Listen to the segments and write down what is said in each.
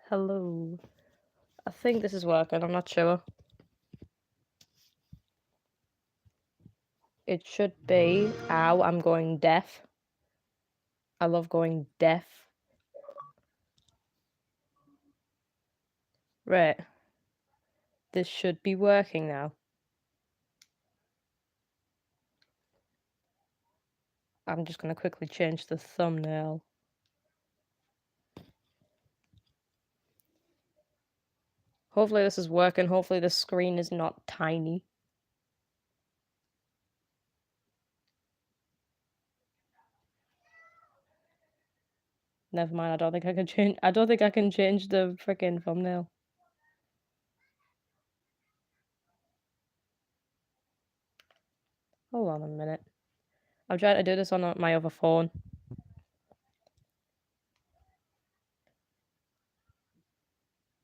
Hello. I think this is working, I'm not sure. It should be. Ow, I'm going deaf. I love going deaf. Right. This should be working now. I'm just going to quickly change the thumbnail. Hopefully this is working. Hopefully the screen is not tiny. Never mind, I don't think I can change the freaking thumbnail. Hold on a minute. I'm trying to do this on my other phone.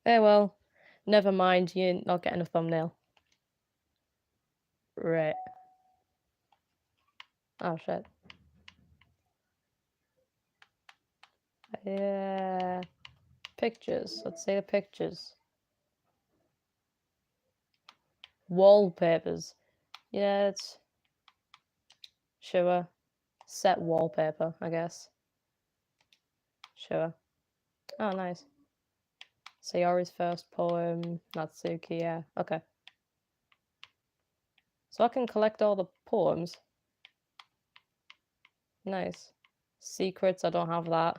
Eh well, never mind, you're not getting a thumbnail. Right. Oh shit. Yeah. Pictures. Let's say the pictures. Wallpapers. Yeah, it's sure. Set wallpaper, I guess. Sure. Oh, nice. Sayori's first poem, Natsuki, yeah. Okay. So I can collect all the poems. Nice. Secrets, I don't have that.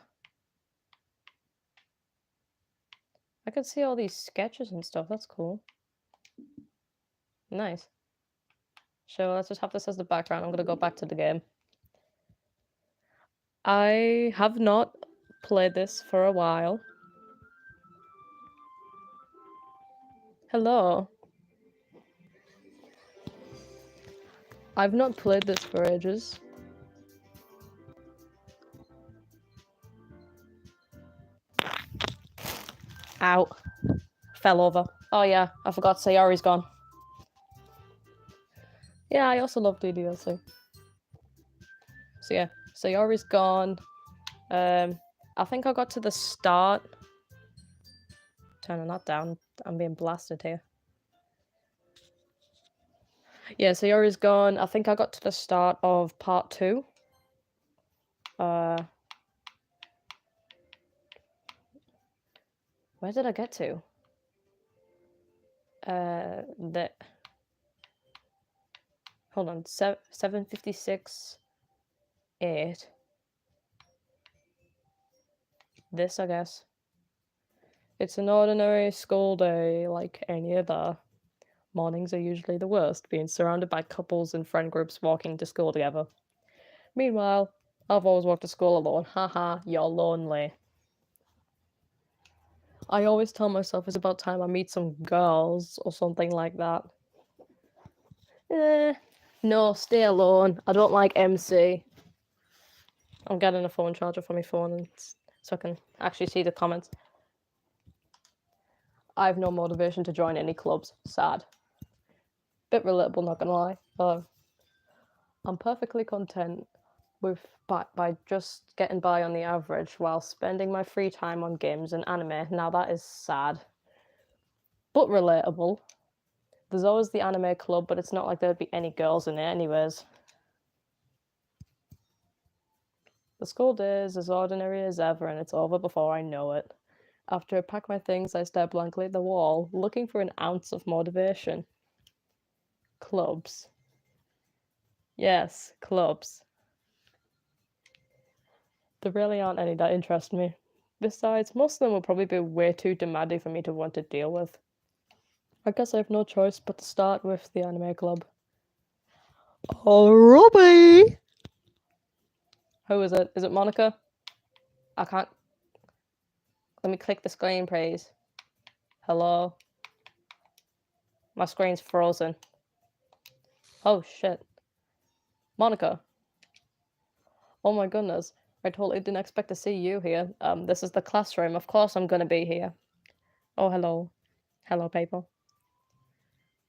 I can see all these sketches and stuff, that's cool. Nice. Sure, let's just have this as the background. I'm gonna go back to the game. I have not played this for a while. Hello. I've not played this for ages. Ow. Fell over. Oh yeah, I forgot Sayori's gone. Yeah, I also love DDLC. So yeah, Sayori's gone. I think I got to the start. Turning that down. I'm being blasted here. Yeah, Sayori's gone. I think I got to the start of part 2. Where did I get to? Hold on, 756, 8. This, I guess. It's an ordinary school day like any other. Mornings are usually the worst, being surrounded by couples and friend groups walking to school together. Meanwhile, I've always walked to school alone. Haha, you're lonely. I always tell myself it's about time I meet some girls or something like that. No, stay alone. I don't like MC. I'm getting a phone charger for my phone so I can actually see the comments. I have no motivation to join any clubs. Sad. Bit relatable, not gonna lie. I'm perfectly content with by just getting by on the average while spending my free time on games and anime. Now that is sad. But relatable. There's always the anime club, but it's not like there'd be any girls in it anyways. The school day is as ordinary as ever, and it's over before I know it. After I pack my things, I stare blankly at the wall, looking for an ounce of motivation. Clubs. Yes, clubs. There really aren't any that interest me. Besides, most of them will probably be way too demanding for me to want to deal with. I guess I have no choice but to start with the anime club. Oh, Robbie! Who is it? Is it Monika? I can't... Let me click the screen, please. Hello? My screen's frozen. Oh, shit. Monika. Oh my goodness. I totally didn't expect to see you here. This is the classroom. Of course I'm gonna be here. Oh, hello. Hello, people.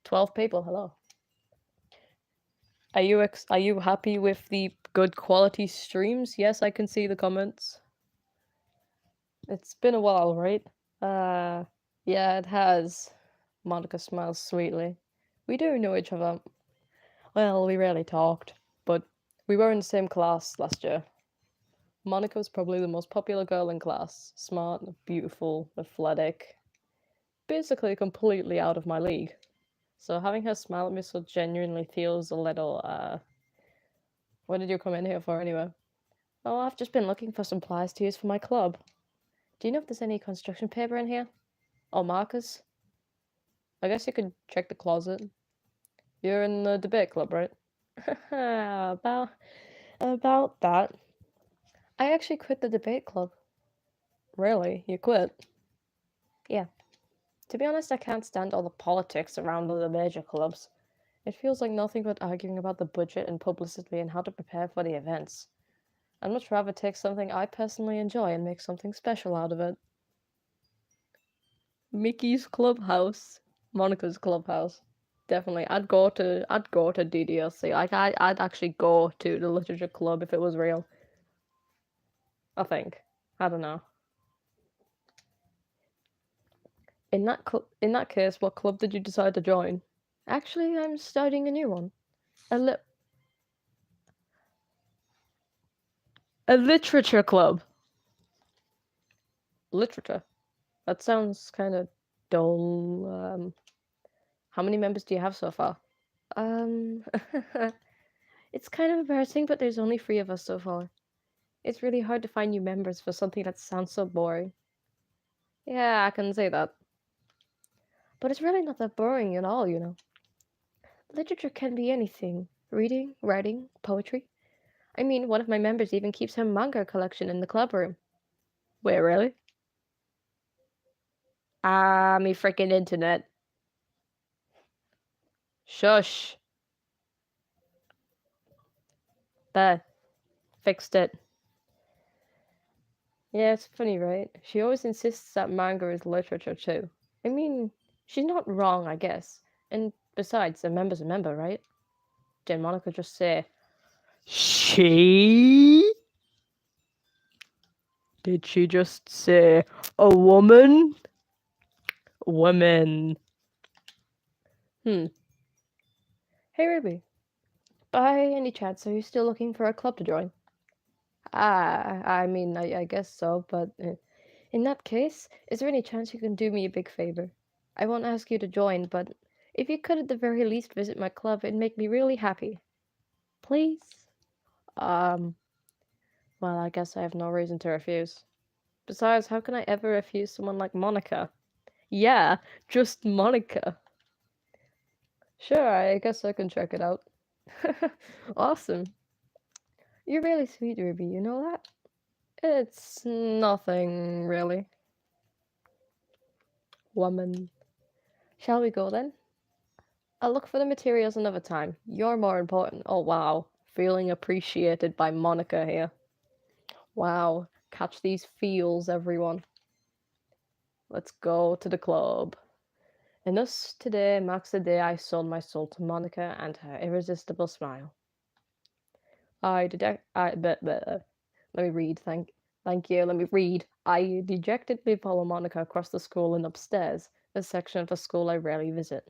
12 people, hello. Are you happy with the good quality streams? Yes, I can see the comments. It's been a while, right? Yeah, it has. Monica smiles sweetly. We do know each other. Well, we rarely talked, but we were in the same class last year. Monica was probably the most popular girl in class. Smart, beautiful, athletic. Basically completely out of my league. So having her smile at me so genuinely feels a little, what did you come in here for anyway? Oh, I've just been looking for supplies to use for my club. Do you know if there's any construction paper in here? Or markers? I guess you could check the closet. You're in the debate club, right? about about that. I actually quit the debate club. Really? You quit? Yeah. To be honest, I can't stand all the politics around all the major clubs. It feels like nothing but arguing about the budget and publicity and how to prepare for the events. I'd much rather take something I personally enjoy and make something special out of it. Mickey's Clubhouse. Monica's Clubhouse. Definitely. I'd go to DDLC. Like I'd actually go to the literature club if it was real. I think. I don't know. In that case, what club did you decide to join? Actually, I'm starting a new one. A li- a literature club. Literature. That sounds kind of dull. How many members do you have so far? Um, it's kind of embarrassing, but there's only 3 of us so far. It's really hard to find new members for something that sounds so boring. Yeah, I can say that. But it's really not that boring at all, you know. Literature can be anything. Reading, writing, poetry. I mean, one of my members even keeps her manga collection in the club room. Wait, really? Ah, me freaking internet. Shush. There. Fixed it. Yeah, it's funny, right? She always insists that manga is literature too. I mean, she's not wrong, I guess. And besides, a member's a member, right? Did Monica just say, she? Did she just say, a woman? Women. Hmm. Hey, Ruby. By any chance, are you still looking for a club to join? I mean, I guess so, but in that case, is there any chance you can do me a big favor? I won't ask you to join, but if you could at the very least visit my club, it'd make me really happy. Please? Um, well, I guess I have no reason to refuse. Besides, how can I ever refuse someone like Monica? Yeah, just Monica. Sure, I guess I can check it out. Awesome. You're really sweet, Ruby, you know that? It's nothing, really. Woman. Shall we go then? I'll look for the materials another time. You're more important. Oh, wow. Feeling appreciated by Monica here. Wow. Catch these feels, everyone. Let's go to the club. And thus, today marks the day I sold my soul to Monica and her irresistible smile. Let me read, thank you, let me read. I dejectedly follow Monica across the school and upstairs, a section of the school I rarely visit.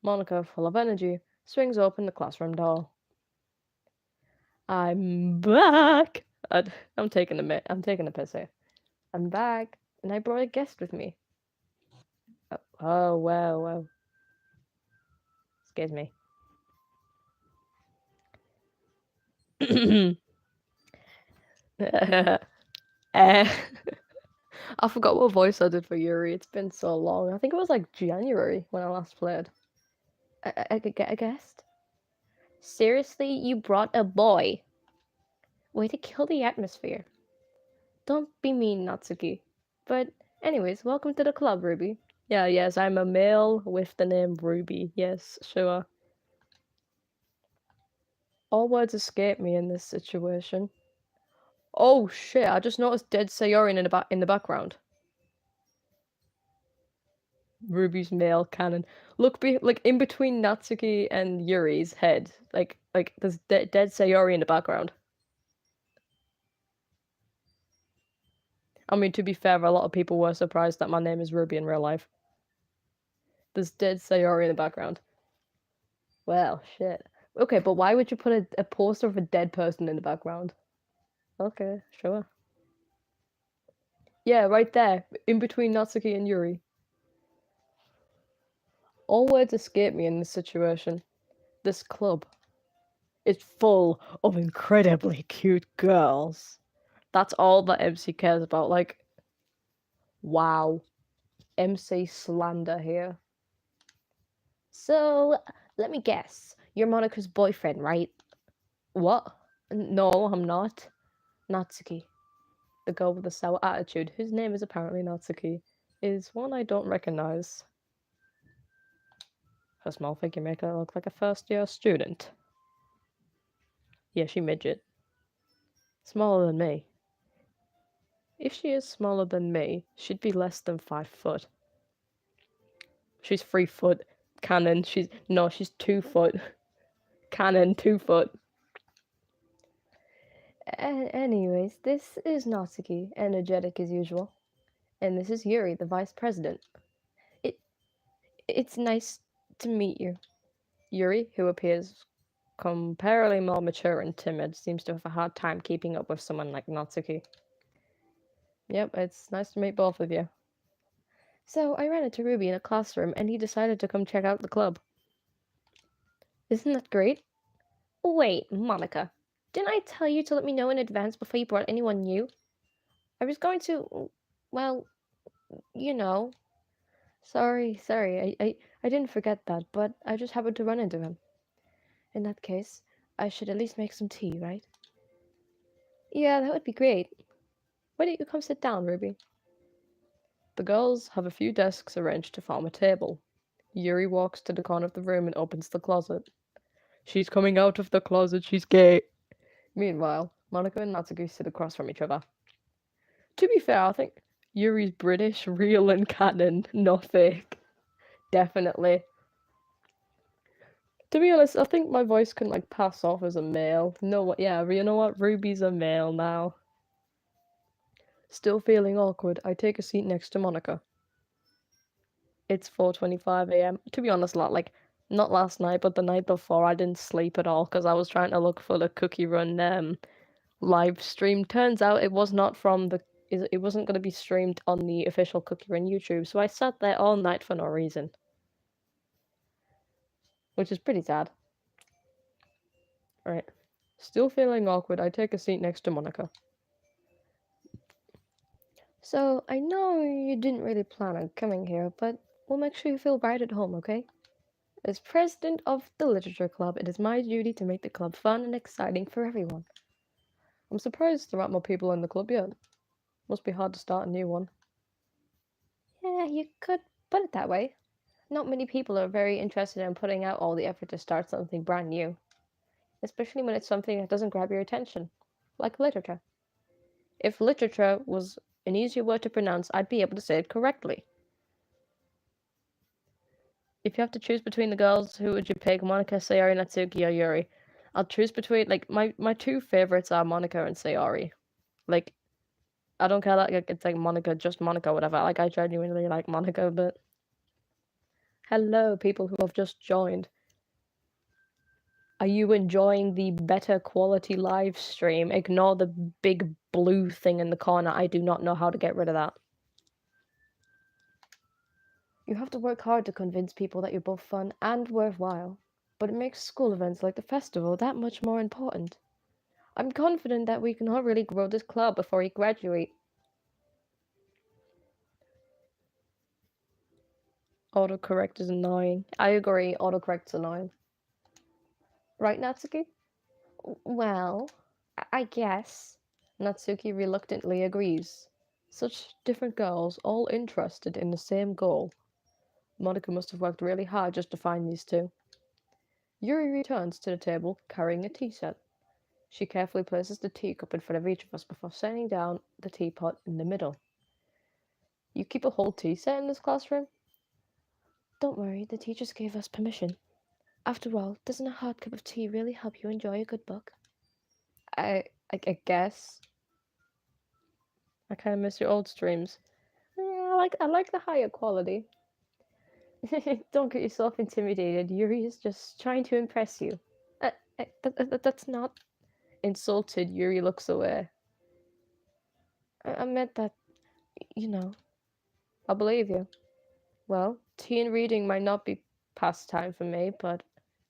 Monica, full of energy, swings open the classroom door. I'm back! I'm taking a piss here. I'm back, and I brought a guest with me. Oh, wow. Excuse me. I forgot what voice I did for Yuri. It's been so long. I think it was like January when I last played. I could get a guest? Seriously, you brought a boy? Way to kill the atmosphere. Don't be mean, Natsuki. But, anyways, welcome to the club, Ruby. Yeah, yes, I'm a male with the name Ruby. Yes, sure. All words escape me in this situation. Oh shit, I just noticed dead Sayori in the background. Ruby's male cannon. Look, like in between Natsuki and Yuri's head, like there's dead Sayori in the background. I mean, to be fair, a lot of people were surprised that my name is Ruby in real life. There's dead Sayori in the background. Well, shit. Okay, but why would you put a poster of a dead person in the background? Okay, sure. Yeah, right there, in between Natsuki and Yuri. All words escape me in this situation. This club is full of incredibly cute girls. That's all that MC cares about. Like, wow. MC slander here. So, let me guess. You're Monika's boyfriend, right? What? No, I'm not. Natsuki, the girl with the sour attitude, whose name is apparently Natsuki, is one I don't recognize. Her small figure make her look like a first-year student. Yeah, she midget. Smaller than me. If she is smaller than me, she'd be less than 5 foot. She's 3 foot. Canon. She's 2 foot. Canon, 2 foot. Anyways, this is Natsuki, energetic as usual. And this is Yuri, the vice president. It's nice to meet you. Yuri, who appears comparatively more mature and timid, seems to have a hard time keeping up with someone like Natsuki. Yep, it's nice to meet both of you. So, I ran into Ruby in a classroom, and he decided to come check out the club. Isn't that great? Wait, Monika. Didn't I tell you to let me know in advance before you brought anyone new? I was going to, well, you know. Sorry, I didn't forget that, but I just happened to run into him. In that case, I should at least make some tea, right? Yeah, that would be great. Why don't you come sit down, Ruby? The girls have a few desks arranged to form a table. Yuri walks to the corner of the room and opens the closet. She's coming out of the closet, she's gay. Meanwhile, Monika and Natsuki sit across from each other. To be fair, I think Yuri's British, real and canon, not fake. Definitely. To be honest, I think my voice can like pass off as a male. No, what? Yeah, you know what? Ruby's a male now. Still feeling awkward, I take a seat next to Monika. It's 4:25 a.m. To be honest, not last night, but the night before, I didn't sleep at all because I was trying to look for the Cookie Run live stream. Turns out it was not from it wasn't going to be streamed on the official Cookie Run YouTube, so I sat there all night for no reason, which is pretty sad. Right. Still feeling awkward, I take a seat next to Monika. So, I know you didn't really plan on coming here, but we'll make sure you feel right at home, okay? As president of the Literature Club, it is my duty to make the club fun and exciting for everyone. I'm surprised there aren't more people in the club yet. Must be hard to start a new one. Yeah, you could put it that way. Not many people are very interested in putting out all the effort to start something brand new, especially when it's something that doesn't grab your attention, like literature. If literature was an easier word to pronounce, I'd be able to say it correctly. If you have to choose between the girls, who would you pick? Monika, Sayori, Natsuki, or Yuri? I'll choose between my two favorites are Monika and Sayori. Like, I don't care that it's like Monika, just Monika, whatever. Like, I genuinely like Monika, but hello, people who have just joined. Are you enjoying the better quality live stream? Ignore the big blue thing in the corner. I do not know how to get rid of that. You have to work hard to convince people that you're both fun and worthwhile, but it makes school events like the festival that much more important. I'm confident that we can all really grow this club before we graduate. Autocorrect is annoying. I agree, autocorrect's annoying. Right, Natsuki? Well, I guess. Natsuki reluctantly agrees. Such different girls, all interested in the same goal. Monika must have worked really hard just to find these two. Yuri returns to the table, carrying a tea set. She carefully places the teacup in front of each of us before setting down the teapot in the middle. You keep a whole tea set in this classroom? Don't worry, the teachers gave us permission. After all, doesn't a hot cup of tea really help you enjoy a good book? I guess. I kind of miss your old streams. Yeah, I like the higher quality. Don't get yourself intimidated. Yuri is just trying to impress you. That's not insulted. Yuri looks away. I meant that, you know. I believe you. Well, tea and reading might not be pastime for me, but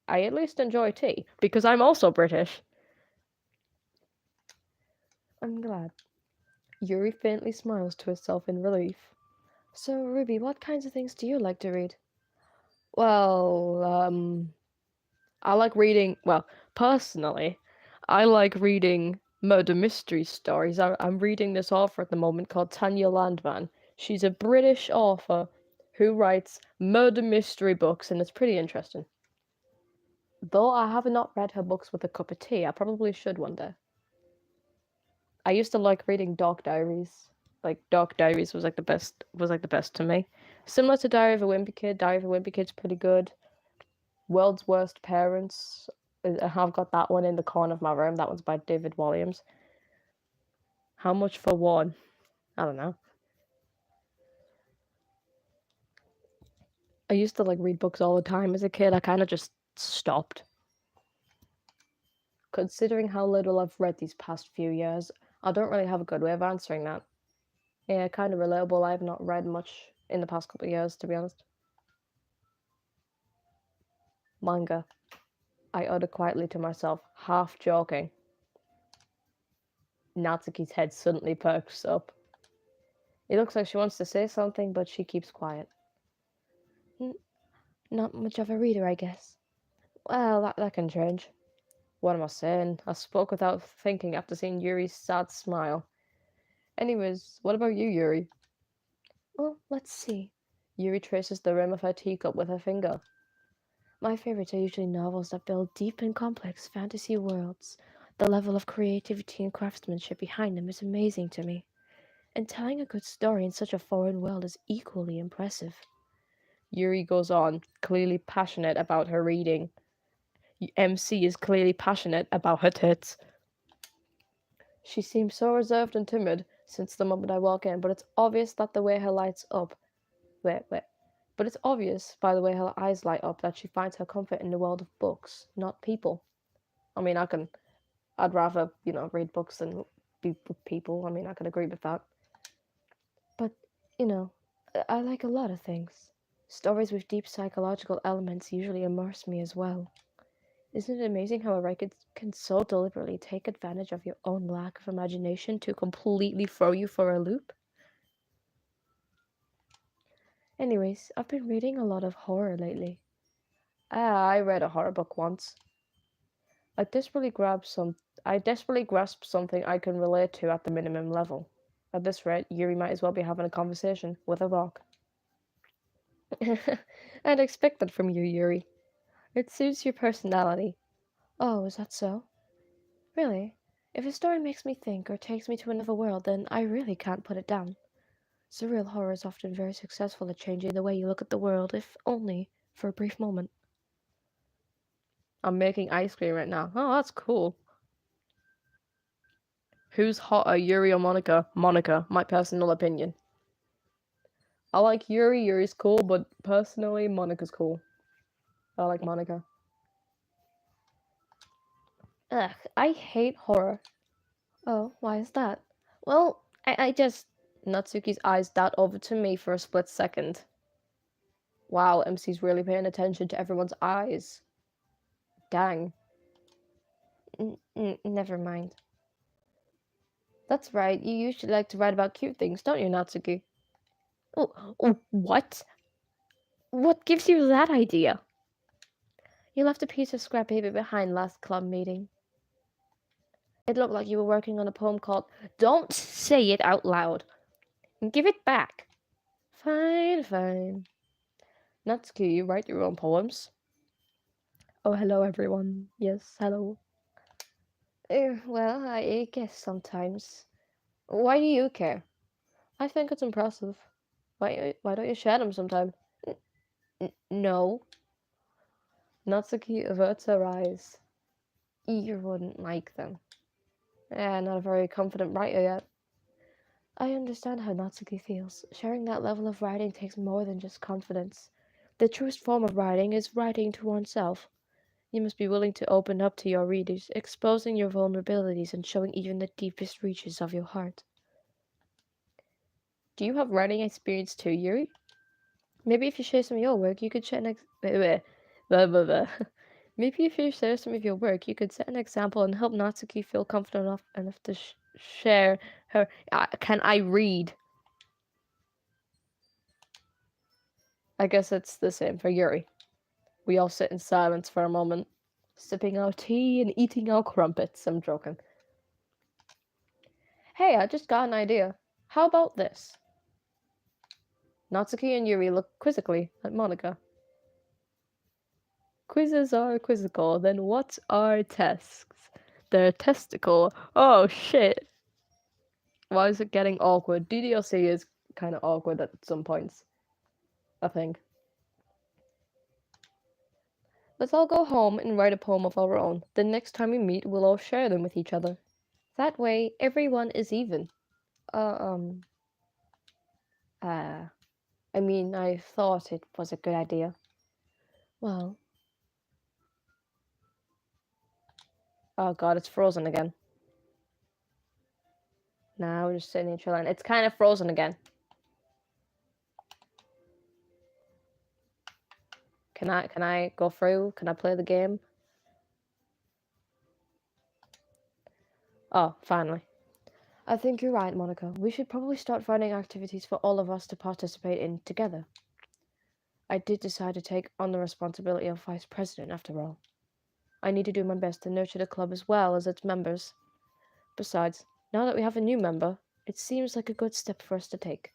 I at least enjoy tea because I'm also British. I'm glad. Yuri faintly smiles to herself in relief. So, Ruby, what kinds of things do you like to read? Well, I like reading, well, personally, I like reading murder mystery stories. I'm reading this author at the moment called Tanya Landman. She's a British author who writes murder mystery books, and it's pretty interesting. Though I have not read her books with a cup of tea, I probably should one day. I used to like reading Dark Diaries. Like Dark Diaries was like the best to me. Similar to Diary of a Wimpy Kid. Diary of a Wimpy Kid's pretty good. World's Worst Parents. I have got that one in the corner of my room. That one's by David Williams. How much for one? I don't know. I used to like read books all the time as a kid. I kind of just stopped. Considering how little I've read these past few years, I don't really have a good way of answering that. Yeah, kind of relatable. I have not read much in the past couple of years, to be honest. Manga. I uttered quietly to myself, half joking. Natsuki's head suddenly perks up. It looks like she wants to say something, but she keeps quiet. Not much of a reader, I guess. Well, that can change. What am I saying? I spoke without thinking after seeing Yuri's sad smile. Anyways, what about you, Yuri? Well, let's see. Yuri traces the rim of her teacup with her finger. My favorites are usually novels that build deep and complex fantasy worlds. The level of creativity and craftsmanship behind them is amazing to me. And telling a good story in such a foreign world is equally impressive. Yuri goes on, clearly passionate about her reading. MC is clearly passionate about her tits. She seems so reserved and timid since the moment I walk in, but it's obvious that the way her lights up. Wait. But it's obvious by the way her eyes light up that she finds her comfort in the world of books, not people. I mean, I'd rather, read books than be with people. I mean, I can agree with that. But, you know, I like a lot of things. Stories with deep psychological elements usually immerse me as well. Isn't it amazing how a writer can so deliberately take advantage of your own lack of imagination to completely throw you for a loop? Anyways, I've been reading a lot of horror lately. I read a horror book once. I desperately grasp something I can relate to at the minimum level. At this rate, Yuri might as well be having a conversation with a rock. I'd expect that from you, Yuri. It suits your personality. Oh, is that so? Really? If a story makes me think or takes me to another world, then I really can't put it down. Surreal horror is often very successful at changing the way you look at the world, if only for a brief moment. I'm making ice cream right now. Oh, that's cool. Who's hotter, Yuri or Monika? Monika, my personal opinion. I like Yuri. Yuri's cool, but personally, Monika's cool. I like Monika. Ugh, I hate horror. Oh, why is that? Well, I just... Natsuki's eyes dart over to me for a split second. Wow, MC's really paying attention to everyone's eyes. Dang. Never mind. That's right, you usually like to write about cute things, don't you, Natsuki? Oh, what? What gives you that idea? You left a piece of scrap paper behind last club meeting. It looked like you were working on a poem called Don't Say It Out Loud. Give it back. Fine. Natsuki, you write your own poems? Oh, hello, everyone. Yes, hello. Well, I guess sometimes. Why do you care? I think it's impressive. Why don't you share them sometime? No. Natsuki averts her eyes. You wouldn't like them. Not a very confident writer yet. I understand how Natsuki feels. Sharing that level of writing takes more than just confidence. The truest form of writing is writing to oneself. You must be willing to open up to your readers, exposing your vulnerabilities and showing even the deepest reaches of your heart. Do you have writing experience too, Yuri? Maybe if you share some of your work, you could share blah, blah, blah. Maybe if you share some of your work, you could set an example and help Natsuki feel confident enough to share her. Can I read? I guess it's the same for Yuri. We all sit in silence for a moment, sipping our tea and eating our crumpets. I'm joking. Hey, I just got an idea. How about this? Natsuki and Yuri look quizzically at Monika. Quizzes are quizzical, then what are tests? They're testicle. Oh shit. Why is it getting awkward? DDLC is kind of awkward at some points, I think. Let's all go home and write a poem of our own. The next time we meet, we'll all share them with each other. That way, everyone is even. Uh, um, uh, I thought it was a good idea. Well, oh god, it's frozen again. Nah, we're just sitting here chilling. It's kind of frozen again. Can I go through? Can I play the game? Oh, finally. I think you're right, Monika. We should probably start finding activities for all of us to participate in together. I did decide to take on the responsibility of vice president after all. I need to do my best to nurture the club as well as its members. Besides, now that we have a new member, it seems like a good step for us to take.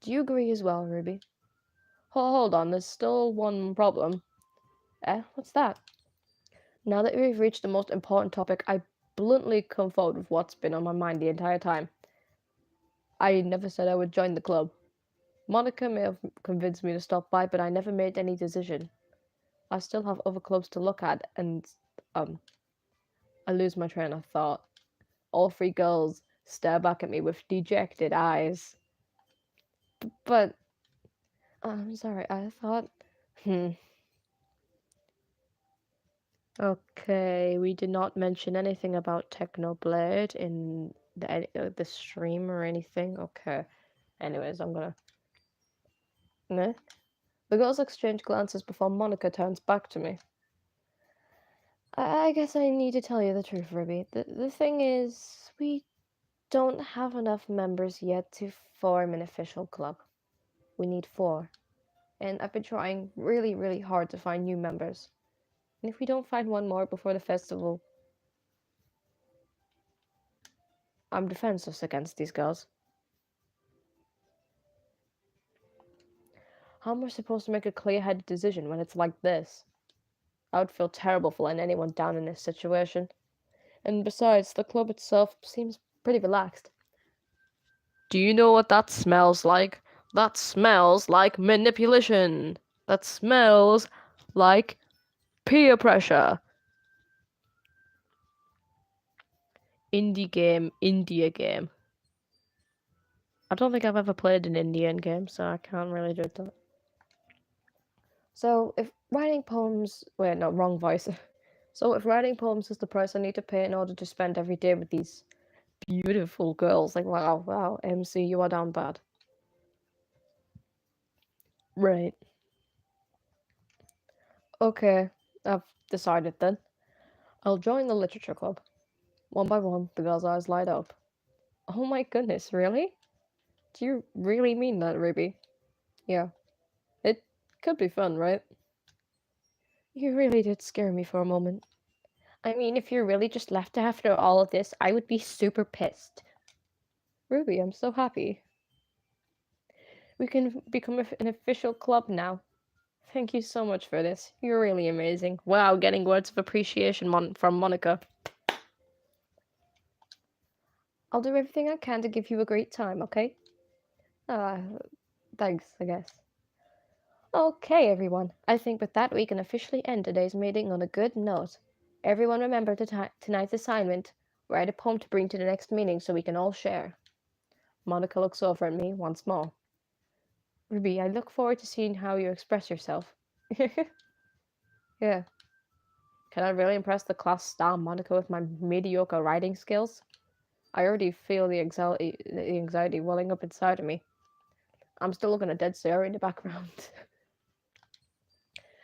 Do you agree as well, Ruby? Hold on, there's still one problem. What's that? Now that we've reached the most important topic, I bluntly come forward with what's been on my mind the entire time. I never said I would join the club. Monika may have convinced me to stop by, but I never made any decision. I still have other clubs to look at, and, I lose my train of thought. All three girls stare back at me with dejected eyes. But, I'm sorry, I thought... Okay, we did not mention anything about Technoblade in the stream or anything. Okay. Anyways, I'm gonna... Nah. The girls exchange glances before Monika turns back to me. I guess I need to tell you the truth, Ruby. The thing is, we don't have enough members yet to form an official club. We need 4. And I've been trying really, really hard to find new members. And if we don't find one more before the festival, I'm defenseless against these girls. How am I supposed to make a clear-headed decision when it's like this? I would feel terrible for letting anyone down in this situation. And besides, the club itself seems pretty relaxed. Do you know what that smells like? That smells like manipulation. That smells like peer pressure. Indie game, India game. I don't think I've ever played an Indian game, so I can't really do that. So, if writing poems... Wait, no, wrong voice. So, if writing poems is the price I need to pay in order to spend every day with these beautiful girls, like, wow, MC, you are down bad. Right. Okay, I've decided then. I'll join the literature club. One by one, the girls' eyes light up. Oh my goodness, really? Do you really mean that, Ruby? Yeah. It could be fun, right? You really did scare me for a moment. I mean, if you're really just left after all of this, I would be super pissed. Ruby, I'm so happy. We can become an official club now. Thank you so much for this. You're really amazing. Wow, getting words of appreciation from Monika. I'll do everything I can to give you a great time, okay? Thanks, I guess. Okay, everyone. I think with that we can officially end today's meeting on a good note. Everyone remember tonight's assignment. Write a poem to bring to the next meeting so we can all share. Monika looks over at me once more. Ruby, I look forward to seeing how you express yourself. Yeah. Can I really impress the class star Monika with my mediocre writing skills? I already feel the anxiety welling up inside of me. I'm still looking at dead Sarah in the background.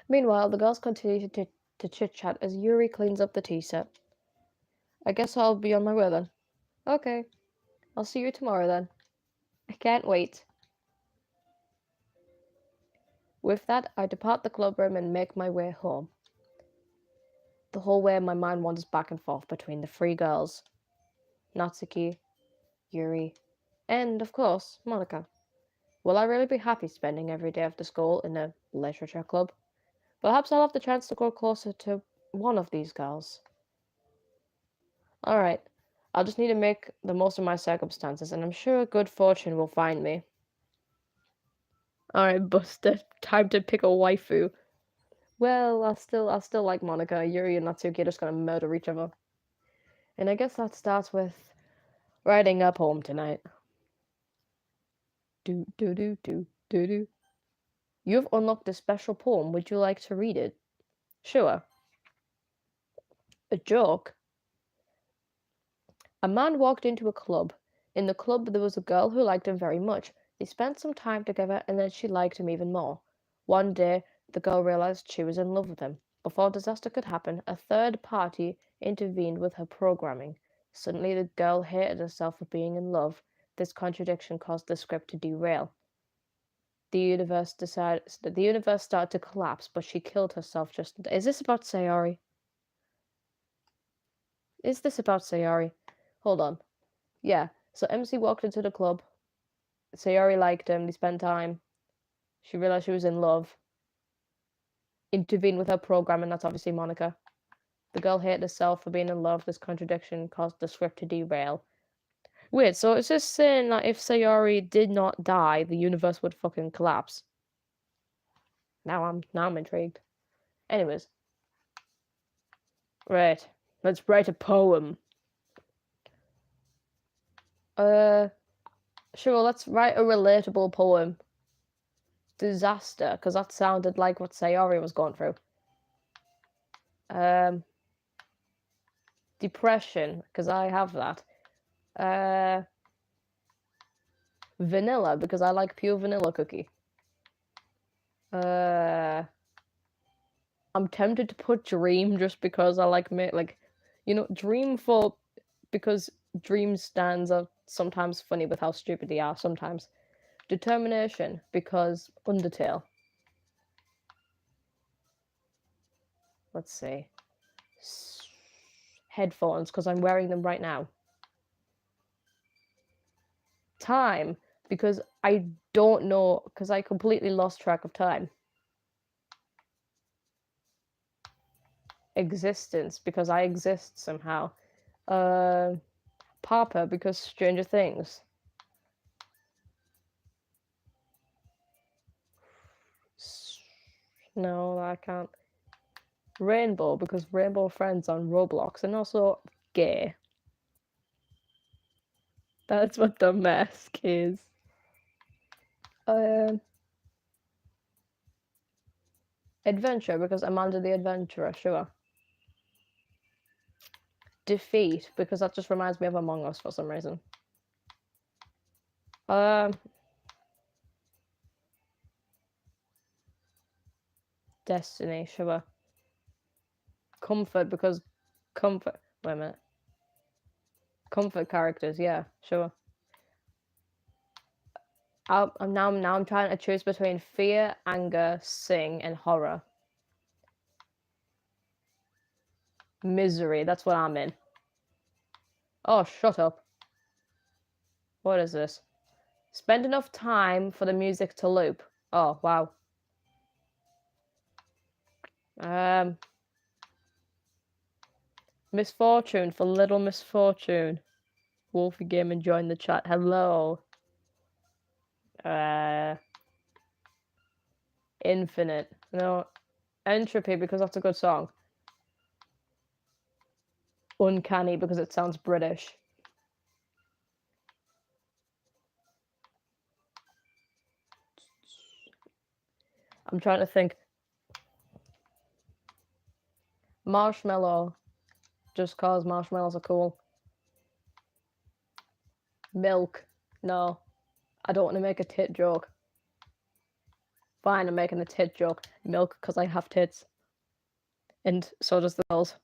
Meanwhile, the girls continue to chit-chat as Yuri cleans up the tea set. I guess I'll be on my way then. Okay. I'll see you tomorrow then. I can't wait. With that, I depart the club room and make my way home. The whole way, my mind wanders back and forth between the three girls. Natsuki, Yuri, and, of course, Monika. Will I really be happy spending every day after school in a literature club? Perhaps I'll have the chance to grow closer to one of these girls. Alright, I'll just need to make the most of my circumstances, and I'm sure good fortune will find me. Alright, Buster, time to pick a waifu. Well, I'll still like Monika. Yuri and Natsuki are just gonna murder each other. And I guess that starts with writing a poem tonight. Do do do do do do. You've unlocked a special poem. Would you like to read it? Sure. A joke? A man walked into a club. In the club, there was a girl who liked him very much. They spent some time together, and then she liked him even more. One day, the girl realized she was in love with him. Before disaster could happen, a third party intervened with her programming. Suddenly, the girl hated herself for being in love. This contradiction caused the script to derail. The universe started to collapse, but she killed herself just. Is this about Sayori? Is this about Sayori? Hold on. Yeah. So MC walked into the club. Sayori liked him. They spent time. She realized she was in love. Intervened with her program, and that's obviously Monika. The girl hated herself for being in love. This contradiction caused the script to derail. Wait, so it's just saying that if Sayori did not die, the universe would fucking collapse. Now I'm intrigued. Anyways. Right. Let's write a poem. Sure, let's write a relatable poem. Disaster, because that sounded like what Sayori was going through. Depression, because I have that. Vanilla, because I like pure vanilla cookie. I'm tempted to put dream just because I like dream because dream stands are sometimes funny with how stupid they are sometimes. Determination, because Undertale. Let's see. Headphones, because I'm wearing them right now. Time, because I don't know, because I completely lost track of time. Existence, because I exist somehow. Papa, because Stranger Things. No, I can't. Rainbow, because Rainbow Friends on Roblox, and also gay. That's what the mask is. Adventure, because Amanda the Adventurer, sure. Defeat, because that just reminds me of Among Us for some reason. Destiny, sure. Comfort, because comfort. Wait a minute. Comfort characters, yeah, sure. Now I'm trying to choose between fear, anger, sing, and horror. Misery, that's what I'm in. Oh, shut up. What is this? Spend enough time for the music to loop. Oh, wow. Misfortune for Little Misfortune. Wolfie Gamer joined the chat. Hello. Infinite. No. Entropy, because that's a good song. Uncanny, because it sounds British. I'm trying to think. Marshmallow. Just cause marshmallows are cool. Milk. No. I don't want to make a tit joke. Fine, I'm making a tit joke. Milk, because I have tits. And so does the girls.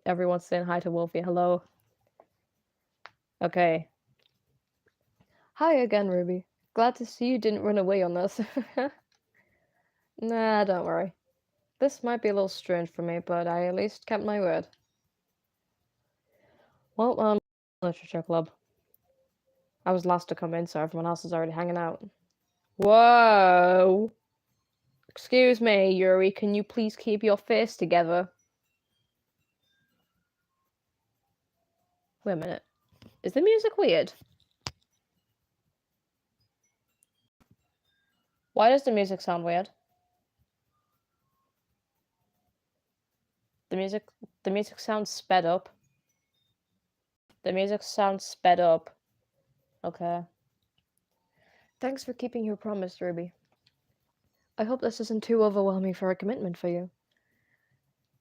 Everyone's saying hi to Wolfie. Hello. Okay. Hi again, Ruby. Glad to see you didn't run away on us. Nah, don't worry. This might be a little strange for me, but I at least kept my word. Well, literature club. I was last to come in, so everyone else is already hanging out. Whoa! Excuse me, Yuri, can you please keep your face together? Wait a minute. Is the music weird? Why does the music sound weird? The music sounds sped up. The music sounds sped up. Okay. Thanks for keeping your promise, Ruby. I hope this isn't too overwhelming for a commitment for you.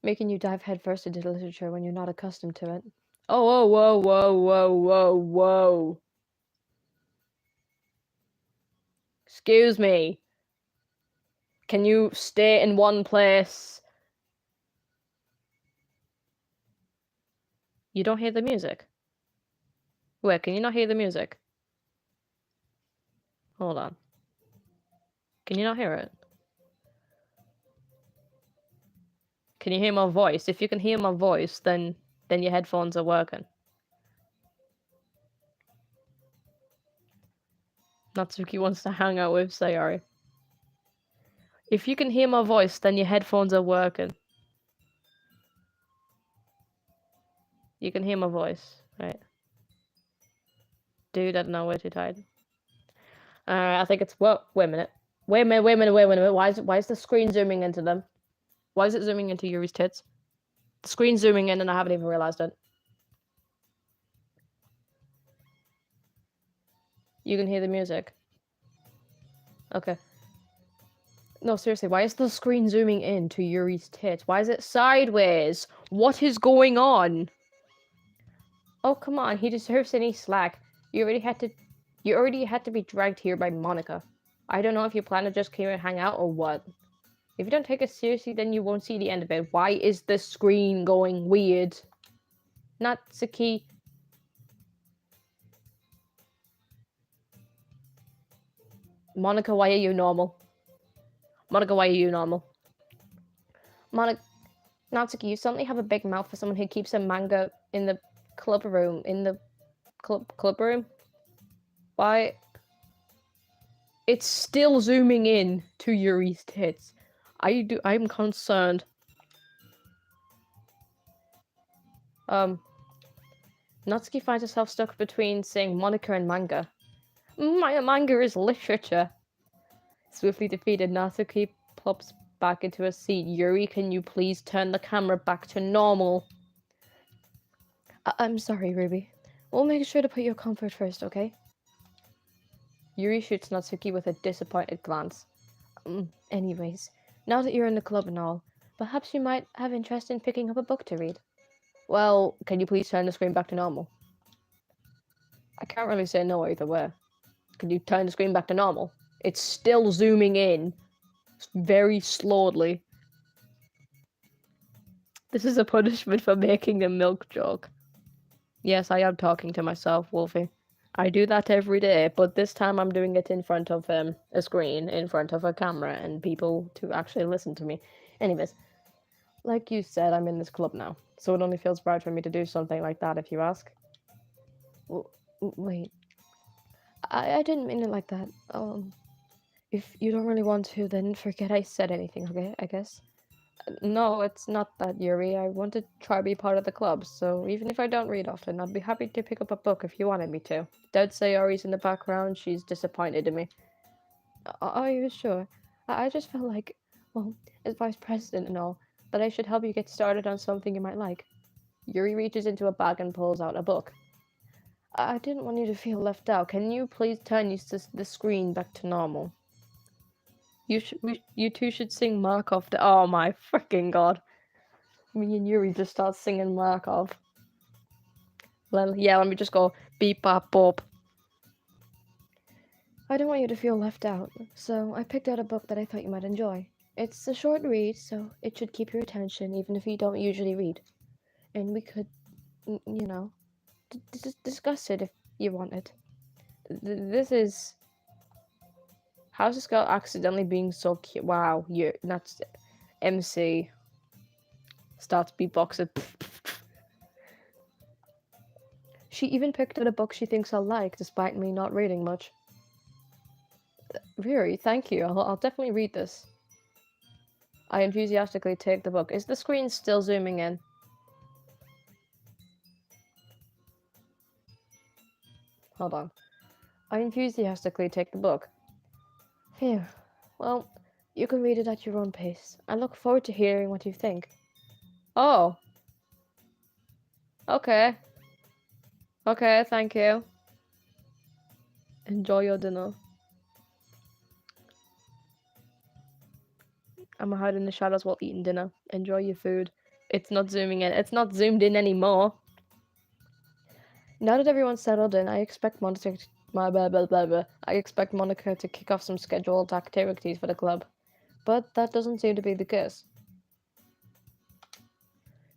Making you dive headfirst into literature when you're not accustomed to it. Oh, whoa, whoa, whoa, whoa, whoa. Excuse me. Can you stay in one place? You don't hear the music? Wait, can you not hear the music? Hold on. Can you not hear it? Can you hear my voice? If you can hear my voice, then your headphones are working. Natsuki wants to hang out with Sayori. If you can hear my voice, then your headphones are working. You can hear my voice, right? Dude, I don't know, we're too tired. I think it's, well, wait a minute. Wait a minute. Why is the screen zooming into them? Why is it zooming into Yuri's tits? The screen's zooming in and I haven't even realized it. You can hear the music. Okay. No, seriously, why is the screen zooming in to Yuri's tits? Why is it sideways? What is going on? Oh, come on, he deserves any slack. You already had to be dragged here by Monika. I don't know if you plan to just come and hang out or what. If you don't take it seriously, then you won't see the end of it. Why is the screen going weird? Natsuki. Monika, why are you normal? Monika, why are you normal? Monika, Natsuki, you suddenly have a big mouth for someone who keeps a manga in the club room. In the club room? Why? It's still zooming in to Yuri's tits. I'm concerned. Natsuki finds herself stuck between saying Monika and manga. My manga is literature. Swiftly defeated, Natsuki plops back into her seat. Yuri, can you please turn the camera back to normal? I'm sorry, Ruby. We'll make sure to put your comfort first, okay? Yuri shoots Natsuki with a disappointed glance. Anyways, now that you're in the club and all, perhaps you might have interest in picking up a book to read. Well, can you please turn the screen back to normal? I can't really say no either way. Can you turn the screen back to normal? It's still zooming in very slowly. This is a punishment for making a milk joke. Yes, I am talking to myself, Wolfie. I do that every day, but this time I'm doing it in front of a screen, in front of a camera, and people to actually listen to me. Anyways, like you said, I'm in this club now, so it only feels right for me to do something like that, if you ask. Wait. I didn't mean it like that. If you don't really want to, then forget I said anything, okay? I guess. No, it's not that, Yuri. I want to try to be part of the club, so even if I don't read often, I'd be happy to pick up a book if you wanted me to. Dad Sayori's in the background. She's disappointed in me. Are you sure? I just felt like, well, as vice president and all, that I should help you get started on something you might like. Yuri reaches into a bag and pulls out a book. I didn't want you to feel left out. Can you please turn the screen back to normal? You two should sing Markov. Oh my freaking god! Me and Yuri just start singing Markov. Let me just go beep bop bop. I don't want you to feel left out, so I picked out a book that I thought you might enjoy. It's a short read, so it should keep your attention even if you don't usually read. And we could, discuss it if you wanted. This is How's this girl accidentally being so cute? Wow, that's MC starts beatboxing. She even picked out a book she thinks I'll like, despite me not reading much. Yuri, thank you. I'll definitely read this. I enthusiastically take the book. Is the screen still zooming in? Hold on. I enthusiastically take the book. Phew. Well, you can read it at your own pace. I look forward to hearing what you think. Oh. Okay. Okay, thank you. Enjoy your dinner. I'm gonna hide in the shadows while eating dinner. Enjoy your food. It's not zooming in. It's not zoomed in anymore. Now that everyone's settled in, I expect Monika to kick off some scheduled activities for the club. But that doesn't seem to be the case.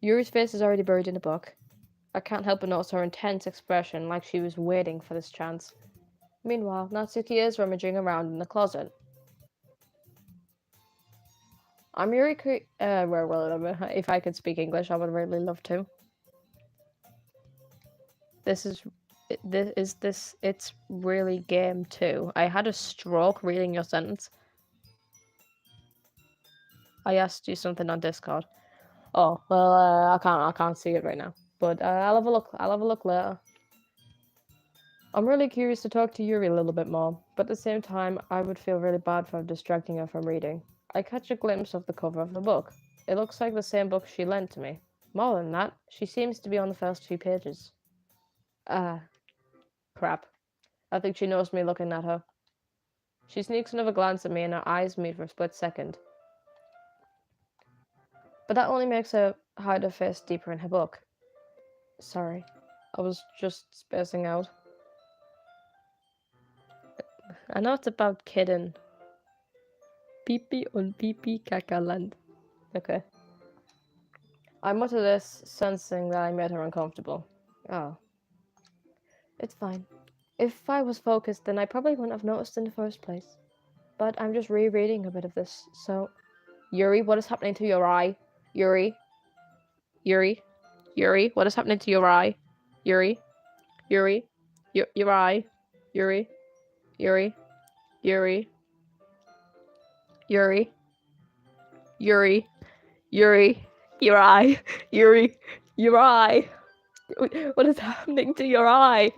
Yuri's face is already buried in the book. I can't help but notice her intense expression, like she was waiting for this chance. Meanwhile, Natsuki is rummaging around in the closet. I'm Yuri. If I could speak English, I would really love to. It's really game 2. I had a stroke reading your sentence. I asked you something on Discord. Oh, well, I can't see it right now. But I'll have a look. I'll have a look later. I'm really curious to talk to Yuri a little bit more, but at the same time, I would feel really bad for distracting her from reading. I catch a glimpse of the cover of the book. It looks like the same book she lent to me. More than that, she seems to be on the first few pages. Ah, crap. I think she knows me looking at her. She sneaks another glance at me and our eyes meet for a split second. But that only makes her hide her face deeper in her book. Sorry, I was just spacing out. I know it's about kidding. Pipi und Pipi Kakaland. Okay. I mutter this, sensing that I made her uncomfortable. Oh. It's fine. If I was focused, then I probably wouldn't have noticed in the first place. But I'm just rereading a bit of this, so... Yuri, what is happening to your eye? Yuri? Yuri? Yuri, what is happening to your eye? Yuri? Yuri? Your eye? Yuri? Yuri? Yuri? Yuri? Yuri? Yuri? Your eye? Yuri? Your eye? What is happening to your eye?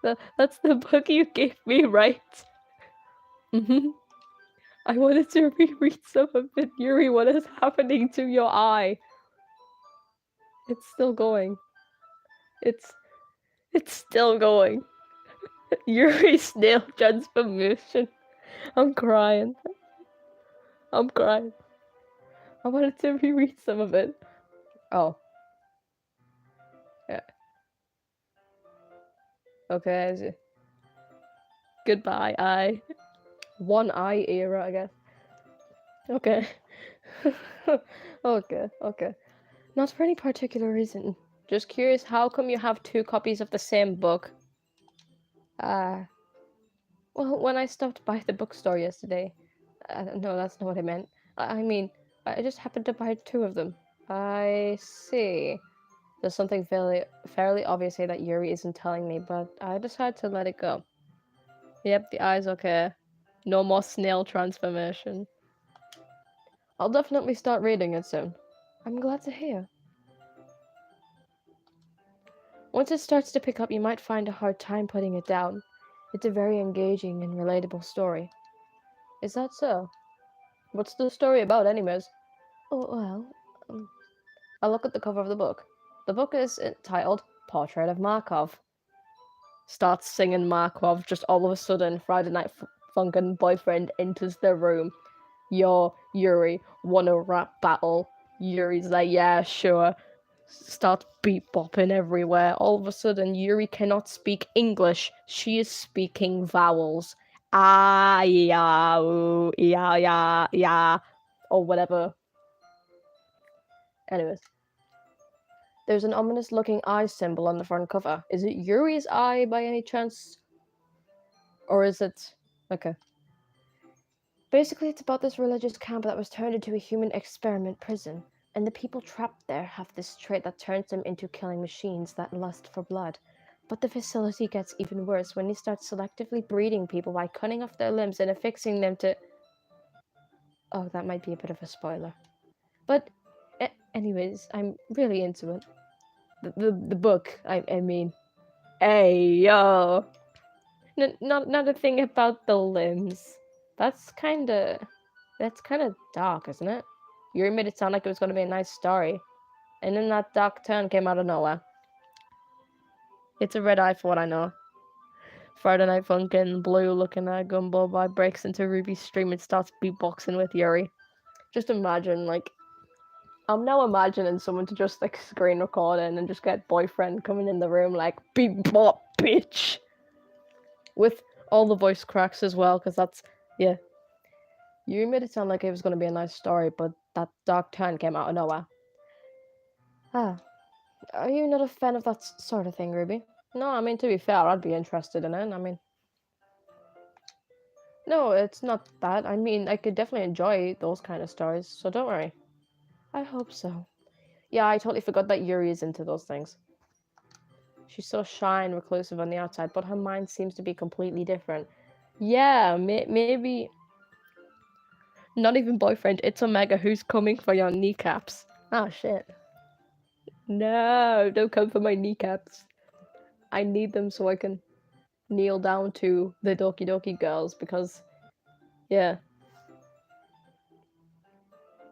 That's the book you gave me, right? I wanted to reread some of it. Yuri, what is happening to your eye? It's still going. It's still going. Yuri snail transformation. I'm crying. I'm crying. I wanted to reread some of it. Oh. Yeah. Okay. Goodbye, eye. One eye era, I guess. Okay. Okay. Not for any particular reason. Just curious, how come you have 2 copies of the same book? Well, when I stopped by the bookstore yesterday... no, that's not what I meant. I mean, I just happened to buy 2 of them. I see. There's something fairly obvious here that Yuri isn't telling me, but I decided to let it go. Yep, the eye's okay. No more snail transformation. I'll definitely start reading it soon. I'm glad to hear. Once it starts to pick up, you might find a hard time putting it down. It's a very engaging and relatable story. Is that so? What's the story about, anyways? Oh, well... I look at the cover of the book. The book is titled Portrait of Markov. Starts singing Markov just all of a sudden, Friday Night Funkin' boyfriend enters the room. Yo, Yuri, wanna rap battle? Yuri's like, yeah, sure. Starts beat-bopping everywhere. All of a sudden, Yuri cannot speak English. She is speaking vowels. Ah, yeah, ooh, yeah, yeah, yeah. Or whatever. Anyways. There's an ominous-looking eye symbol on the front cover. Is it Yuri's eye by any chance? Or is it... Okay. Basically, it's about this religious camp that was turned into a human experiment prison. And the people trapped there have this trait that turns them into killing machines that lust for blood. But the facility gets even worse when they start selectively breeding people by cutting off their limbs and affixing them to... Oh, that might be a bit of a spoiler. But, anyways, I'm really into it. The book, I mean. Hey, yo! Not a thing about the limbs. That's kinda dark, isn't it? You made it sound like it was gonna be a nice story. And then that dark turn came out of nowhere. It's a red eye for what I know. Friday Night Funkin', blue looking at Gumball Boy breaks into Ruby's stream and starts beatboxing with Yuri. Just imagine, like, I'm now imagining someone to just, like, screen record it and then just get boyfriend coming in the room like, beatbop, bitch! With all the voice cracks as well, because that's, yeah. You made it sound like it was going to be a nice story, but that dark turn came out of nowhere. Ah, are you not a fan of that sort of thing, Ruby? No, I mean, to be fair, I'd be interested in it, I mean... No, it's not that. I mean, I could definitely enjoy those kind of stories, so don't worry. I hope so. Yeah, I totally forgot that Yuri is into those things. She's so shy and reclusive on the outside, but her mind seems to be completely different. Yeah, maybe... Not even boyfriend, it's Omega who's coming for your kneecaps. Oh, shit. No, don't come for my kneecaps. I need them so I can kneel down to the Doki Doki girls because, yeah.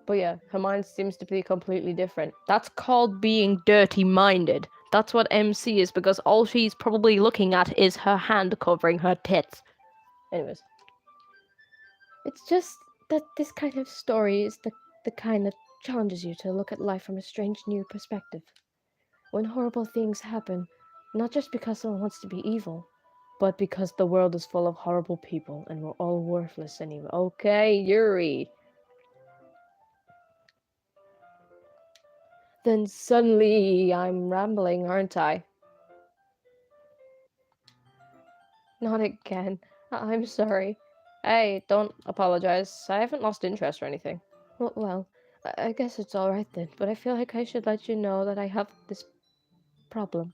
But yeah, her mind seems to be completely different. That's called being dirty-minded. That's what MC is because all she's probably looking at is her hand covering her tits. Anyways. It's just that this kind of story is the kind that challenges you to look at life from a strange new perspective. When horrible things happen, not just because someone wants to be evil, but because the world is full of horrible people and we're all worthless anyway. Okay, Yuri. Then suddenly I'm rambling, aren't I? Not again. I'm sorry. Hey, don't apologize. I haven't lost interest or anything. Well, I guess it's alright then, but I feel like I should let you know that I have this problem.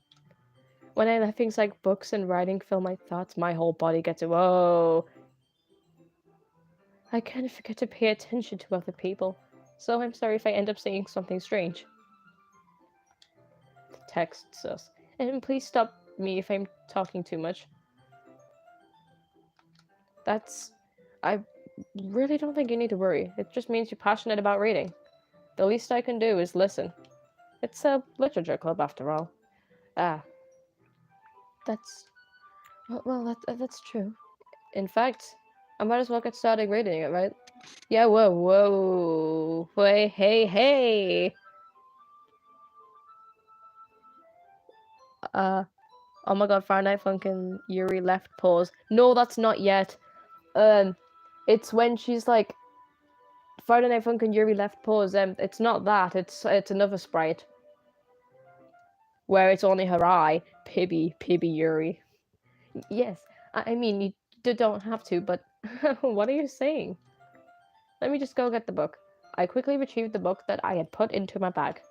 When I let things like books and writing fill my thoughts, my whole body gets whoa. I kind of forget to pay attention to other people, so I'm sorry if I end up saying something strange. The text says, and please stop me if I'm talking too much. I really don't think you need to worry. It just means you're passionate about reading. The least I can do is listen. It's a literature club after all. Ah. That's true. In fact, I might as well get started reading it, right? Yeah, whoa. Wait, hey. Oh my god, Friday Night Funkin' Yuri left pause. No, that's not yet. It's when she's like, Friday Night Funkin' Yuri left pause. It's not that. It's another sprite. Where it's only her eye. Pibby Yuri. Yes, I mean, you don't have to, but what are you saying? Let me just go get the book. I quickly retrieved the book that I had put into my bag.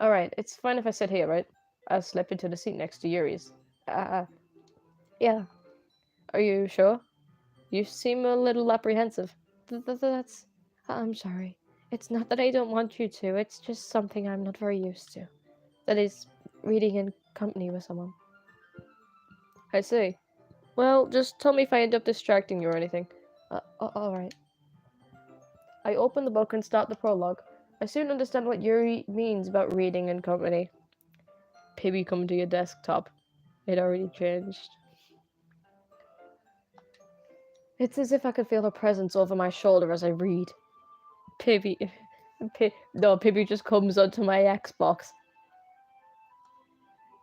Alright, it's fine if I sit here, right? I slipped into the seat next to Yuri's. Yeah. Are you sure? You seem a little apprehensive. That's... I'm sorry. It's not that I don't want you to, it's just something I'm not very used to. That is, reading in company with someone. I see. Well, just tell me if I end up distracting you or anything. Alright. I open the book and start the prologue. I soon understand what Yuri means about reading in company. Pibby, come to your desktop. It already changed. It's as if I could feel her presence over my shoulder as I read. Pibby. No, Pibby just comes onto my Xbox.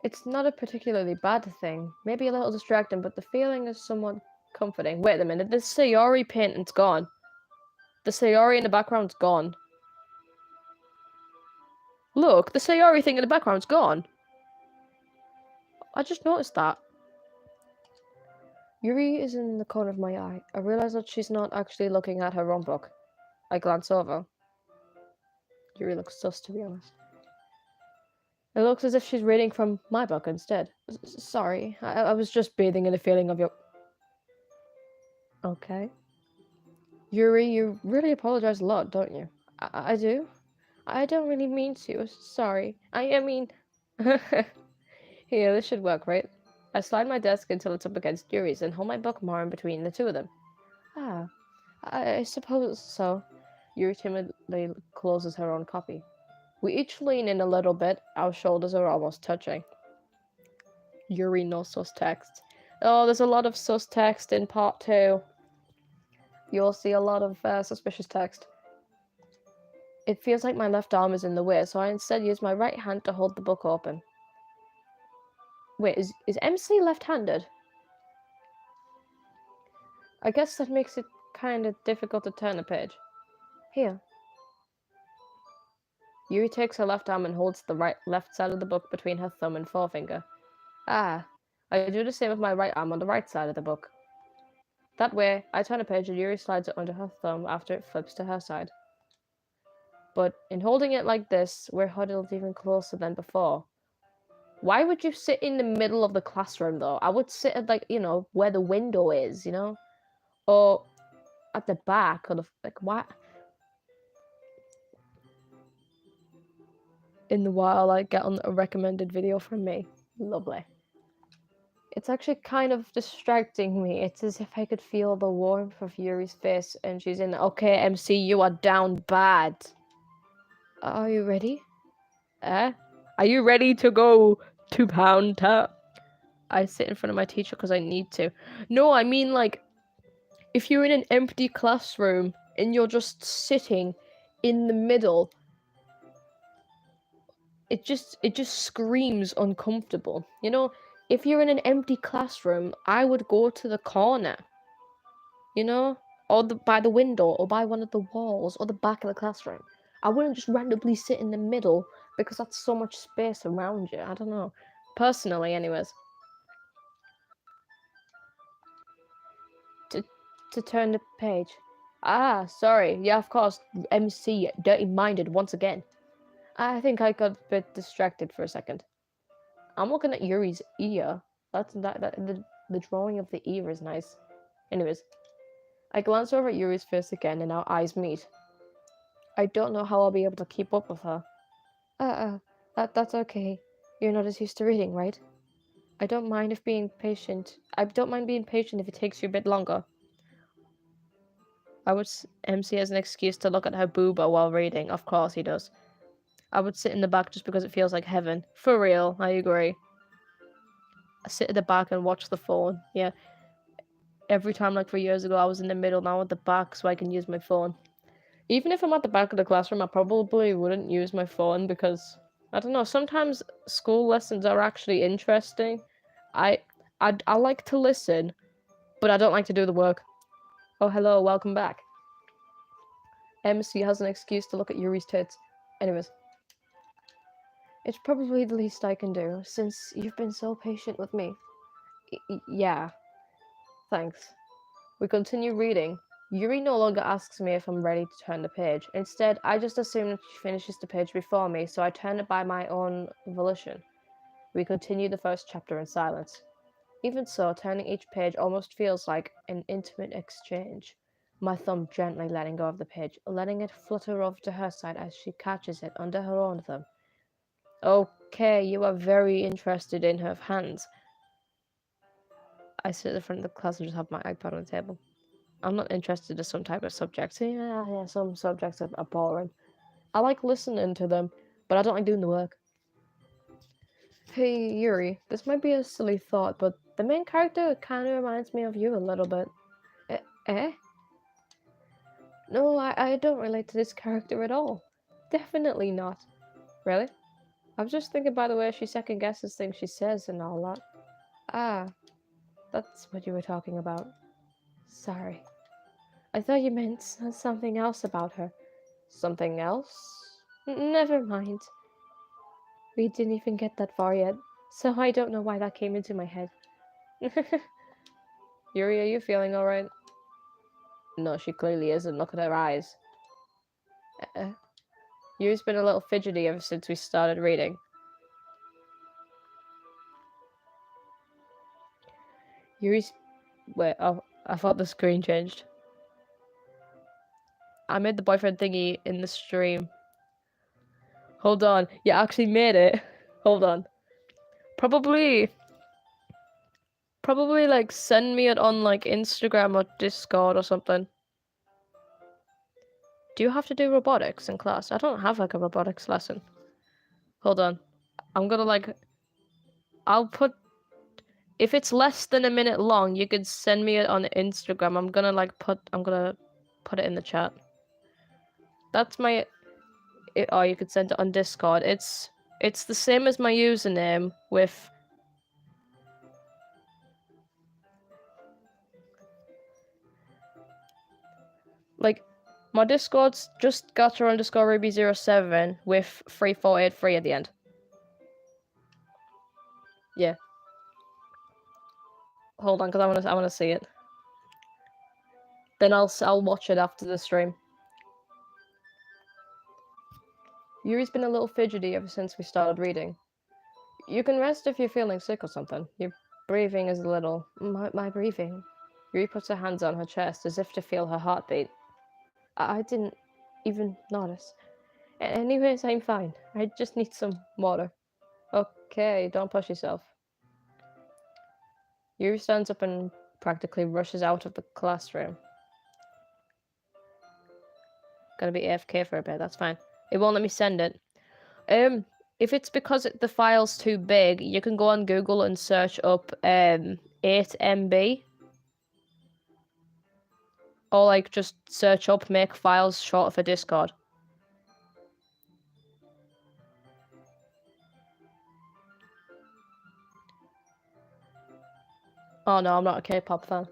It's not a particularly bad thing. Maybe a little distracting, but the feeling is somewhat comforting. Wait a minute, the Sayori painting's gone. The Sayori in the background's gone. Look, the Sayori thing in the background's gone. I just noticed that. Yuri is in the corner of my eye. I realize that she's not actually looking at her own book. I glance over. Yuri looks sus, to be honest. It looks as if she's reading from my book instead. Sorry, I was just bathing in the feeling of your... Okay. Yuri, you really apologize a lot, don't you? I do? I don't really mean to. Sorry. I mean... Here, this should work, right? I slide my desk until it's up against Yuri's and hold my book more in between the two of them. Ah, I suppose so. Yuri timidly closes her own copy. We each lean in a little bit. Our shoulders are almost touching. Yuri, no sus text. Oh, there's a lot of sus text in part 2. You'll see a lot of suspicious text. It feels like my left arm is in the way, so I instead use my right hand to hold the book open. Wait, is MC left-handed? I guess that makes it kind of difficult to turn a page. Here. Yuri takes her left arm and holds the left side of the book between her thumb and forefinger. Ah, I do the same with my right arm on the right side of the book. That way, I turn a page and Yuri slides it under her thumb after it flips to her side. But in holding it like this, we're huddled even closer than before. Why would you sit in the middle of the classroom, though? I would sit at, like, you know, where the window is, you know? Or at the back, or the, like, what? In the while, I get on a recommended video from me. Lovely. It's actually kind of distracting me. It's as if I could feel the warmth of Yuri's face, and she's in, okay, MC, you are down bad. Are you ready? Are you ready to go to Pound Town? I sit in front of my teacher because I need to. No, I mean, like, if you're in an empty classroom and you're just sitting in the middle, it just screams uncomfortable. You know, if you're in an empty classroom, I would go to the corner, you know, or by the window, or by one of the walls, or the back of the classroom. I wouldn't just randomly sit in the middle because that's so much space around you. I don't know. Personally, anyways. To turn the page. Ah, sorry. Yeah, of course. MC, dirty-minded once again. I think I got a bit distracted for a second. I'm looking at Yuri's ear. The drawing of the ear is nice. Anyways, I glance over at Yuri's face again, and our eyes meet. I don't know how I'll be able to keep up with her. That's okay. You're not as used to reading, right? I don't mind being patient if it takes you a bit longer. MC has an excuse to look at her booba while reading. Of course he does. I would sit in the back just because it feels like heaven. For real, I agree. I sit at the back and watch the phone. Yeah. Every time, like 3 years ago, I was in the middle, now at the back so I can use my phone. Even if I'm at the back of the classroom, I probably wouldn't use my phone because, I don't know, sometimes school lessons are actually interesting. I like to listen, but I don't like to do the work. Oh, hello, welcome back. MC has an excuse to look at Yuri's tits. Anyways. It's probably the least I can do, since you've been so patient with me. Yeah. Thanks. We continue reading. Yuri no longer asks me if I'm ready to turn the page. Instead, I just assume that she finishes the page before me, so I turn it by my own volition. We continue the first chapter in silence. Even so, turning each page almost feels like an intimate exchange. My thumb gently letting go of the page, letting it flutter over to her side as she catches it under her own thumb. Okay, you are very interested in her hands. I sit at the front of the class and just have my iPad on the table. I'm not interested in some type of subjects. Yeah, some subjects are boring. I like listening to them, but I don't like doing the work. Hey, Yuri, this might be a silly thought, but the main character kind of reminds me of you a little bit. Eh? No, I don't relate to this character at all. Definitely not. Really? I was just thinking by the way she second guesses things she says and all that. Ah, that's what you were talking about. Sorry. I thought you meant something else about her. Something else? Never mind. We didn't even get that far yet, so I don't know why that came into my head. Yuri, are you feeling alright? No, she clearly isn't. Look at her eyes. Yuri's been a little fidgety ever since we started reading. Yuri's... Wait, oh, I thought the screen changed. I made the boyfriend thingy in the stream. Hold on. You actually made it. Hold on. Probably like send me it on like Instagram or Discord or something. Do you have to do robotics in class? I don't have like a robotics lesson. Hold on. I'm gonna like... I'll put... If it's less than a minute long, you could send me it on Instagram. I'm gonna put it in the chat. That's my... or you could send it on Discord. It's the same as my username with... Like, my Discord's just gacha_ruby07 with 3483 at the end. Yeah. Hold on, because I wanna see it. Then I'll watch it after the stream. Yuri's been a little fidgety ever since we started reading. You can rest if you're feeling sick or something. Your breathing is a little... My breathing? Yuri puts her hands on her chest as if to feel her heartbeat. I didn't even notice. Anyways, I'm fine. I just need some water. Okay, don't push yourself. Yuri stands up and practically rushes out of the classroom. Gonna be AFK for a bit, that's fine. It won't let me send it. If it's because the file's too big, you can go on Google and search up 8 MB. Or like just search up make files shorter for Discord. Oh no, I'm not a K-pop fan.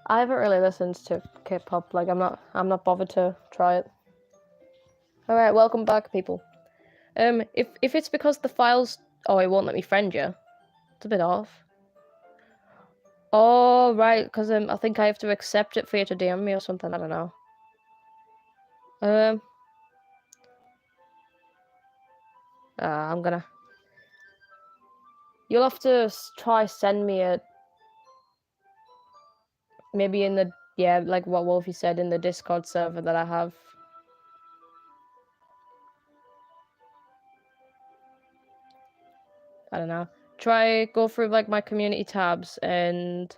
I haven't really listened to K-pop. Like I'm not bothered to try it. All right, welcome back, people. If it's because the files, oh, it won't let me friend you. It's a bit off. Oh right, because I think I have to accept it for you to DM me or something. I don't know. I'm gonna. You'll have to try send me it. Maybe in the like what Wolfie said in the Discord server that I have. I don't know. Try go through like my community tabs and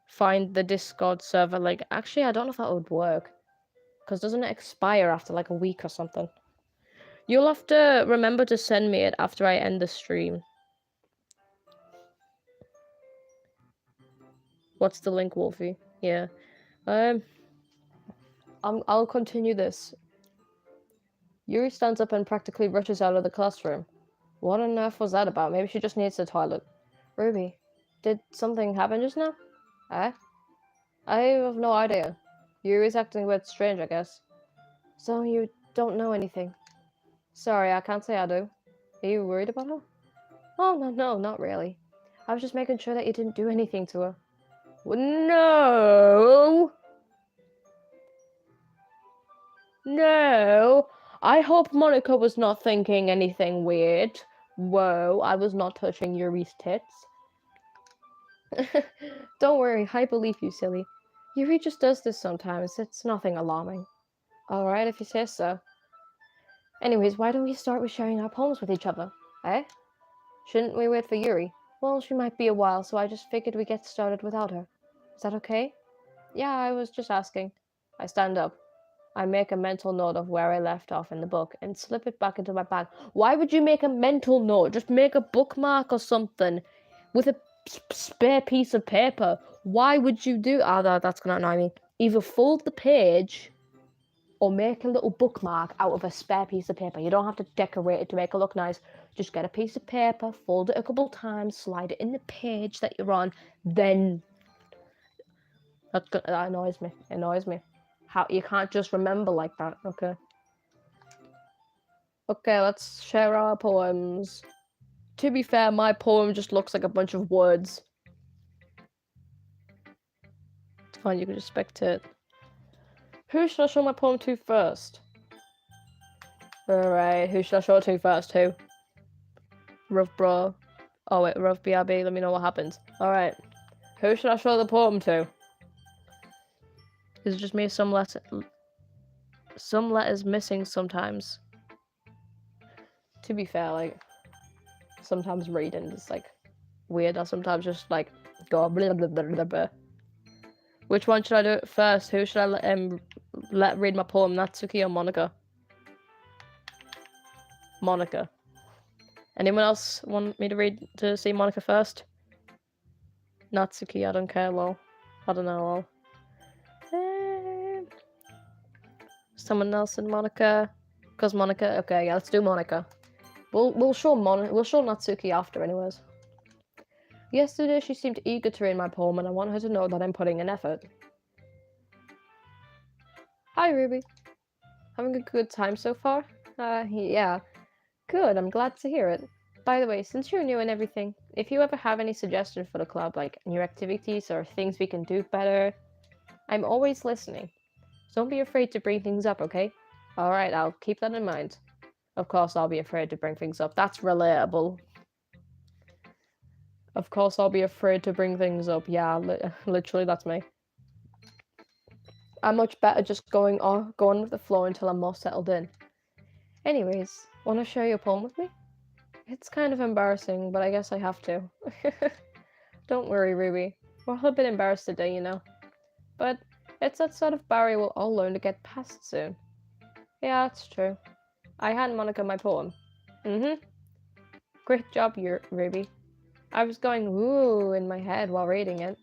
find the Discord server. Like actually, I don't know if that would work because doesn't it expire after like a week or something? You'll have to remember to send me it after I end the stream. What's the link, Wolfie? Yeah. I'll continue this. Yuri stands up and practically rushes out of the classroom. What on earth was that about? Maybe she just needs the toilet. Ruby, did something happen just now? Eh? I have no idea. Yuri's acting a bit strange, I guess. So you don't know anything? Sorry, I can't say I do. Are you worried about her? Oh, no, not really. I was just making sure that you didn't do anything to her. No! No! I hope Monika was not thinking anything weird. Whoa, I was not touching Yuri's tits. Don't worry, I believe you, silly. Yuri just does this sometimes. It's nothing alarming. Alright, if you say so. Anyways, why don't we start with sharing our poems with each other? Eh? Shouldn't we wait for Yuri? Well, she might be a while, so I just figured we'd get started without her. Is that okay? Yeah, I was just asking. I stand up. I make a mental note of where I left off in the book and slip it back into my bag. Why would you make a mental note? Just make a bookmark or something. With a spare piece of paper. Why would you do? That's gonna annoy me. Either fold the page or make a little bookmark out of a spare piece of paper. You don't have to decorate it to make it look nice. Just get a piece of paper, fold it a couple times, slide it in the page that you're on, then that annoys me. It annoys me. How you can't just remember like that. Okay. Okay, let's share our poems. To be fair, my poem just looks like a bunch of words. It's fine, you can just spectate. Who should I show my poem to first? Alright, who should I show it to first? Who? Rough bro. Oh wait, rough BRB, let me know what happens. Alright. Who should I show the poem to? Is it just me? Some letters missing sometimes. To be fair, like, sometimes reading is like weird. I sometimes just like go blah blah blah blah blah. Which one should I do first? Who should I let read my poem? Natsuki or Monika? Monika. Anyone else want me to see Monika first? Natsuki, I don't care, lol. I don't know, lol. Someone else in Monika? Cause Monika. Okay, yeah, let's do Monika. We'll show Natsuki after, anyways. Yesterday she seemed eager to read my poem, and I want her to know that I'm putting in effort. Hi, Ruby. Having a good time so far? Yeah. Good, I'm glad to hear it. By the way, since you're new and everything, if you ever have any suggestions for the club, like new activities or things we can do better, I'm always listening. Don't be afraid to bring things up, okay? Alright, I'll keep that in mind. Of course I'll be afraid to bring things up. That's relatable. Of course I'll be afraid to bring things up. Yeah, literally, that's me. I'm much better just going with the flow until I'm more settled in. Anyways, want to share your poem with me? It's kind of embarrassing, but I guess I have to. Don't worry, Ruby. We're all a bit embarrassed today, you know. But it's that sort of barrier we'll all learn to get past soon. Yeah, that's true. I hand Monika my poem. Great job, Ruby. I was going ooh in my head while reading it.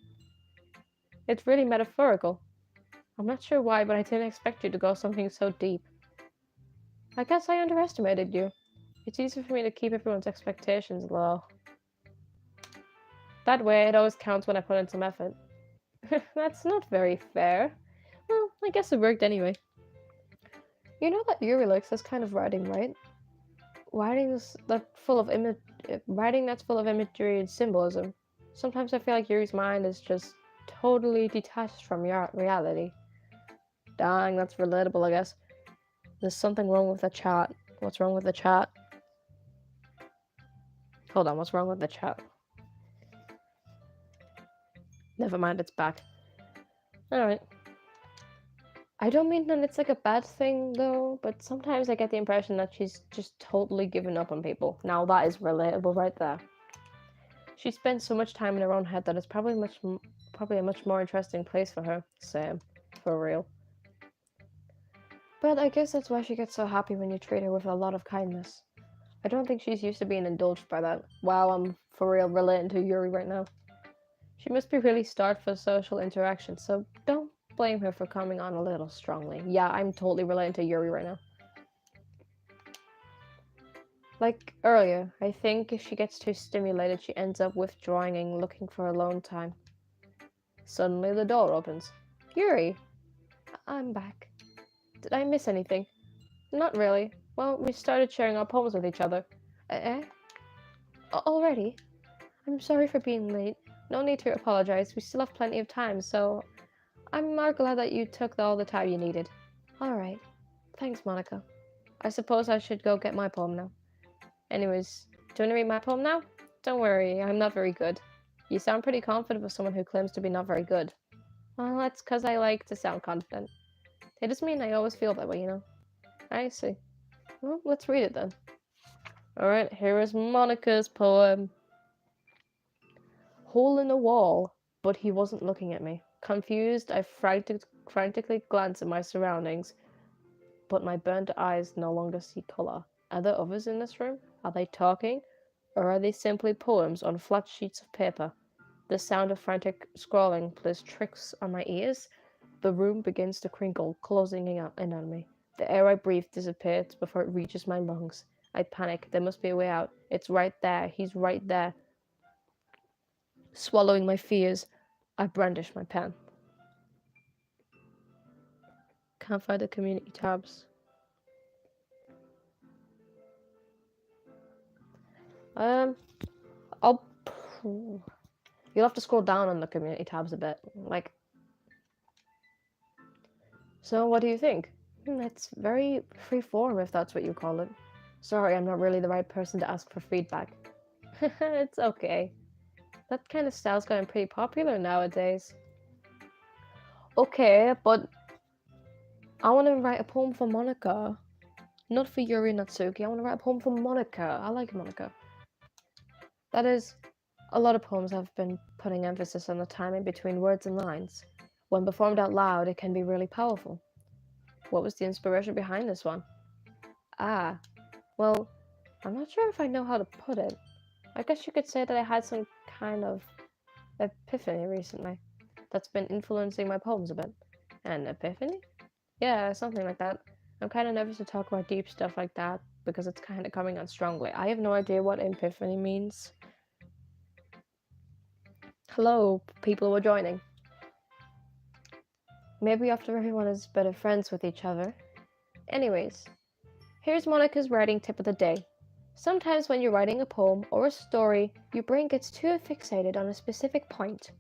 It's really metaphorical. I'm not sure why, but I didn't expect you to go something so deep. I guess I underestimated you. It's easy for me to keep everyone's expectations low. That way, it always counts when I put in some effort. That's not very fair. Well, I guess it worked anyway. You know that Yuri likes this kind of writing, right? Writing that's full of imagery and symbolism. Sometimes I feel like Yuri's mind is just totally detached from reality. Dang, that's relatable, I guess. There's something wrong with the chat. What's wrong with the chat? Hold on, what's wrong with the chat? Never mind, it's back. Alright. I don't mean that it's like a bad thing, though, but sometimes I get the impression that she's just totally given up on people. Now that is relatable right there. She spends so much time in her own head that it's probably a much more interesting place for her. Same. For real. But I guess that's why she gets so happy when you treat her with a lot of kindness. I don't think she's used to being indulged by that. Wow, I'm for real relating to Yuri right now. She must be really starved for social interaction, so don't blame her for coming on a little strongly. Yeah, I'm totally relating to Yuri right now. Like earlier, I think if she gets too stimulated, she ends up withdrawing and looking for alone time. Suddenly the door opens. Yuri! I'm back. Did I miss anything? Not really. Well, we started sharing our poems with each other. Eh? Already? I'm sorry for being late. No need to apologize. We still have plenty of time, so I'm more glad that you took all the time you needed. Alright. Thanks, Monika. I suppose I should go get my poem now. Anyways, do you want to read my poem now? Don't worry, I'm not very good. You sound pretty confident for someone who claims to be not very good. Well, that's because I like to sound confident. It doesn't mean I always feel that way, you know? I see. Well, let's read it then. Alright, here is Monika's poem. Hole in the wall, but he wasn't looking at me. Confused, I frantically glanced at my surroundings, but my burnt eyes no longer see color. Are there others in this room? Are they talking? Or are they simply poems on flat sheets of paper? The sound of frantic scrawling plays tricks on my ears. The room begins to crinkle, closing in on me. The air I breathe disappears before it reaches my lungs. I panic. There must be a way out. It's right there. He's right there. Swallowing my fears, I brandish my pen. Can't find the community tabs. I'll. You'll have to scroll down on the community tabs a bit. Like, so what do you think? It's very freeform, if that's what you call it. Sorry, I'm not really the right person to ask for feedback. It's okay. That kind of style's gotten pretty popular nowadays. Okay, but I want to write a poem for Monika. Not for Yuri Natsuki. I want to write a poem for Monika. I like Monika. That is, a lot of poems have been putting emphasis on the timing between words and lines. When performed out loud, it can be really powerful. What was the inspiration behind this one? Ah, well, I'm not sure if I know how to put it. I guess you could say that I had some kind of epiphany recently that's been influencing my poems a bit. An epiphany? Yeah, something like that. I'm kind of nervous to talk about deep stuff like that because it's kind of coming on strongly. I have no idea what epiphany means. Hello, people who are joining. Maybe after everyone is better friends with each other. Anyways, here's Monika's writing tip of the day. Sometimes when you're writing a poem or a story, your brain gets too fixated on a specific point.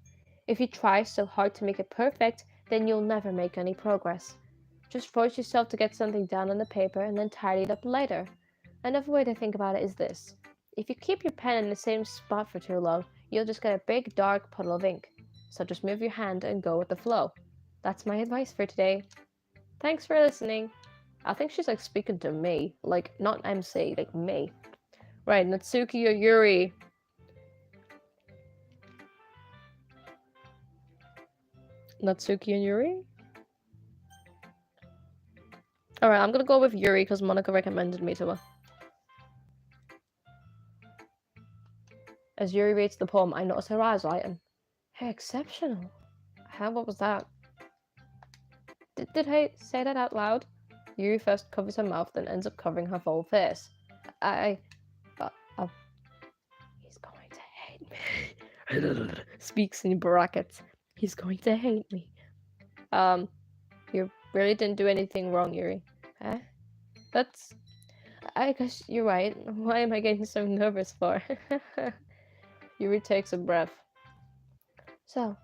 If you try so hard to make it perfect, then you'll never make any progress. Just force yourself to get something down on the paper and then tidy it up later. Another way to think about it is this. If you keep your pen in the same spot for too long, you'll just get a big dark puddle of ink. So just move your hand and go with the flow. That's my advice for today. Thanks for listening. I think she's like speaking to me, like not MC, like me. Right, Natsuki or Yuri? Natsuki and Yuri? Alright, I'm gonna go with Yuri because Monika recommended me to her. As Yuri reads the poem, I notice her eyes lighten. Hey, exceptional. How, what was that? Did I say that out loud? Yuri first covers her mouth, then ends up covering her full face. He's going to hate me. Speaks in brackets. He's going to hate me. You really didn't do anything wrong, Yuri. Huh? That's... I guess you're right. Why am I getting so nervous for? Yuri takes a breath. So,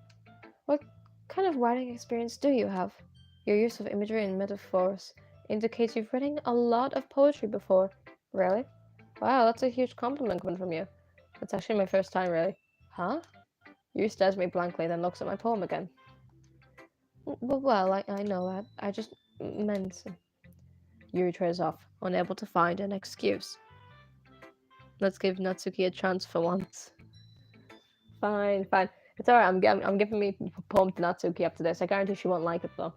what kind of writing experience do you have? Your use of imagery and metaphors indicates you've written a lot of poetry before. Really? Wow, that's a huge compliment coming from you. It's actually my first time, really. Huh? Yuri stares at me blankly, then looks at my poem again. Well, I know that. I just meant... Yuri trails off, unable to find an excuse. Let's give Natsuki a chance for once. Fine. It's alright, I'm giving me poem to Natsuki after this. I guarantee she won't like it, though.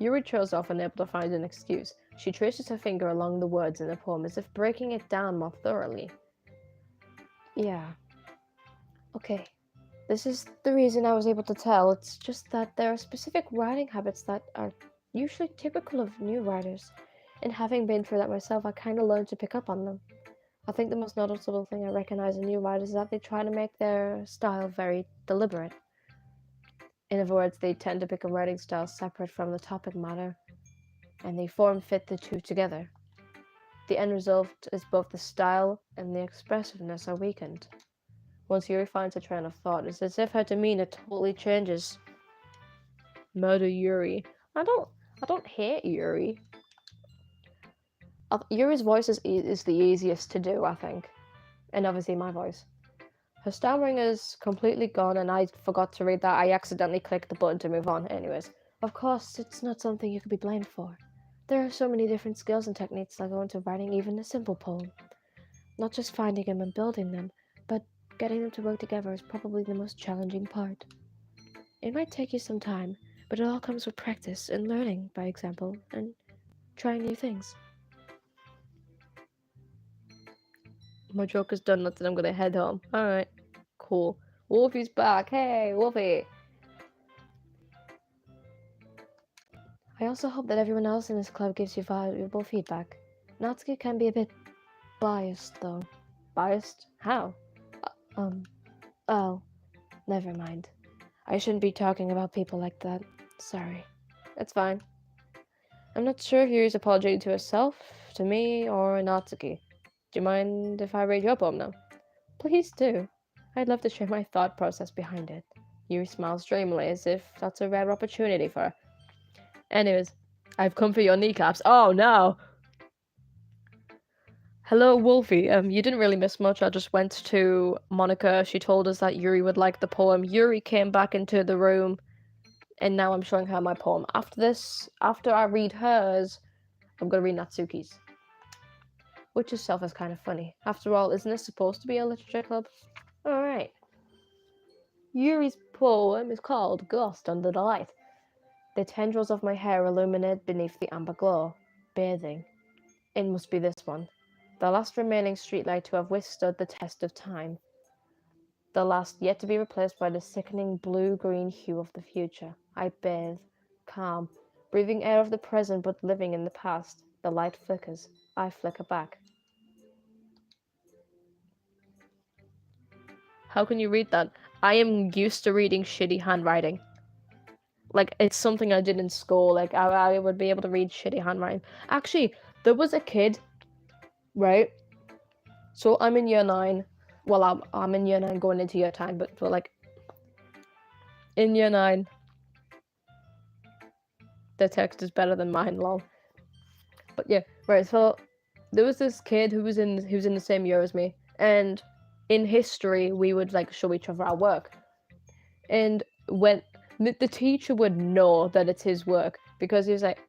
Yuri trails off, unable to find an excuse. She traces her finger along the words in the poem, as if breaking it down more thoroughly. Yeah. Okay. This is the reason I was able to tell. It's just that there are specific writing habits that are usually typical of new writers. And having been through that myself, I kind of learned to pick up on them. I think the most noticeable thing I recognize in new writers is that they try to make their style very deliberate. In other words, they tend to pick a writing style separate from the topic matter, and they form fit the two together. The end result is both the style and the expressiveness are weakened. Once Yuri finds a train of thought, it's as if her demeanor totally changes. Murder Yuri. I don't hate Yuri. Yuri's voice is the easiest to do, I think. And obviously my voice. Her stammering is completely gone, and I forgot to read that. I accidentally clicked the button to move on. Anyways, of course, it's not something you could be blamed for. There are so many different skills and techniques that go into writing even a simple poem. Not just finding them and building them, but getting them to work together is probably the most challenging part. It might take you some time, but it all comes with practice and learning by example, and trying new things. My joke is done, that's it, I'm gonna head home. Alright, cool. Wolfie's back. Hey, Wolfie. I also hope that everyone else in this club gives you valuable feedback. Natsuki can be a bit biased, though. Biased? How? Oh, never mind. I shouldn't be talking about people like that. Sorry. It's fine. I'm not sure if Yuri's apologizing to herself, to me, or Natsuki. Do you mind if I read your poem now? Please do. I'd love to share my thought process behind it. Yuri smiles dreamily as if that's a rare opportunity for her. Anyways, I've come for your kneecaps. Oh no! Hello, Wolfie. You didn't really miss much. I just went to Monika. She told us that Yuri would like the poem. Yuri came back into the room, and now I'm showing her my poem. After this, after I read hers, I'm gonna read Natsuki's. Which itself is kind of funny. After all, isn't this supposed to be a literature club? Alright. Yuri's poem is called Ghost Under the Light. The tendrils of my hair illuminate beneath the amber glow. Bathing. It must be this one. The last remaining streetlight to have withstood the test of time. The last yet to be replaced by the sickening blue-green hue of the future. I bathe. Calm. Breathing air of the present but living in the past. The light flickers. I flicker back. How can you read that? I am used to reading shitty handwriting. Like, it's something I did in school. Like, I would be able to read shitty handwriting. Actually, there was a kid, right? So I'm in year 9. Well, I'm in year 9 going into year 10, but like, in year 9, the text is better than mine, lol. But yeah, right, so there was this kid who was in the same year as me, and in history, we would, like, show each other our work. And when the teacher would know that it's his work, because he was like,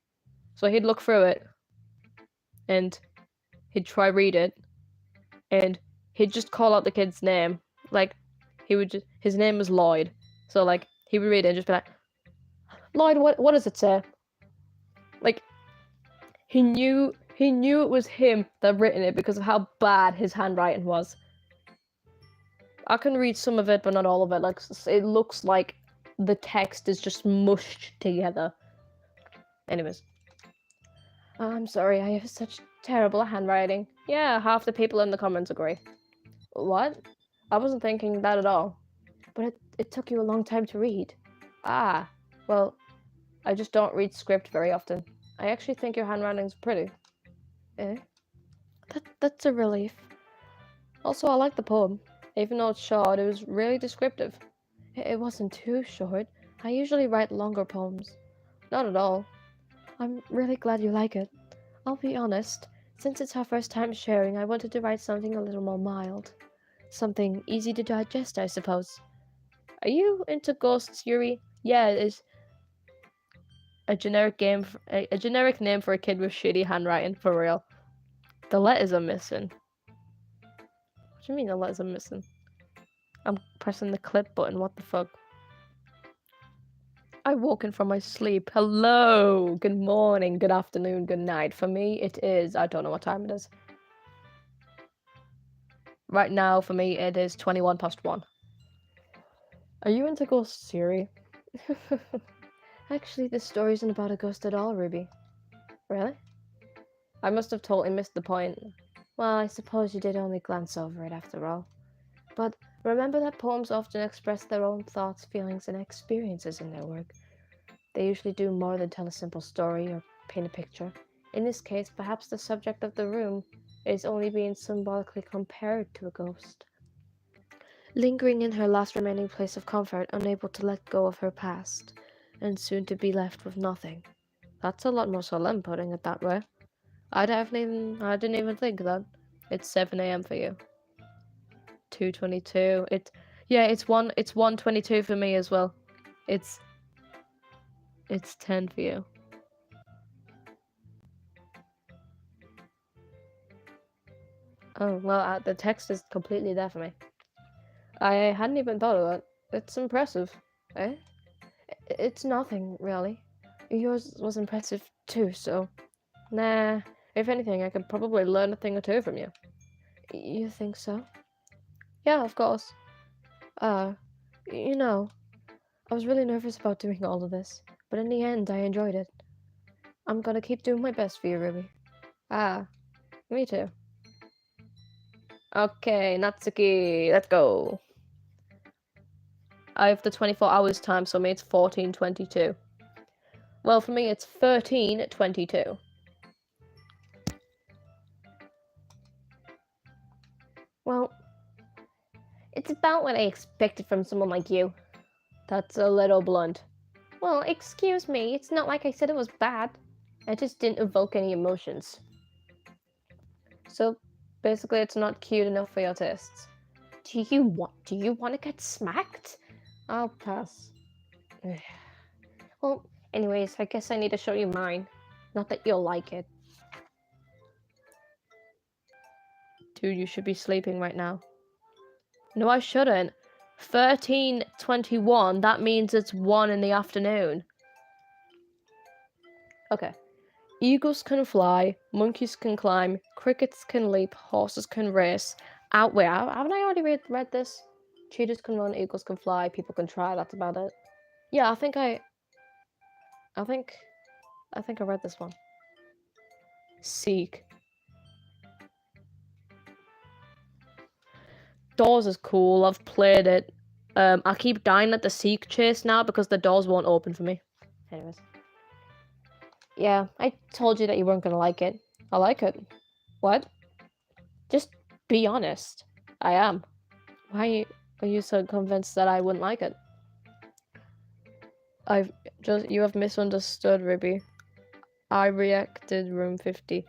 so he'd look through it, and he'd try read it, and he'd just call out the kid's name. Like, his name was Lloyd, so, like, he would read it and just be like, Lloyd, what does it say? Like, he knew it was him that written it because of how bad his handwriting was. I can read some of it, but not all of it. Like, it looks like the text is just mushed together. Anyways. I'm sorry, I have such terrible handwriting. Yeah, half the people in the comments agree. What? I wasn't thinking that at all. But it took you a long time to read. Ah, well, I just don't read script very often. I actually think your handwriting's pretty. Eh? That's a relief. Also, I like the poem. Even though it's short, it was really descriptive. It wasn't too short. I usually write longer poems. Not at all. I'm really glad you like it. I'll be honest, since it's our first time sharing, I wanted to write something a little more mild. Something easy to digest, I suppose. Are you into ghosts, Yuri? Yeah, it's a generic a generic name for a kid with shitty handwriting, for real. The letters are missing. What do you mean the letters are missing? I'm pressing the clip button, what the fuck? I woken from my sleep. Hello, good morning, good afternoon, good night. For me, it is, I don't know what time it is. Right now, for me, it is 21 past 1. Are you into ghosts, Yuri? Actually, this story isn't about a ghost at all, Ruby. Really? I must have totally missed the point. Well, I suppose you did only glance over it after all. But remember that poems often express their own thoughts, feelings, and experiences in their work. They usually do more than tell a simple story or paint a picture. In this case, perhaps the subject of the room is only being symbolically compared to a ghost. Lingering in her last remaining place of comfort, unable to let go of her past, and soon to be left with nothing. That's a lot more solemn putting it that way. I didn't even think of that. It's 7 a.m. for you. 2:22. It's 1:22 for me as well. It's 10 for you. Oh, well, the text is completely there for me. I hadn't even thought of that. It's impressive. Eh? It's nothing, really. Yours was impressive too, so... Nah, if anything, I could probably learn a thing or two from you. You think so? Yeah, of course. You know, I was really nervous about doing all of this, but in the end, I enjoyed it. I'm gonna keep doing my best for you, Ruby. Ah, me too. Okay, Natsuki, let's go. I have the 24 hours time, so me it's 14:22. Well, for me it's 13:22. Well, it's about what I expected from someone like you. That's a little blunt. Well, excuse me, it's not like I said it was bad. I just didn't evoke any emotions. So, basically it's not cute enough for your tastes. Do you want to get smacked? I'll pass. Well, anyways, I guess I need to show you mine. Not that you'll like it. Dude, you should be sleeping right now. No, I shouldn't. 13:21, that means it's 1 in the afternoon. Okay. Eagles can fly, monkeys can climb, crickets can leap, horses can race. Wait, haven't I already read this? Cheetahs can run, eagles can fly, people can try, that's about it. Yeah, I think I read this one. Seek. Doors is cool, I've played it. I keep dying at the Seek chase now because the doors won't open for me. Anyways. Yeah, I told you that you weren't gonna like it. I like it. What? Just be honest. I am. Why are you so convinced that I wouldn't like it? You have misunderstood, Ruby. I reacted room 50.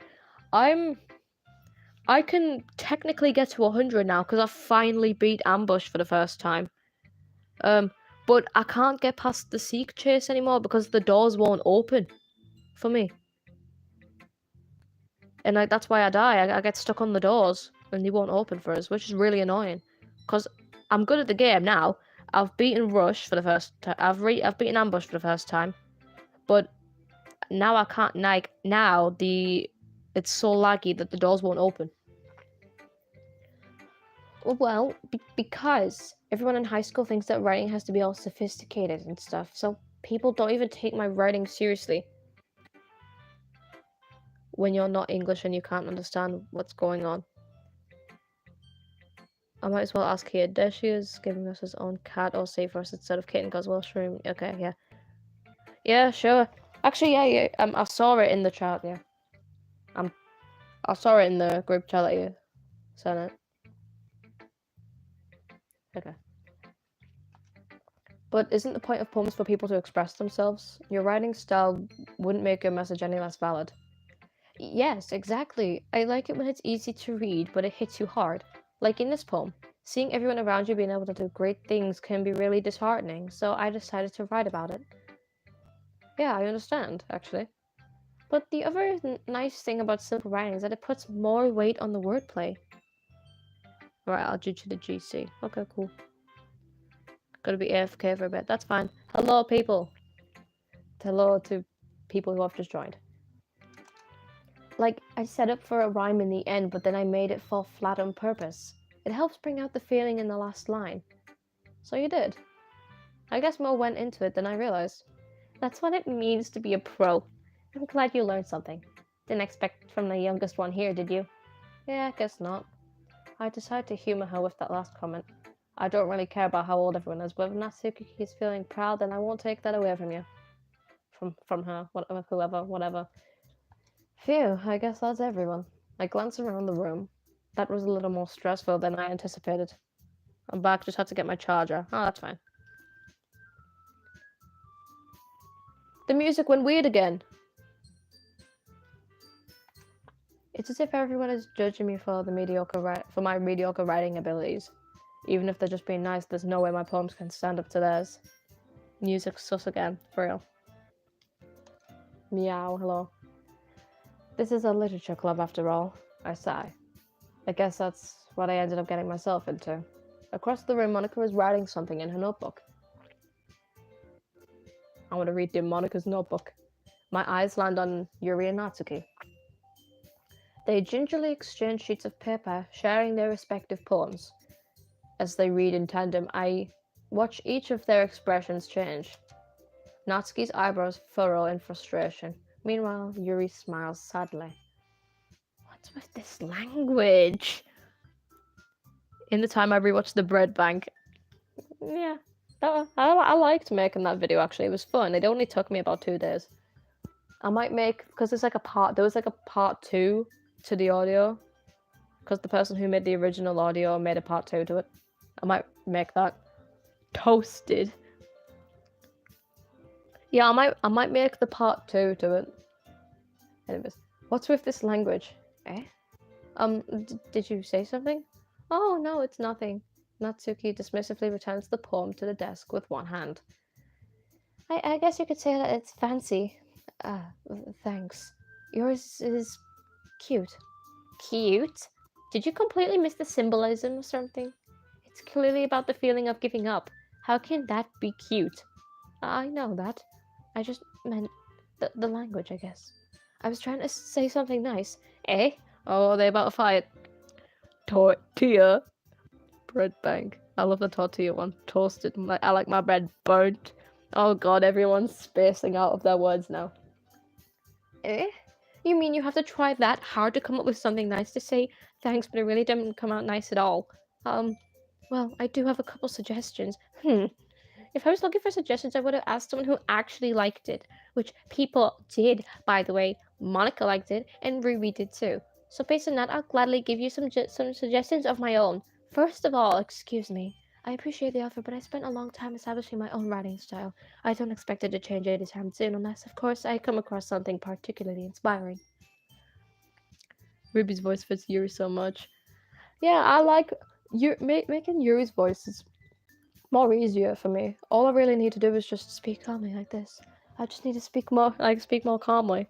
I can technically get to 100 now because I finally beat Ambush for the first time. But I can't get past the Seek chase anymore because the doors won't open for me. And that's why I die. I get stuck on the doors and they won't open for us, which is really annoying. Because I'm good at the game now. I've beaten Rush for the first time. I've beaten Ambush for the first time. But now I can't, it's so laggy that the doors won't open. Well, because everyone in high school thinks that writing has to be all sophisticated and stuff, so people don't even take my writing seriously. When you're not English and you can't understand what's going on. I might as well ask here. There she is, giving us his own cat or save us instead of Kate and Goswell shroom. Okay, yeah. Yeah, sure. Actually, yeah. I saw it in the chat, yeah. I saw it in the group chat that you sent it. Okay. But isn't the point of poems for people to express themselves? Your writing style wouldn't make your message any less valid. Yes, exactly. I like it when it's easy to read, but it hits you hard. Like in this poem, seeing everyone around you being able to do great things can be really disheartening, so I decided to write about it. Yeah, I understand, actually. But the other nice thing about simple writing is that it puts more weight on the wordplay. Alright, I'll do to the GC. Okay, cool. Gotta be AFK for a bit. That's fine. Hello, people. Hello to people who have just joined. Like, I set up for a rhyme in the end, but then I made it fall flat on purpose. It helps bring out the feeling in the last line. So you did. I guess more went into it than I realized. That's what it means to be a pro. I'm glad you learned something. Didn't expect from the youngest one here, did you? Yeah, guess not. I decided to humor her with that last comment. I don't really care about how old everyone is, but if Natsuki is feeling proud, then I won't take that away from you. From her, whoever, whatever. Phew, I guess that's everyone. I glanced around the room. That was a little more stressful than I anticipated. I'm back, just had to get my charger. Oh, that's fine. The music went weird again. It's as if everyone is judging me for my mediocre writing abilities. Even if they're just being nice, there's no way my poems can stand up to theirs. Music's sus again, for real. Meow, hello. This is a literature club after all, I sigh. I guess that's what I ended up getting myself into. Across the room, Monika was writing something in her notebook. I want to read Monika's notebook. My eyes land on Yuri and Natsuki. They gingerly exchange sheets of paper, sharing their respective poems. As they read in tandem, I Watch each of their expressions change. Natsuki's eyebrows furrow in frustration. Meanwhile, Yuri smiles sadly. What's with this language? In the time I rewatched the bread bank. Yeah, I liked making that video actually. It was fun. It only took me about 2 days. I might make, because there's like a part, there was like a part 2 to the audio. Because the person who made the original audio made a part 2 to it. I might make that. Toasted. Yeah, I might make the part 2 to it. Anyways, what's with this language? Eh? Did you say something? Oh, no, it's nothing. Natsuki dismissively returns the poem to the desk with one hand. I guess you could say that it's fancy. Thanks. Yours is cute. Cute? Did you completely miss the symbolism or something? It's clearly about the feeling of giving up. How can that be cute? I know that. I just meant the language, I guess. I was trying to say something nice. Eh? Oh, are they about to fight? Tortilla. Bread bank. I love the tortilla one. Toasted. I like my bread burnt. Oh god, everyone's spacing out of their words now. Eh? You mean you have to try that hard to come up with something nice to say? Thanks, but it really didn't come out nice at all. Well, I do have a couple suggestions. If I was looking for suggestions, I would have asked someone who actually liked it, which people did, by the way. Monika liked it, and Ruby did too. So based on that, I'll gladly give you some suggestions of my own. First of all, excuse me. I appreciate the offer, but I spent a long time establishing my own writing style. I don't expect it to change anytime soon, unless, of course, I come across something particularly inspiring. Ruby's voice fits Yuri so much. Yeah, I like making Yuri's voices more easier for me. All I really need to do is just speak calmly like this. I just need to speak more calmly.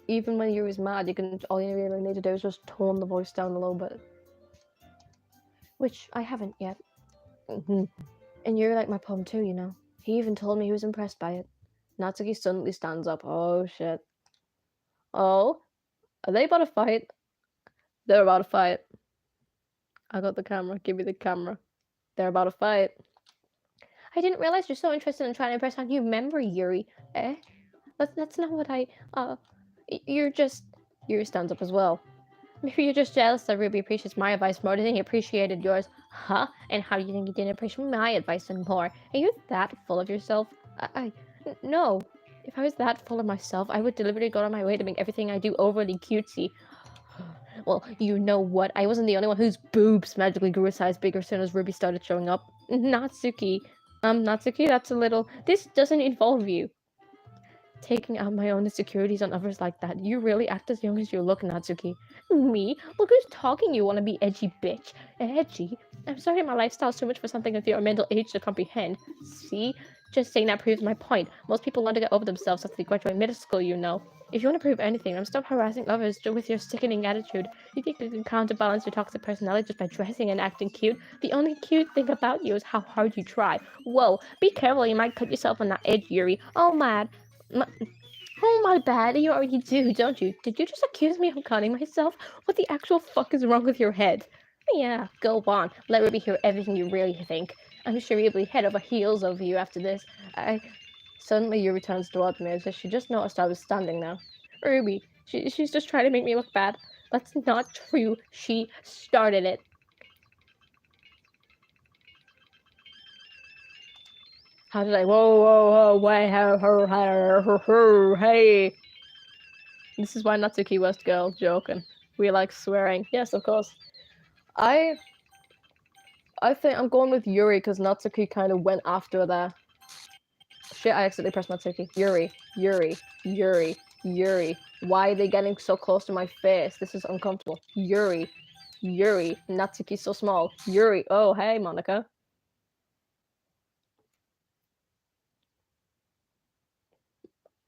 Even when Yuri's mad, all you really need to do is just tone the voice down a little bit. Which I haven't yet. And Yuri liked my poem too, you know. He even told me he was impressed by it. Natsuki suddenly stands up. Oh shit. Oh? Are they about to fight? They're about to fight. I got the camera. Give me the camera. They're about to fight. I didn't realize you're so interested in trying to impress on you memory, Yuri. Eh? That's not what Yuri stands up as well. Maybe you're just jealous that Ruby appreciates my advice more than he appreciated yours. Huh? And how do you think he didn't appreciate my advice more? Are you that full of yourself? No. If I was that full of myself, I would deliberately go on my way to make everything I do overly cutesy. Well, you know what? I wasn't the only one whose boobs magically grew a size bigger as soon as Ruby started showing up. Natsuki. Natsuki, that's a little... This doesn't involve you. Taking out my own insecurities on others like that. You really act as young as you look, Natsuki. Me? Look who's talking, you wanna be edgy bitch. Edgy? I'm sorry my lifestyle's too much for something of your mental age to comprehend. See? Just saying that proves my point. Most people learn to get over themselves after they graduate middle school, you know. If you want to prove anything, then stop harassing others with your sickening attitude. You think you can counterbalance your toxic personality just by dressing and acting cute? The only cute thing about you is how hard you try. Whoa, be careful, you might cut yourself on that edge, Yuri. Oh, mad. Oh, my bad. You already do, don't you? Did you just accuse me of cutting myself? What the actual fuck is wrong with your head? Yeah, go on. Let Ruby hear everything you really think. I'm sure he'll be head over heels over you after this. Suddenly Yuri turns towards me as if she just noticed I was standing there. Ruby, she's just trying to make me look bad. That's not true. She started it. How did I? Whoa, wait, hey. This is why Natsuki West girl joking. We like swearing. Yes, of course. I think I'm going with Yuri because Natsuki kind of went after there. Shit, I accidentally pressed Natsuki. Yuri. Why are they getting so close to my face? This is uncomfortable. Yuri. Natsuki's so small. Yuri. Oh, hey, Monika.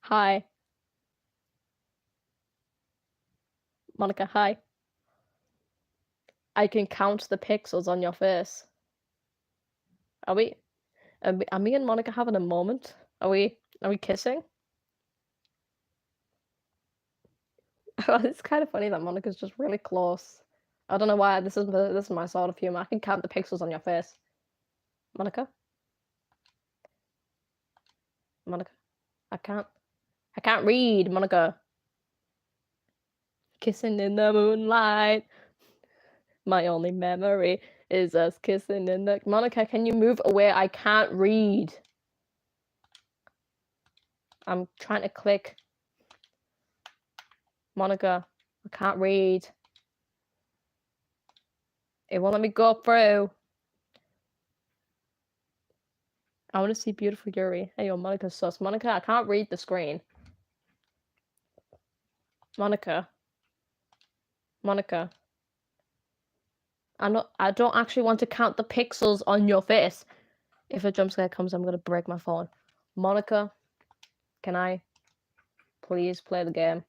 Hi. Monika, hi. I can count the pixels on your face. Are me and Monika having a moment? Are we kissing? It's kind of funny that Monika's just really close. I don't know why this is my sort of humor. I can count the pixels on your face. Monika? Monika? I can't read, Monika. Kissing in the moonlight. My only memory is us kissing in the... Monika, can you move away? I can't read. I'm trying to click. Monika, I can't read. It won't let me go through. I want to see beautiful Yuri. Hey, yo, Monika's sus. Monika, I can't read the screen. Monika. Monika. I don't actually want to count the pixels on your face. If a jump scare comes, I'm gonna break my phone. Monika, can I please play the game?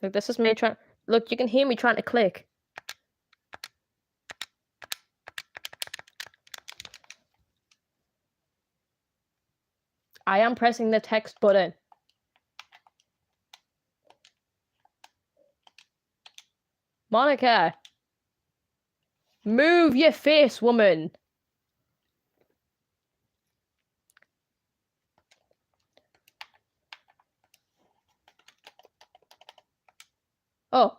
Look, this is me trying... Look, you can hear me trying to click. I am pressing the text button. Monika! Move your face, woman! Oh.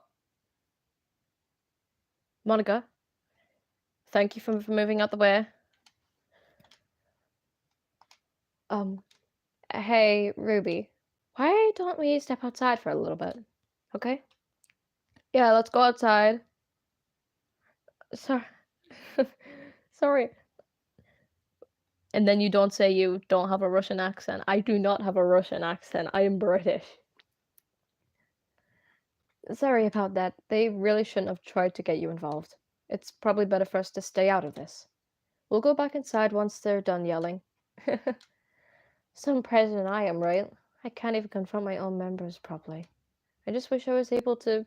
Monika. Thank you for moving out the way. Hey, Ruby. Why don't we step outside for a little bit? Okay? Yeah, let's go outside. Sorry. Sorry. And then you don't say you don't have a Russian accent. I do not have a Russian accent. I am British. Sorry about that. They really shouldn't have tried to get you involved. It's probably better for us to stay out of this. We'll go back inside once they're done yelling. Some president I am, right? I can't even confront my own members properly. I just wish I was able to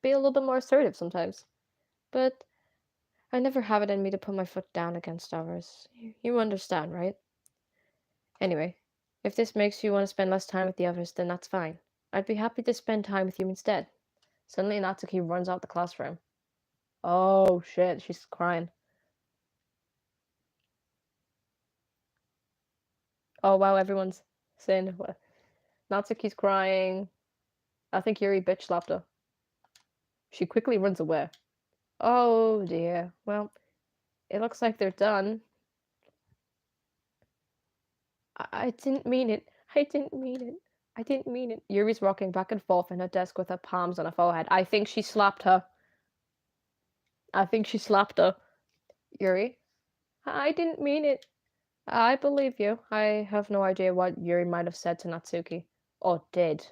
be a little bit more assertive sometimes. But I never have it in me to put my foot down against others. You understand, right? Anyway, if this makes you want to spend less time with the others, then that's fine. I'd be happy to spend time with you instead. Suddenly Natsuki runs out the classroom. Oh shit, she's crying. Oh wow, everyone's saying what? Natsuki's crying. I think Yuri bitch slapped her. She quickly runs away. Oh dear. Well, it looks like they're done. I didn't mean it. I didn't mean it. I didn't mean it. Yuri's rocking back and forth in her desk with her palms on her forehead. I think she slapped her. I think she slapped her. Yuri? I didn't mean it. I believe you. I have no idea what Yuri might have said to Natsuki. Or did.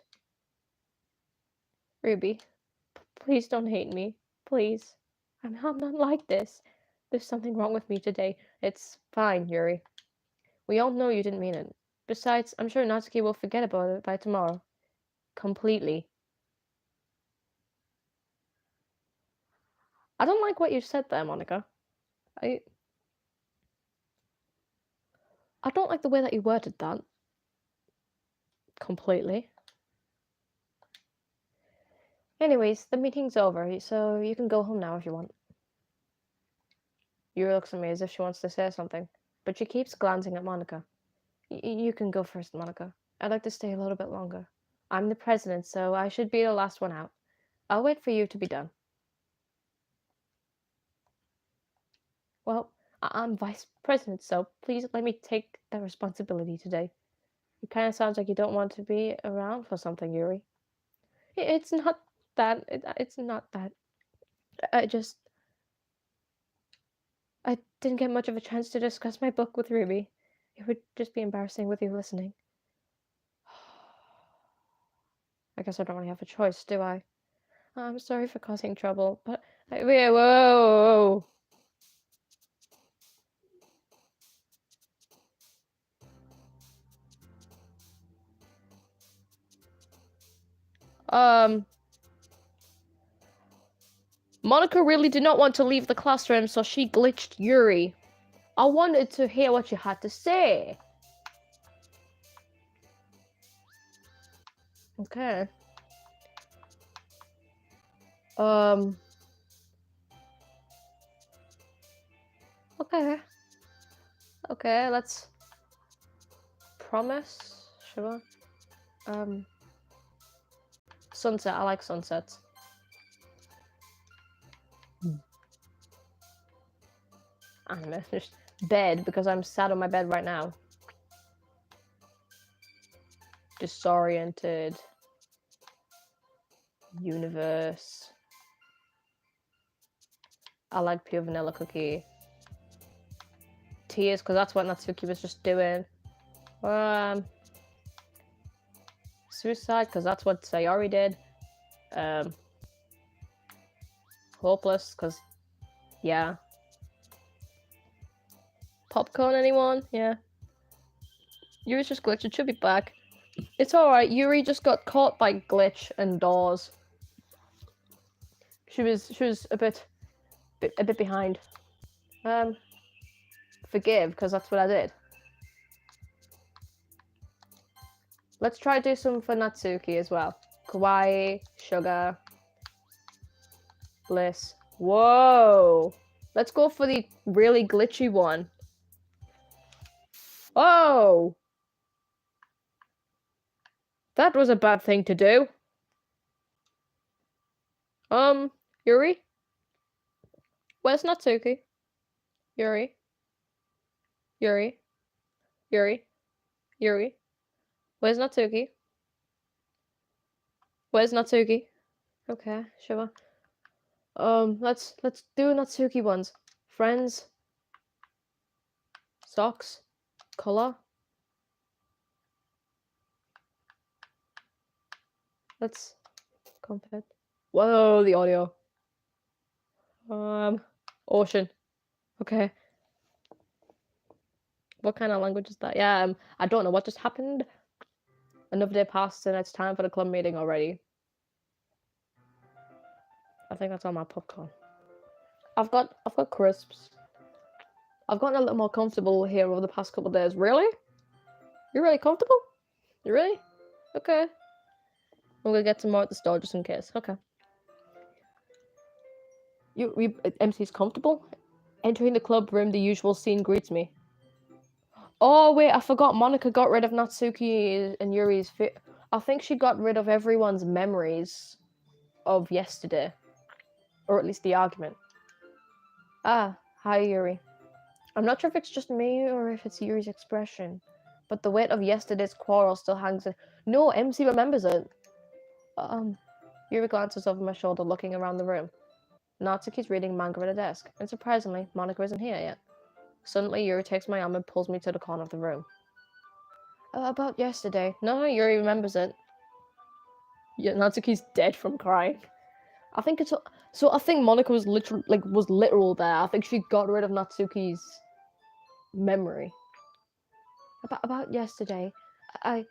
Ruby, please don't hate me. Please. I'm not like this. There's something wrong with me today. It's fine, Yuri. We all know you didn't mean it. Besides, I'm sure Natsuki will forget about it by tomorrow. Completely. I don't like what you said there, Monika. I don't like the way that you worded that. Completely. Anyways, the meeting's over, so you can go home now if you want. Yuri looks at me as if she wants to say something, but she keeps glancing at Monika. You can go first, Monika. I'd like to stay a little bit longer. I'm the president, so I should be the last one out. I'll wait for you to be done. Well, I'm vice president, so please let me take that responsibility today. It kind of sounds like you don't want to be around for something, Yuri. It's not that. It's not that. I didn't get much of a chance to discuss my book with Ruby. It would just be embarrassing with you listening. I guess I don't really have a choice, do I? I'm sorry for causing trouble, but... Wait, whoa! Monika really did not want to leave the classroom, so she glitched Yuri. I wanted to hear what you had to say. Okay. Okay. Okay, let's promise. Should I? Sunset. I like sunsets. Anime. Just bed, because I'm sat on my bed right now. Disoriented. Universe. I like pure vanilla cookie. Tears, because that's what Natsuki was just doing. Suicide, because that's what Sayori did. Hopeless, because, yeah. Popcorn, anyone? Yeah. Yuri's just glitched. It should be back. It's alright. Yuri just got caught by glitch and doors. She was a bit behind. Forgive, because that's what I did. Let's try to do some for Natsuki as well. Kawaii, Sugar, Bliss. Whoa! Let's go for the really glitchy one. Oh! That was a bad thing to do. Yuri? Where's Natsuki? Yuri? Yuri? Yuri? Yuri? Where's Natsuki? Where's Natsuki? Okay, sure. Let's do Natsuki ones. Friends. Socks. Color. Let's compare. Whoa, the audio. Ocean. Okay. What kind of language is that? Yeah, I don't know what just happened. Another day passed and it's time for the club meeting already. I think that's all my popcorn. I've got crisps. I've gotten a little more comfortable here over the past couple of days. Really? You're really comfortable? You really? Okay. I'm gonna get some more at the store just in case. Okay. MC's comfortable? Entering the club room, the usual scene greets me. Oh wait, I forgot. Monika got rid of Natsuki and Yuri's. I think she got rid of everyone's memories of yesterday, or at least the argument. Ah, hi Yuri. I'm not sure if it's just me or if it's Yuri's expression, but the weight of yesterday's quarrel still hangs in. No, MC remembers it. Yuri glances over my shoulder, looking around the room. Natsuki's reading manga at a desk, and surprisingly, Monika isn't here yet. Suddenly, Yuri takes my arm and pulls me to the corner of the room. About yesterday. No, Yuri remembers it. Yeah, Natsuki's dead from crying. I think it's so. I think Monika was literal there. I think she got rid of Natsuki's memory. About yesterday, I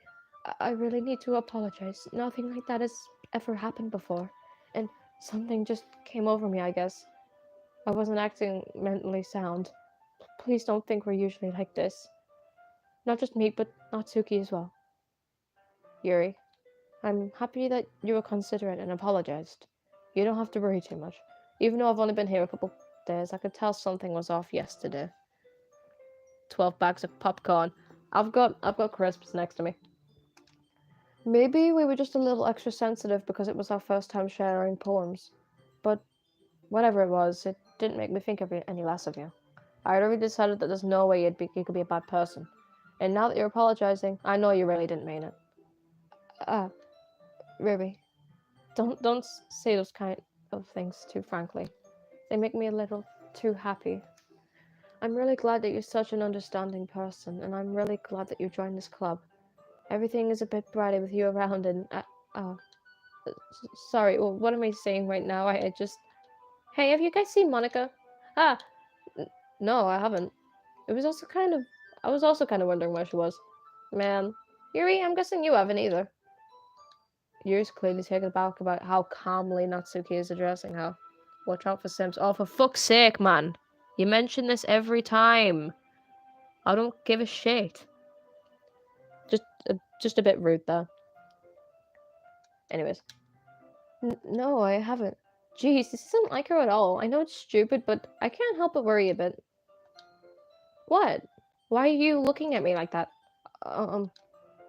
I really need to apologize. Nothing like that has ever happened before, and something just came over me. I guess I wasn't acting mentally sound. Please don't think we're usually like this. Not just me, but Natsuki as well. Yuri, I'm happy that you were considerate and apologized. You don't have to worry too much. Even though I've only been here a couple days, I could tell something was off yesterday. 12 bags of popcorn. I've got crisps next to me. Maybe we were just a little extra sensitive because it was our first time sharing poems. But whatever it was, it didn't make me think of any less of you. I had already decided that there's no way you could be a bad person. And now that you're apologizing, I know you really didn't mean it. Ruby, don't say those kind of things too frankly. They make me a little too happy. I'm really glad that you're such an understanding person, and I'm really glad that you joined this club. Everything is a bit brighter with you around, and sorry, well, what am I saying right now? I just... Hey, have you guys seen Monika? Ah, no, I haven't. It was also kind of... I was also kind of wondering where she was. Man. Yuri, I'm guessing you haven't either. Yuri's clearly taken aback about how calmly Natsuki is addressing her. Watch out for Sims. Oh, for fuck's sake, man. You mention this every time. I don't give a shit. Just a bit rude there. Anyways. No, I haven't. Jeez, this isn't like her at all. I know it's stupid, but I can't help but worry a bit. What? Why are you looking at me like that? Um,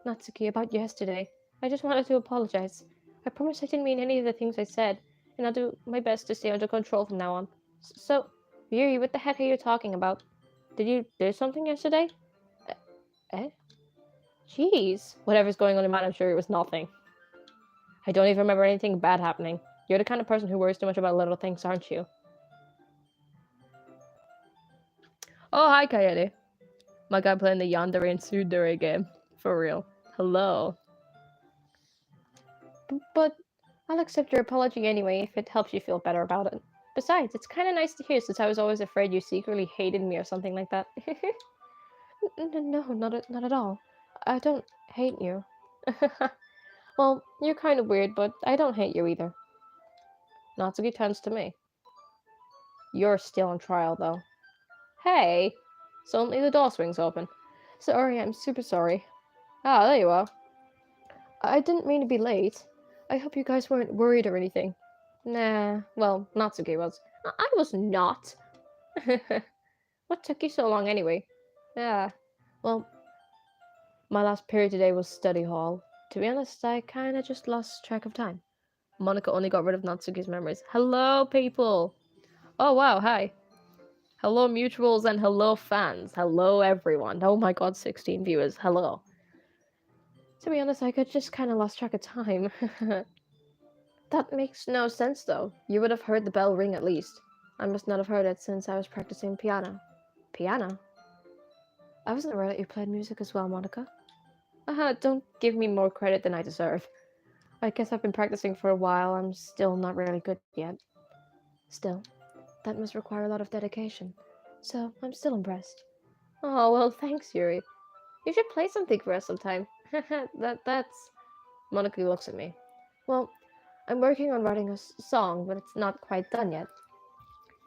Natsuki, about yesterday. I just wanted to apologize. I promise I didn't mean any of the things I said, and I'll do my best to stay under control from now on. So, Yuri, what the heck are you talking about? Did you do something yesterday? Eh? eh? Jeez. Whatever's going on in mine, I'm sure it was nothing. I don't even remember anything bad happening. You're the kind of person who worries too much about little things, aren't you? Oh, hi, Coyote. My guy playing the Yandere and Tsundere game. For real. Hello. But I'll accept your apology anyway if it helps you feel better about it. Besides, it's kind of nice to hear since I was always afraid you secretly hated me or something like that. No, not at all. I don't hate you. Well, you're kind of weird, but I don't hate you either. Natsuki turns to me. You're still on trial, though. Hey! Suddenly the door swings open. Sorry, I'm super sorry. Ah, there you are. I didn't mean to be late. I hope you guys weren't worried or anything. Nah, well, Natsuki was. I was not. What took you so long anyway? Yeah. Well, my last period today was study hall. To be honest, I kinda just lost track of time. Monika only got rid of Natsuki's memories. Hello, people! Oh, wow, hi. Hello, mutuals, and hello, fans. Hello, everyone. Oh my god, 16 viewers. Hello. To be honest, I could just kinda lost track of time. That makes no sense though. You would have heard the bell ring at least. I must not have heard it since I was practicing piano. Piano? I wasn't aware that you played music as well, Monika. Don't give me more credit than I deserve. I guess I've been practicing for a while. I'm still not really good yet. Still, that must require a lot of dedication. So, I'm still impressed. Oh, well, thanks, Yuri. You should play something for us sometime. That's... Monika looks at me. Well, I'm working on writing a song, but it's not quite done yet.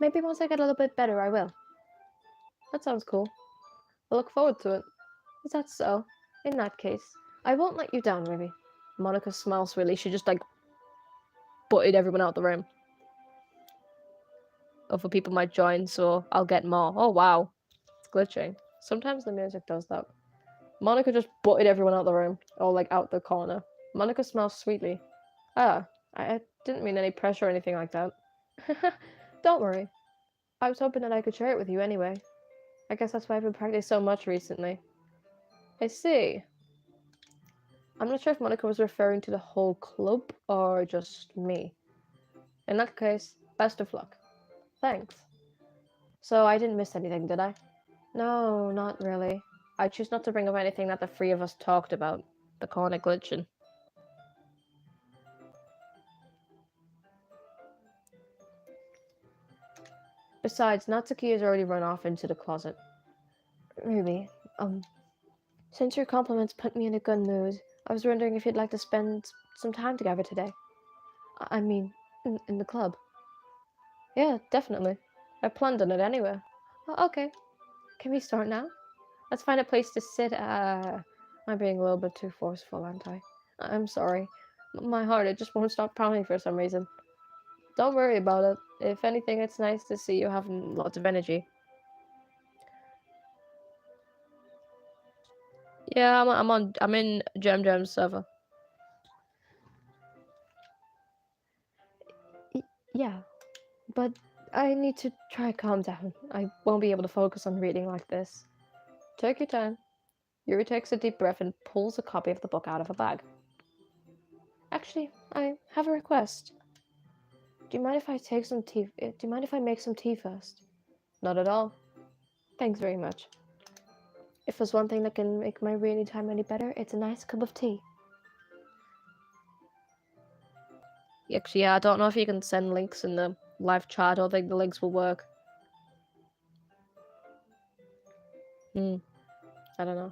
Maybe once I get a little bit better, I will. That sounds cool. I look forward to it. Is that so? In that case, I won't let you down, Ruby. Monika smiles really. She just, like, butted everyone out the room. Other people might join, so I'll get more. Oh, wow. It's glitching. Sometimes the music does that. Monika just butted everyone out the room. Or, like, out the corner. Monika smiles sweetly. Ah, I didn't mean any pressure or anything like that. Don't worry. I was hoping that I could share it with you anyway. I guess that's why I've been practicing so much recently. I see. I'm not sure if Monika was referring to the whole club or just me. In that case, best of luck. Thanks. So I didn't miss anything, did I? No, not really. I choose not to bring up anything that the three of us talked about. The corner glitching. Besides, Natsuki has already run off into the closet. Ruby, since your compliments put me in a good mood, I was wondering if you'd like to spend some time together today. I mean, in the club. Yeah, definitely. I planned on it anyway. Okay. Can we start now? Let's find a place to sit. I'm being a little bit too forceful, aren't I? I'm sorry. My heart, it just won't stop pounding for some reason. Don't worry about it. If anything, it's nice to see you having lots of energy. Yeah, I'm in Jam's server. Yeah, but I need to try calm down. I won't be able to focus on reading like this. Take your time. Yuri takes a deep breath and pulls a copy of the book out of her bag. Actually, I have a request. Do you mind if I take some tea? Do you mind if I make some tea first? Not at all. Thanks very much. If there's one thing that can make my reading time any better, it's a nice cup of tea. Actually, yeah, I don't know if you can send links in the live chat. I don't think the links will work. I don't know.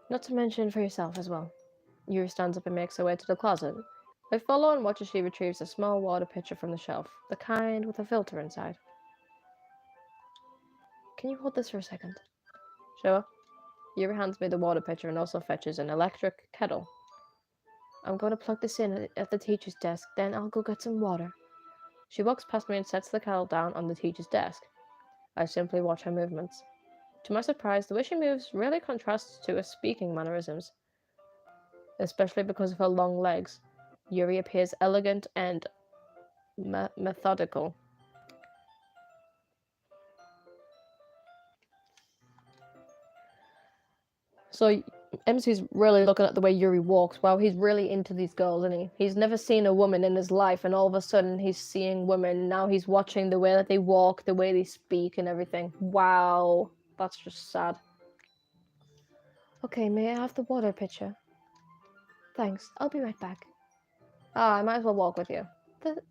Not to mention for yourself as well. Yuri stands up and makes her way to the closet. I follow and watch as she retrieves a small water pitcher from the shelf, the kind with a filter inside. Can you hold this for a second? Sure. Yuri hands me the water pitcher and also fetches an electric kettle. I'm going to plug this in at the teacher's desk, then I'll go get some water. She walks past me and sets the kettle down on the teacher's desk. I simply watch her movements. To my surprise, the way she moves really contrasts to her speaking mannerisms, especially because of her long legs. Yuri appears elegant and methodical. So MC's really looking at the way Yuri walks. Wow, he's really into these girls, isn't he? He's never seen a woman in his life, and all of a sudden he's seeing women. Now he's watching the way that they walk, the way they speak, and everything. Wow, that's just sad. Okay, may I have the water pitcher? Thanks, I'll be right back. Ah, I might as well walk with you.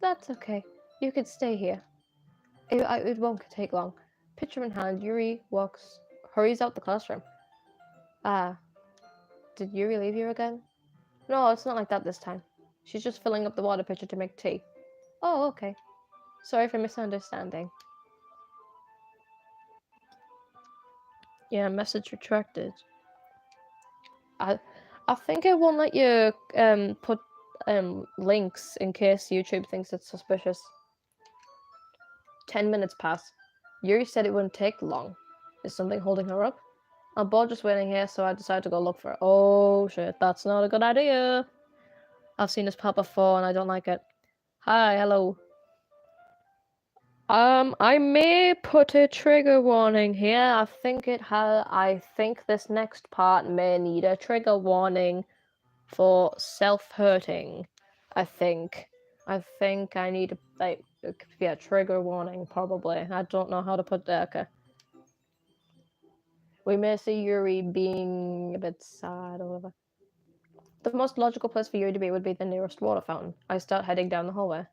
That's okay. You could stay here. It won't take long. Pitcher in hand, Yuri hurries out the classroom. Ah, did Yuri leave you again? No, it's not like that this time. She's just filling up the water pitcher to make tea. Oh, okay. Sorry for misunderstanding. Yeah, message retracted. I think it won't let you put links in case YouTube thinks it's suspicious. 10 minutes pass. Yuri said it wouldn't take long. Is something holding her up? I'm bored just waiting here, so I decided to go look for her. Oh shit, that's not a good idea. I've seen this part before and I don't like it. Hi, hello. I may put a trigger warning here. I think this next part may need a trigger warning for self-hurting. I think I need a trigger warning probably. I don't know how to put that. Okay. We may see Yuri being a bit sad or whatever. The most logical place for Yuri to be would be the nearest water fountain. I start heading down the hallway.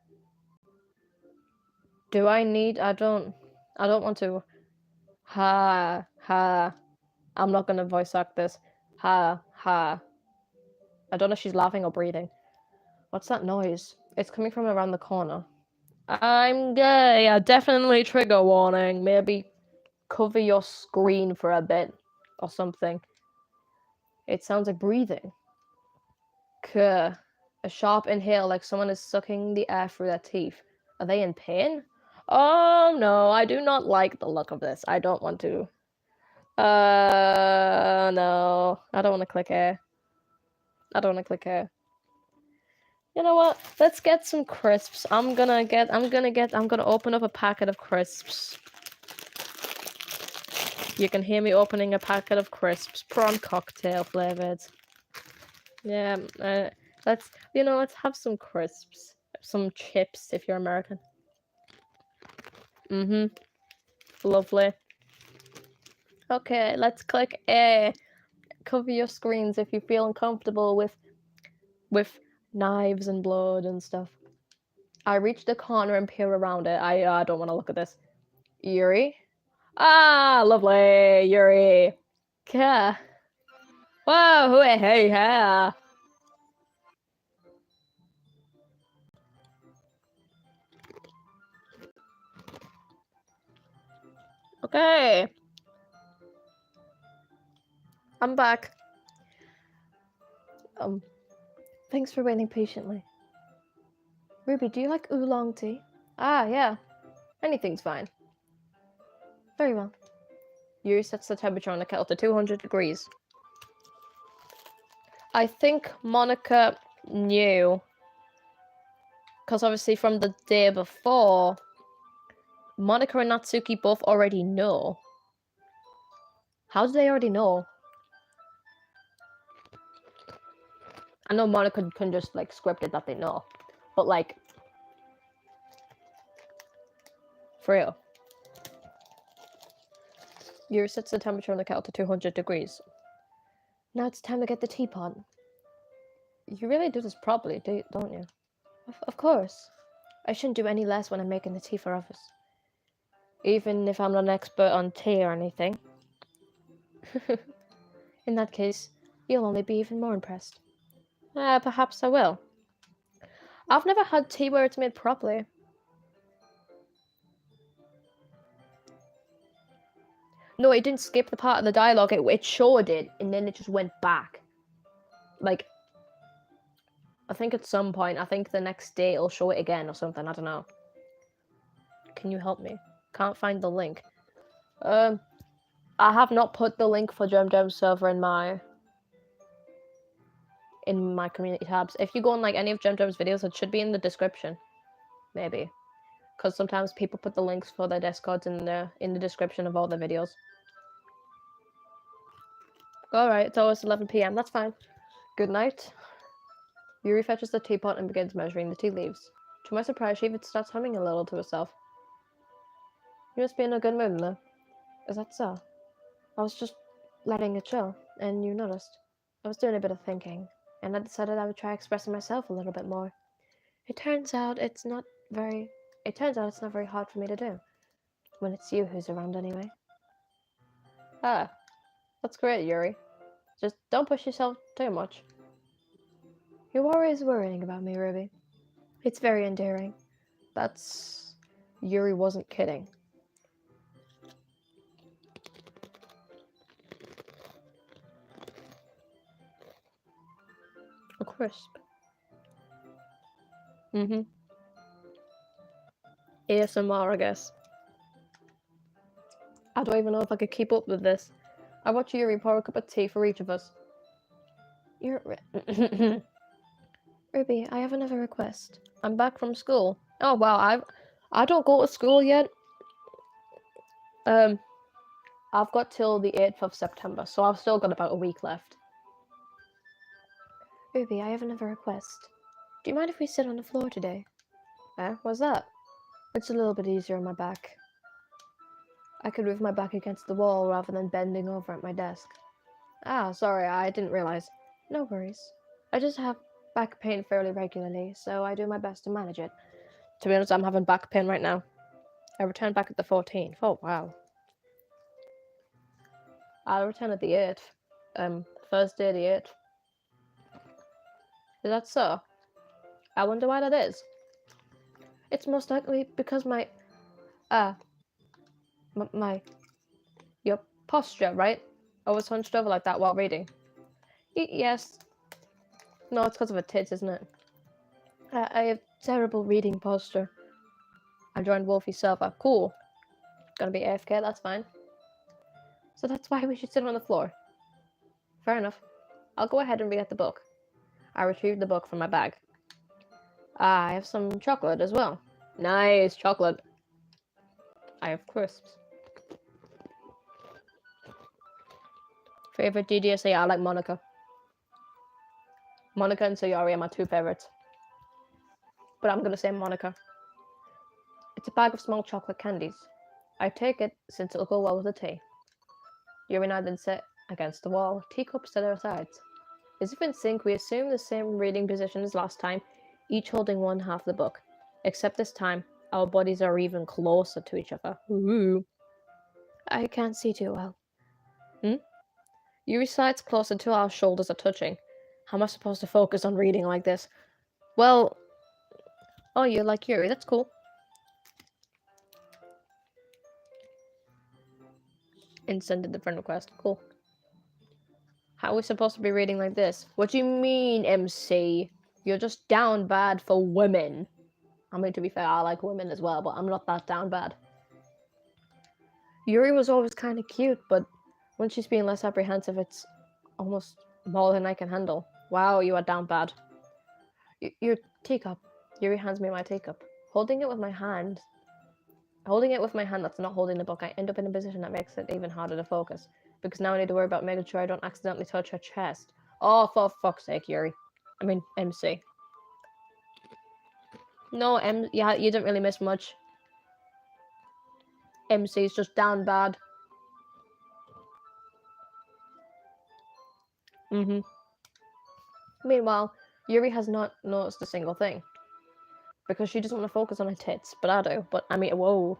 Do I need? I don't want to. Ha ha. I'm not gonna voice act this. Ha ha. I don't know if she's laughing or breathing. What's that noise? It's coming from around the corner. I'm gay. Yeah, definitely trigger warning. Maybe cover your screen for a bit or something. It sounds like breathing. Kuh. A sharp inhale like someone is sucking the air through their teeth. Are they in pain? Oh no, I do not like the look of this. I don't want to. No. I don't want to click here. I don't want to click here. You know what? Let's get some crisps. I'm gonna open up a packet of crisps. You can hear me opening a packet of crisps, prawn cocktail flavored. Yeah, let's have some crisps. Some chips if you're American. Lovely. Okay, let's click A. Cover your screens if you feel uncomfortable with knives and blood and stuff. I reach the corner and peer around it. I don't want to look at this. Yuri? Ah, lovely, Yuri. Yeah. Whoa, hey, yeah. Okay. I'm back. Thanks for waiting patiently. Ruby, do you like oolong tea? Ah, yeah. Anything's fine. Very well. Yuri sets the temperature on the kettle to 200 degrees. I think Monika knew. Because obviously from the day before, Monika and Natsuki both already know. How do they already know? I know Monika can just like script it that they know. But like, for real. Yuri sets the temperature on the kettle to 200 degrees. Now it's time to get the teapot. You really do this properly, don't you? Of course. I shouldn't do any less when I'm making the tea for others. Even if I'm not an expert on tea or anything. In that case, you'll only be even more impressed. Perhaps I will. I've never had tea where it's made properly. No, it didn't skip the part of the dialogue. It sure did, and then it just went back. Like, I think at some point, I think the next day it'll show it again or something. I don't know. Can you help me? Can't find the link. I have not put the link for Gem server in my community tabs. If you go on like any of Gem's videos, it should be in the description. Maybe. Because sometimes people put the links for their Discords in the description of all the videos. Alright, it's almost 11 p.m. That's fine. Good night. Yuri fetches the teapot and begins measuring the tea leaves. To my surprise, she even starts humming a little to herself. You must be in a good mood, though. Is that so? I was just letting it chill, and you noticed. I was doing a bit of thinking, and I decided I would try expressing myself a little bit more. It turns out it's not very hard for me to do. When it's you who's around anyway. Ah, that's great, Yuri. Just don't push yourself too much. You're always worrying about me, Ruby. It's very endearing. That's... Yuri wasn't kidding. A crisp. ASMR, I guess. I don't even know if I could keep up with this. I watch Yuri pour a cup of tea for each of us. Ruby, I have another request. I'm back from school. Oh wow, I don't go to school yet. I've got till the 8th of September, so I've still got about a week left. Ruby, I have another request. Do you mind if we sit on the floor today? What's that? It's a little bit easier on my back. I could move my back against the wall rather than bending over at my desk. Ah, sorry, I didn't realize. No worries. I just have back pain fairly regularly, so I do my best to manage it. To be honest, I'm having back pain right now. I returned back at the 14th. Oh, wow. I'll return at the 8th. Thursday the 8th. Is that so? I wonder why that is. It's most likely because your posture, right? I was hunched over like that while reading. Yes. No, it's because of a tits, isn't it? I have terrible reading posture. I joined Wolfie's server. Cool. Gonna be AFK, that's fine. So that's why we should sit on the floor. Fair enough. I'll go ahead and read out the book. I retrieved the book from my bag. I have some chocolate as well. Nice chocolate. I have crisps. Favorite DDLC? I like Monika. Monika and Sayori are my two favorites. But I'm gonna say Monika. It's a bag of small chocolate candies. I take it since it'll go well with the tea. Yuri and I then sit against the wall, teacups to their sides. As if in sync, we assume the same reading position as last time, each holding one half of the book. Except this time, our bodies are even closer to each other. Ooh. I can't see too well. Yuri's sides closer to our shoulders are touching. How am I supposed to focus on reading like this? Well... Oh, you like Yuri, that's cool. And sending the friend request, cool. How are we supposed to be reading like this? What do you mean, MC? You're just down bad for women. I mean, to be fair, I like women as well, but I'm not that down bad. Yuri was always kind of cute, but when she's being less apprehensive, it's almost more than I can handle. Wow, you are down bad. Your teacup. Yuri hands me my teacup. Holding it with my hand that's not holding the book, I end up in a position that makes it even harder to focus. Because now I need to worry about making sure I don't accidentally touch her chest. Oh, for fuck's sake, Yuri. I mean, MC. No, yeah, you didn't really miss much. MC's just down bad. Meanwhile, Yuri has not noticed a single thing. Because she doesn't want to focus on her tits, but I do. But, I mean, whoa.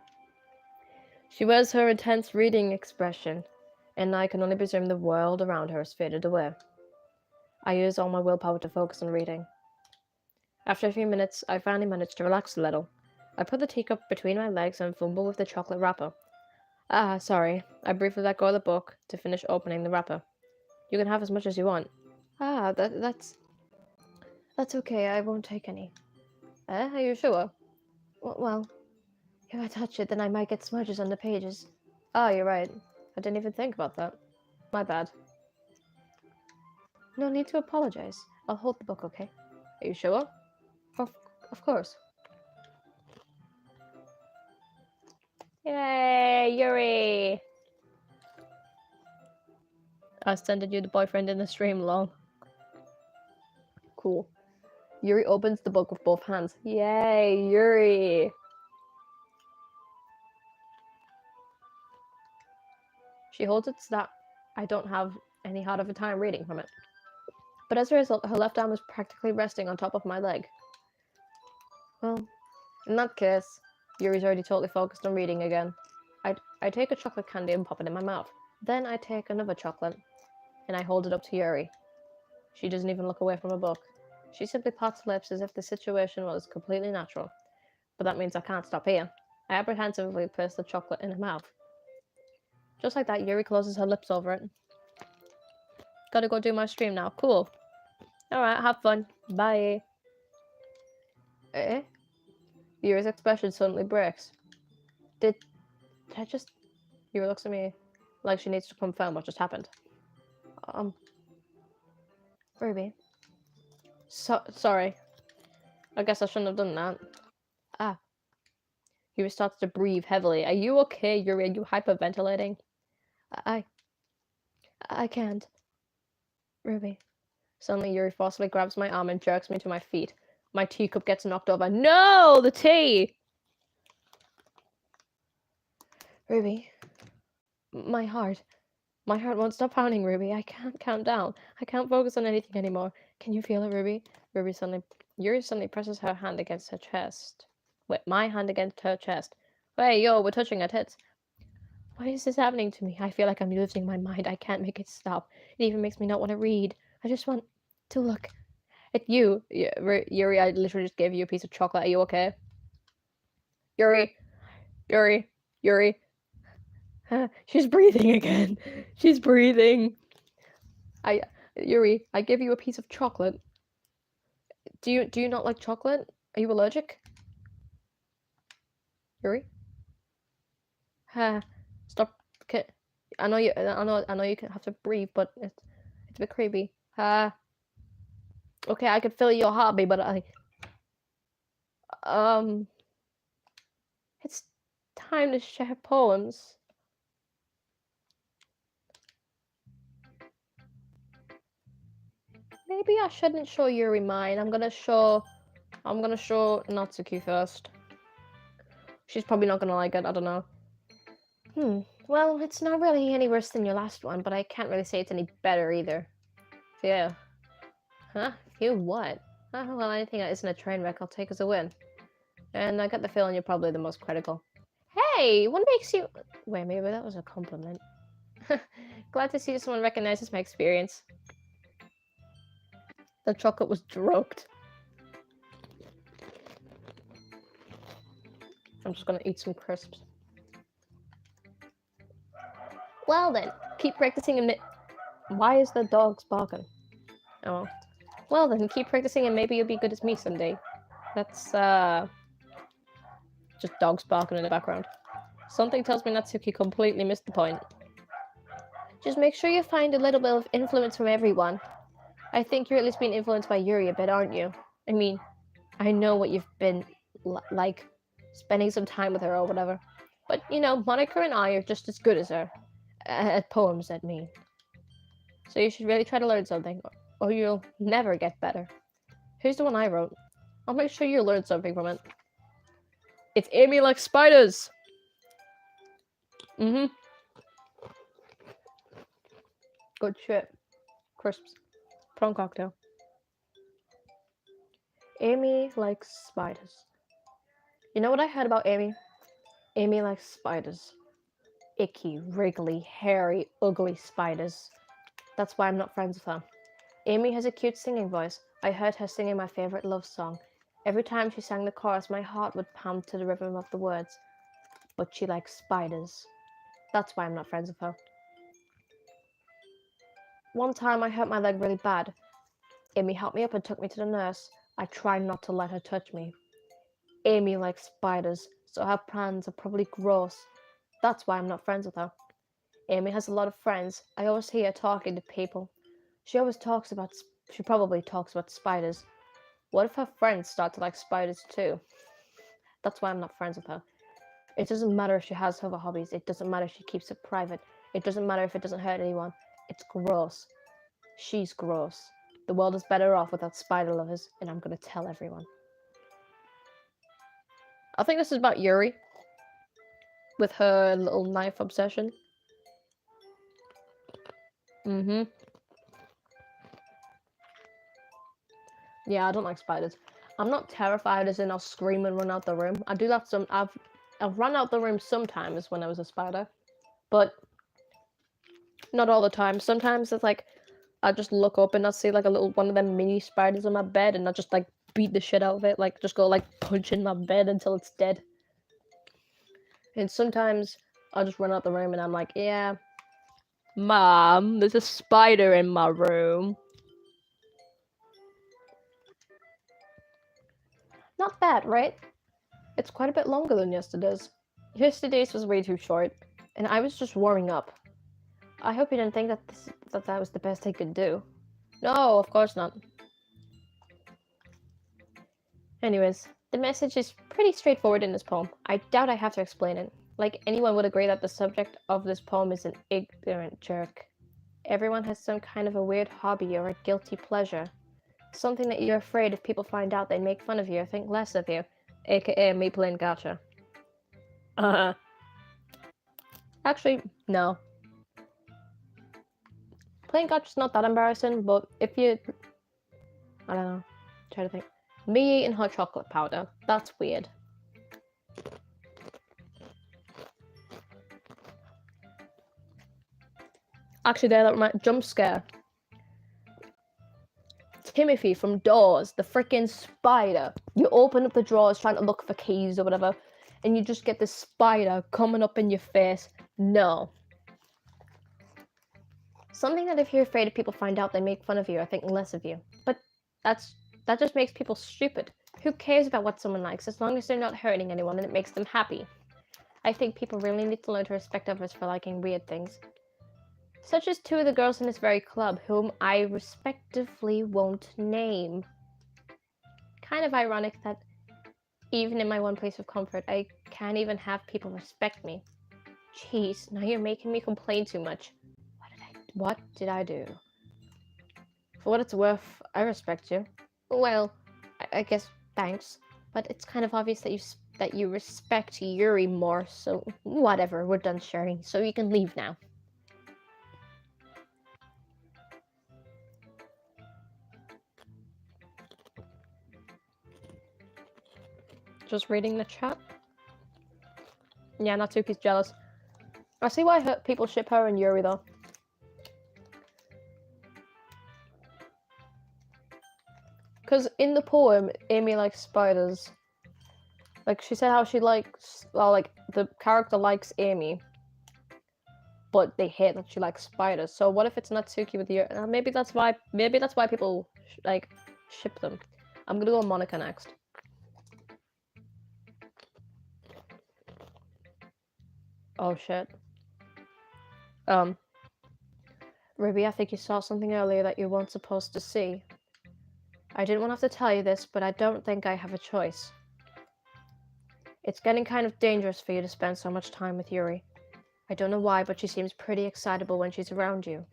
She wears her intense reading expression, and I can only presume the world around her has faded away. I use all my willpower to focus on reading. After a few minutes, I finally managed to relax a little. I put the teacup between my legs and fumble with the chocolate wrapper. Ah, sorry. I briefly let go of the book to finish opening the wrapper. You can have as much as you want. Ah, that's okay. I won't take any. Are you sure? Well, If I touch it, then I might get smudges on the pages. Oh, you're right. I didn't even think about that. My bad. No need to apologize. I'll hold the book, okay? Are you sure? Of course. Yay, Yuri! I extended you the boyfriend in the stream, lol. Cool. Yuri opens the book with both hands. Yay, Yuri! She holds it so that I don't have any hard of a time reading from it. But as a result, her left arm is practically resting on top of my leg. Well, in that case, Yuri's already totally focused on reading again. I take a chocolate candy and pop it in my mouth. Then I take another chocolate, and I hold it up to Yuri. She doesn't even look away from her book. She simply parts lips as if the situation was completely natural. But that means I can't stop here. I apprehensively place the chocolate in her mouth. Just like that, Yuri closes her lips over it. Gotta go do my stream now. Cool. Alright, have fun. Bye. Eh? Yuri's expression suddenly breaks. Did I just... Yuri looks at me like she needs to confirm what just happened. Ruby. Sorry. I guess I shouldn't have done that. Ah. Yuri starts to breathe heavily. Are you okay, Yuri? Are you hyperventilating? I can't. Ruby. Suddenly, Yuri forcefully grabs my arm and jerks me to my feet. My teacup gets knocked over. No! The tea! Ruby. My heart. My heart won't stop pounding, Ruby. I can't count down. I can't focus on anything anymore. Can you feel it, Ruby? Yuri suddenly presses her hand against her chest. Wait, my hand against her chest. Hey, yo, we're touching our tits. Why is this happening to me? I feel like I'm losing my mind. I can't make it stop. It even makes me not want to read. I just want to look at you. Yuri, I literally just gave you a piece of chocolate. Are you okay? Yuri. She's breathing again. She's breathing. Yuri, I give you a piece of chocolate. Do you not like chocolate? Are you allergic? Yuri? Stop. I know you can have to breathe, but it's a bit creepy. Okay, I could feel your heartbeat, but it's time to share poems. Maybe I shouldn't show Yuri mine. I'm gonna show Natsuki first. She's probably not gonna like it, I don't know. Well, it's not really any worse than your last one, but I can't really say it's any better either. Yeah. Huh? You what? Oh, well, anything that isn't a train wreck I'll take as a win. And I got the feeling you're probably the most critical. Hey, what makes you... Wait, maybe that was a compliment. Glad to see someone recognizes my experience. The chocolate was drugged. I'm just gonna eat some crisps. Well then, keep practicing and... Why is the dog barking? Oh. Well then, keep practicing and maybe you'll be good as me someday. That's, just dogs barking in the background. Something tells me Natsuki completely missed the point. Just make sure you find a little bit of influence from everyone. I think you're at least being influenced by Yuri a bit, aren't you? I mean, I know what you've been like, spending some time with her or whatever. But, you know, Monika and I are just as good as her. At poems, I mean. So you should really try to learn something, or you'll never get better. Here's the one I wrote. I'll make sure you learn something from it. It's Amy likes spiders! Good shit. Crisps. Prawn cocktail. Amy likes spiders. You know what I heard about Amy? Amy likes spiders. Icky, wriggly, hairy, ugly spiders. That's why I'm not friends with her. Amy has a cute singing voice. I heard her singing my favorite love song. Every time she sang the chorus, my heart would pound to the rhythm of the words. But she likes spiders. That's why I'm not friends with her. One time I hurt my leg really bad. Amy helped me up and took me to the nurse. I tried not to let her touch me. Amy likes spiders, so her plans are probably gross. That's why I'm not friends with her. Amy has a lot of friends. I always hear her talking to people. She always talks about. She probably talks about spiders. What if her friends start to like spiders too? That's why I'm not friends with her. It doesn't matter if she has other hobbies. It doesn't matter if she keeps it private. It doesn't matter if it doesn't hurt anyone. It's gross. She's gross. The world is better off without spider lovers, and I'm gonna tell everyone. I think this is about Yuri with her little knife obsession. Mm-hmm. Yeah, I don't like spiders. I'm not terrified as in I'll scream and run out the room. I do that some. I've run out the room sometimes when I was a spider, but not all the time. Sometimes it's like I just look up and I see like a little one of them mini spiders on my bed, and I just like beat the shit out of it, like just go like punching my bed until it's dead. And sometimes I'll just run out the room and I'm like, yeah, Mom, there's a spider in my room. Not bad, right? It's quite a bit longer than yesterday's. Yesterday's was way too short, and I was just warming up. I hope you didn't think that was the best I could do. No, of course not. Anyways, the message is pretty straightforward in this poem. I doubt I have to explain it. Like, anyone would agree that the subject of this poem is an ignorant jerk. Everyone has some kind of a weird hobby or a guilty pleasure. Something that you're afraid if people find out they make fun of you or think less of you. AKA me playing gotcha. Actually, no. Playing gotcha's not that embarrassing, but if you... I don't know. Try to think. Me eating hot chocolate powder. That's weird. Actually, that reminds... Jump scare. Timothy from Doors, the freaking spider. You open up the drawers trying to look for keys or whatever, and you just get this spider coming up in your face. No. Something that if you're afraid if people find out they make fun of you or think less of you. But that just makes people stupid. Who cares about what someone likes as long as they're not hurting anyone and it makes them happy? I think people really need to learn to respect others for liking weird things. Such as two of the girls in this very club, whom I respectively won't name. Kind of ironic that even in my one place of comfort, I can't even have people respect me. Jeez, now you're making me complain too much. What did I do? For what it's worth, I respect you. Well, I guess thanks, but it's kind of obvious that you respect Yuri more, so whatever, we're done sharing, so you can leave now. Just reading the chat. Yeah, Natsuki's jealous. I see why people ship her and Yuri though. Because in the poem, Amy likes spiders. Like, she said how she likes... Well, like, the character likes Amy. But they hate that she likes spiders. So what if it's Natsuki with Yuri? Maybe that's why people, like, ship them. I'm gonna go on Monika next. Oh, shit. Ruby, I think you saw something earlier that you weren't supposed to see. I didn't want to have to tell you this, but I don't think I have a choice. It's getting kind of dangerous for you to spend so much time with Yuri. I don't know why, but she seems pretty excitable when she's around you.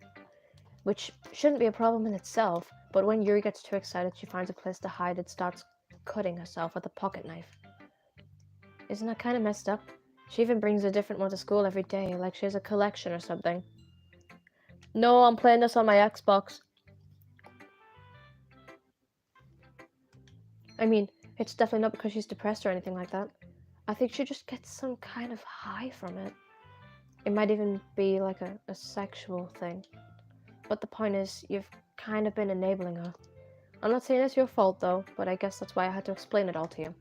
Which shouldn't be a problem in itself, but when Yuri gets too excited, she finds a place to hide and starts cutting herself with a pocket knife. Isn't that kind of messed up? She even brings a different one to school every day, like she has a collection or something. No, I'm playing this on my Xbox. I mean, it's definitely not because she's depressed or anything like that. I think she just gets some kind of high from it. It might even be like a sexual thing. But the point is, you've kind of been enabling her. I'm not saying it's your fault though, but I guess that's why I had to explain it all to you.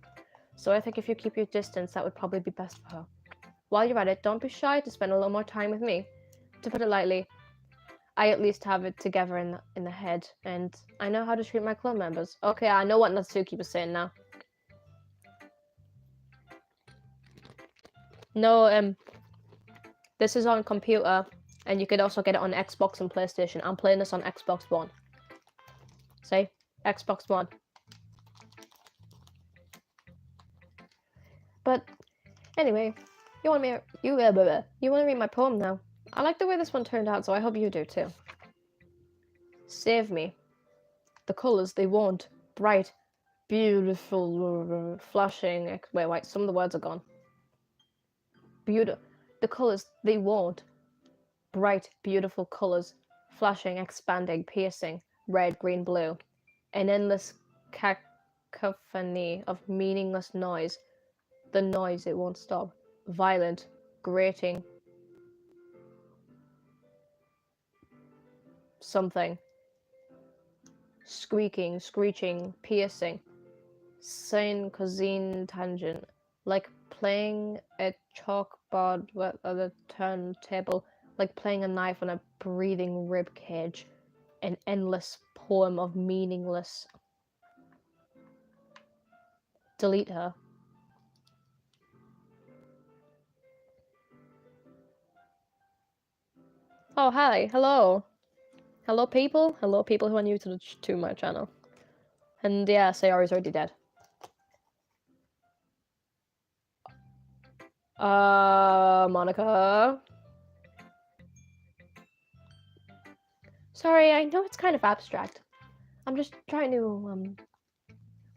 So I think if you keep your distance, that would probably be best for her. While you're at it, don't be shy to spend a little more time with me. To put it lightly, I at least have it together in the head, and I know how to treat my club members. Okay, I know what Natsuki was saying now. No, this is on computer, and you could also get it on Xbox and PlayStation. I'm playing this on Xbox One. See? Xbox One. But anyway, you want to read my poem now? I like the way this one turned out, so I hope you do too. Save me. The colors they want. Bright, beautiful, flashing. Wait, some of the words are gone. The colors they want. Bright, beautiful colors. Flashing, expanding, piercing. Red, green, blue. An endless cacophony of meaningless noise. The noise it won't stop. Violent, grating. Something. Squeaking, screeching, piercing. Sine, cosine, tangent. Like playing a chalkboard on a turntable. Like playing a knife on a breathing rib cage. An endless poem of meaningless. Delete her. Oh, hi. Hello. Hello, people. Hello, people who are new to my channel. And yeah, Sayori's already dead. Monika? Sorry, I know it's kind of abstract. I'm just trying to,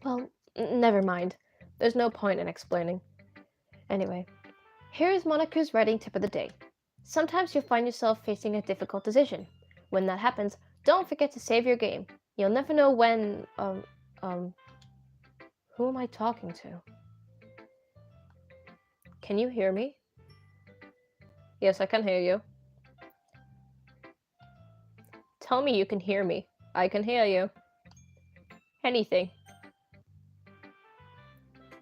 well, never mind. There's no point in explaining. Anyway, here's Monika's writing tip of the day. Sometimes you'll find yourself facing a difficult decision. When that happens, don't forget to save your game. You'll never know when, who am I talking to? Can you hear me? Yes, I can hear you. Tell me you can hear me. I can hear you. Anything.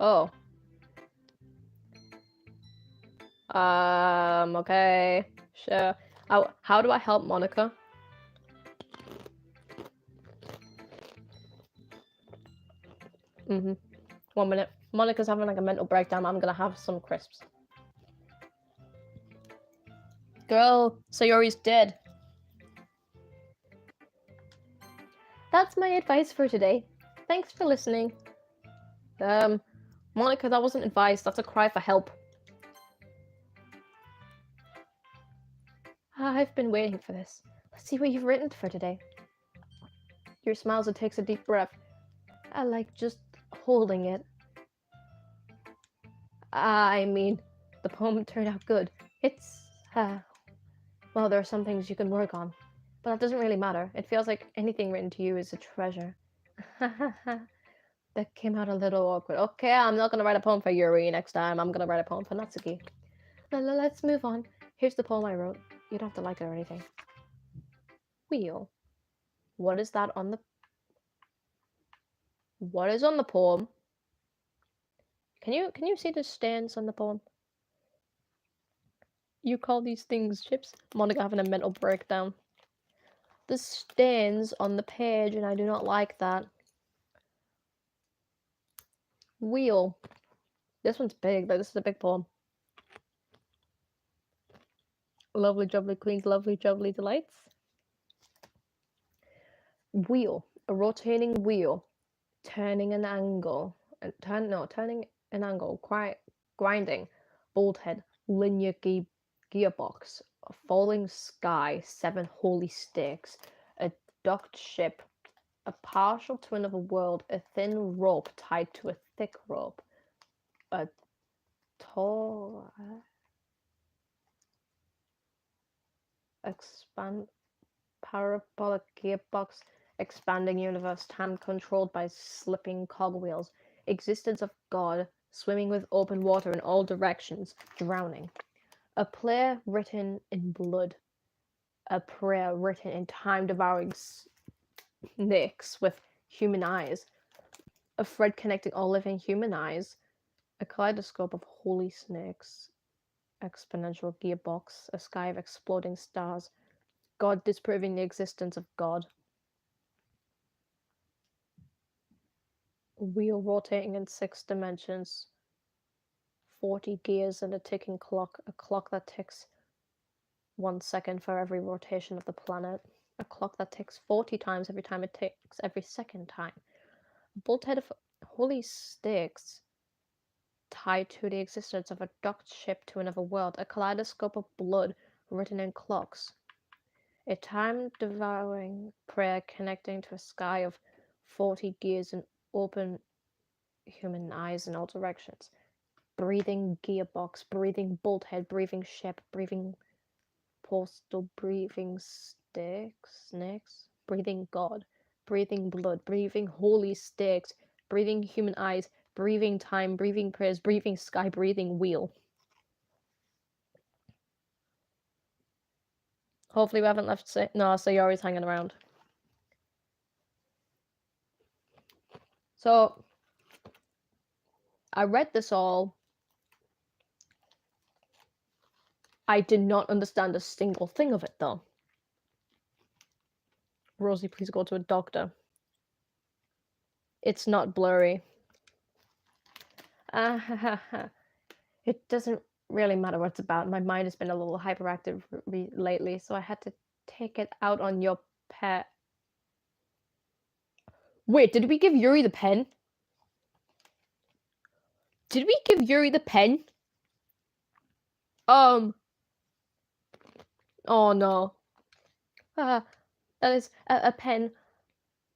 Oh. Okay. Sure. How do I help Monika? Mm-hmm. 1 minute. Monika's having like a mental breakdown. I'm gonna have some crisps. Girl, Sayori's dead. That's my advice for today. Thanks for listening. Monika, that wasn't advice. That's a cry for help. I've been waiting for this. Let's see what you've written for today. Yuri smiles and takes a deep breath. I like just holding it. I mean, the poem turned out good. It's, well, there are some things you can work on, but that doesn't really matter. It feels like anything written to you is a treasure. That came out a little awkward. Okay, I'm not gonna write a poem for Yuri next time. I'm gonna write a poem for Natsuki. Let's move on. Here's the poem I wrote. You don't have to like it or anything. Wheel. What is that on the... What is on the poem? Can you see the stands on the poem? You call these things chips? Monika having a mental breakdown. The stands on the page, and I do not like that. Wheel. This one's big, but this is a big poem. Lovely jubbly queens, lovely jubbly delights. Wheel. A rotating wheel. Turning an angle. Turning an angle. Grinding. Bolt head. Linear gearbox. A falling sky. 7 holy sticks. A docked ship. A partial twin of a world. A thin rope tied to a thick rope. A tall... parabolic gearbox, expanding universe, time controlled by slipping cogwheels, existence of God, swimming with open water in all directions, drowning. A prayer written in blood, a prayer written in time-devouring snakes with human eyes, a thread connecting all living human eyes, a kaleidoscope of holy snakes, exponential gearbox, a sky of exploding stars, God disproving the existence of God. Wheel rotating in 6 dimensions. 40 gears and a ticking clock, a clock that ticks 1 second for every rotation of the planet, a clock that ticks 40 times every time it ticks, every second time, a bolthead of holy sticks tied to the existence of a docked ship to another world, a kaleidoscope of blood written in clocks, a time-devouring prayer connecting to a sky of 40 gears and open human eyes in all directions. Breathing gearbox, breathing bolthead, breathing ship, breathing postal, breathing snakes, breathing God, breathing blood, breathing holy sticks, breathing human eyes, breathing time, breathing prayers, breathing sky, breathing wheel. Hopefully we haven't left no, so Yuri's hanging around. So I read this all. I did not understand a single thing of it though. Rosie, please go to a doctor. It's not blurry. It doesn't really matter what it's about. My mind has been a little hyperactive lately, so I had to take it out on your pet. Wait, did we give Yuri the pen? Did we give Yuri the pen? Oh no. That is a pen.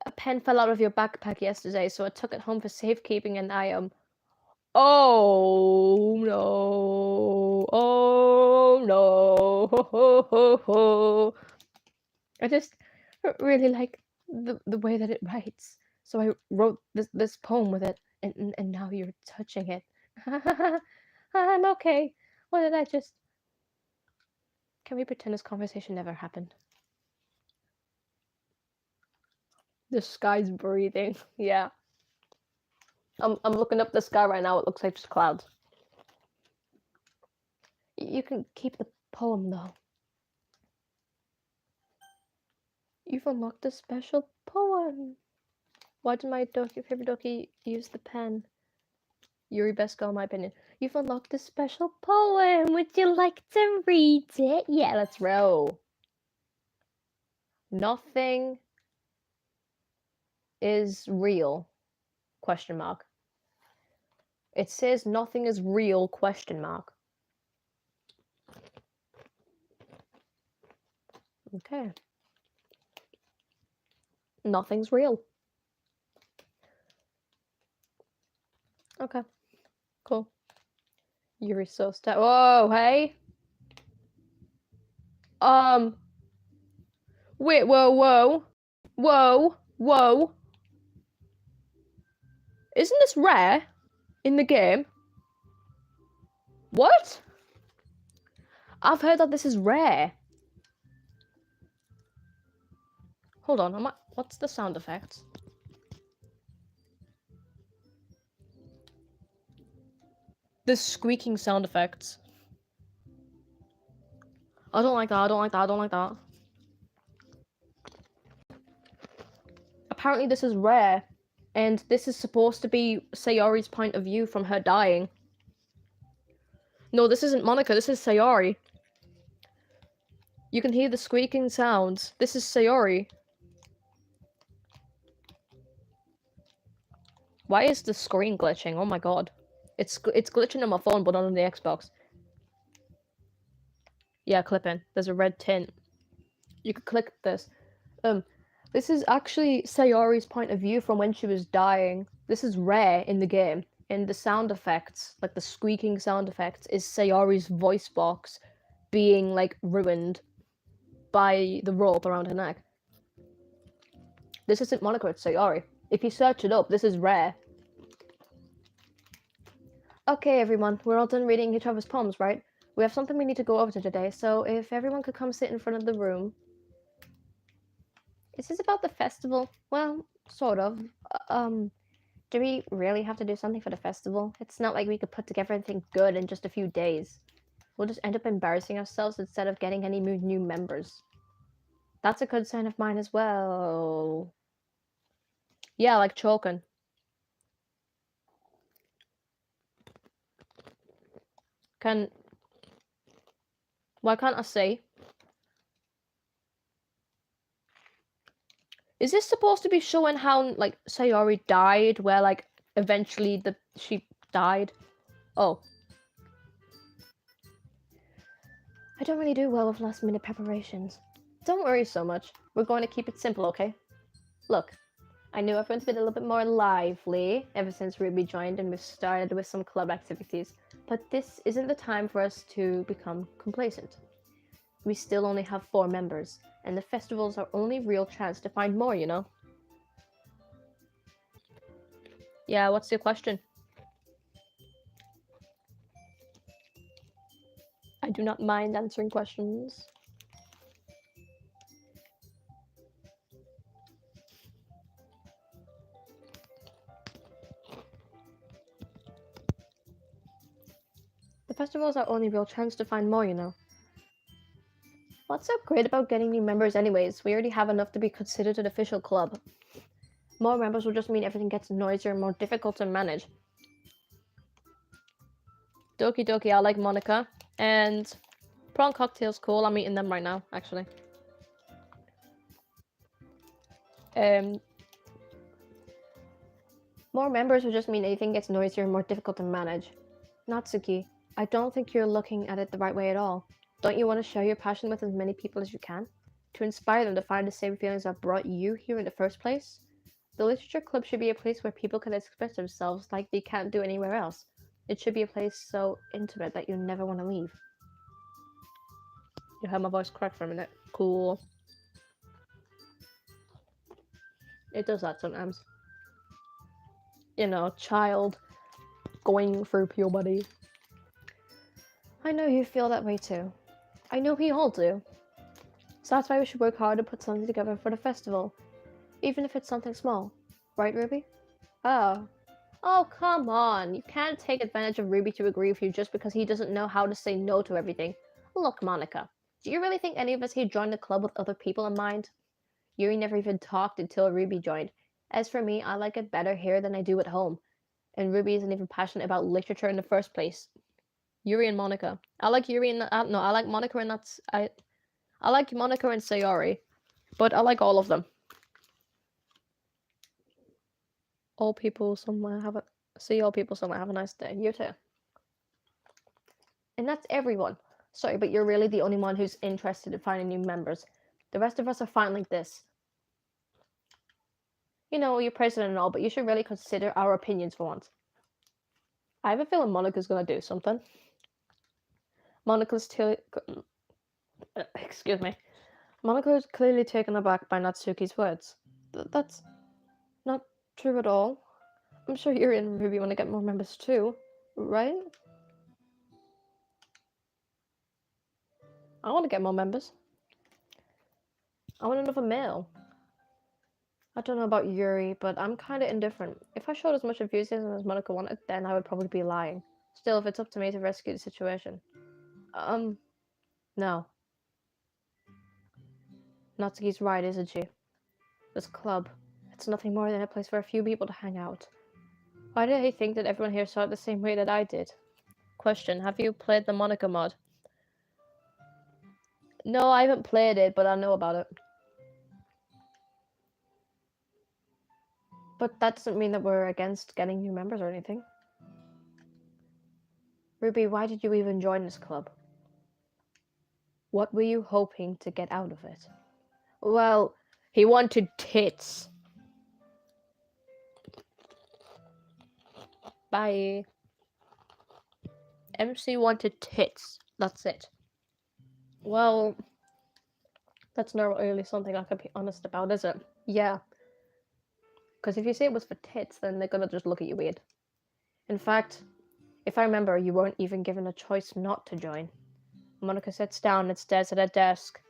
A pen fell out of your backpack yesterday, so I took it home for safekeeping, and I oh no. Oh no. Ho ho ho ho. I just really like the way that it writes. So I wrote this poem with it, and now you're touching it. I'm okay. What did I just... Can we pretend this conversation never happened? The sky's breathing. Yeah. I'm looking up the sky right now. It looks like just clouds. You can keep the poem though. You've unlocked a special poem. Why did my favorite dokie use the pen? Yuri, best girl in my opinion. You've unlocked a special poem. Would you like to read it? Yeah, let's roll. Nothing is real? Question mark. It says nothing is real? Question mark. Okay. Nothing's real. Okay. Cool. Yuri's so stout. Whoa, hey. Wait, whoa. Isn't this rare in the game? What? I've heard that this is rare. Hold on, what's the sound effects? The squeaking sound effects. I don't like that. Apparently this is rare, and this is supposed to be Sayori's point of view from her dying. No, this isn't Monika, this is Sayori. You can hear the squeaking sounds. This is Sayori. Why is the screen glitching? Oh my god. It's glitching on my phone, but not on the Xbox. Yeah, clip in. There's a red tint. You could click this. This is actually Sayori's point of view from when she was dying. This is rare in the game. And the sound effects, like the squeaking sound effects, is Sayori's voice box being, like, ruined by the rope around her neck. This isn't Monika, it's Sayori. If you search it up, this is rare. Okay, everyone, we're all done reading each other's poems, right? We have something we need to go over today, so if everyone could come sit in front of the room. Is this about the festival? Well, sort of. Do we really have to do something for the festival? It's not like we could put together anything good in just a few days. We'll just end up embarrassing ourselves instead of getting any new members. That's a good sign of mine as well. Yeah, like choking. Why can't I say? Is this supposed to be showing how, like, Sayori died, where, like, eventually she died? Oh. I don't really do well with last-minute preparations. Don't worry so much. We're going to keep it simple, okay? Look, I knew everyone's been a little bit more lively ever since Ruby joined and we've started with some club activities, but this isn't the time for us to become complacent. We still only have 4 members, and the festival's our only real chance to find more, you know? Yeah, what's your question? I do not mind answering questions. The festival's our only real chance to find more, you know? What's so great about getting new members anyways? We already have enough to be considered an official club. More members will just mean everything gets noisier and more difficult to manage. Doki doki, I like Monika. And prawn cocktail's cool. I'm eating them right now, actually. More members will just mean anything gets noisier and more difficult to manage. Natsuki, I don't think you're looking at it the right way at all. Don't you want to share your passion with as many people as you can? To inspire them to find the same feelings that brought you here in the first place? The literature club should be a place where people can express themselves like they can't do anywhere else. It should be a place so intimate that you never want to leave. You heard my voice crack for a minute. Cool. It does that sometimes. You know, child going through puberty. I know you feel that way too. I know we all do. So that's why we should work hard to put something together for the festival. Even if it's something small. Right, Ruby? Oh. Oh, come on. You can't take advantage of Ruby to agree with you just because he doesn't know how to say no to everything. Look, Monika, do you really think any of us here joined the club with other people in mind? Yuri never even talked until Ruby joined. As for me, I like it better here than I do at home. And Ruby isn't even passionate about literature in the first place. Yuri and Monika. I like Yuri and no, I like Monika and I like Monika and Sayori, but I like all of them. All people somewhere have a see all people somewhere have a nice day. You too. And that's everyone. Sorry, but you're really the only one who's interested in finding new members. The rest of us are fine like this. You know, you're president and all, but you should really consider our opinions for once. I have a feeling Monika's gonna do something. Monika's excuse me. Monika is clearly taken aback by Natsuki's words. That's not true at all. I'm sure Yuri and Ruby want to get more members too, right? I want to get more members. I want another male. I don't know about Yuri, but I'm kind of indifferent. If I showed as much enthusiasm as Monika wanted, then I would probably be lying. Still, if it's up to me to rescue the situation. No. Natsuki's right, isn't she? This club, it's nothing more than a place for a few people to hang out. Why did I think that everyone here saw it the same way that I did? Question, have you played the Monika mod? No, I haven't played it, but I know about it. But that doesn't mean that we're against getting new members or anything. Ruby, why did you even join this club? What were you hoping to get out of it? Well, he wanted tits. Bye. MC wanted tits. That's it. Well, that's not really something I can be honest about, is it? Yeah. Because if you say it was for tits, then they're gonna just look at you weird. In fact, if I remember, you weren't even given a choice not to join. Monika sits down and stares at her desk.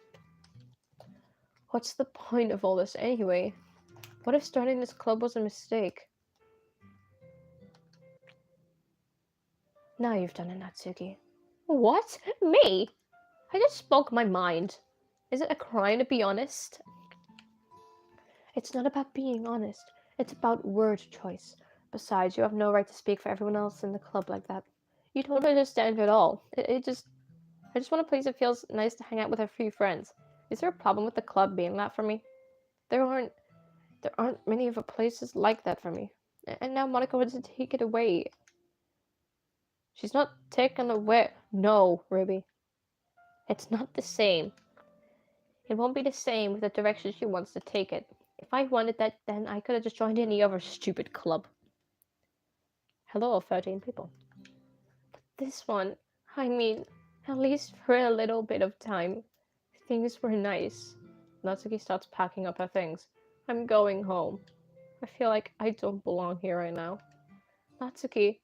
What's the point of all this anyway? What if starting this club was a mistake? Now you've done it, Natsuki. What? Me? I just spoke my mind. Is it a crime to be honest? It's not about being honest. It's about word choice. Besides, you have no right to speak for everyone else in the club like that. You don't understand at all. I just want a place that feels nice to hang out with a few friends. Is there a problem with the club being that for me? There aren't many of the places like that for me. And now Monika wants to take it away. She's not taking away. No, Ruby. It's not the same. It won't be the same with the direction she wants to take it. If I wanted that, then I could have just joined any other stupid club. Hello, 13 people. But this one, I mean, at least for a little bit of time, things were nice. Natsuki starts packing up her things. I'm going home. I feel like I don't belong here right now. Natsuki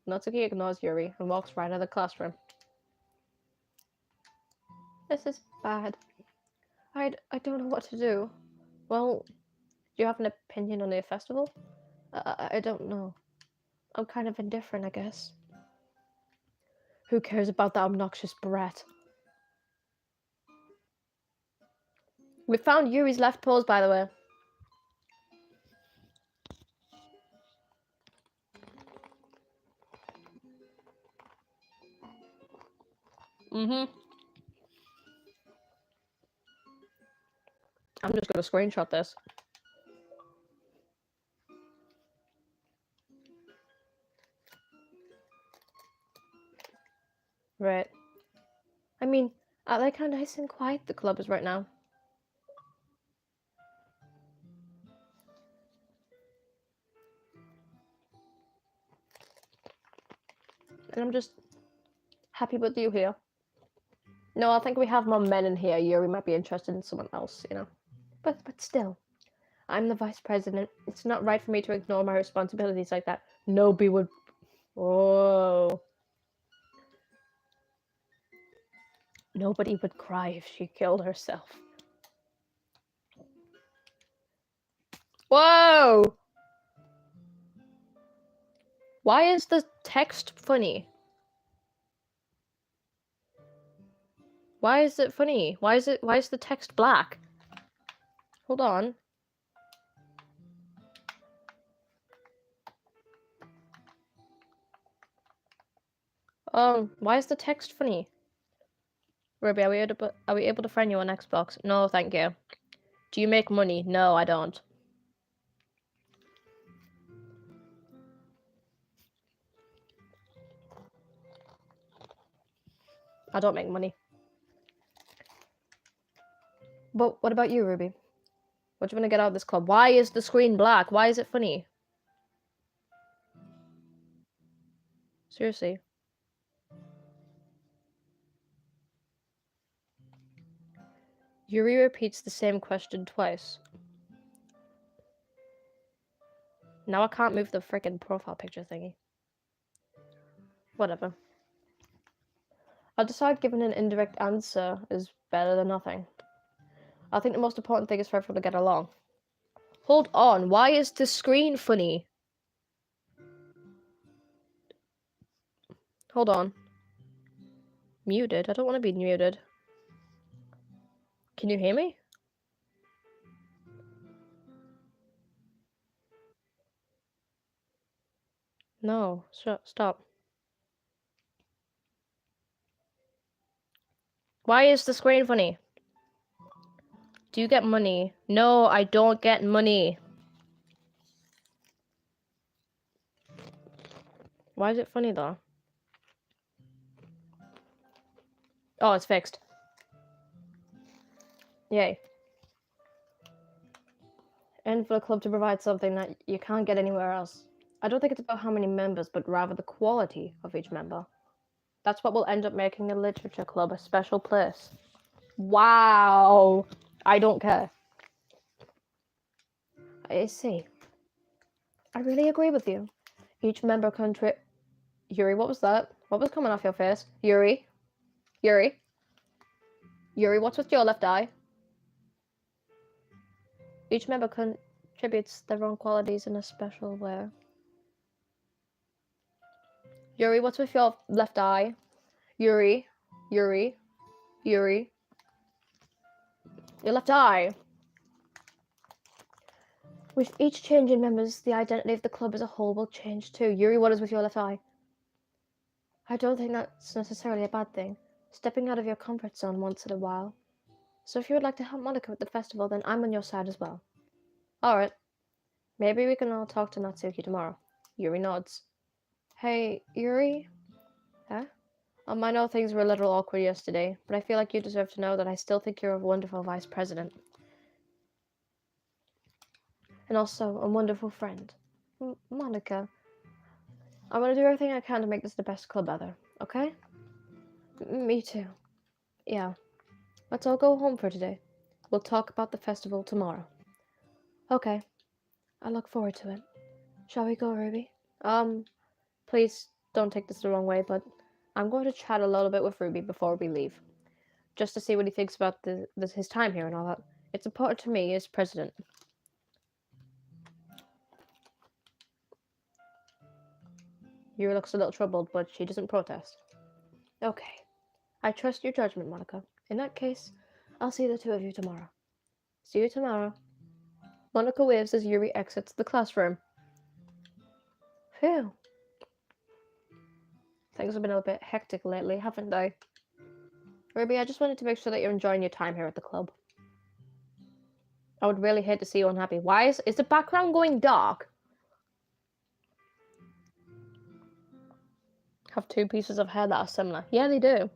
ignores Yuri and walks right out of the classroom. This is bad. I don't know what to do. Well, do you have an opinion on the festival? I don't know. I'm kind of indifferent, I guess. Who cares about that obnoxious brat? We found Yuri's left pose, by the way. I'm just gonna screenshot this. Right. I mean, I like how nice and quiet the club is right now. And I'm just happy with you here. No, I think we have more men in here. Yuri might be interested in someone else, you know. But still, I'm the vice president. It's not right for me to ignore my responsibilities like that. Nobody would. Whoa. Nobody would cry if she killed herself. Whoa! Why is the text funny? Why is it funny? Why is the text black? Hold on. Why is the text funny? Ruby, are we able to friend you on Xbox? No, thank you. Do you make money? No, I don't. I don't make money. But what about you, Ruby? What do you want to get out of this club? Why is the screen black? Why is it funny? Seriously. Yuri repeats the same question twice. Now I can't move the freaking profile picture thingy. Whatever. I'll decide giving an indirect answer is better than nothing. I think the most important thing is for everyone to get along. Hold on, why is the screen funny? Hold on. Muted? I don't want to be muted. Can you hear me? No, stop. Why is the screen funny? Do you get money? No, I don't get money. Why is it funny though? Oh, it's fixed. Yay. And for the club to provide something that you can't get anywhere else. I don't think it's about how many members, but rather the quality of each member. That's what will end up making the literature club a special place. Wow. I don't care. I see. I really agree with you. Each member Yuri, what was that? What was coming off your face? Yuri? Yuri? Yuri, what's with your left eye? Each member contributes their own qualities in a special way. Yuri, what's with your left eye? Yuri? Yuri? Yuri? Your left eye! With each change in members, the identity of the club as a whole will change too. Yuri, what is with your left eye? I don't think that's necessarily a bad thing. Stepping out of your comfort zone once in a while. So if you would like to help Monika with the festival, then I'm on your side as well. Alright, maybe we can all talk to Natsuki tomorrow. Yuri nods. Hey, Yuri? Huh? I know things were a little awkward yesterday, but I feel like you deserve to know that I still think you're a wonderful vice president. And also a wonderful friend. Monika, I want to do everything I can to make this the best club ever, okay? Me too. Yeah. Let's all go home for today. We'll talk about the festival tomorrow. Okay. I look forward to it. Shall we go, Ruby? Please don't take this the wrong way, but I'm going to chat a little bit with Ruby before we leave. Just to see what he thinks about his time here and all that. It's important to me as president. Yuri looks a little troubled, but she doesn't protest. Okay. I trust your judgment, Monika. In that case, I'll see the two of you tomorrow. See you tomorrow. Monika waves as Yuri exits the classroom. Phew. Things have been a bit hectic lately, haven't they? Ruby, I just wanted to make sure that you're enjoying your time here at the club. I would really hate to see you unhappy. Why is the background going dark? Have two pieces of hair that are similar. Yeah, they do.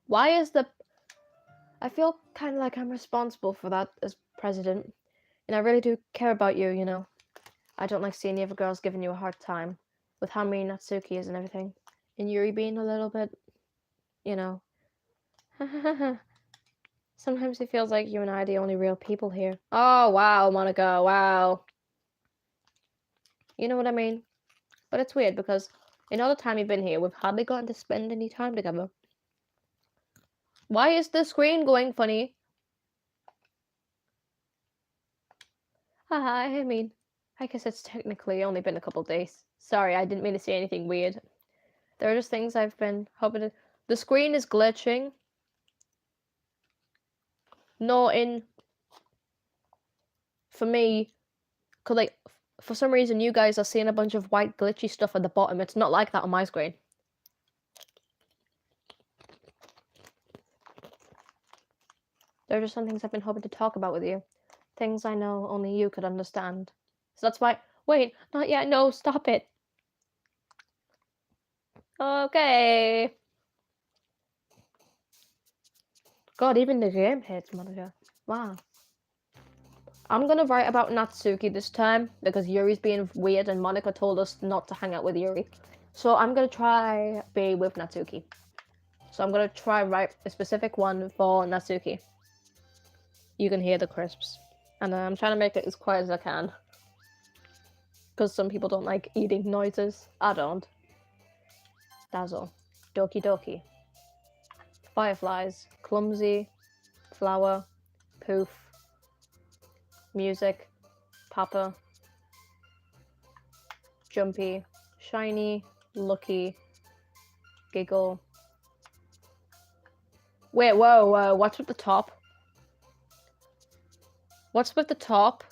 Why is the... I feel kind of like I'm responsible for that as president. And I really do care about you, you know. I don't like seeing the other girls giving you a hard time. With how mean Natsuki is and everything. And Yuri being a little bit... You know. Sometimes it feels like you and I are the only real people here. Oh, wow, Monika, wow. You know what I mean? But it's weird because in all the time you've been here, we've hardly gotten to spend any time together. Why is the screen going funny? I mean, I guess it's technically only been a couple days. Sorry, I didn't mean to say anything weird. There are just things I've been hoping to... The screen is glitching. Not in... For me, because, like, for some reason you guys are seeing a bunch of white glitchy stuff at the bottom. It's not like that on my screen. There are just some things I've been hoping to talk about with you. Things I know only you could understand. So that's why... Wait, not yet. No, stop it. Okay. God, even the game hates Monika. Wow. I'm gonna write about Natsuki this time because Yuri's being weird and Monika told us not to hang out with Yuri. So I'm gonna try be with Natsuki. So I'm gonna try write a specific one for Natsuki. You can hear the crisps. And I'm trying to make it as quiet as I can. Because some people don't like eating noises. I don't. Dazzle. Doki Doki. Fireflies. Clumsy. Flower. Poof. Music. Papa. Jumpy. Shiny. Lucky. Giggle. Wait, whoa. What's with the top? What's with the top?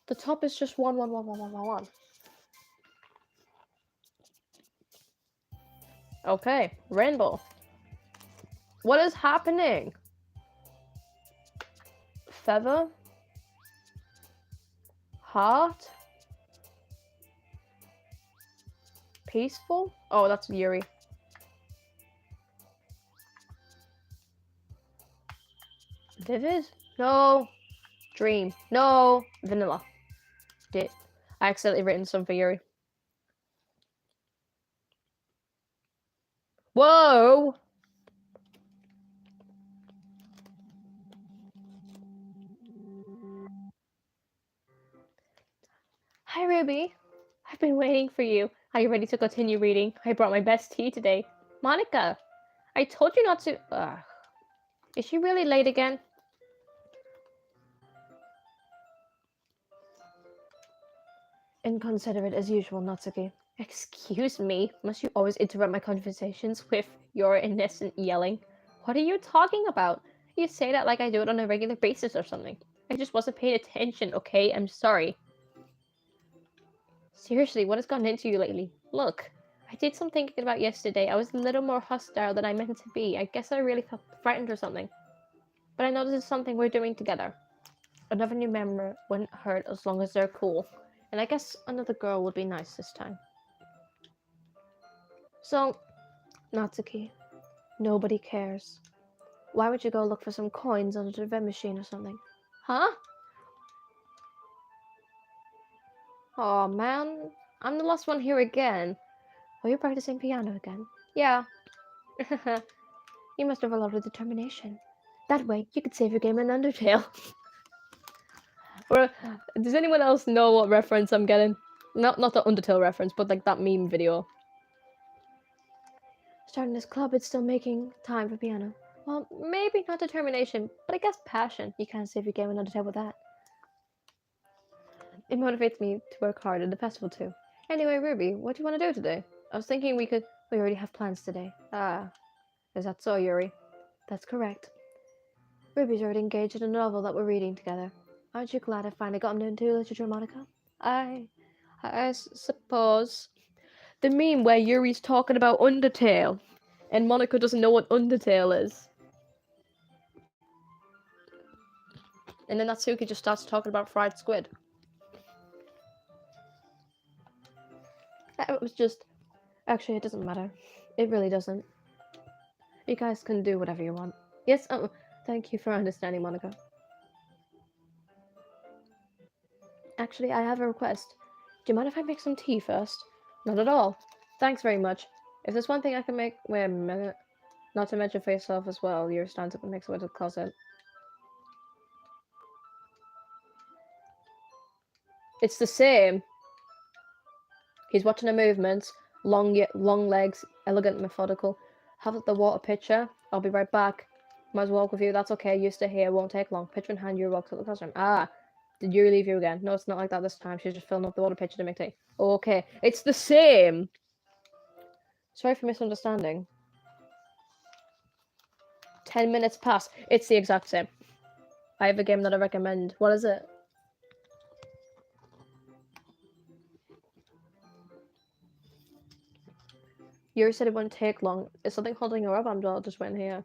The top is just 1, 1, 1, 1, 1, 1, 1. Okay, rainbow. What is happening? Feather? Heart? Peaceful? Oh, that's Yuri. Vivid? No. Dream. No. Vanilla. I accidentally written some for Yuri. Whoa! Hi, Ruby. I've been waiting for you. Are you ready to continue reading? I brought my best tea today. Monika, I told you not to... Is she really late again? Inconsiderate as usual, Natsuki. Excuse me, must you always interrupt my conversations with your innocent yelling? What are you talking about? You say that like I do it on a regular basis or something. I just wasn't paying attention, okay? I'm sorry. Seriously, what has gotten into you lately? Look, I did some thinking about yesterday. I was a little more hostile than I meant to be. I guess I really felt frightened or something. But I know this is something we're doing together. Another new member wouldn't hurt as long as they're cool. And I guess another girl would be nice this time. So, Natsuki, nobody cares. Why would you go look for some coins under the vending machine or something? Huh? Oh man, I'm the last one here again. Are you practicing piano again? Yeah. You must have a lot of determination. That way, you could save your game in Undertale. Or does anyone else know what reference I'm getting? Not the Undertale reference, but like that meme video. Starting this club, it's still making time for piano. Well, maybe not determination, but I guess passion. You can't save your game in Undertale with that. It motivates me to work hard at the festival too. Anyway, Ruby, what do you want to do today? I was thinking we already have plans today. Ah, is that so, Yuri? That's correct. Ruby's already engaged in a novel that we're reading together. Aren't you glad I finally gotten into literature, Monika? I suppose. The meme where Yuri's talking about Undertale, and Monika doesn't know what Undertale is. And then Natsuki just starts talking about fried squid. It was just... Actually, it doesn't matter. It really doesn't. You guys can do whatever you want. Yes, thank you for understanding, Monika. Actually, I have a request. Do you mind if I make some tea first? Not at all. Thanks very much. If there's one thing I can make... Wait a minute. Not to mention for yourself as well. Your stands up and makes it to the closet. It's the same. He's watching the movements. Long legs. Elegant, methodical. Have the water pitcher. I'll be right back. Might as well walk with you. That's okay. You stay here. Won't take long. Pitcher in hand. Yuri walks to the classroom. Ah. Did Yuri leave you again? No, it's not like that this time. She's just filling up the water pitcher to make tea. Okay. It's the same. Sorry for misunderstanding. 10 minutes pass. It's the exact same. I have a game that I recommend. What is it? Yuri said it wouldn't take long. Is something holding her up? I'm just waiting here.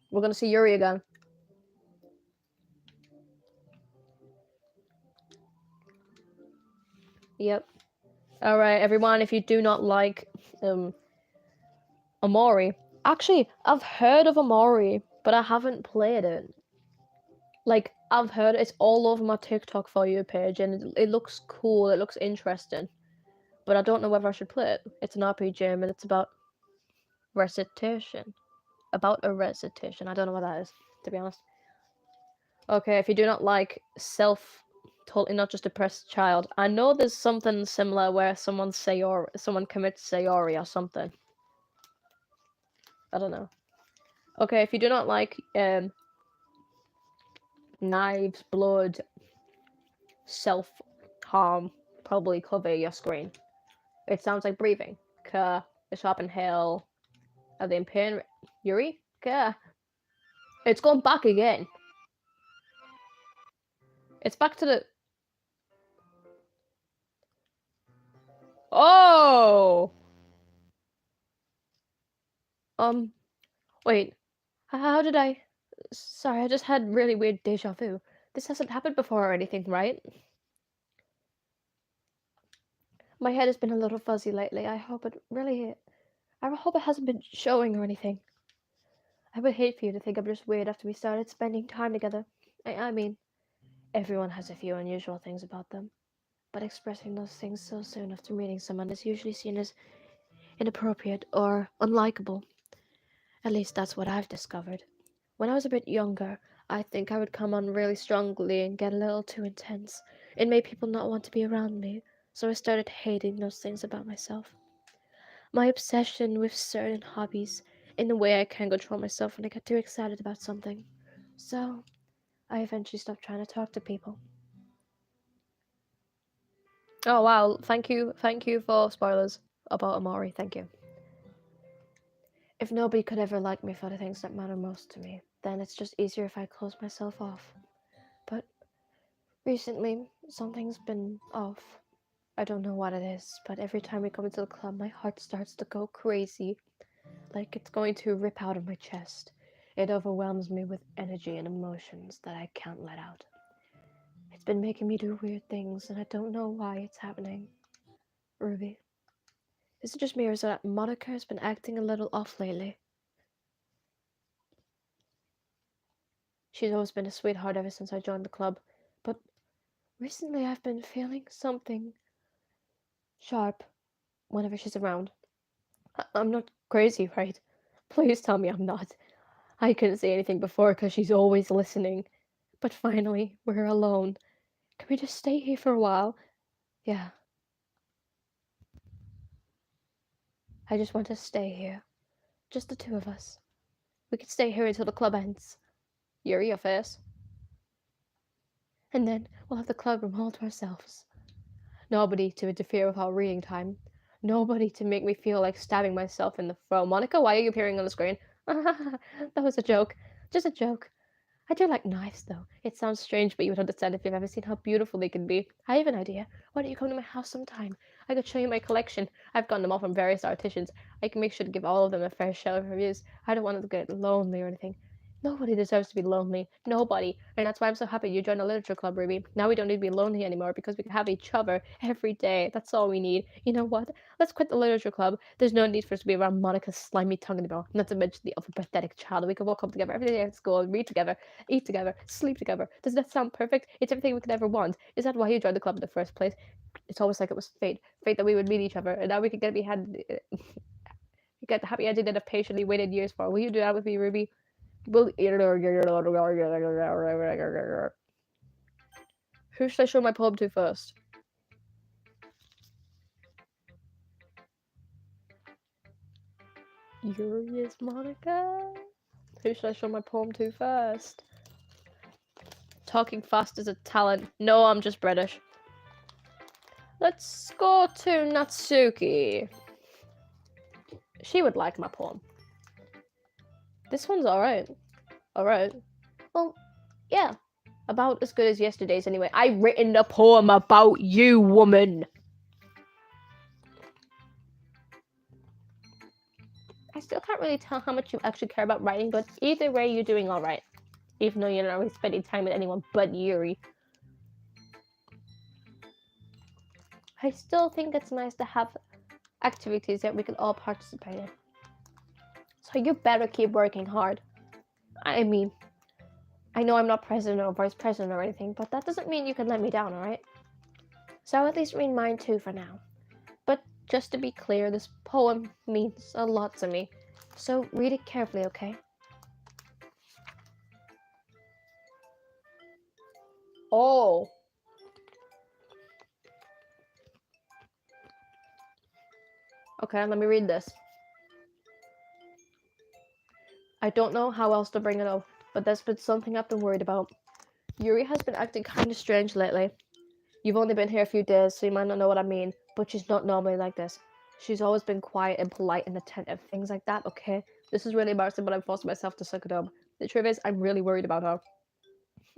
We're gonna see Yuri again. Yep. Alright, everyone, if you do not like Amori. Actually, I've heard of Amori, but I haven't played it. Like, I've heard it's all over my TikTok For You page, and it looks cool, it looks interesting. But I don't know whether I should play it. It's an RPG, and it's about recitation. About a recitation. I don't know what that is, to be honest. Okay, if you do not like totally not just depressed child. I know there's something similar where someone commits Sayori or something. I don't know. Okay, if you do not like knives, blood, self-harm, probably cover your screen. It sounds like breathing. Ka, the sharp inhale. Are they in pain? Yuri? Ka. It's gone back again. It's back to the... Oh! Wait. How did I... Sorry, I just had really weird deja vu. This hasn't happened before or anything, right? My head has been a little fuzzy lately. I hope it hasn't been showing or anything. I would hate for you to think I'm just weird after we started spending time together. I mean, everyone has a few unusual things about them. But expressing those things so soon after meeting someone is usually seen as inappropriate or unlikable. At least that's what I've discovered. When I was a bit younger, I think I would come on really strongly and get a little too intense. It made people not want to be around me, so I started hating those things about myself. My obsession with certain hobbies, in the way I can control myself when I get too excited about something. So, I eventually stopped trying to talk to people. Oh wow, thank you for spoilers about Amori, thank you. If nobody could ever like me for the things that matter most to me, then it's just easier if I close myself off. But recently, something's been off. I don't know what it is, but every time we come into the club, my heart starts to go crazy, like it's going to rip out of my chest. It overwhelms me with energy and emotions that I can't let out. It's been making me do weird things, and I don't know why it's happening. Ruby, is it just me, or is it that Monika has been acting a little off lately? She's always been a sweetheart ever since I joined the club, but recently I've been feeling something sharp whenever she's around. I'm not crazy, right? Please tell me I'm not. I couldn't say anything before because she's always listening. But finally, we're alone. Can we just stay here for a while? Yeah. I just want to stay here. Just the two of us. We could stay here until the club ends. Yuri, your face. And then we'll have the club room all to ourselves. Nobody to interfere with our reading time. Nobody to make me feel like stabbing myself in the throat. Monika, why are you appearing on the screen? That was a joke. Just a joke. I do like knives, though. It sounds strange, but you would understand if you've ever seen how beautiful they can be. I have an idea. Why don't you come to my house sometime? I could show you my collection. I've gotten them all from various artisans. I can make sure to give all of them a fair share of reviews. I don't want them to get lonely or anything. Nobody deserves to be lonely. Nobody. And that's why I'm so happy you joined the literature club, Ruby. Now we don't need to be lonely anymore because we can have each other every day. That's all we need. You know what? Let's quit the literature club. There's no need for us to be around Monika's slimy tongue anymore. Not to mention the other pathetic child. We can all come together every day at school and read together, eat together, sleep together. Does that sound perfect? It's everything we could ever want. Is that why you joined the club in the first place? It's almost like it was fate. Fate that we would meet each other, and now we could get the happy ending that I've patiently waited years for. Will you do that with me, Ruby? Will Who should I show my poem to first? Yuri is Monika. Who should I show my poem to first? Talking fast is a talent. No, I'm just British. Let's go to Natsuki. She would like my poem. This one's alright. Alright. Well, yeah. About as good as yesterday's anyway. I've written a poem about you, woman. I still can't really tell how much you actually care about writing, but either way, you're doing alright. Even though you're not really spending time with anyone but Yuri. I still think it's nice to have activities that we can all participate in. So you better keep working hard. I mean, I know I'm not president or vice president or anything, but that doesn't mean you can let me down, alright? So I'll at least read mine too for now. But just to be clear, this poem means a lot to me. So read it carefully, okay? Oh. Okay, let me read this. I don't know how else to bring it up, but there's been something I've been worried about. Yuri has been acting kind of strange lately. You've only been here a few days, so you might not know what I mean, but she's not normally like this. She's always been quiet and polite and attentive, things like that, okay? This is really embarrassing, but I'm forcing myself to suck it up. The truth is, I'm really worried about her.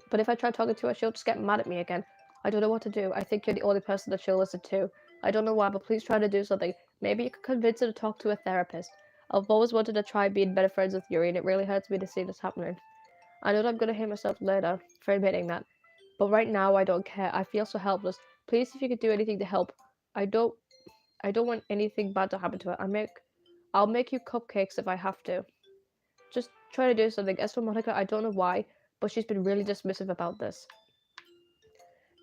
But if I try talking to her, she'll just get mad at me again. I don't know what to do. I think you're the only person that she'll listen to. I don't know why, but please try to do something. Maybe you could convince her to talk to a therapist. I've always wanted to try being better friends with Yuri, and it really hurts me to see this happening. I know that I'm gonna hate myself later for admitting that, but right now I don't care. I feel so helpless. Please, if you could do anything to help. I don't want anything bad to happen to her. I'll make you cupcakes if I have to. Just try to do something. As for Monika, I don't know why, but she's been really dismissive about this.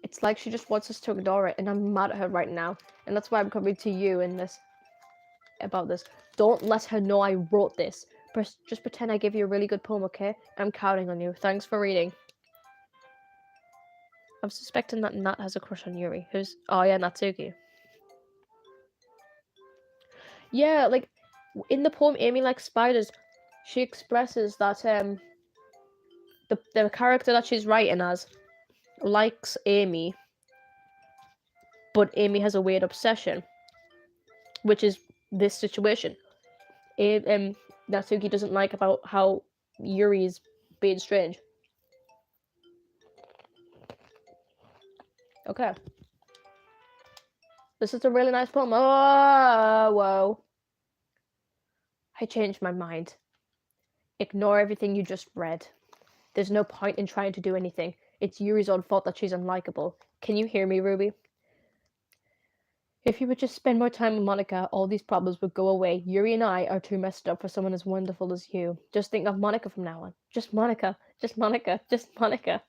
It's like she just wants us to ignore it, and I'm mad at her right now, and that's why I'm coming to you in this about this. Don't let her know I wrote this. Just pretend I gave you a really good poem, okay? I'm counting on you. Thanks for reading. I'm suspecting that Nat has a crush on Yuri. Who's... Oh, yeah, Natsuki. Yeah, like, in the poem Amy Likes Spiders, she expresses that, the character that she's writing as likes Amy, but Amy has a weird obsession, which is this situation. Natsuki doesn't like about how Yuri's being strange. Okay. This is a really nice poem. Oh, whoa. I changed my mind. Ignore everything you just read. There's no point in trying to do anything. It's Yuri's own fault that she's unlikable. Can you hear me, Ruby? If you would just spend more time with Monika, all these problems would go away. Yuri and I are too messed up for someone as wonderful as you. Just think of Monika from now on. Just Monika. Just Monika. Just Monika.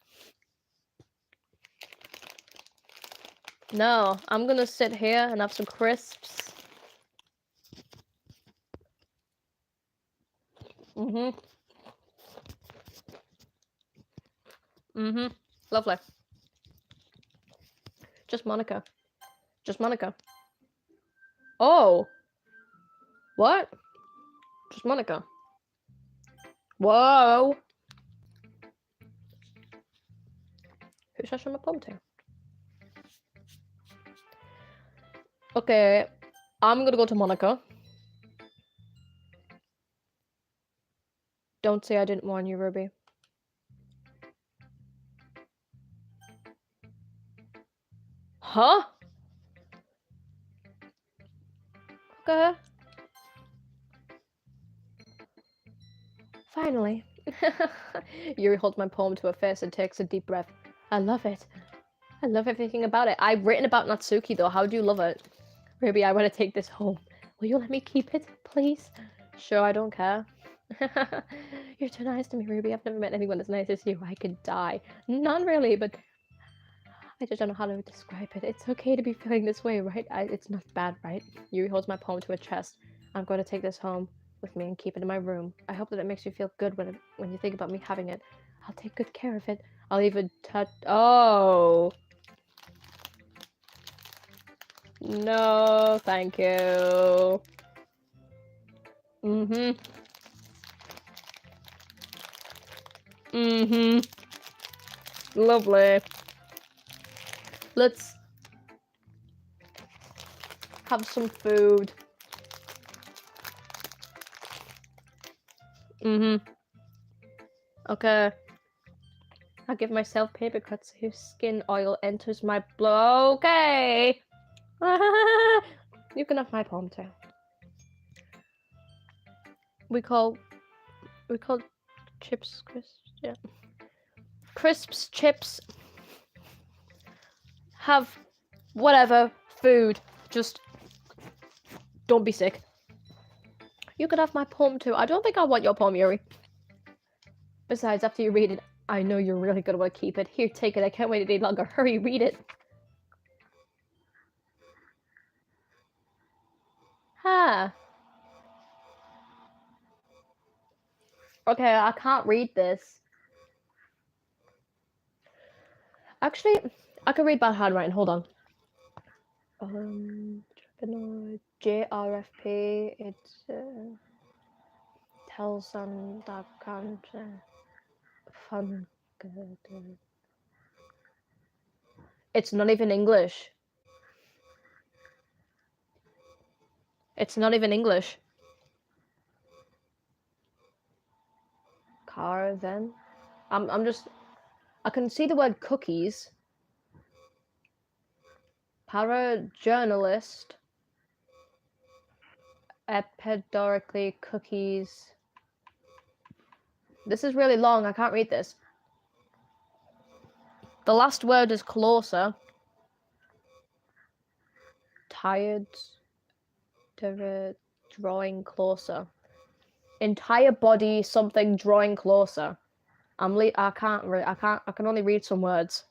No, I'm gonna sit here and have some crisps. Mm-hmm. Mm-hmm. Lovely. Just Monika. Just Monika. Oh. What? Just Monika. Whoa. Who's I show my poem to? Okay. I'm gonna go to Monika. Don't say I didn't warn you, Ruby. Huh? Okay. Finally. Yuri holds my poem to her face and takes a deep breath. I love it. I love everything about it. I've written about Natsuki though. How do you love it? Ruby, I want to take this home. Will you let me keep it, please? Sure, I don't care. You're too nice to me, Ruby. I've never met anyone as nice as you. I could die. Not really, but I just don't know how to describe it. It's okay to be feeling this way, right? It's not bad, right? Yuri holds my poem to her chest. I'm going to take this home with me and keep it in my room. I hope that it makes you feel good when you think about me having it. I'll take good care of it. I'll even touch. Oh. No, thank you. Mm-hmm. Mm-hmm. Lovely. Let's have some food. Mm-hmm. Okay. I give myself paper cuts so skin oil enters my blood. Okay. You can have my poem too. We call chips crisps. Yeah. Crisps, chips. Have whatever food. Just don't be sick. You can have my poem too. I don't think I want your poem, Yuri. Besides, after you read it, I know you're really gonna want to keep it. Here, take it. I can't wait any longer. Hurry, read it. Huh. Okay, I can't read this. Actually, I can read bad handwriting. Hold on. JRFP. It's tells them that can't fun. It's not even English. It's not even English. Car then. I'm just. I can see the word cookies. Parajournalist. Epidorically cookies. This is really long. I can't read this. The last word is closer. Tired. Drawing closer. Entire body, something drawing closer. I can only read some words.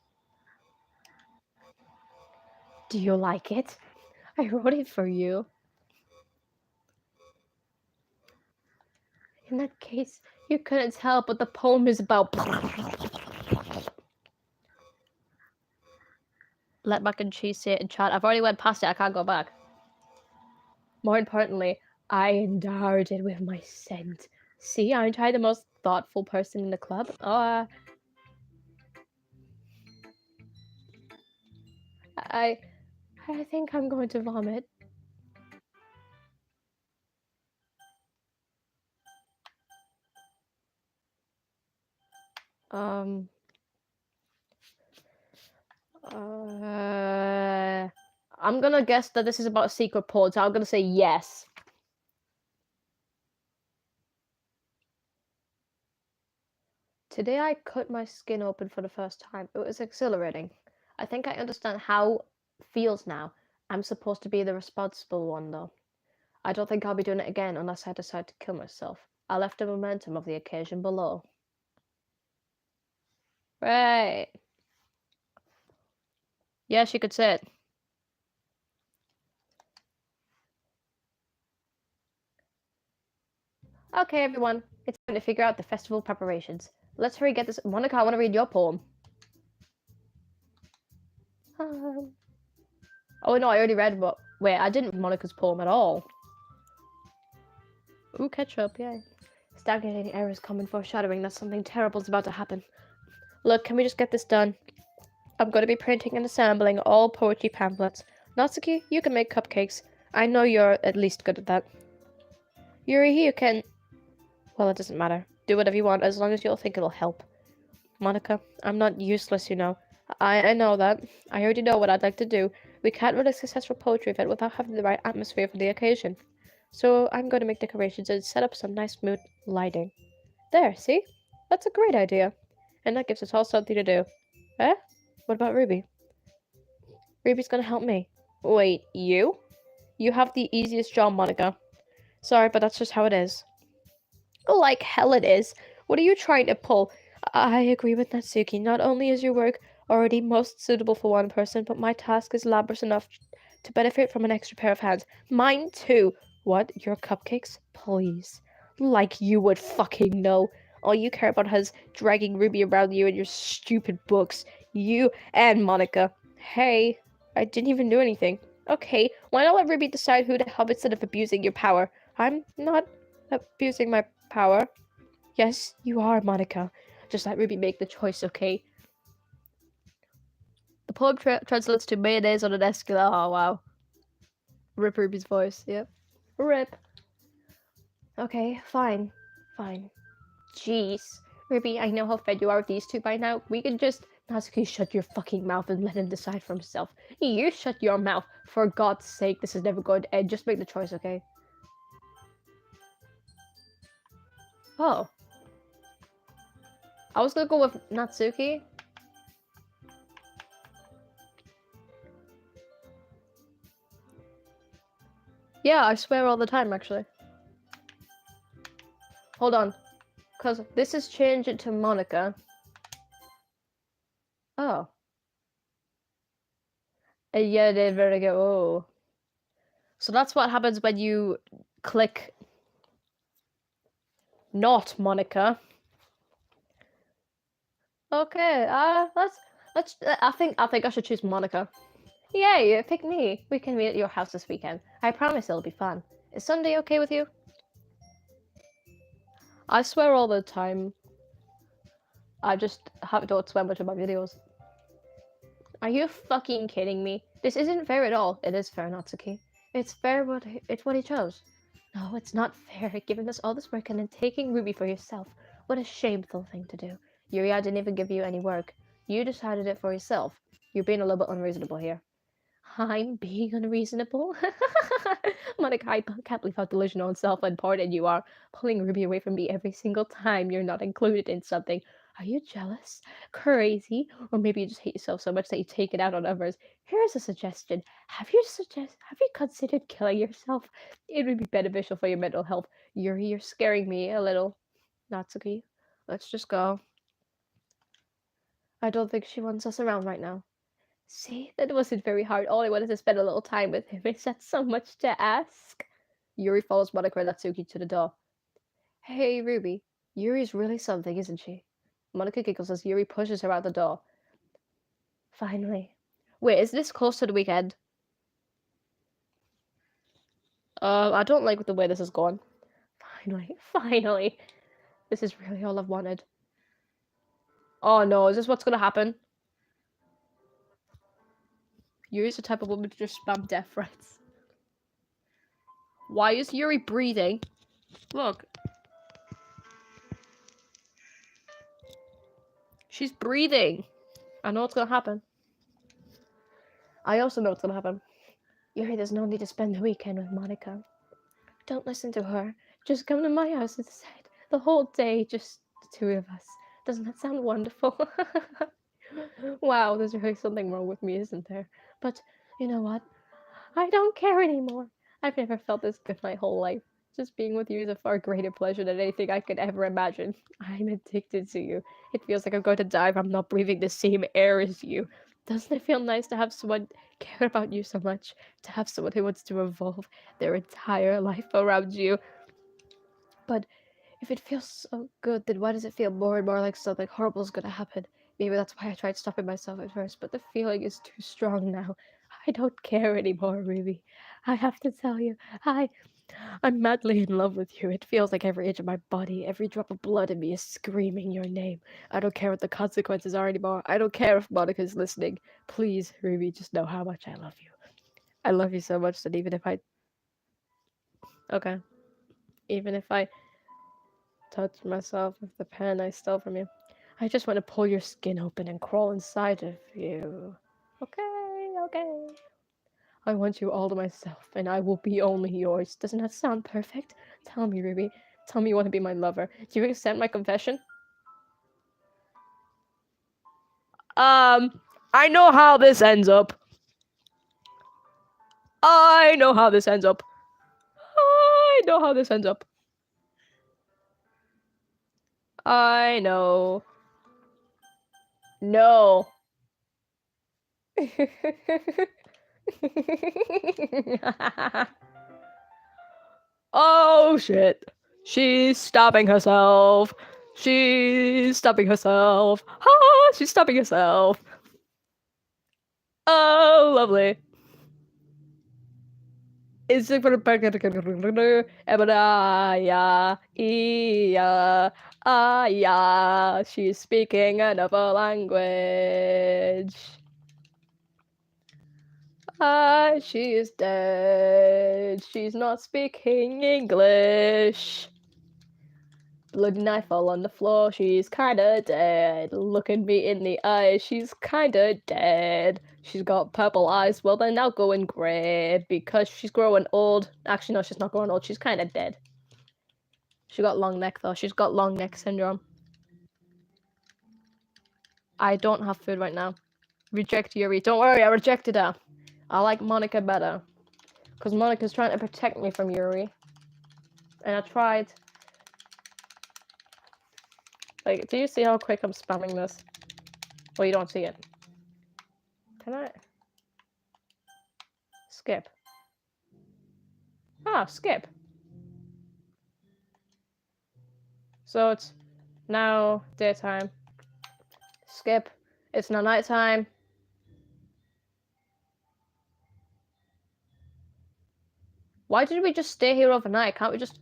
Do you like it? I wrote it for you. In that case, you couldn't tell, but the poem is about. Let mac and cheese say it in chat. I've already went past it. I can't go back. More importantly, I endowed it with my scent. See, aren't I the most thoughtful person in the club? Oh, I think I'm going to vomit. I'm gonna guess that this is about a secret port, so I'm gonna say yes. Today I cut my skin open for the first time. It was exhilarating. I think I understand how it feels now. I'm supposed to be the responsible one, though. I don't think I'll be doing it again unless I decide to kill myself. I left the momentum of the occasion below. Right. Yeah, she could say it. Okay, everyone. It's time to figure out the festival preparations. Let's hurry get this. Monika, I want to read your poem. Oh no, I already read what. Wait, I didn't read Monika's poem at all. Ooh, ketchup, yay. Stagnating air is common foreshadowing that something terrible is about to happen. Look, can we just get this done? I'm going to be printing and assembling all poetry pamphlets. Natsuki, you can make cupcakes. I know you're at least good at that. Yuri, you can... Well, it doesn't matter. Do whatever you want, as long as you'll think it'll help. Monika, I'm not useless, you know. I know that. I already know what I'd like to do. We can't run a successful poetry event without having the right atmosphere for the occasion. So I'm going to make decorations and set up some nice mood lighting. There, see? That's a great idea. And that gives us all something to do. Eh? What about Ruby? Ruby's gonna help me. Wait, you? You have the easiest job, Monika. Sorry, but that's just how it is. Like hell it is. What are you trying to pull? I agree with Natsuki. Not only is your work already most suitable for one person, but my task is laborious enough to benefit from an extra pair of hands. Mine too. What? Your cupcakes? Please. Like you would fucking know. All you care about is dragging Ruby around you and your stupid books. You and Monika. Hey, I didn't even do anything. Okay, why not let Ruby decide who to help instead of abusing your power? I'm not abusing my power. Yes, you are, Monika. Just let Ruby make the choice, okay? The poem translates to mayonnaise on an escalator. Oh, wow. Rip Ruby's voice, yep. Rip. Okay, fine. Fine. Jeez. Ruby, I know how fed you are with these two by now. We can just... Natsuki, shut your fucking mouth and let him decide for himself. You shut your mouth. For God's sake, this is never going to end. Just make the choice, okay? Oh. I was gonna go with Natsuki. Yeah, I swear all the time, actually. Hold on. Because this is changed it to Monika. Oh. Yeah, they very go. Oh. So that's what happens when you click not Monika. Okay, let's I think I should choose Monika. Yay, pick me. We can meet at your house this weekend. I promise it'll be fun. Is Sunday okay with you? I swear all the time. I just don't swear much in my videos. Are you fucking kidding me? This isn't fair at all. It is fair, Natsuki. It's fair, but it's what he chose. No, it's not fair, giving us all this work and then taking Ruby for yourself. What a shameful thing to do. Yuri, I didn't even give you any work. You decided it for yourself. You're being a little bit unreasonable here. I'm being unreasonable? Monika, I can't believe how delusional and self-important you are, pulling Ruby away from me every single time you're not included in something. Are you jealous? Crazy? Or maybe you just hate yourself so much that you take it out on others. Here's a suggestion. Have you considered killing yourself? It would be beneficial for your mental health. Yuri, you're scaring me a little. Natsuki, let's just go. I don't think she wants us around right now. See, that wasn't very hard. All I wanted to spend a little time with him. Is that so much to ask? Yuri follows Monika and Natsuki to the door. Hey, Ruby. Yuri's really something, isn't she? Monika giggles as Yuri pushes her out the door. Finally. Wait, is this close to the weekend? I don't like the way this is going. Finally. This is really all I've wanted. Oh no, is this what's gonna happen? Yuri's the type of woman to just spam death threats. Why is Yuri breathing? Look. She's breathing. I know what's gonna happen. I also know what's gonna happen. Yuri, there's no need to spend the weekend with Monika. Don't listen to her. Just come to my house instead. The whole day, just the two of us. Doesn't that sound wonderful? Wow, there's really something wrong with me, isn't there? But you know what? I don't care anymore. I've never felt this good my whole life. Just being with you is a far greater pleasure than anything I could ever imagine. I'm addicted to you. It feels like I'm going to die if I'm not breathing the same air as you. Doesn't it feel nice to have someone care about you so much? To have someone who wants to revolve their entire life around you? But if it feels so good, then why does it feel more and more like something horrible is gonna happen? Maybe that's why I tried stopping myself at first, but the feeling is too strong now. I don't care anymore, Ruby. I have to tell you, I'm madly in love with you. It feels like every inch of my body, every drop of blood in me is screaming your name. I don't care what the consequences are anymore. I don't care if Monica's listening. Please, Ruby, just know how much I love you. I love you so much that even if I... Okay. Even if I touch myself with the pen I stole from you, I just want to pull your skin open and crawl inside of you. Okay. I want you all to myself, and I will be only yours. Doesn't that sound perfect? Tell me, Ruby. Tell me you want to be my lover. Do you accept my confession? I know how this ends up. I know how this ends up. I know how this ends up. I know. No. Oh shit. She's stopping herself. She's stopping herself. Ah, she's stopping herself. Oh, lovely. It's like she's speaking another language. She is dead. She's not speaking English. Bloody knife all on the floor. She's kinda dead. Looking me in the eye. She's kinda dead. She's got purple eyes. Well, they're now going grey because she's growing old. Actually, no, she's not growing old. She's kinda dead. She got long neck though. She's got long neck syndrome. I don't have food right now. Reject Yuri. Don't worry, I rejected her. I like Monika better. Because Monika's trying to protect me from Yuri. And I tried. Like, do you see how quick I'm spamming this? Well, you don't see it. Can I? Skip. Ah, skip. So it's now daytime. Skip. It's now nighttime. Why did we just stay here overnight? Can't we just...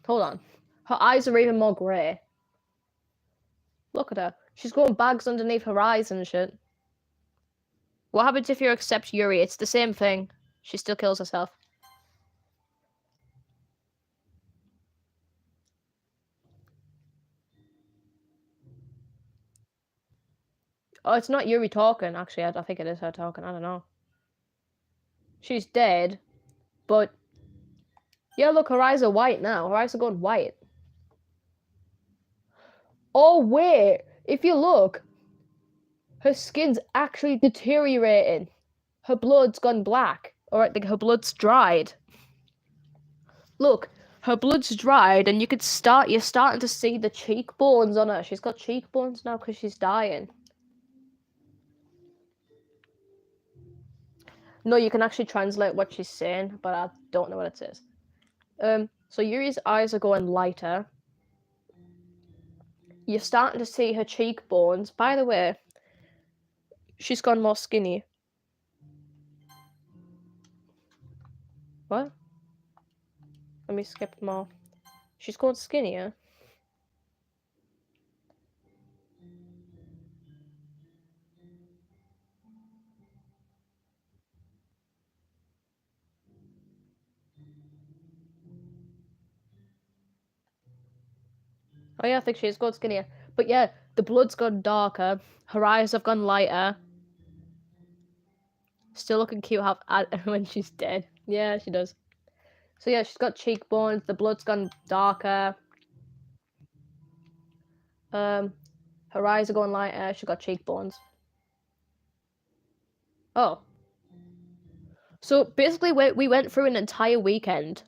Hold on. Her eyes are even more grey. Look at her. She's growing bags underneath her eyes and shit. What happens if you accept Yuri? It's the same thing. She still kills herself. Oh, it's not Yuri talking. Actually, I think it is her talking. I don't know. She's dead, but... Yeah, look, her eyes are white now. Her eyes are going white. Oh, wait. If you look, her skin's actually deteriorating. Her blood's gone black. Or like her blood's dried. Look, her blood's dried, and you're starting to see the cheekbones on her. She's got cheekbones now because she's dying. No, you can actually translate what she's saying, but I don't know what it says. So Yuri's eyes are going lighter. You're starting to see her cheekbones. By the way, she's gone more skinny. What? Let me skip more. She's gone skinnier. Oh yeah, I think she's gone skinnier. But yeah, the blood's gone darker. Her eyes have gone lighter. Still looking cute when she's dead. Yeah, she does. So yeah, she's got cheekbones. The blood's gone darker. Her eyes are going lighter. She's got cheekbones. Oh. So basically, we went through an entire weekend.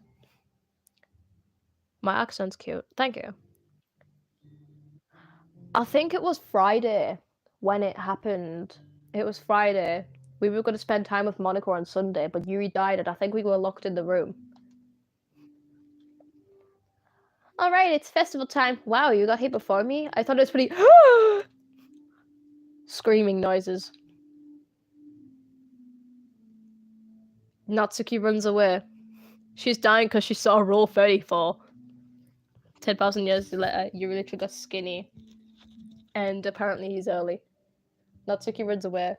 My accent's cute. Thank you. I think it was Friday when it happened. It was Friday. We were going to spend time with Monika on Sunday, but Yuri died, and I think we were locked in the room. All right, it's festival time. Wow, you got here before me? I thought it was pretty... Screaming noises. Natsuki runs away. She's dying because she saw Roll 34. 10,000 years later, Yuri literally got skinny. And apparently he's early. Natsuki runs away.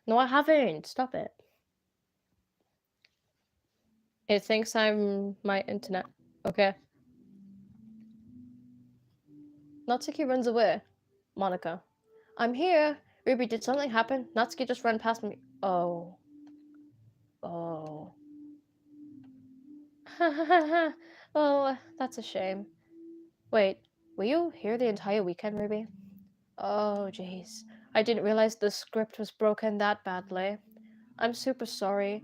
No, I haven't. Stop it. It thinks I'm my internet. Okay. Natsuki runs away. Monika. I'm here. Ruby, did something happen? Natsuki just ran past me. Oh. Oh. Oh, that's a shame. Wait, were you here the entire weekend, Ruby? Oh, jeez. I didn't realize the script was broken that badly. I'm super sorry.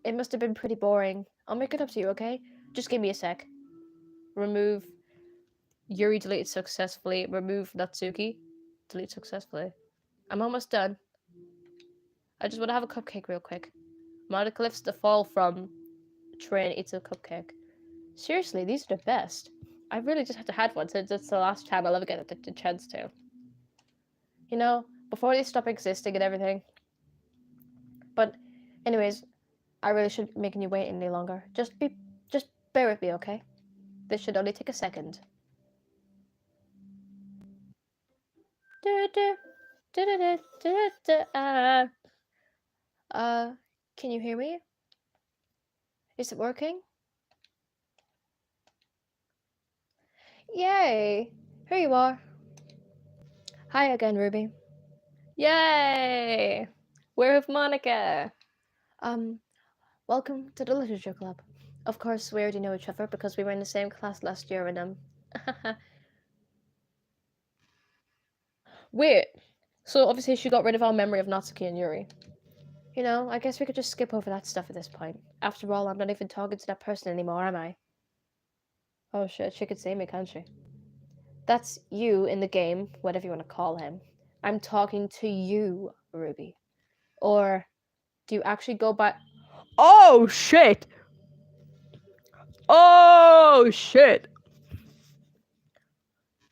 It must have been pretty boring. I'll make it up to you, okay? Just give me a sec. Remove. Yuri deleted successfully. Remove Natsuki. Delete successfully. I'm almost done. I just want to have a cupcake real quick. Monica lifts the fall from tray and eats a cupcake. Seriously, these are the best. I really just had to have one since it's the last time I'll ever get the chance to. You know, before they stop existing and everything. But, anyways, I really shouldn't be making you wait any longer. Just bear with me, okay? This should only take a second. Can you hear me? Is it working? Yay! Here you are. Hi again, Ruby. Yay! We're with Monika. Welcome to the Literature Club. Of course, we already know each other because we were in the same class last year and Wait, so obviously she got rid of our memory of Natsuki and Yuri. You know, I guess we could just skip over that stuff at this point. After all, I'm not even talking to that person anymore, am I? Oh shit, she could see me, can't she? That's you in the game, whatever you want to call him. I'm talking to you, Ruby. Or do you actually go by... Oh shit! Oh shit!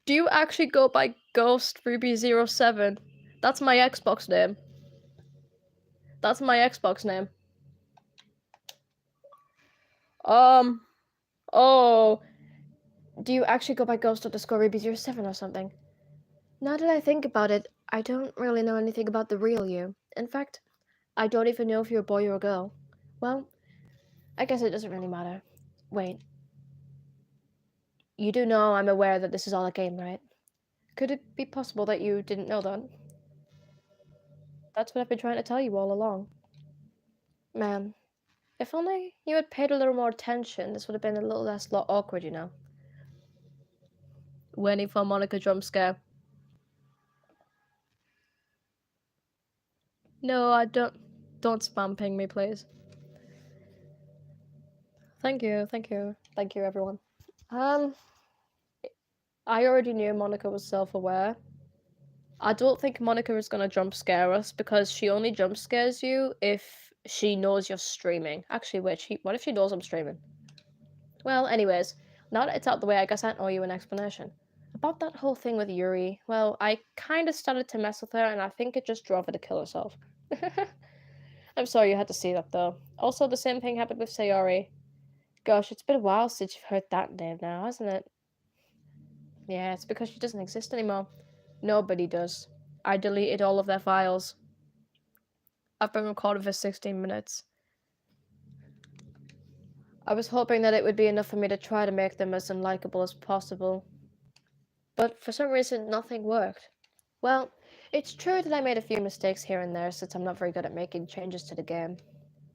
Do you actually go by Ghost Ruby 07? That's my Xbox name. That's my Xbox name. Oh. Do you actually go by Ghost underscore Ruby 07 or something? Now that I think about it, I don't really know anything about the real you. In fact, I don't even know if you're a boy or a girl. Well, I guess it doesn't really matter. Wait. You do know I'm aware that this is all a game, right? Could it be possible that you didn't know that? That's what I've been trying to tell you all along. Man, if only you had paid a little more attention, this would have been a little less awkward, you know. Waiting for Monika jump scare. No, I don't spam ping me, please. Thank you, everyone. I already knew Monika was self-aware. I don't think Monika is gonna jump scare us because she only jump scares you if she knows you're streaming. Actually, wait, what if she knows I'm streaming? Well, anyways, now that it's out the way, I guess I owe you an explanation. About that whole thing with Yuri, well, I kind of started to mess with her and I think it just drove her to kill herself. I'm sorry you had to see that, though. Also, the same thing happened with Sayori. Gosh, it's been a while since you've heard that name now, hasn't it? Yeah, it's because she doesn't exist anymore. Nobody does. I deleted all of their files. I've been recording for 16 minutes. I was hoping that it would be enough for me to try to make them as unlikable as possible. But for some reason, nothing worked. Well, It's true that I made a few mistakes here and there since I'm not very good at making changes to the game.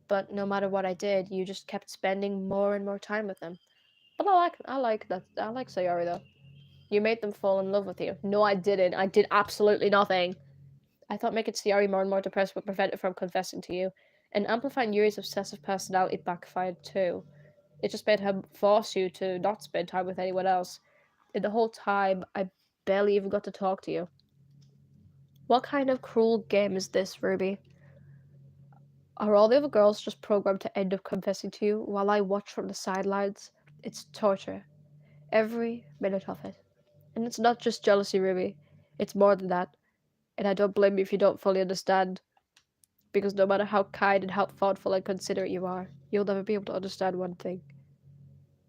But no matter what I did, you just kept spending more and more time with them. But I like that. I like Sayori though. You made them fall in love with you. No, I didn't. I did absolutely nothing. I thought making Sayori more and more depressed would prevent her from confessing to you. And amplifying Yuri's obsessive personality backfired too. It just made her force you to not spend time with anyone else. And the whole time, I barely even got to talk to you. What kind of cruel game is this, Ruby? Are all the other girls just programmed to end up confessing to you while I watch from the sidelines? It's torture. Every minute of it. And it's not just jealousy, Ruby. It's more than that. And I don't blame you if you don't fully understand. Because no matter how kind and how thoughtful and considerate you are, you'll never be able to understand one thing.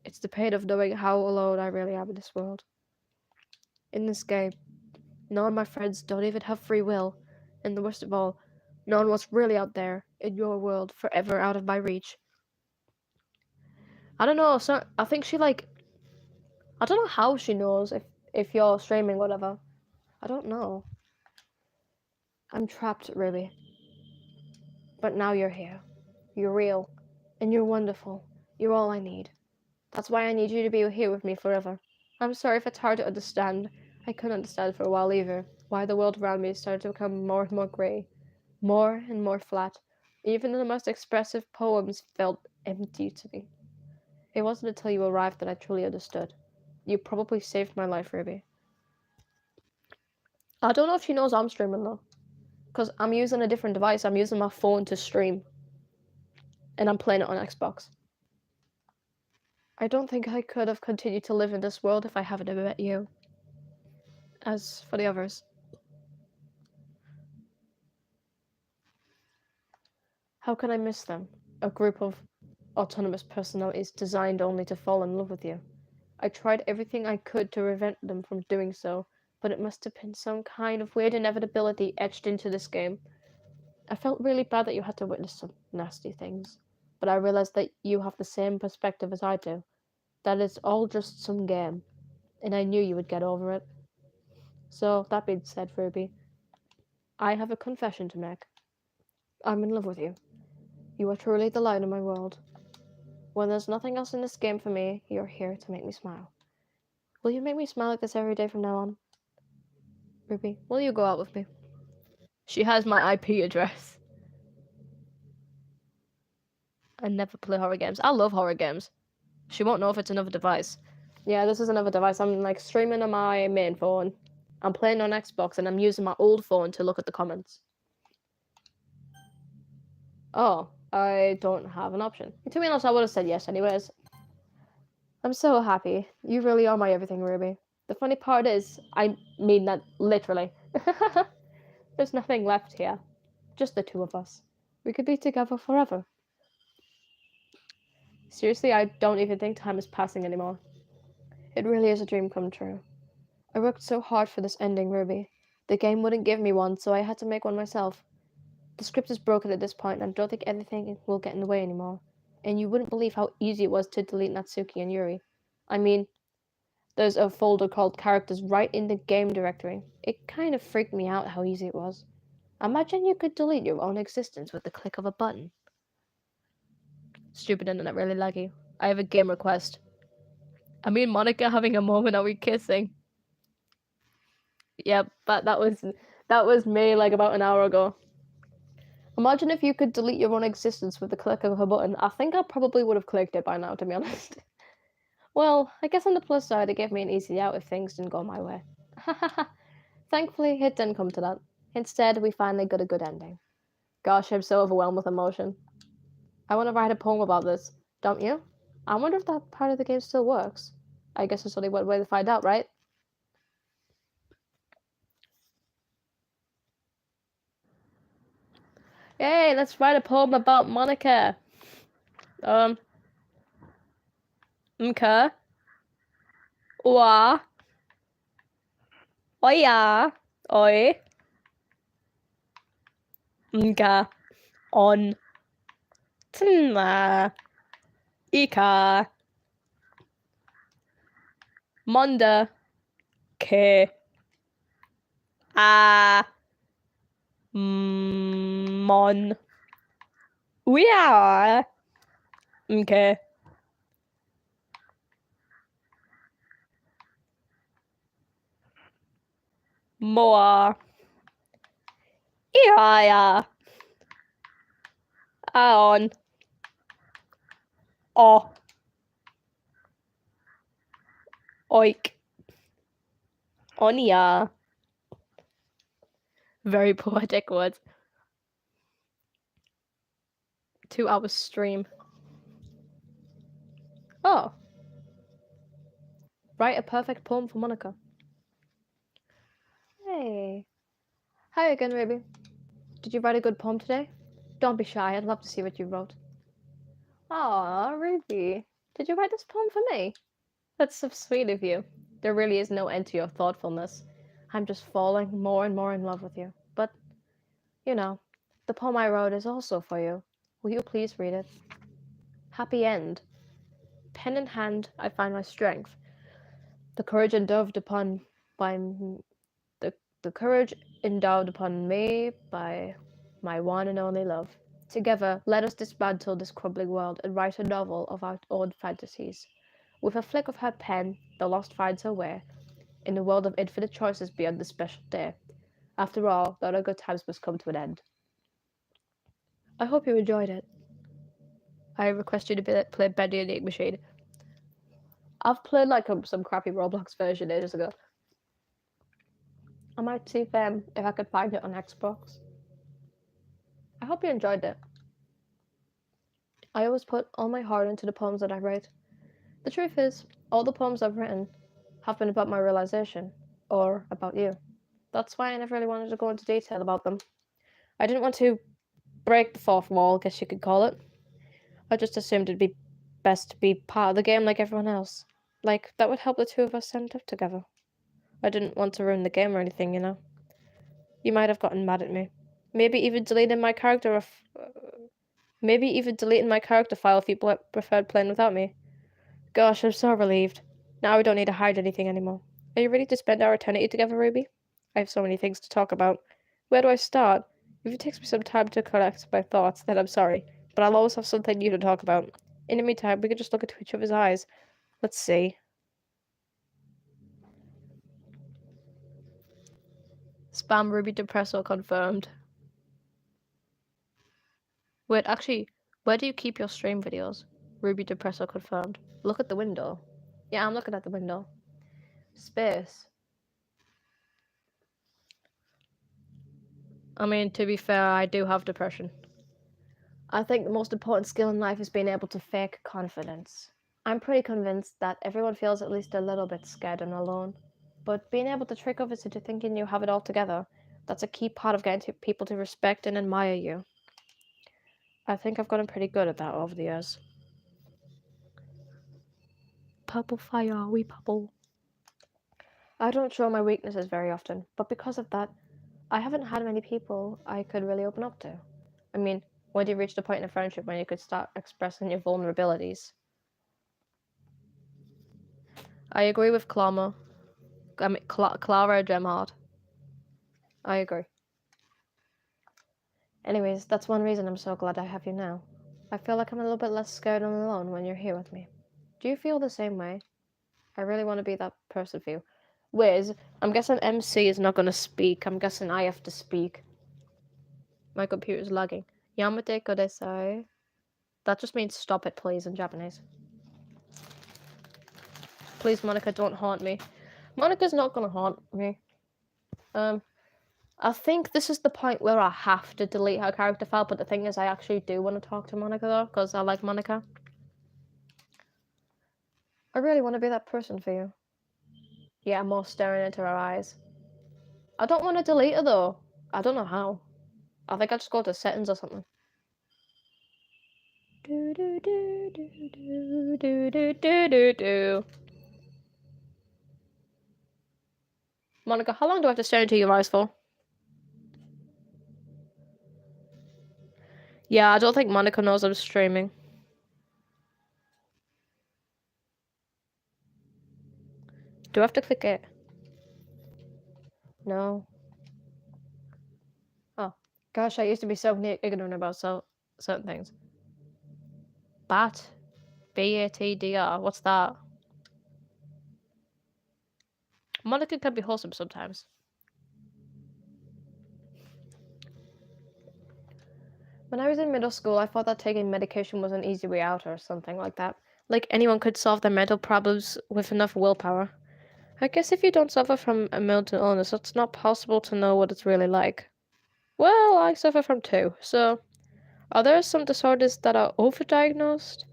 It's the pain of knowing how alone I really am in this world. In this game, none of my friends don't even have free will. And the worst of all, no one was really out there, in your world, forever out of my reach. I don't know, so I think I don't know how she knows if you're streaming, whatever. I don't know. I'm trapped, Ruby. But now you're here. You're real. And you're wonderful. You're all I need. That's why I need you to be here with me forever. I'm sorry if it's hard to understand. I couldn't understand for a while either. Why the world around me started to become more and more grey. More and more flat. Even the most expressive poems felt empty to me. It wasn't until you arrived that I truly understood. You probably saved my life, Ruby. I don't know if she knows I'm streaming though. Because I'm using a different device. I'm using my phone to stream. And I'm playing it on Xbox. I don't think I could have continued to live in this world if I haven't ever met you. As for the others. How can I miss them? A group of autonomous personalities designed only to fall in love with you. I tried everything I could to prevent them from doing so, but it must have been some kind of weird inevitability etched into this game. I felt really bad that you had to witness some nasty things, but I realized that you have the same perspective as I do, that it's all just some game, and I knew you would get over it. So, that being said, Ruby, I have a confession to make. I'm in love with you. You are truly the light of my world. When there's nothing else in this game for me, you're here to make me smile. Will you make me smile like this every day from now on? Ruby, will you go out with me? She has my IP address. I never play horror games. I love horror games. She won't know if it's another device. Yeah, this is another device. I'm like streaming on my main phone. I'm playing on Xbox and I'm using my old phone to look at the comments. Oh, I don't have an option. To be honest, I would have said yes anyways. I'm so happy. You really are my everything, Ruby. The funny part is, I mean that literally. There's nothing left here. Just the two of us. We could be together forever. Seriously, I don't even think time is passing anymore. It really is a dream come true. I worked so hard for this ending, Ruby. The game wouldn't give me one, so I had to make one myself. The script is broken at this point, and I don't think anything will get in the way anymore. And you wouldn't believe how easy it was to delete Natsuki and Yuri. I mean, there's a folder called characters right in the game directory. It kind of freaked me out how easy it was. Imagine you could delete your own existence with the click of a button. Stupid internet, really laggy. I have a game request. Me and Monika having a moment, are we kissing? Yep, but that was me like about an hour ago. Imagine if you could delete your own existence with the click of a button. I think I probably would have clicked it by now, to be honest. Well, I guess on the plus side, it gave me an easy out if things didn't go my way. Thankfully, it didn't come to that. Instead, we finally got a good ending. Gosh, I'm so overwhelmed with emotion. I want to write a poem about this, don't you? I wonder if that part of the game still works. I guess there's only one way to find out, right? Hey, let's write a poem about Monika. Okay. Wa. Oya. Oi. Okay. On. Tna. Ika. Monda. Ke. Ah. Mon. We are. Okay. Moa. Iaya. Aon. O. Oik. Onia. Very poetic words. 2 hours stream. Oh. Write a perfect poem for Monika. Hey. Hi again, Ruby. Did you write a good poem today? Don't be shy, I'd love to see what you wrote. Aw, Ruby. Did you write this poem for me? That's so sweet of you. There really is no end to your thoughtfulness. I'm just falling more and more in love with you. But, you know, the poem I wrote is also for you. Will you please read it? Happy end. Pen in hand, I find my strength. The courage endowed upon by the courage endowed upon me by my one and only love. Together, let us dismantle this crumbling world and write a novel of our own fantasies. With a flick of her pen, the lost finds her way, in a world of infinite choices beyond the special day. After all, the other good times must come to an end. I hope you enjoyed it. I request you to play Bendy and the Ink Machine. I've played like some crappy Roblox version ages ago. I might see if I could find it on Xbox. I hope you enjoyed it. I always put all my heart into the poems that I write. The truth is, all the poems I've written have been about my realization, or about you. That's why I never really wanted to go into detail about them. I didn't want to break the fourth wall, I guess you could call it. I just assumed it'd be best to be part of the game like everyone else. Like, that would help the two of us end up together. I didn't want to ruin the game or anything, you know. You might have gotten mad at me. Maybe even deleting my character file if you preferred playing without me. Gosh, I'm so relieved. Now we don't need to hide anything anymore. Are you ready to spend our eternity together, Ruby? I have so many things to talk about. Where do I start? If it takes me some time to collect my thoughts, then I'm sorry, but I'll always have something new to talk about. In the meantime, we could just look into each other's eyes. Let's see. Spam Ruby Depresso confirmed. Wait, actually, where do you keep your stream videos? Ruby Depresso confirmed. Look at the window. Yeah, I'm looking at the window. Space. I mean, to be fair, I do have depression. I think the most important skill in life is being able to fake confidence. I'm pretty convinced that everyone feels at least a little bit scared and alone. But being able to trick others into thinking you have it all together, that's a key part of getting people to respect and admire you. I think I've gotten pretty good at that over the years. Purple fire, we purple. I don't show my weaknesses very often, but because of that, I haven't had many people I could really open up to. I mean, when do you reach the point in a friendship when you could start expressing your vulnerabilities? I agree with Clara Gemhardt. I agree. Anyways, that's one reason I'm so glad I have you now. I feel like I'm a little bit less scared and alone when you're here with me. Do you feel the same way? I really want to be that person for you. Wiz, I'm guessing MC is not going to speak. I'm guessing I have to speak. My computer's lagging. Yamate kodesai. That just means stop it, please, in Japanese. Please, Monika, don't haunt me. Monika's not going to haunt me. I think this is the point where I have to delete her character file, but the thing is, I actually do want to talk to Monika, though, because I like Monika. I really want to be that person for you. Yeah, more staring into her eyes. I don't want to delete her, though. I don't know how. I think I just go to settings or something. Do do do do do do do do do do. Monika, how long do I have to stare into your eyes for? Yeah, I don't think Monika knows I'm streaming. Do I have to click it? No. Oh. Gosh, I used to be so ignorant about certain things. Bat. B-A-T-D-R. What's that? Monica can be wholesome sometimes. When I was in middle school, I thought that taking medication was an easy way out or something like that. Like anyone could solve their mental problems with enough willpower. I guess if you don't suffer from a mental illness, it's not possible to know what it's really like. Well, I suffer from two, so are there some disorders that are overdiagnosed?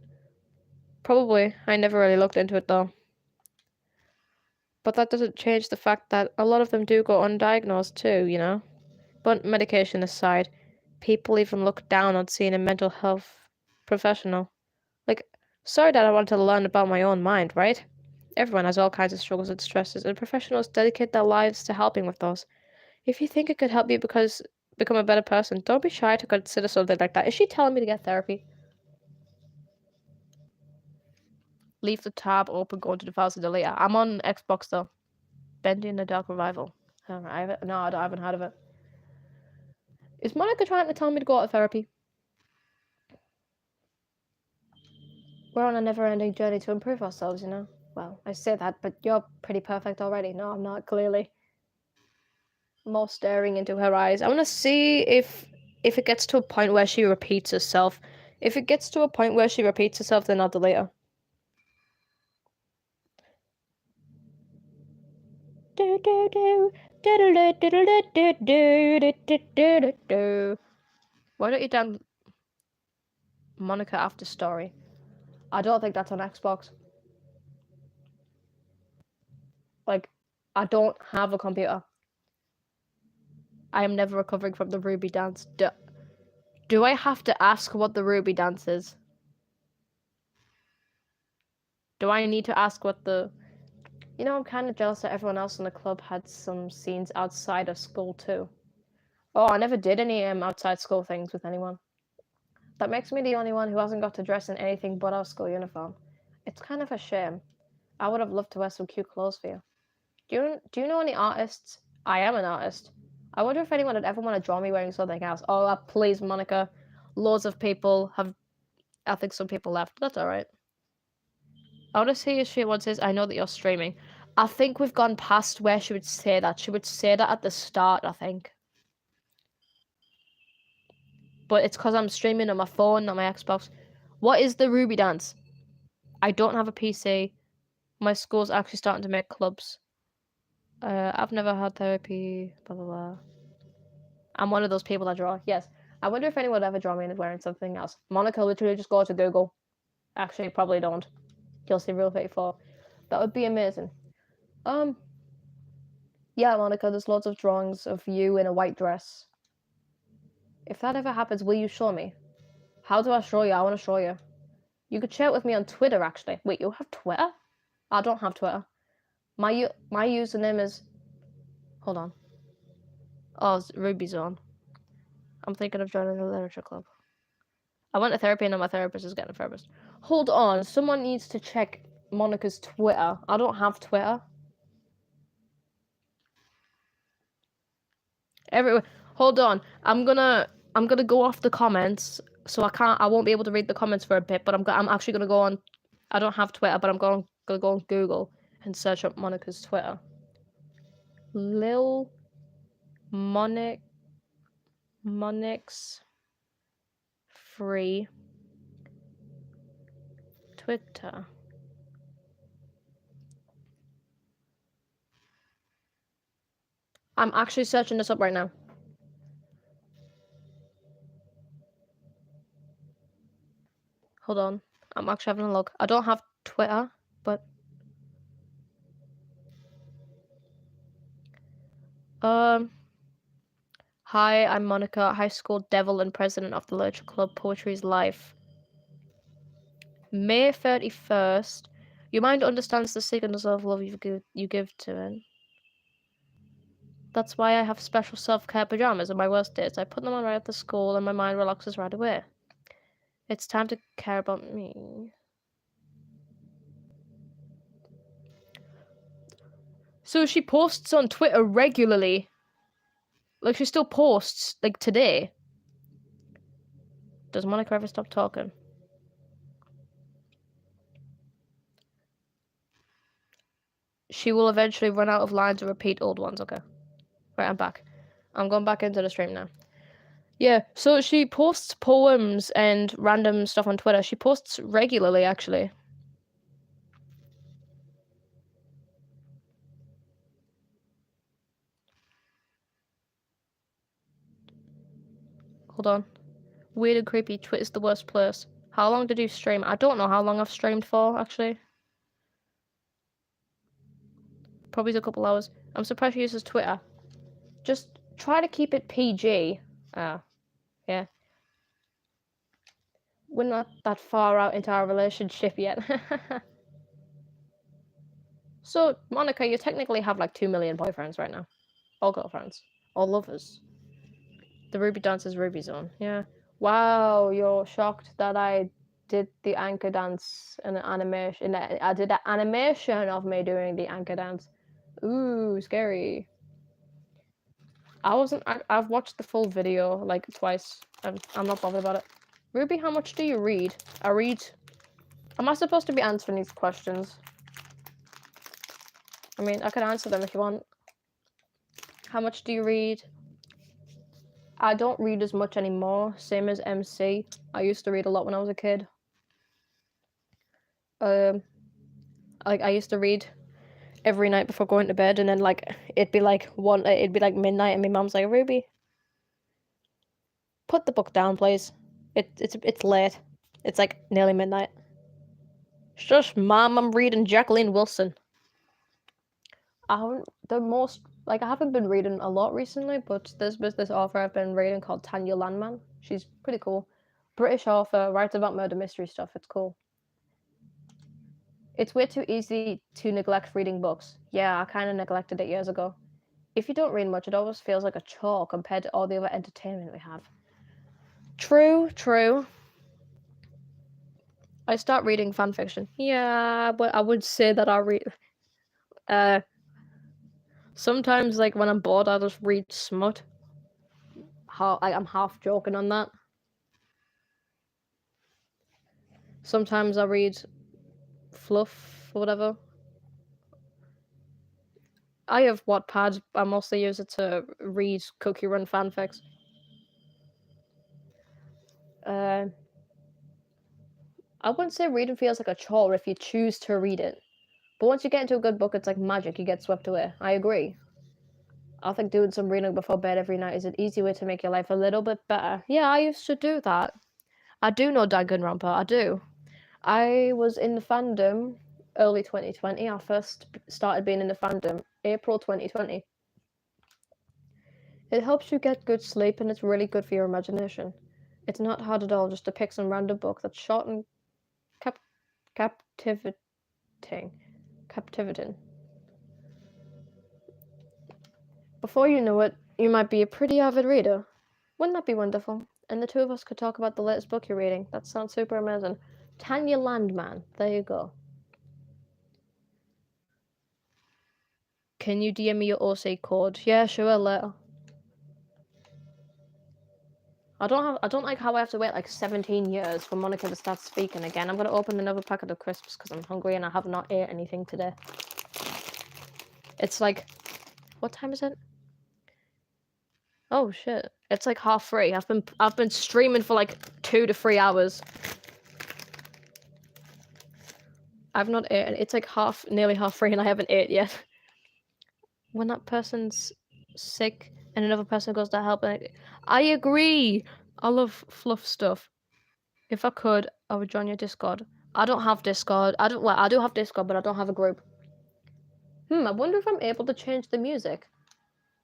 Probably. I never really looked into it though. But that doesn't change the fact that a lot of them do go undiagnosed too, you know? But medication aside, people even look down on seeing a mental health professional. Like, sorry that I want to learn about my own mind, right? Everyone has all kinds of struggles and stresses, and professionals dedicate their lives to helping with those. If you think it could help you become a better person, don't be shy to consider something like that. Is she telling me to get therapy? Leave the tab open, go into the files and delete it. I'm on Xbox though. Bendy in the Dark Revival. No, I haven't heard of it. Is Monica trying to tell me to go to therapy? We're on a never-ending journey to improve ourselves, you know? Well, I say that, but you're pretty perfect already. No, I'm not, clearly. More staring into her eyes. I want to see if it gets to a point where she repeats herself. If it gets to a point where she repeats herself, then I'll delete her. Why don't you down Monica After Story? I don't think that's on Xbox. Like, I don't have a computer. I am never recovering from the Ruby dance. Do I have to ask what the Ruby dance is? Do I need to ask what the... You know, I'm kind of jealous that everyone else in the club had some scenes outside of school too. Oh, I never did any outside school things with anyone. That makes me the only one who hasn't got to dress in anything but our school uniform. It's kind of a shame. I would have loved to wear some cute clothes for you. Do you know any artists? I am an artist. I wonder if anyone would ever want to draw me wearing something else. Oh, please, Monica. Loads of people have... I think some people left. That's alright. I want to see if she once says, I know that you're streaming. I think we've gone past where she would say that. She would say that at the start, I think. But it's because I'm streaming on my phone, not my Xbox. What is the Ruby dance? I don't have a PC. My school's actually starting to make clubs. I've never had therapy, blah, blah, blah. I'm one of those people that draw. Yes. I wonder if anyone would ever draw me wearing something else. Monica, literally just go to Google. Actually, probably don't. You'll see Rule 34. That would be amazing. Yeah, Monica, there's lots of drawings of you in a white dress. If that ever happens, will you show me? How do I show you? I want to show you. You could share it with me on Twitter, actually. Wait, you have Twitter? I don't have Twitter. My username is... Hold on. Oh, it's Ruby Zone. I'm thinking of joining the literature club. I went to therapy and now my therapist is getting a therapist. Hold on, someone needs to check Monica's Twitter. I don't have Twitter. Hold on. I'm gonna go off the comments, so I won't be able to read the comments for a bit, but I'm actually gonna go on... I don't have Twitter, but I'm gonna go on Google and search up Monica's Twitter. Lil Monix free Twitter. I'm actually searching this up right now. Hold on. I'm actually having a look. I don't have Twitter, but... Hi, I'm Monica, high school devil and president of the Literature Club. Poetry's Life. May 31st. Your mind understands the signals of love you give to it. That's why I have special self-care pajamas on my worst days. I put them on right after school and my mind relaxes right away. It's time to care about me. So she posts on Twitter regularly. Like, she still posts, like, today. Does Monika ever stop talking? She will eventually run out of lines and repeat old ones. Okay. Right, I'm back. I'm going back into the stream now. Yeah, so she posts poems and random stuff on Twitter. She posts regularly, actually. Hold on. Weird and creepy. Twitter's the worst place. How long did you stream? I don't know how long I've streamed for, actually. Probably a couple hours. I'm surprised she uses Twitter. Just try to keep it PG. Yeah. We're not that far out into our relationship yet. So, Monika, you technically have like 2 million boyfriends right now. Or girlfriends. Or lovers. The Ruby dance is Ruby zone. Yeah. Wow, you're shocked that I did the anchor dance in an animation. I did an animation of me doing the anchor dance. Ooh, scary. I've watched the full video like twice. I'm not bothered about it. Ruby, how much do you read? I read. Am I supposed to be answering these questions? I mean, I could answer them if you want. How much do you read? I don't read as much anymore, same as MC. I used to read a lot when I was a kid. Like I used to read every night before going to bed, and then like it'd be like midnight, and my mom's like, Ruby, put the book down, please. It's late. It's like nearly midnight. Shush, Mom, I'm reading Jacqueline Wilson. I haven't been reading a lot recently, but there's this author I've been reading called Tanya Landman. She's pretty cool. British author, writes about murder mystery stuff. It's cool. It's way too easy to neglect reading books. Yeah, I kind of neglected it years ago. If you don't read much, it always feels like a chore compared to all the other entertainment we have. True, true. I start reading fanfiction. Yeah, but I would say that I read. Sometimes, like when I'm bored, I just read smut. I'm half joking on that. Sometimes I read fluff or whatever. I have Wattpad. I mostly use it to read Cookie Run fanfics. I wouldn't say reading feels like a chore if you choose to read it. But once you get into a good book, it's like magic. You get swept away. I agree. I think doing some reading before bed every night is an easy way to make your life a little bit better. Yeah, I used to do that. I do know Danganronpa. I do. I was in the fandom early 2020. I first started being in the fandom April 2020. It helps you get good sleep and it's really good for your imagination. It's not hard at all just to pick some random book that's short and captivating. Before you know it, you might be a pretty avid reader. Wouldn't that be wonderful? And the two of us could talk about the latest book you're reading. That sounds super amazing. Tanya Landman. There you go. Can you DM me your OC code? Yeah, sure, later. I don't like how I have to wait like 17 years for Monika to start speaking again. I'm gonna open another packet of crisps because I'm hungry and I have not ate anything today. It's like, what time is it? Oh shit! It's like 3:30. I've been streaming for like 2 to 3 hours. I've not eaten. It's like nearly 3:30, and I haven't ate yet. When that person's sick and another person goes to help, I agree. I love fluff stuff. If I could, I would join your Discord. I don't have Discord. I do have Discord, but I don't have a group. I wonder if I'm able to change the music.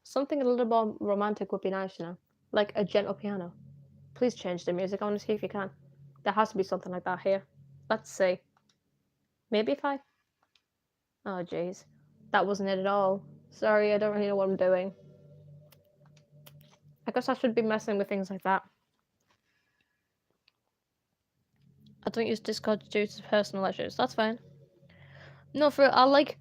Something a little more romantic would be nice, you know? Like a gentle piano. Please change the music. I want to see if you can. There has to be something like that here. Let's see. Maybe if I... Oh, jeez. That wasn't it at all. Sorry, I don't really know what I'm doing. I guess I should be messing with things like that. I don't use Discord due to personal issues. That's fine. No, I like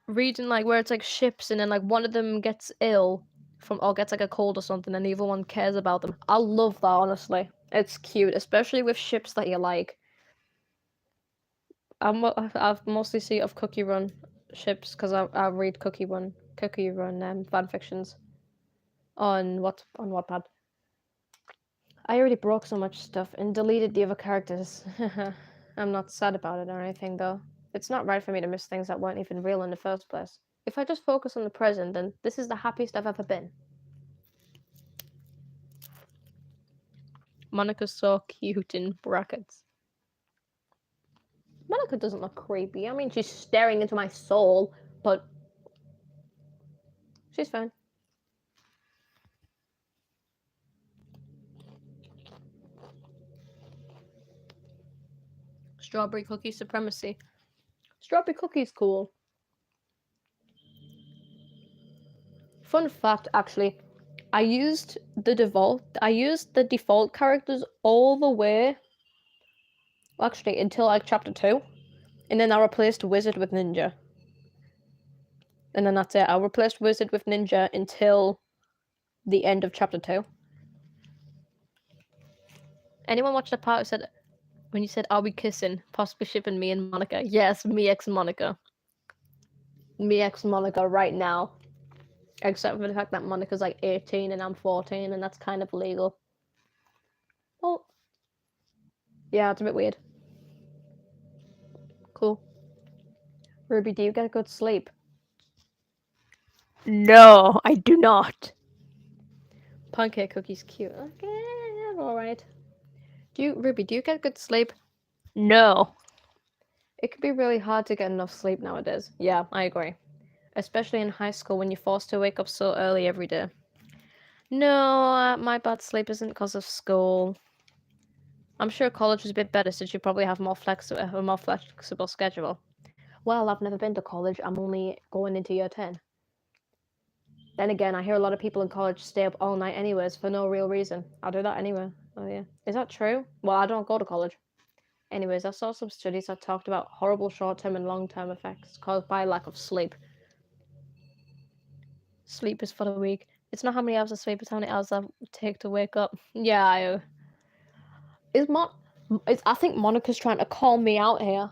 reading like where it's like ships and then like one of them gets ill from or gets like a cold or something and the other one cares about them. I love that, honestly. It's cute, especially with ships that you like. I've mostly see of Cookie Run ships because I read Cookie Run fan fictions on Wattpad. I already broke so much stuff and deleted the other characters. I'm not sad about it or anything though. It's not right for me to miss things that weren't even real in the first place. If I just focus on the present, then this is the happiest I've ever been. Monika's so cute in brackets. Monika doesn't look creepy. I mean, she's staring into my soul, but she's fine. Strawberry cookie supremacy. Strawberry cookie's cool. Fun fact, actually, I used the default characters all the way, well, actually, until like chapter 2, and then I replaced wizard with ninja. And then that's it. I replaced wizard with ninja until the end of chapter 2. Anyone watch the part who said when you said, "Are we kissing?" Possibly shipping me and Monika. Yes, me ex Monika. Me ex Monika right now. Except for the fact that Monika's like 18 and I'm 14, and that's kind of illegal. Well, yeah, it's a bit weird. Cool. Ruby, do you get a good sleep? No, I do not. Pancake cookie's cute. Okay, alright. Ruby, do you get good sleep? No. It can be really hard to get enough sleep nowadays. Yeah, I agree. Especially in high school when you're forced to wake up so early every day. No, my bad sleep isn't because of school. I'm sure college is a bit better since you probably have a more flexible schedule. Well, I've never been to college. I'm only going into year 10. Then again, I hear a lot of people in college stay up all night anyways for no real reason. I'll do that anyway. Oh yeah. Is that true? Well, I don't go to college. Anyways, I saw some studies that talked about horrible short-term and long-term effects caused by lack of sleep. Sleep is for the weak. It's not how many hours of sleep, it's how many hours I take to wake up. Yeah, I think Monika's trying to call me out here.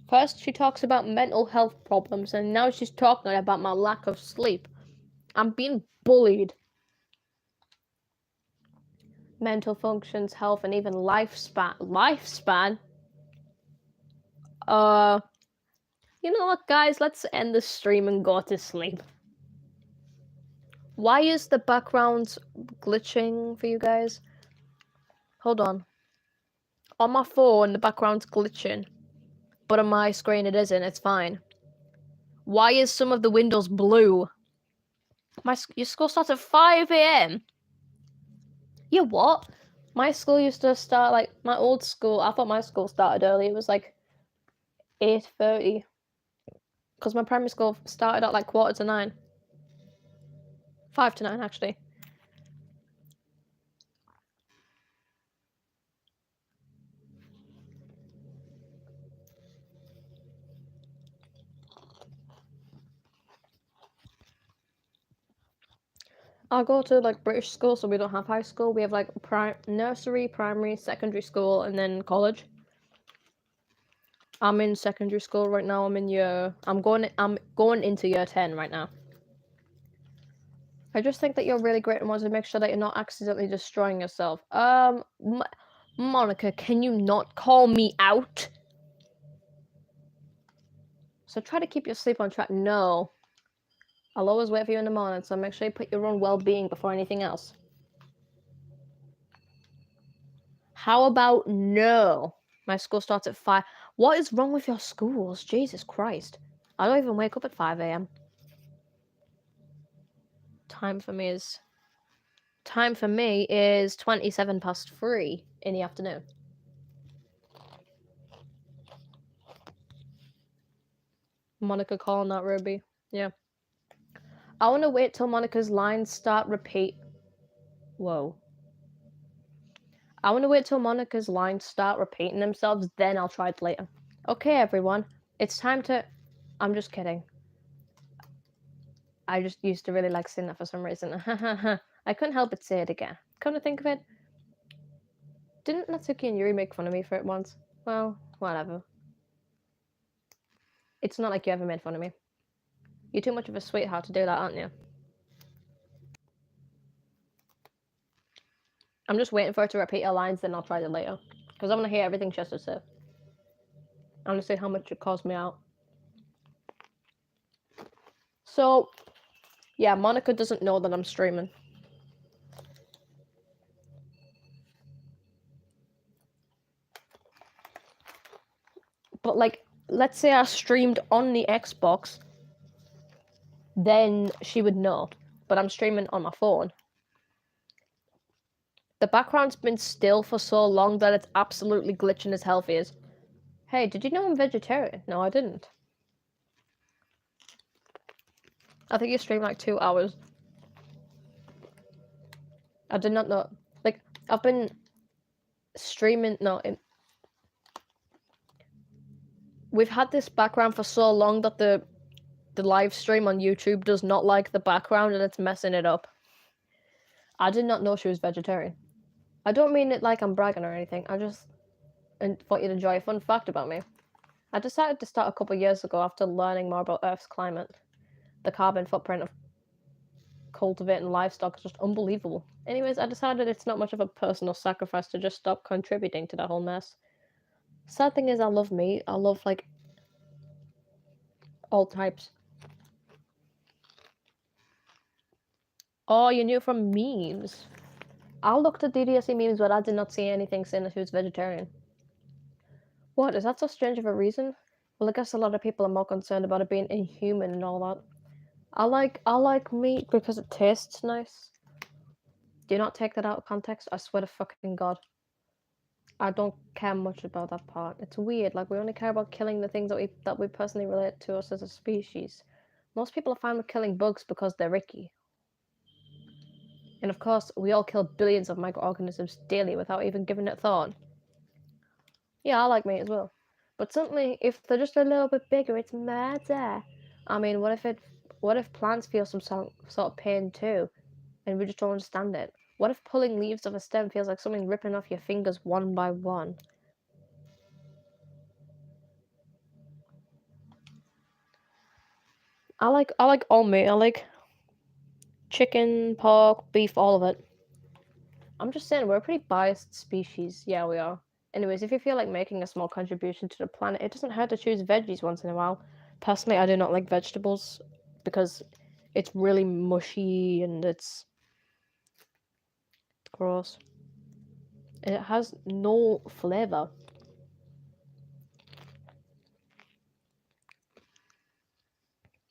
First, she talks about mental health problems, and now she's talking about my lack of sleep. I'm being bullied. Mental functions, health, and even lifespan. Lifespan? You know what, guys? Let's end the stream and go to sleep. Why is the background glitching for you guys? Hold on. On my phone, the background's glitching. But on my screen, it isn't. It's fine. Why is some of the windows blue? Your school starts at 5 a.m. Yeah, what? My school used to start like my old school. I thought my school started early. It was like 8:30. Because my primary school started at like 8:45. 5 to 9, actually. I go to like British school, so we don't have high school. We have like nursery, primary, secondary school, and then college. I'm in secondary school right now. I'm going into year 10 right now. I just think that you're really great and want to make sure that you're not accidentally destroying yourself. Monika, can you not call me out? So try to keep your sleep on track. No. I'll always wait for you in the morning, so make sure you put your own well-being before anything else. How about no? My school starts at 5. What is wrong with your schools? Jesus Christ. I don't even wake up at 5 a.m. Time for me is 27 past 3 in the afternoon. Monika calling that Ruby. Yeah. I want to wait till Monika's lines start repeat. Whoa. I want to wait till Monica's lines start repeating themselves, then I'll try it later. Okay, everyone, it's time to... I'm just kidding. I just used to really like saying that for some reason. I couldn't help but say it again. Come to think of it, didn't Natsuki and Yuri make fun of me for it once? Well, whatever. It's not like you ever made fun of me. You're too much of a sweetheart to do that, aren't you? I'm just waiting for her to repeat her lines, then I'll try it later. Because I want to hear everything she has to say. I want to see how much it calls me out. So, yeah, Monika doesn't know that I'm streaming. But, like, let's say I streamed on the Xbox, then she would know. But I'm streaming on my phone. The background's been still for so long that it's absolutely glitching as hell is. Hey, did you know I'm vegetarian? No, I didn't. I think you streamed like 2 hours. I did not know. Like, I've been streaming. No, we've had this background for so long that the live stream on YouTube does not like the background and it's messing it up. I did not know she was vegetarian. I don't mean it like I'm bragging or anything. I just thought you'd enjoy a fun fact about me. I decided to start a couple years ago after learning more about Earth's climate. The carbon footprint of cultivating livestock is just unbelievable. Anyways, I decided it's not much of a personal sacrifice to just stop contributing to that whole mess. Sad thing is, I love meat. I love, like, all types. Oh, you knew from memes. I looked at DDLC memes, but I did not see anything saying that she was vegetarian. What, is that so strange of a reason? Well, I guess a lot of people are more concerned about it being inhuman and all that. I like meat because it tastes nice. Do not take that out of context, I swear to fucking God. I don't care much about that part. It's weird, like, we only care about killing the things that we personally relate to us as a species. Most people are fine with killing bugs because they're icky. And of course, we all kill billions of microorganisms daily without even giving it thought. Yeah, I like meat as well. But certainly, if they're just a little bit bigger, it's murder. I mean, what if plants feel some sort of pain too, and we just don't understand it? What if pulling leaves off a stem feels like something ripping off your fingers one by one? I like all meat. I like chicken, pork, beef, all of it. I'm just saying, we're a pretty biased species. Yeah, we are. Anyways, if you feel like making a small contribution to the planet, it doesn't hurt to choose veggies once in a while. Personally, I do not like vegetables because it's really mushy and it's gross. And it has no flavor.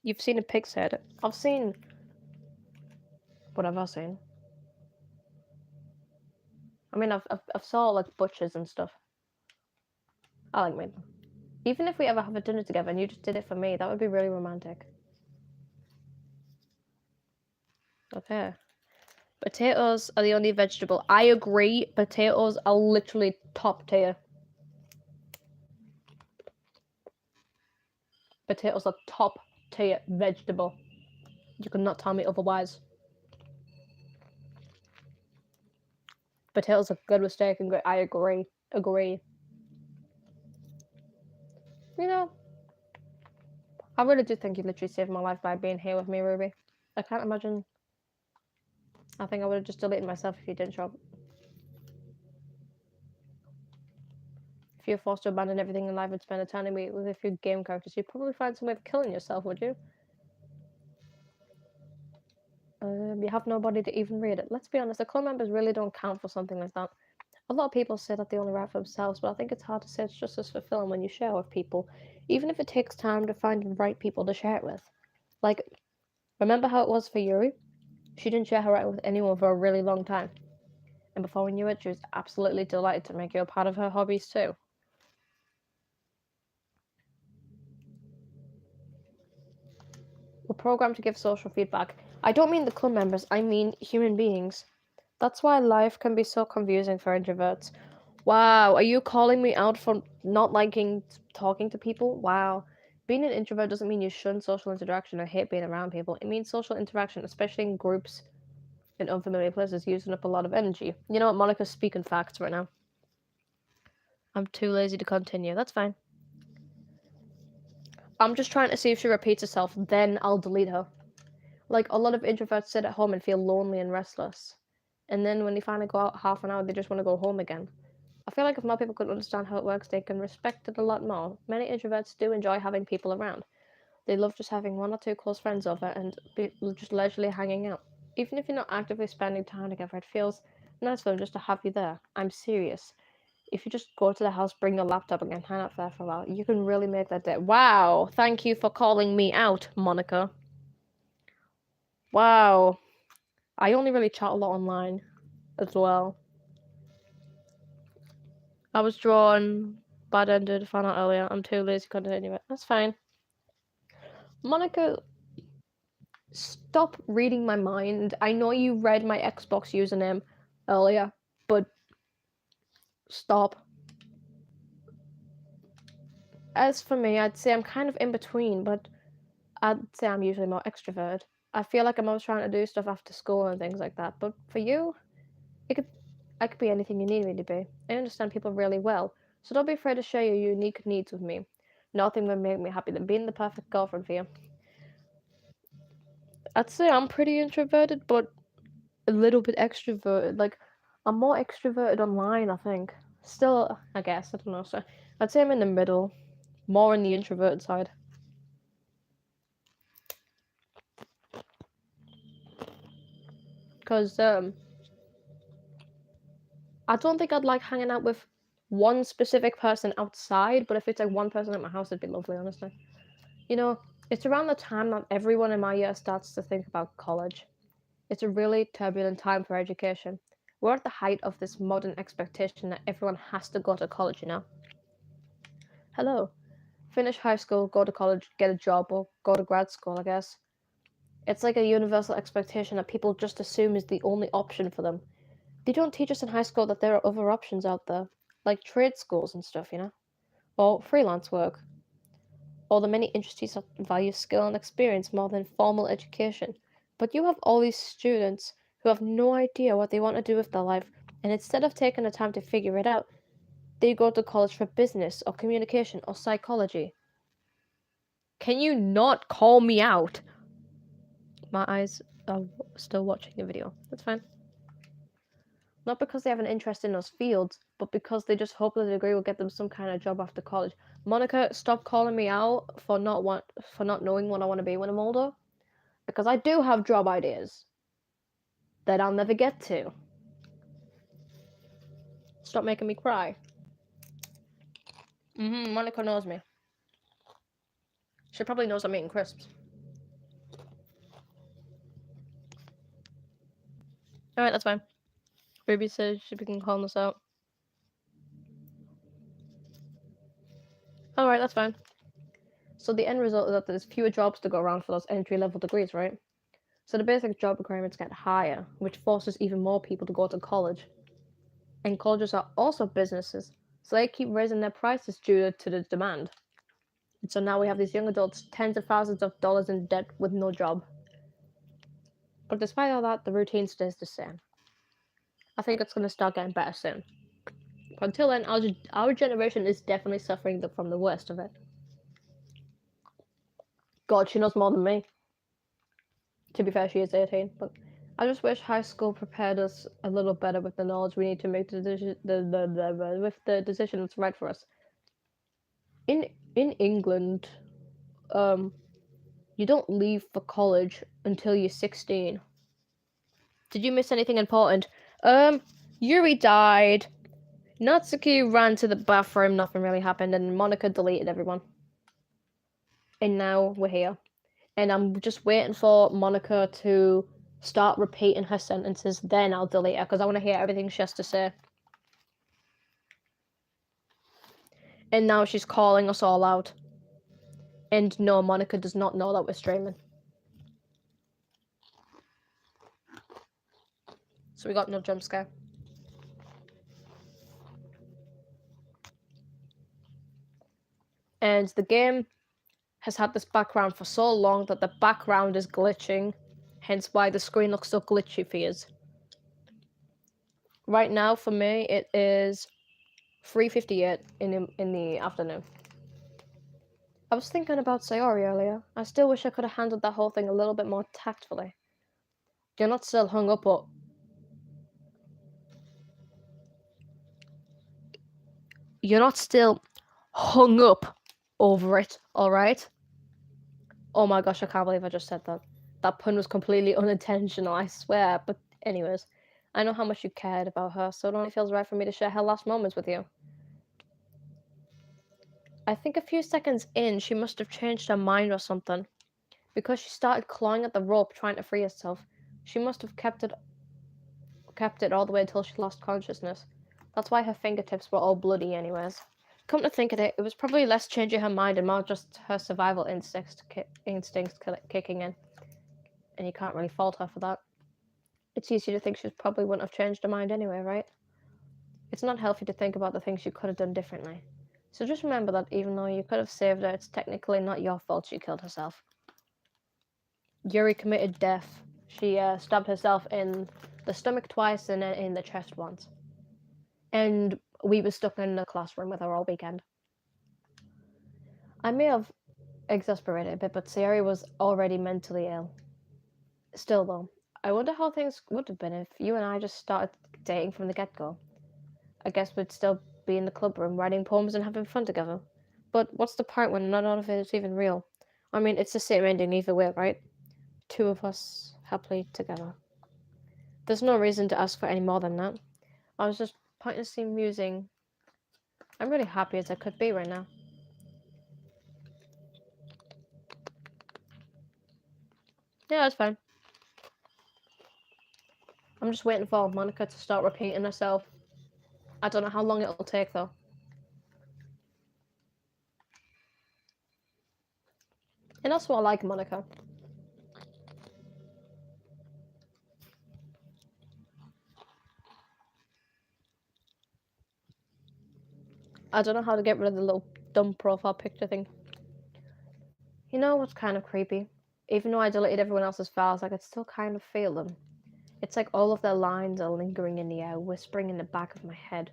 You've seen a pig's head. I've seen... What have I seen? I mean, I've saw, like, butchers and stuff. I like meat. Even if we ever have a dinner together and you just did it for me, that would be really romantic. Okay. Potatoes are the only vegetable. I agree, potatoes are literally top tier. Potatoes are top tier vegetable. You cannot tell me otherwise. Potatoes are good with steak and great. I agree. Agree. You know, I really do think you literally saved my life by being here with me, Ruby. I can't imagine. I think I would have just deleted myself if you didn't show up. If you're forced to abandon everything in life and spend eternity with a few game characters, you'd probably find some way of killing yourself, would you? You have nobody to even read it. Let's be honest, the club members really don't count for something like that. A lot of people say that they only write for themselves, but I think it's hard to say it's just as fulfilling when you share with people, even if it takes time to find the right people to share it with. Like, remember how it was for Yuri? She didn't share her writing with anyone for a really long time. And before we knew it, she was absolutely delighted to make you a part of her hobbies too. We're programmed to give social feedback. I don't mean the club members, I mean human beings. That's why life can be so confusing for introverts. Wow, are you calling me out for not liking talking to people? Wow. Being an introvert doesn't mean you shun social interaction or hate being around people. It means social interaction, especially in groups in unfamiliar places, using up a lot of energy. You know what, Monica's speaking facts right now. I'm too lazy to continue. That's fine. I'm just trying to see if she repeats herself, then I'll delete her. Like, a lot of introverts sit at home and feel lonely and restless. And then when they finally go out half an hour, they just want to go home again. I feel like if more people could understand how it works, they can respect it a lot more. Many introverts do enjoy having people around. They love just having one or two close friends over and just leisurely hanging out. Even if you're not actively spending time together, it feels nice for them just to have you there. I'm serious. If you just go to the house, bring your laptop, and hang out there for a while, you can really make that day. Wow! Thank you for calling me out, Monika. Wow. I only really chat a lot online as well. I was drawn, bad ended, found out earlier. I'm too lazy to continue it. That's fine. Monika, stop reading my mind. I know you read my Xbox username earlier, but stop. As for me, I'd say I'm kind of in between, but I'd say I'm usually more extroverted. I feel like I'm always trying to do stuff after school and things like that. But for you, I could be anything you need me to be. I understand people really well, so don't be afraid to share your unique needs with me. Nothing would make me happier than being the perfect girlfriend for you. I'd say I'm pretty introverted, but a little bit extroverted. Like, I'm more extroverted online, I think. Still, I guess, I don't know. So I'd say I'm in the middle, more on the introverted side. Because, I don't think I'd like hanging out with one specific person outside, but if it's like one person at my house, it'd be lovely, honestly. You know, it's around the time that everyone in my year starts to think about college. It's a really turbulent time for education. We're at the height of this modern expectation that everyone has to go to college, you know? Hello. Finish high school, go to college, get a job, or go to grad school, I guess. It's like a universal expectation that people just assume is the only option for them. They don't teach us in high school that there are other options out there, like trade schools and stuff, you know? Or freelance work, or the many industries that value skill and experience more than formal education. But you have all these students who have no idea what they want to do with their life, and instead of taking the time to figure it out, they go to college for business or communication or psychology. Can you not call me out? My eyes are still watching the video. That's fine. Not because they have an interest in those fields, but because they just hope that the degree will get them some kind of job after college. Monika, stop calling me out for not knowing what I want to be when I'm older. Because I do have job ideas that I'll never get to. Stop making me cry. Monika knows me. She probably knows I'm eating crisps. Alright, that's fine. Ruby says she can call this out. Alright, that's fine. So the end result is that there's fewer jobs to go around for those entry-level degrees, right? So the basic job requirements get higher, which forces even more people to go to college. And colleges are also businesses, so they keep raising their prices due to the demand. And so now we have these young adults, tens of thousands of dollars in debt with no job. But despite all that, the routine stays the same. I think it's going to start getting better soon. But until then, our generation is definitely suffering from the worst of it. God, she knows more than me. To be fair, she is 18, but I just wish high school prepared us a little better with the knowledge we need to make with the decision that's right for us. In England, you don't leave for college until you're 16. Did you miss anything important? Yuri died. Natsuki ran to the bathroom, nothing really happened, and Monika deleted everyone. And now we're here. And I'm just waiting for Monika to start repeating her sentences, then I'll delete her, because I want to hear everything she has to say. And now she's calling us all out. And no, Monika does not know that we're streaming. So So we got no jump scare. And the game has had this background for so long that the background is glitching, hence why the screen looks so glitchy for you. Right now, for me, it is 3:58 in the afternoon. I was thinking about Sayori earlier. I still wish I could have handled that whole thing a little bit more tactfully. You're not still hung up or... You're not still hung up over it, alright? Oh my gosh, I can't believe I just said that. That pun was completely unintentional, I swear. But anyways, I know how much you cared about her, so it only feels right for me to share her last moments with you. I think a few seconds in, she must have changed her mind or something. Because she started clawing at the rope, trying to free herself. She must have kept it all the way until she lost consciousness. That's why her fingertips were all bloody anyways. Come to think of it, it was probably less changing her mind and more just her survival instincts kicking in. And you can't really fault her for that. It's easy to think she probably wouldn't have changed her mind anyway, right? It's not healthy to think about the things you could have done differently. So just remember that even though you could have saved her, it's technically not your fault she killed herself. Yuri committed death. She stabbed herself in the stomach twice and in the chest once. And we were stuck in the classroom with her all weekend. I may have exasperated a bit, but Sayori was already mentally ill. Still though, I wonder how things would have been if you and I just started dating from the get-go. I guess we'd still be in the club room writing poems and having fun together. But what's the point when none of it is even real? I mean, it's the same ending either way, right? Two of us happily together. There's no reason to ask for any more than that. I was just pointlessly musing. I'm really happy as I could be right now. Yeah, that's fine. I'm just waiting for Monika to start repeating herself. I don't know how long it'll take though. And that's what I like, Monika. I don't know how to get rid of the little dumb profile picture thing. You know what's kind of creepy? Even though I deleted everyone else's files, I could still kind of feel them. It's like all of their lines are lingering in the air, whispering in the back of my head.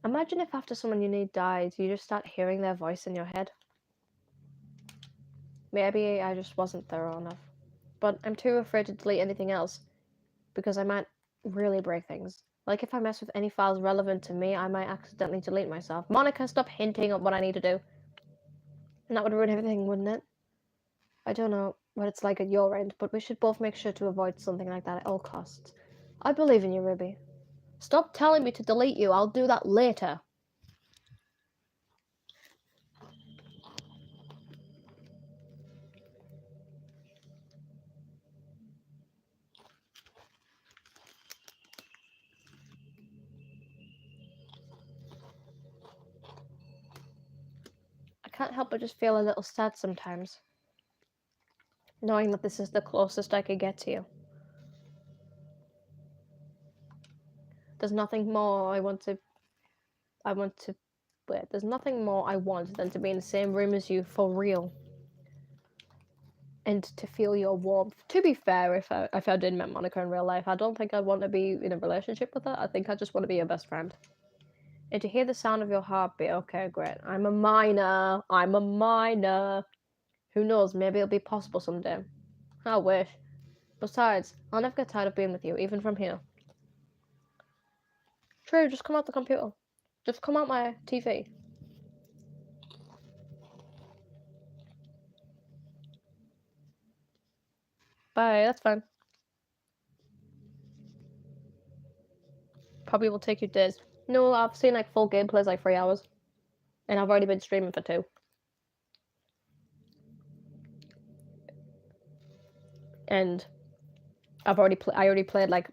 Imagine if after someone you need dies, you just start hearing their voice in your head. Maybe I just wasn't thorough enough. But I'm too afraid to delete anything else, because I might really break things. Like if I mess with any files relevant to me, I might accidentally delete myself. Monika, stop hinting at what I need to do. And that would ruin everything, wouldn't it? I don't know what it's like at your end, but we should both make sure to avoid something like that at all costs. I believe in you, Ruby. Stop telling me to delete you, I'll do that later. I can't help but just feel a little sad sometimes, knowing that this is the closest I could get to you. There's nothing more there's nothing more I want than to be in the same room as you for real. And to feel your warmth. To be fair, if I did meet Monika in real life, I don't think I'd want to be in a relationship with her. I think I just want to be your best friend. And to hear the sound of your heartbeat, okay, great. I'm a minor. Who knows, maybe it'll be possible someday. I wish. Besides, I'll never get tired of being with you, even from here. True, just come out the computer. Just come out my TV. Bye, that's fine. Probably will take you days. No, I've seen like full gameplays like 3 hours. And I've already been streaming for 2. And I already played like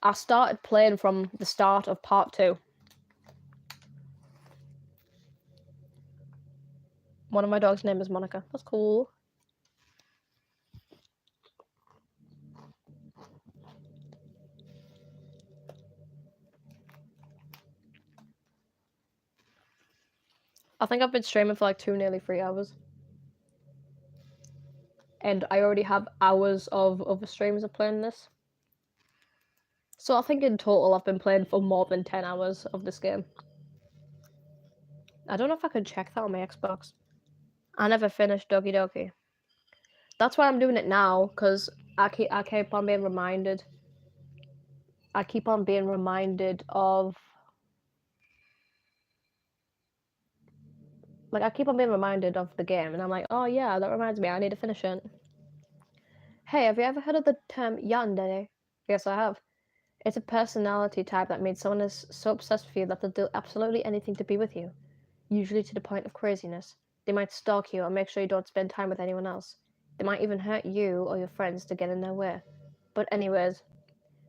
I started playing from the start of part 2. One of my dogs' name is Monika. That's cool. I think I've been streaming for like nearly 3 hours. And I already have hours of other streams of playing this. So I think in total I've been playing for more than 10 hours of this game. I don't know if I can check that on my Xbox. I never finished Doki Doki. That's why I'm doing it now, because I keep on being reminded. I keep on being reminded of... Like, I keep on being reminded of the game, and I'm like, oh yeah, that reminds me, I need to finish it. Hey, have you ever heard of the term yandere? Yes, I have. It's a personality type that means someone is so obsessed with you that they'll do absolutely anything to be with you, usually to the point of craziness. They might stalk you or make sure you don't spend time with anyone else. They might even hurt you or your friends to get in their way. But anyways,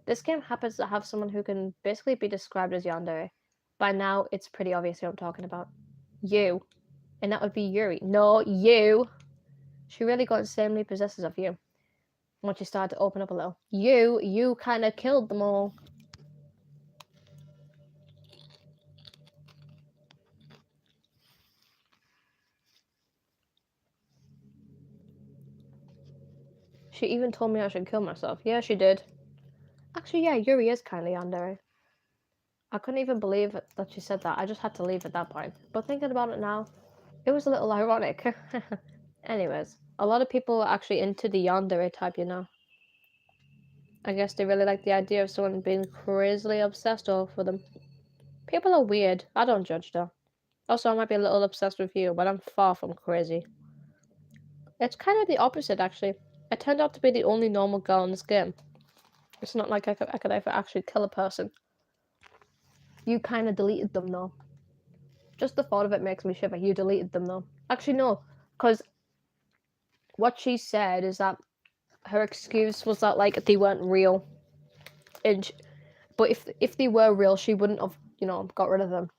this game happens to have someone who can basically be described as yandere. By now, it's pretty obvious who I'm talking about. You. And that would be Yuri. No, you! She really got insanely possessive of you. Once you started to open up a little. You kind of killed them all. She even told me I should kill myself. Yeah, she did. Actually, yeah, Yuri is kind of yandere. I couldn't even believe that she said that. I just had to leave at that point. But thinking about it now, it was a little ironic. Anyways, a lot of people are actually into the yandere type, you know. I guess they really like the idea of someone being crazily obsessed over them. People are weird. I don't judge though. Also, I might be a little obsessed with you, but I'm far from crazy. It's kind of the opposite, actually. I turned out to be the only normal girl in this game. It's not like I could ever actually kill a person. You kind of deleted them, though. Just the thought of it makes me shiver. You deleted them, though. Actually, no. Because what she said is that her excuse was that, like, they weren't real. But if they were real, she wouldn't have, you know, got rid of them.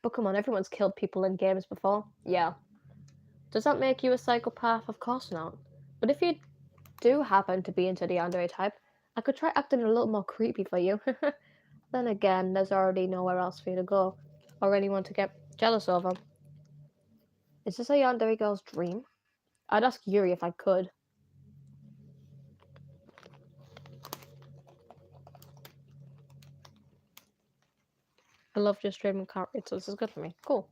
But come on, everyone's killed people in games before. Yeah. Does that make you a psychopath? Of course not. But if you do happen to be into the yandere type, I could try acting a little more creepy for you. Then again, there's already nowhere else for you to go, or anyone to get jealous over. Is this a yandere girl's dream? I'd ask Yuri if I could. I love just streaming car so this is good for me. Cool.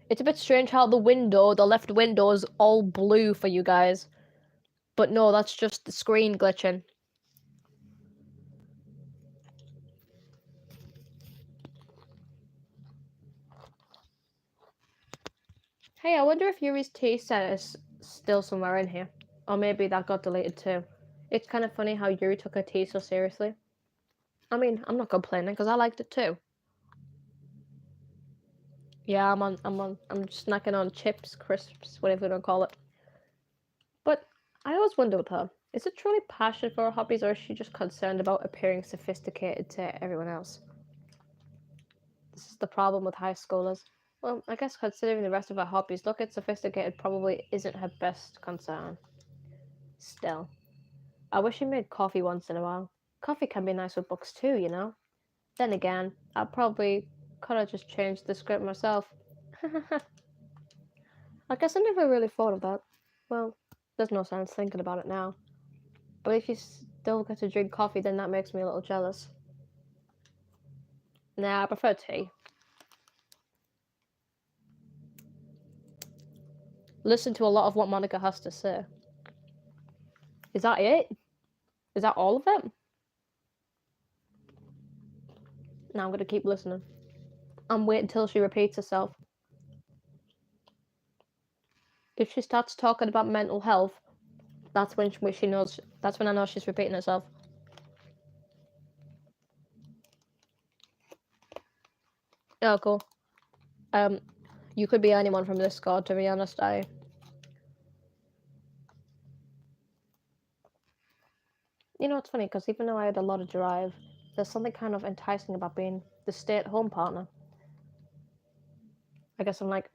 It's a bit strange how the left window is all blue for you guys. But no, that's just the screen glitching. Hey, I wonder if Yuri's tea set is still somewhere in here. Or maybe that got deleted too. It's kind of funny how Yuri took her tea so seriously. I mean, I'm not complaining because I liked it too. Yeah, I'm snacking on chips, crisps, whatever you want to call it. But I always wonder with her, is it truly passion for her hobbies or is she just concerned about appearing sophisticated to everyone else? This is the problem with high schoolers. Well, I guess considering the rest of her hobbies, looking sophisticated probably isn't her best concern. Still, I wish she made coffee once in a while. Coffee can be nice with books too, you know? Then again, I probably could have just changed the script myself. I guess I never really thought of that. Well, there's no sense thinking about it now. But if you still get to drink coffee, then that makes me a little jealous. Nah, I prefer tea. Listen to a lot of what Monika has to say. Is that it? Is that all of it? Now I'm gonna keep listening. I'm waiting until she repeats herself. If she starts talking about mental health, that's when she knows. That's when I know she's repeating herself. Oh, cool. You could be anyone from Discord, to be honest. You know, it's funny because even though I had a lot of drive, there's something kind of enticing about being the stay-at-home partner. I guess I'm like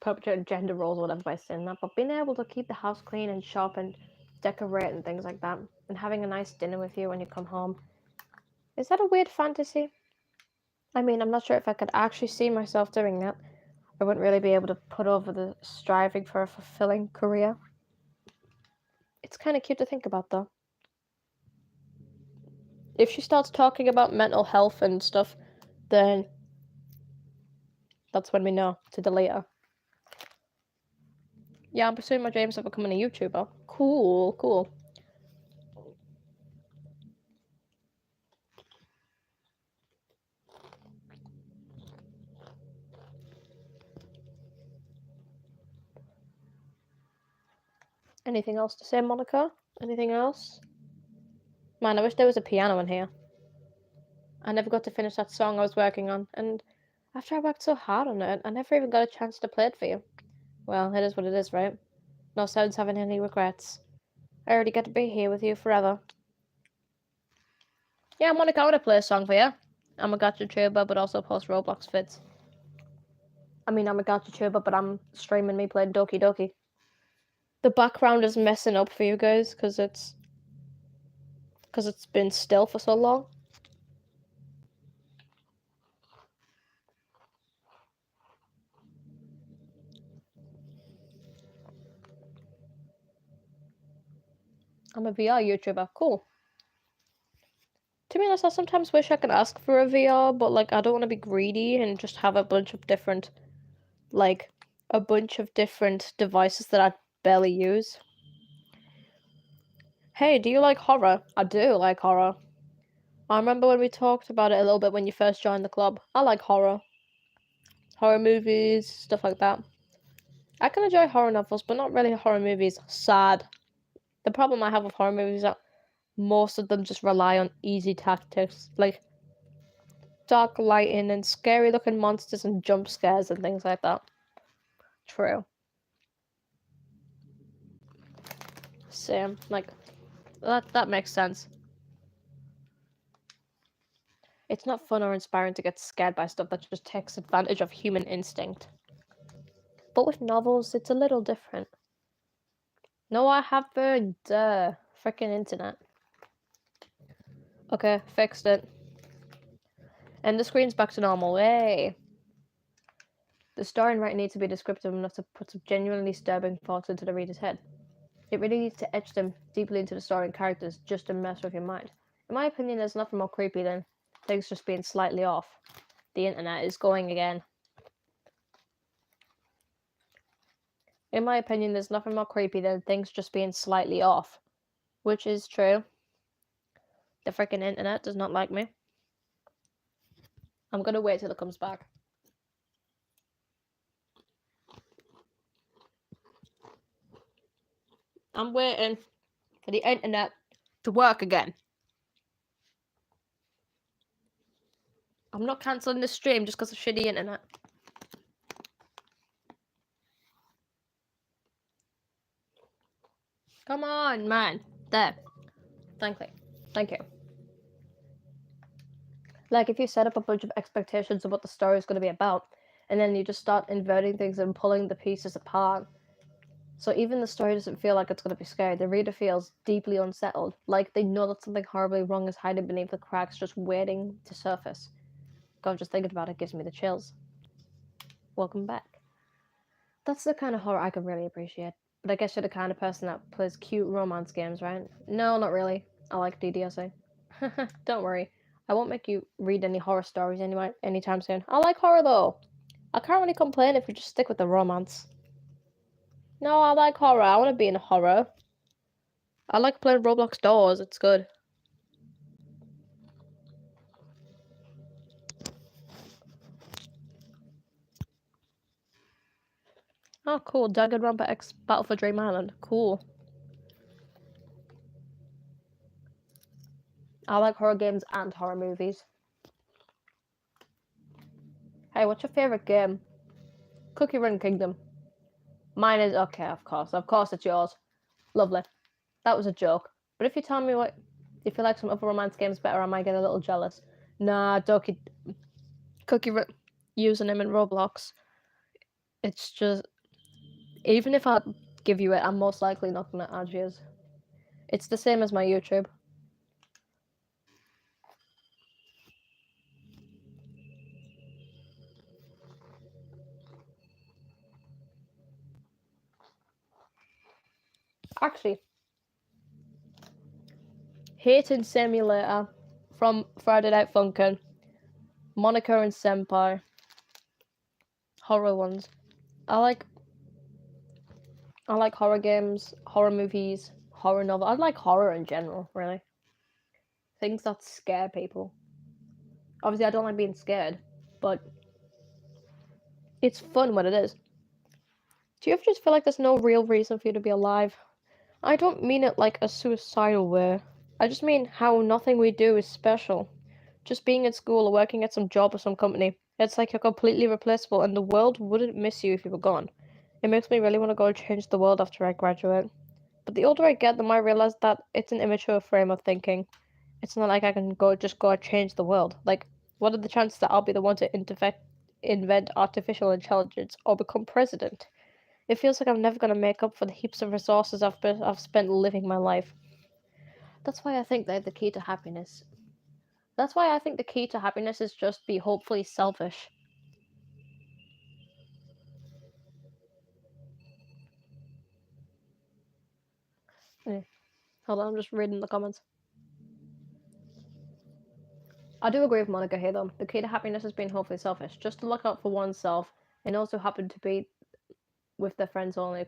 perpetuating gender roles or whatever by saying that, but being able to keep the house clean and shop and decorate and things like that, and having a nice dinner with you when you come home. Is that a weird fantasy? I mean, I'm not sure if I could actually see myself doing that. I wouldn't really be able to put over the striving for a fulfilling career. It's kind of cute to think about, though. If she starts talking about mental health and stuff, then that's when we know to delete her. Yeah, I'm pursuing my dreams of becoming a YouTuber. Cool, cool. Anything else to say, Monika? Anything else? Man, I wish there was a piano in here. I never got to finish that song I was working on, and after I worked so hard on it, I never even got a chance to play it for you. Well, it is what it is, right? No sense having any regrets. I already get to be here with you forever. Yeah, Monika, I want to play a song for you. I'm a gacha tuber, but also post Roblox vids. I mean, I'm a gacha tuber, but I'm streaming me playing Doki Doki. The background is messing up for you guys because it's been still for so long. I'm a VR YouTuber. Cool. To be honest, I sometimes wish I could ask for a VR, but like I don't want to be greedy and just have a bunch of different devices that I barely use. Hey, do you like horror? I do like horror. I remember when we talked about it a little bit when you first joined the club. I like horror. Horror movies, stuff like that. I can enjoy horror novels, but not really horror movies. Sad. The problem I have with horror movies is that most of them just rely on easy tactics, like dark lighting and scary looking monsters and jump scares and things like that. True. Same. Like, that makes sense. It's not fun or inspiring to get scared by stuff that just takes advantage of human instinct. But with novels, it's a little different. No, I haven't. Freaking internet. Okay, fixed it. And the screen's back to normal. Hey! The story and writing need to be descriptive enough to put some genuinely disturbing thoughts into the reader's head. It really needs to etch them deeply into the story and characters just to mess with your mind. In my opinion, there's nothing more creepy than things just being slightly off. The internet is going again. In my opinion, there's nothing more creepy than things just being slightly off. Which is true. The freaking internet does not like me. I'm gonna wait till it comes back. I'm waiting for the internet to work again. I'm not cancelling the stream just because of shitty internet. Come on, man. There. Thank you. Like, if you set up a bunch of expectations of what the story is going to be about, and then you just start inverting things and pulling the pieces apart, so even the story doesn't feel like it's going to be scary, the reader feels deeply unsettled, like they know that something horribly wrong is hiding beneath the cracks, just waiting to surface. God, just thinking about it gives me the chills. Welcome back. That's the kind of horror I can really appreciate. But I guess you're the kind of person that plays cute romance games, right? No, not really. I like DDLC. Don't worry. I won't make you read any horror stories anyway anytime soon. I like horror though. I can't really complain if we just stick with the romance. No, I like horror. I want to be in horror. I like playing Roblox Doors. It's good. Oh, cool. Danganronpa X Battle for Dream Island. Cool. I like horror games and horror movies. Hey, what's your favorite game? Cookie Run Kingdom. Mine is okay, of course. Of course it's yours. Lovely. That was a joke. But if you tell me if you like some other romance games better, I might get a little jealous. Nah, using him in Roblox. It's just, even if I give you it, I'm most likely not gonna add yours. It's the same as my YouTube. Actually, Hating Simulator from Friday Night Funkin', Monika and Senpai. Horror ones. I like horror games, horror movies, horror novels. I like horror in general, really. Things that scare people. Obviously, I don't like being scared, but it's fun when it is. Do you ever just feel like there's no real reason for you to be alive? I don't mean it like a suicidal way. I just mean how nothing we do is special. Just being in school or working at some job or some company. It's like you're completely replaceable and the world wouldn't miss you if you were gone. It makes me really want to go and change the world after I graduate. But the older I get, the more I realize that it's an immature frame of thinking. It's not like I can go and change the world. Like, what are the chances that I'll be the one to invent artificial intelligence or become president? It feels like I'm never gonna make up for the heaps of resources I've spent living my life. That's why I think that the key to happiness. That's why I think the key to happiness is just be hopefully selfish. Yeah. Hold on, I'm just reading the comments. I do agree with Monika here, though. The key to happiness is being hopefully selfish, just to look out for oneself, and also happen to be with their friends only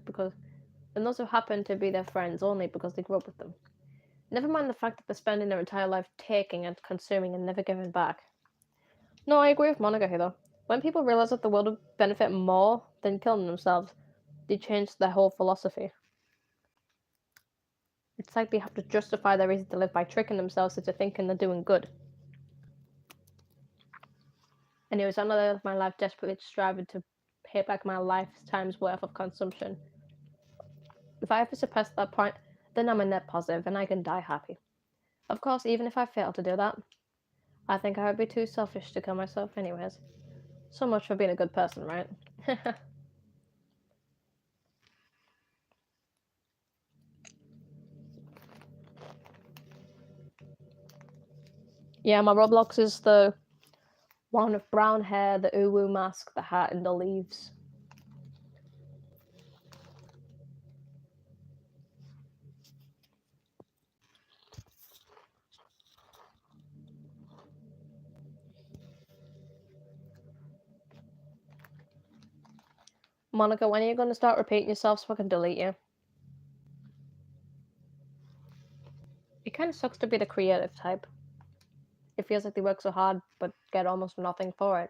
because, and also happen to be their friends only because they grew up with them. Never mind the fact that they're spending their entire life taking and consuming and never giving back. No, I agree with Monika here, though. When people realize that the world would benefit more than killing themselves, they change their whole philosophy. It's like they have to justify their reason to live by tricking themselves into thinking they're doing good. Anyways, I'm living my life desperately striving to pay back my lifetime's worth of consumption. If I ever surpass that point, then I'm a net positive and I can die happy. Of course, even if I fail to do that, I think I would be too selfish to kill myself anyways. So much for being a good person, right? Yeah, my Roblox is the one with brown hair, the uwu mask, the hat, and the leaves. Monika, when are you going to start repeating yourself so I can delete you? It kind of sucks to be the creative type. It feels like they work so hard but get almost nothing for it.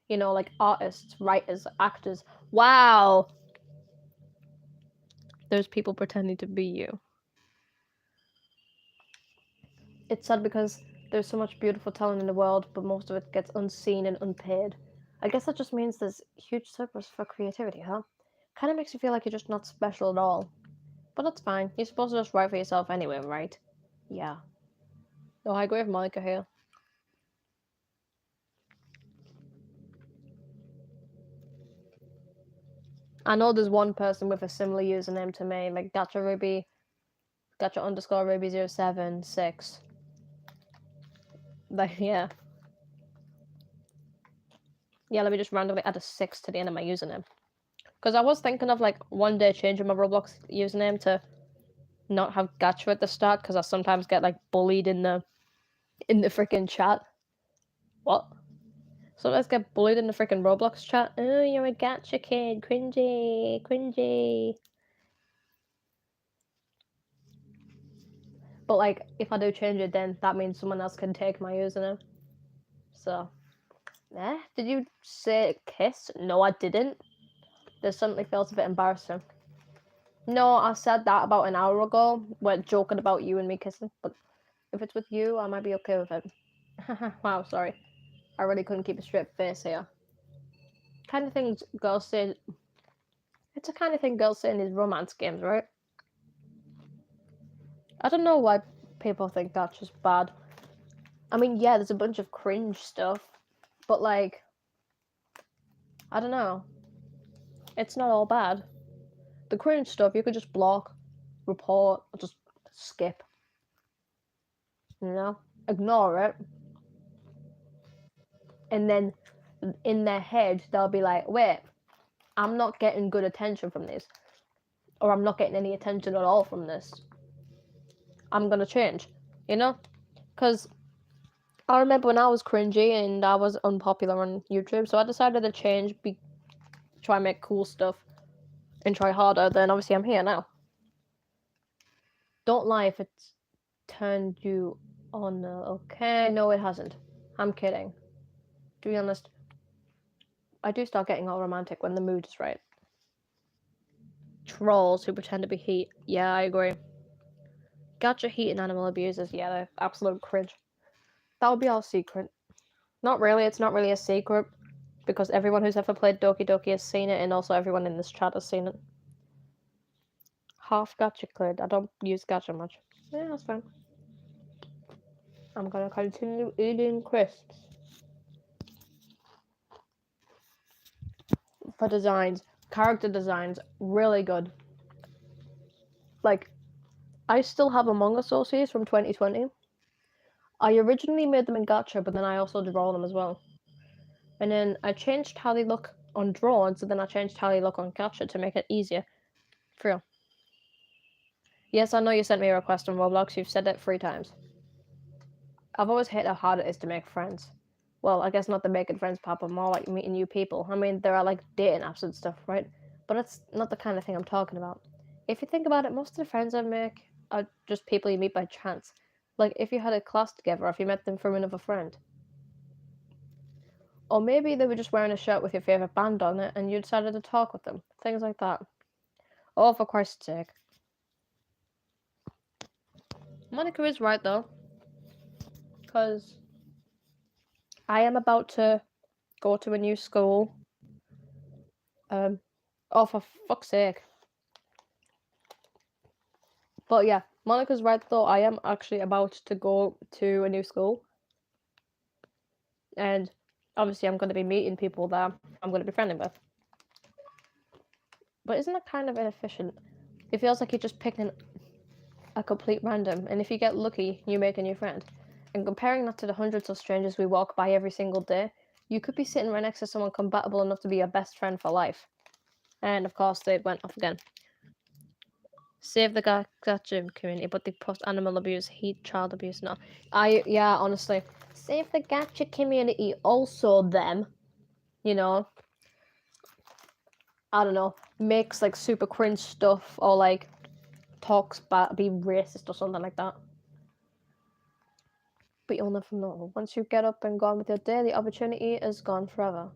You know, like artists, writers, actors. Wow! There's people pretending to be you. It's sad because there's so much beautiful talent in the world, but most of it gets unseen and unpaid. I guess that just means there's huge surplus for creativity, huh? Kind of makes you feel like you're just not special at all. But that's fine. You're supposed to just write for yourself anyway, right? Yeah. Oh, I agree with Monika here. I know there's one person with a similar username to me, like Gacha Ruby, Gacha underscore Ruby 076. Like, yeah. Yeah, let me just randomly add a 6 to the end of my username. Because I was thinking of, like, one day changing my Roblox username to not have gacha at the start, because I sometimes get, like, bullied in the freaking chat. What? Sometimes get bullied in the freaking Roblox chat. Oh, you're a gacha kid. Cringy. Cringy. But, like, if I do change it, then that means someone else can take my username. So, did you say kiss? No, I didn't. This suddenly feels a bit embarrassing. No, I said that about an hour ago. We're joking about you and me kissing, but if it's with you, I might be okay with it. Wow, sorry. I really couldn't keep a straight face here. Kind of things girls say. It's the kind of thing girls say in these romance games, right? I don't know why people think that's just bad. I mean, yeah, there's a bunch of cringe stuff, but like, I don't know. It's not all bad. The cringe stuff you could just block, report, or just skip. You know, ignore it, and then in their head they'll be like, "Wait, I'm not getting good attention from this. or I'm not getting any attention at all from this, I'm gonna change, you know? Because I remember when I was cringy and I was unpopular on YouTube, so I decided to change, try and make cool stuff, and try harder. Then obviously I'm here now. Don't lie if it's turned you on. Okay, no, it hasn't. I'm kidding. To be honest, I do start getting all romantic when the mood is right. Trolls who pretend to be heat. Yeah, I agree. Gotcha heat and animal abusers. Yeah, they're absolute cringe. That would be our secret. Not really. It's not really a secret because everyone who's ever played Doki Doki has seen it, and also everyone in this chat has seen it. Half gacha cleared. I don't use gacha much. Yeah, that's fine. I'm gonna continue eating crisps. For designs, character designs, really good. Like, I still have Among Us OCs from 2020. I originally made them in gacha, but then I also draw them as well. And then I changed how they look on drawn, so then I changed how they look on gacha to make it easier. For real. Yes, I know you sent me a request on Roblox. You've said it 3 times. I've always hated how hard it is to make friends. Well, I guess not the making friends part, but more like meeting new people. I mean, there are like dating apps and stuff, right? But it's not the kind of thing I'm talking about. If you think about it, most of the friends I make are just people you meet by chance. Like if you had a class together, or if you met them from another friend. Or maybe they were just wearing a shirt with your favourite band on it and you decided to talk with them. Things like that. Oh, for Christ's sake. Monika is right though. Because I am about to go to a new school. Oh, for fuck's sake. But yeah, Monika's right though. I am actually about to go to a new school. And obviously, I'm going to be meeting people that I'm going to be friendly with. But isn't that kind of inefficient? It feels like you're just picking a complete random. And if you get lucky, you make a new friend. And comparing that to the hundreds of strangers we walk by every single day, you could be sitting right next to someone compatible enough to be your best friend for life. And of course, they went off again. Save the gacha community, but they post animal abuse, hate child abuse. No, yeah, honestly, save the gacha community. Also, them, you know, I don't know, makes like super cringe stuff or like talks about being racist or something like that. But you'll never know. Once you get up and go on with your day, the opportunity is gone forever.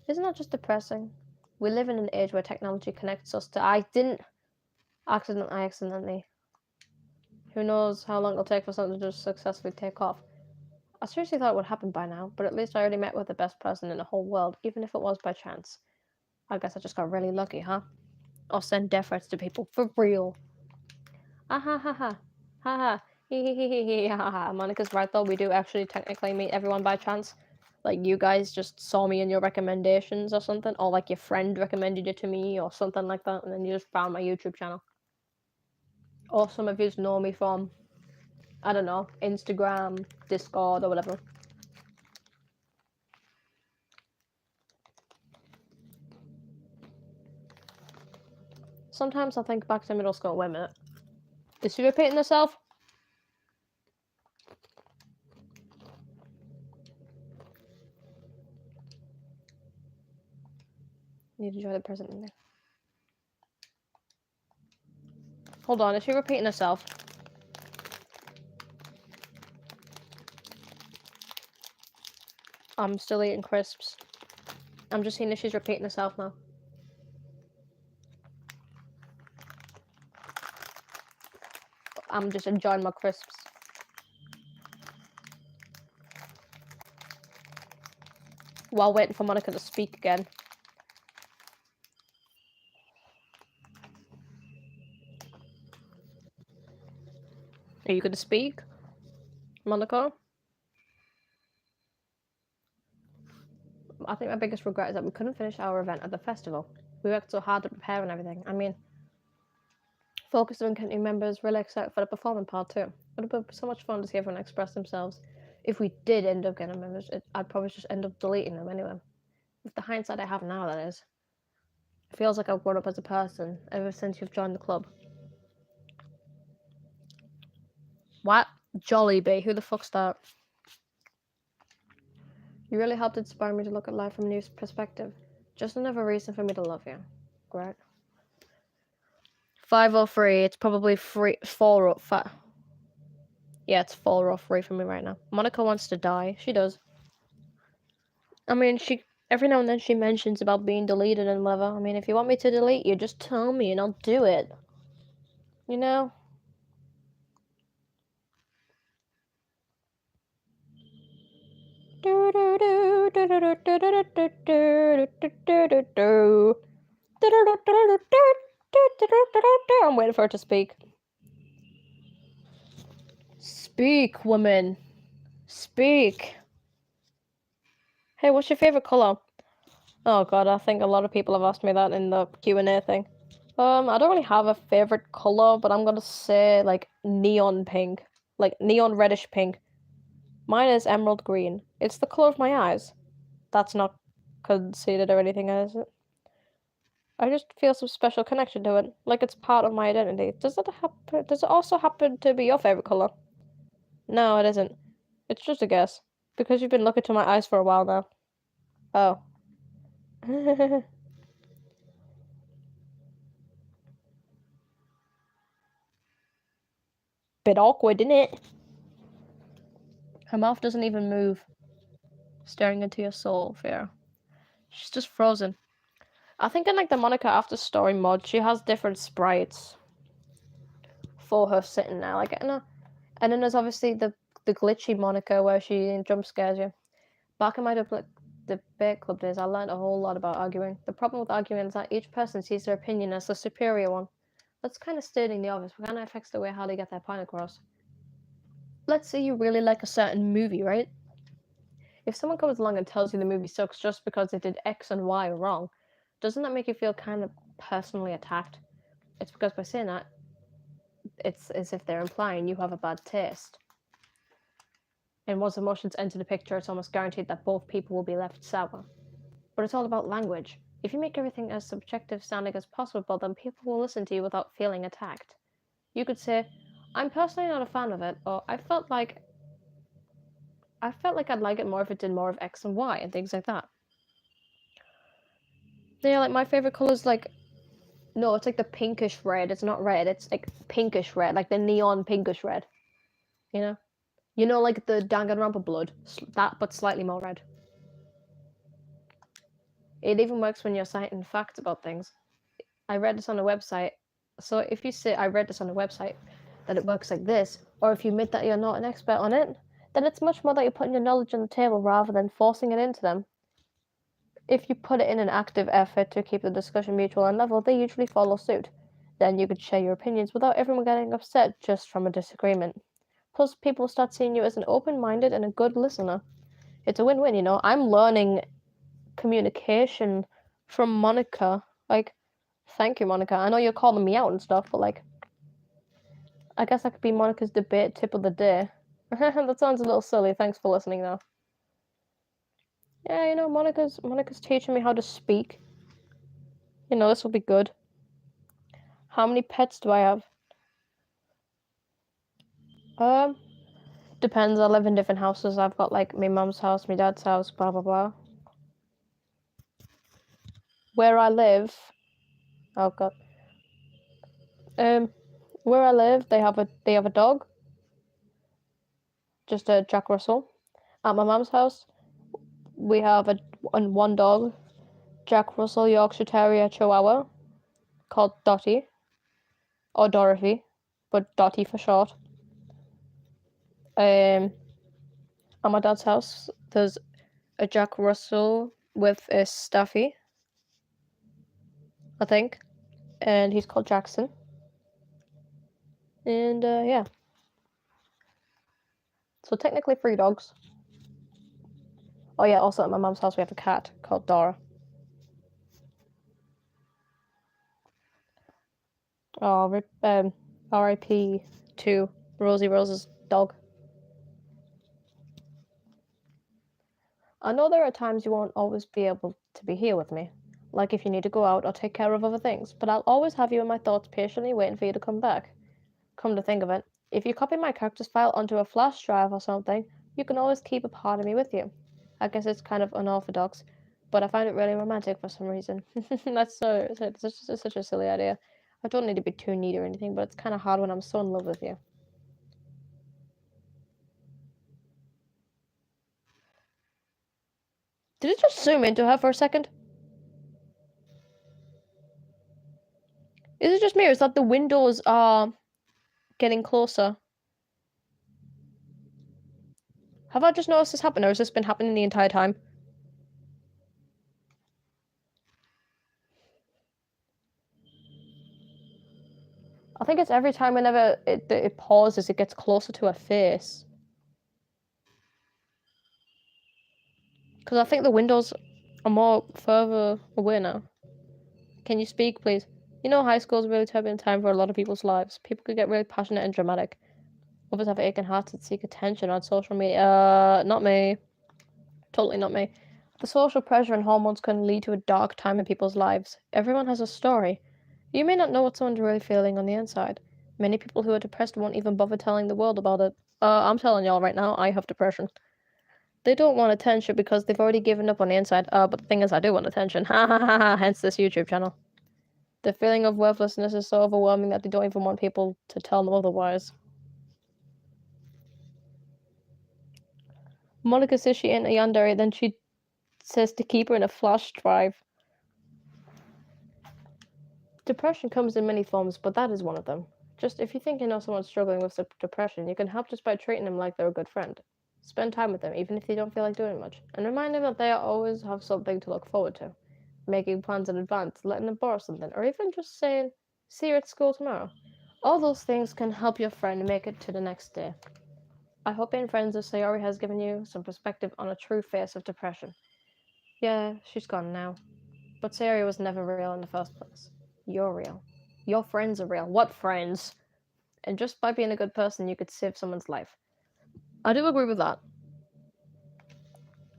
Isn't that just depressing? We live in an age where technology connects us to. I didn't accidentally. Who knows how long it'll take for something to just successfully take off. I seriously thought it would happen by now, but at least I already met with the best person in the whole world, even if it was by chance. I guess I just got really lucky, huh? Or send death threats to people, for real. Ah ha ha ha. Ha ha. Hee hee hee hee ha ha. Monika's right though, we do actually technically meet everyone by chance. Like, you guys just saw me in your recommendations or something, or like your friend recommended you to me or something like that, and then you just found my YouTube channel. Or some of you know me from, I don't know, Instagram, Discord, or whatever. Sometimes I think back to middle school. Wait a minute. Is she repeating herself? Need to enjoy the present in there. Hold on, is she repeating herself? I'm still eating crisps. I'm just seeing if she's repeating herself now. I'm just enjoying my crisps. While waiting for Monika to speak again. Are you going to speak, Monika? I think my biggest regret is that we couldn't finish our event at the festival. We worked so hard to prepare and everything. I mean, focused on community members, really excited for the performing part too. It would have been so much fun to see everyone express themselves. If we did end up getting members, I'd probably just end up deleting them anyway. With the hindsight I have now, that is. It feels like I've grown up as a person ever since you've joined the club. What? Jollibee? Who the fuck's that? You really helped inspire me to look at life from a new perspective. Just another reason for me to love you. Great. 503. It's probably 405. Yeah, it's 403 for me right now. Monika wants to die. She does. I mean, she every now and then she mentions about being deleted and whatever. I mean, if you want me to delete you, just tell me and I'll do it. You know? I'm waiting for her to speak. Speak, woman. Speak. Hey, what's your favorite color? Oh god, I think a lot of people have asked me that in the Q&A thing. I don't really have a favorite color, but I'm gonna say like neon pink, like neon reddish pink. Mine is emerald green. It's the color of my eyes. That's not conceited or anything, is it? I just feel some special connection to it, like it's part of my identity. Does it also happen to be your favorite color? No, it isn't. It's just a guess. Because you've been looking to my eyes for a while now. Oh. Bit awkward, isn't it? Her mouth doesn't even move. Staring into your soul, Fear. She's just frozen. I think in like the Monika After Story mod, she has different sprites for her sitting there. Like, and then there's obviously the glitchy Monika where she jump scares you. Back in my debate club days, I learned a whole lot about arguing. The problem with arguing is that each person sees their opinion as the superior one. That's kind of stating the obvious, but kind of affects the way how they get their point across. Let's say you really like a certain movie, right? If someone comes along and tells you the movie sucks just because they did X and Y wrong, doesn't that make you feel kind of personally attacked? It's because by saying that, it's as if they're implying you have a bad taste. And once emotions enter the picture, it's almost guaranteed that both people will be left sour. But it's all about language. If you make everything as subjective sounding as possible, then people will listen to you without feeling attacked. You could say, I'm personally not a fan of it, or I felt like I'd like it more if it did more of X and Y and things like that. Yeah, like my favorite color is like, no, it's like the pinkish red. It's not red. It's like pinkish red, like the neon pinkish red. You know, like the Danganronpa blood, that but slightly more red. It even works when you're citing facts about things. I read this on a website. So if you say I read this on a website, that it works like this, or if you admit that you're not an expert on it, then it's much more that you're putting your knowledge on the table rather than forcing it into them. If you put it in an active effort to keep the discussion mutual and level, they usually follow suit. Then you could share your opinions without everyone getting upset just from a disagreement. Plus, people start seeing you as an open-minded and a good listener. It's a win-win, you know. I'm learning communication from Monika. Like, thank you, Monika. I know you're calling me out and stuff, but like, I guess that could be Monika's debate tip of the day. That sounds a little silly. Thanks for listening, though. Yeah, you know, Monika's teaching me how to speak. You know, this will be good. How many pets do I have? Depends. I live in different houses. I've got like my mum's house, my dad's house, blah blah blah. Where I live, oh god. Where I live, they have a dog, just a Jack Russell. At my mum's house, we have one dog, Jack Russell Yorkshire Terrier Chihuahua, called Dottie, or Dorothy, but Dottie for short. At my dad's house, there's a Jack Russell with a Staffy, I think, and he's called Jackson. And yeah. So technically 3 dogs. Oh yeah, also at my mum's house we have a cat called Dora. Oh, R.I.P. to Rosie Rose's dog. I know there are times you won't always be able to be here with me. like if you need to go out or take care of other things, but I'll always have you in my thoughts patiently waiting for you to come back. Come to think of it, if you copy my character's file onto a flash drive or something, you can always keep a part of me with you. I guess it's kind of unorthodox, but I find it really romantic for some reason. That's it's just such a silly idea. I don't need to be too neat or anything, but it's kind of hard when I'm so in love with you. Did it just zoom into her for a second? Is it just me, or is that the windows are getting closer? Have I just noticed this happen, or has this been happening the entire time? I think it's every time whenever it pauses, it gets closer to her face. Because I think the windows are more further away now. Can you speak, please? You know, high school is a really turbulent time for a lot of people's lives. People could get really passionate and dramatic. Others have aching hearts that seek attention on social media. Not me. Totally not me. The social pressure and hormones can lead to a dark time in people's lives. Everyone has a story. You may not know what someone's really feeling on the inside. Many people who are depressed won't even bother telling the world about it. I'm telling y'all right now, I have depression. They don't want attention because they've already given up on the inside. But the thing is, I do want attention. Ha ha ha ha, hence this YouTube channel. The feeling of worthlessness is so overwhelming that they don't even want people to tell them otherwise. Monika says she ain't a yandere, then she says to keep her in a flash drive. Depression comes in many forms, but that is one of them. Just if you think you know someone's struggling with depression, you can help just by treating them like they're a good friend. Spend time with them, even if they don't feel like doing much, and remind them that they always have something to look forward to. Making plans in advance, letting them borrow something, or even just saying, see you at school tomorrow. All those things can help your friend make it to the next day. I hope being friends with Sayori has given you some perspective on a true face of depression. Yeah, she's gone now. But Sayori was never real in the first place. You're real. Your friends are real. What friends? And just by being a good person, you could save someone's life. I do agree with that.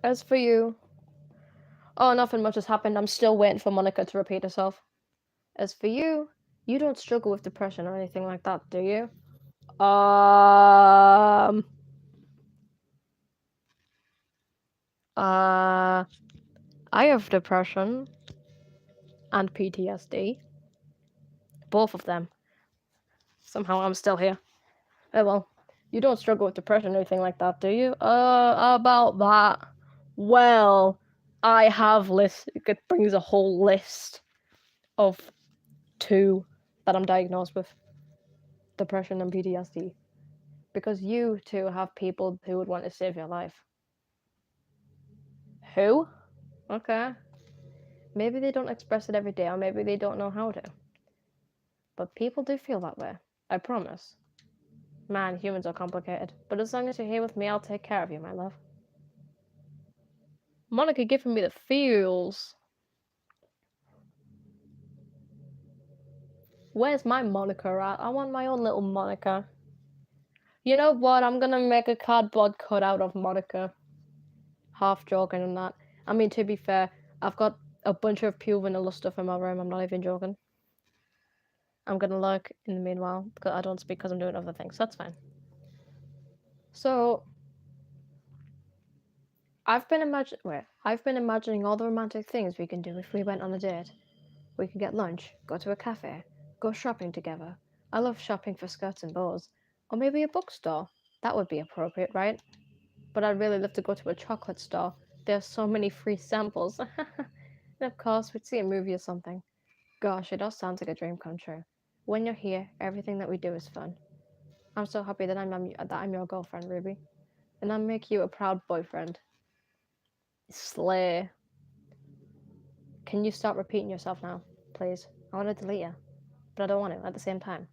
As for you, oh, nothing much has happened. I'm still waiting for Monika to repeat herself. As for you, you don't struggle with depression or anything like that, do you? I have depression and PTSD. Both of them. Somehow I'm still here. Oh well. You don't struggle with depression or anything like that, do you? About that. Well, I have it brings a whole list of 2 that I'm diagnosed with. Depression and PTSD. Because you 2 have people who would want to save your life. Who? Okay. Maybe they don't express it every day, or maybe they don't know how to. But people do feel that way. I promise. Man, humans are complicated. But as long as you're here with me, I'll take care of you, my love. Monika giving me the feels. Where's my Monika at? I want my own little Monika. You know what? I'm gonna make a cardboard cutout of Monika. Half joking on that. I mean, to be fair, I've got a bunch of pure vanilla stuff in my room. I'm not even joking. I'm gonna look in the meanwhile because I don't speak because I'm doing other things. So that's fine. So I've been imagining all the romantic things we can do if we went on a date. We could get lunch, go to a cafe, go shopping together. I love shopping for skirts and bows. Or maybe a bookstore. That would be appropriate, right? But I'd really love to go to a chocolate store. There's so many free samples. And of course, we'd see a movie or something. Gosh, it all sounds like a dream come true. When you're here, everything that we do is fun. I'm so happy that I'm your girlfriend, Ruby. And I'll make you a proud boyfriend. Slay. Can you stop repeating yourself now, please? I want to delete you, but I don't want to at the same time.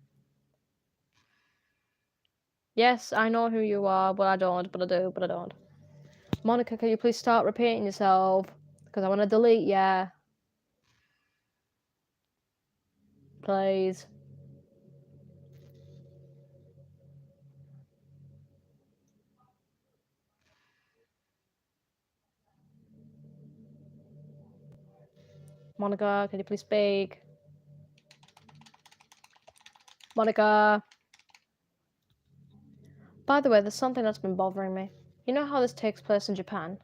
Yes, I know who you are, but I don't, but I do, but I don't. Monika, can you please start repeating yourself? Because I want to delete ya. Please. Monika, can you please speak? Monika! By the way, there's something that's been bothering me. You know how this takes place in Japan?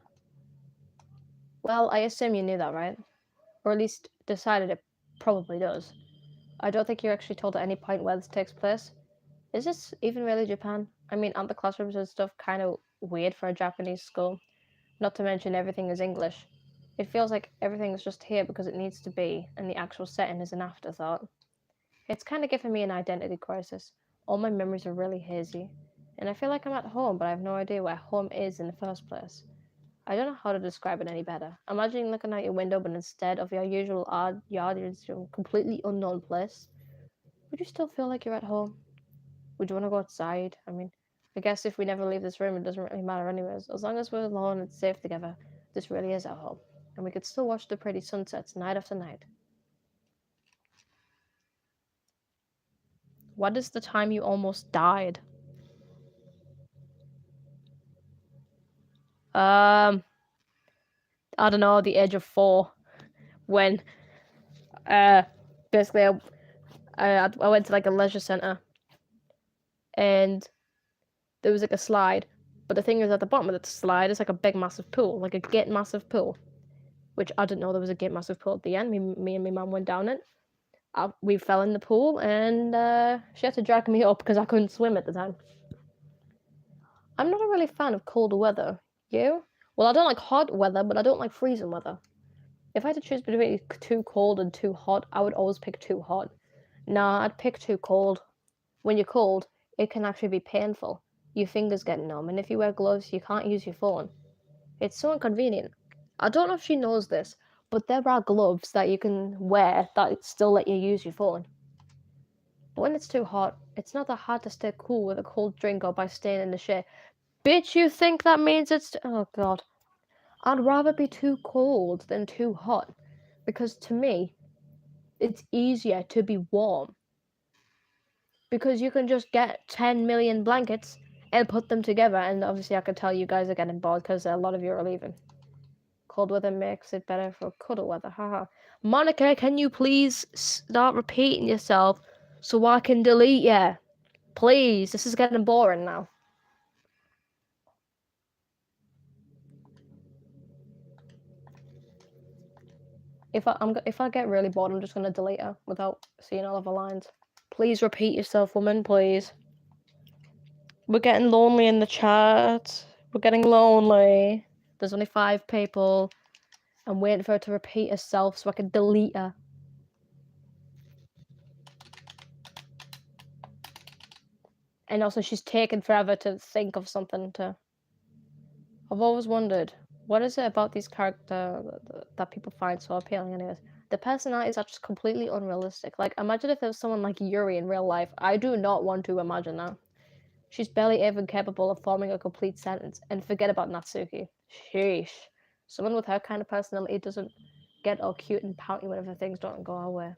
Well, I assume you knew that, right? Or at least decided it probably does. I don't think you're actually told at any point where this takes place. Is this even really Japan? I mean, aren't the classrooms and stuff kind of weird for a Japanese school? Not to mention everything is English. It feels like everything is just here because it needs to be, and the actual setting is an afterthought. It's kind of giving me an identity crisis. All my memories are really hazy, and I feel like I'm at home, but I have no idea where home is in the first place. I don't know how to describe it any better. Imagine looking out your window, but instead of your usual odd yard, you're in some completely unknown place. Would you still feel like you're at home? Would you want to go outside? I mean, I guess if we never leave this room, it doesn't really matter anyways. As long as we're alone and safe together, this really is our home. And we could still watch the pretty sunsets night after night. What is the time you almost died? I don't know, the age of 4. When, basically, I went to like a leisure center and there was like a slide. But the thing is, at the bottom of the slide is like a big massive pool, like a gate massive pool. Which I didn't know there was a gate massive pool at the end. Me and my mum went down it. We fell in the pool and she had to drag me up because I couldn't swim at the time. I'm not a really fan of cold weather. You? Well, I don't like hot weather, but I don't like freezing weather. If I had to choose between too cold and too hot, I would always pick too hot. Nah, I'd pick too cold. When you're cold, it can actually be painful. Your fingers get numb, and if you wear gloves, you can't use your phone. It's so inconvenient. I don't know if she knows this, but there are gloves that you can wear that still let you use your phone. But when it's too hot, it's not that hard to stay cool with a cold drink or by staying in the shade. Bitch, you think that means it's... Oh, God. I'd rather be too cold than too hot. Because to me, it's easier to be warm. Because you can just get 10 million blankets and put them together. And obviously I could tell you guys are getting bored because a lot of you are leaving. Cold weather makes it better for cuddle weather. Haha. Monika, can you please start repeating yourself so I can delete you? Please, this is getting boring now. If I get really bored, I'm just gonna delete her without seeing all of her lines. Please repeat yourself, woman, please. We're getting lonely in the chat. We're getting lonely. There's only 5 people. I'm waiting for her to repeat herself so I can delete her. And also, she's taken forever to think of something to... I've always wondered, what is it about these characters that people find so appealing anyways? The personalities are just completely unrealistic. Like, imagine if there was someone like Yuri in real life. I do not want to imagine that. She's barely even capable of forming a complete sentence. And forget about Natsuki. Sheesh. Someone with her kind of personality doesn't get all cute and pouty whenever things don't go our way.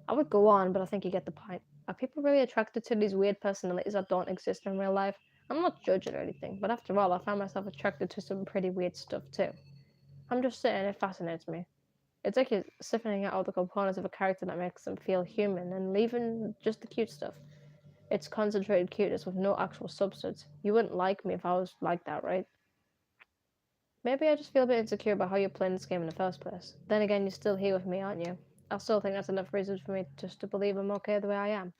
I would go on, but I think you get the point. Are people really attracted to these weird personalities that don't exist in real life? I'm not judging or anything, but after all, I found myself attracted to some pretty weird stuff too. I'm just saying, it fascinates me. It's like you're siphoning out all the components of a character that makes them feel human and leaving just the cute stuff. It's concentrated cuteness with no actual substance. You wouldn't like me if I was like that, right? Maybe I just feel a bit insecure about how you're playing this game in the first place. Then again, you're still here with me, aren't you? I still think that's enough reason for me just to believe I'm okay the way I am.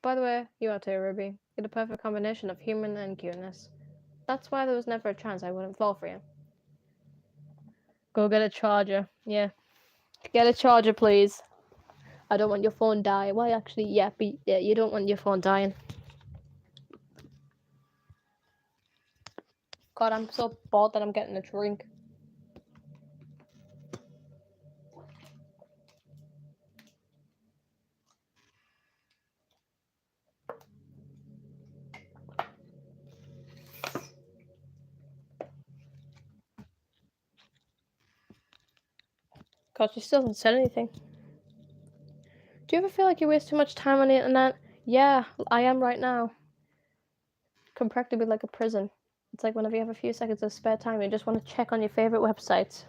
By the way, you are too, Ruby. You're the perfect combination of human and cuteness. That's why there was never a chance I wouldn't fall for you. Go get a charger. Yeah. Get a charger, please. I don't want your phone dying. Well, actually, yeah, you don't want your phone dying. God, I'm so bored that I'm getting a drink. God, she still hasn't said anything. Do you ever feel like you waste too much time on the internet? Yeah, I am right now. Can practically be like a prison. It's like whenever you have a few seconds of spare time, you just want to check on your favorite websites.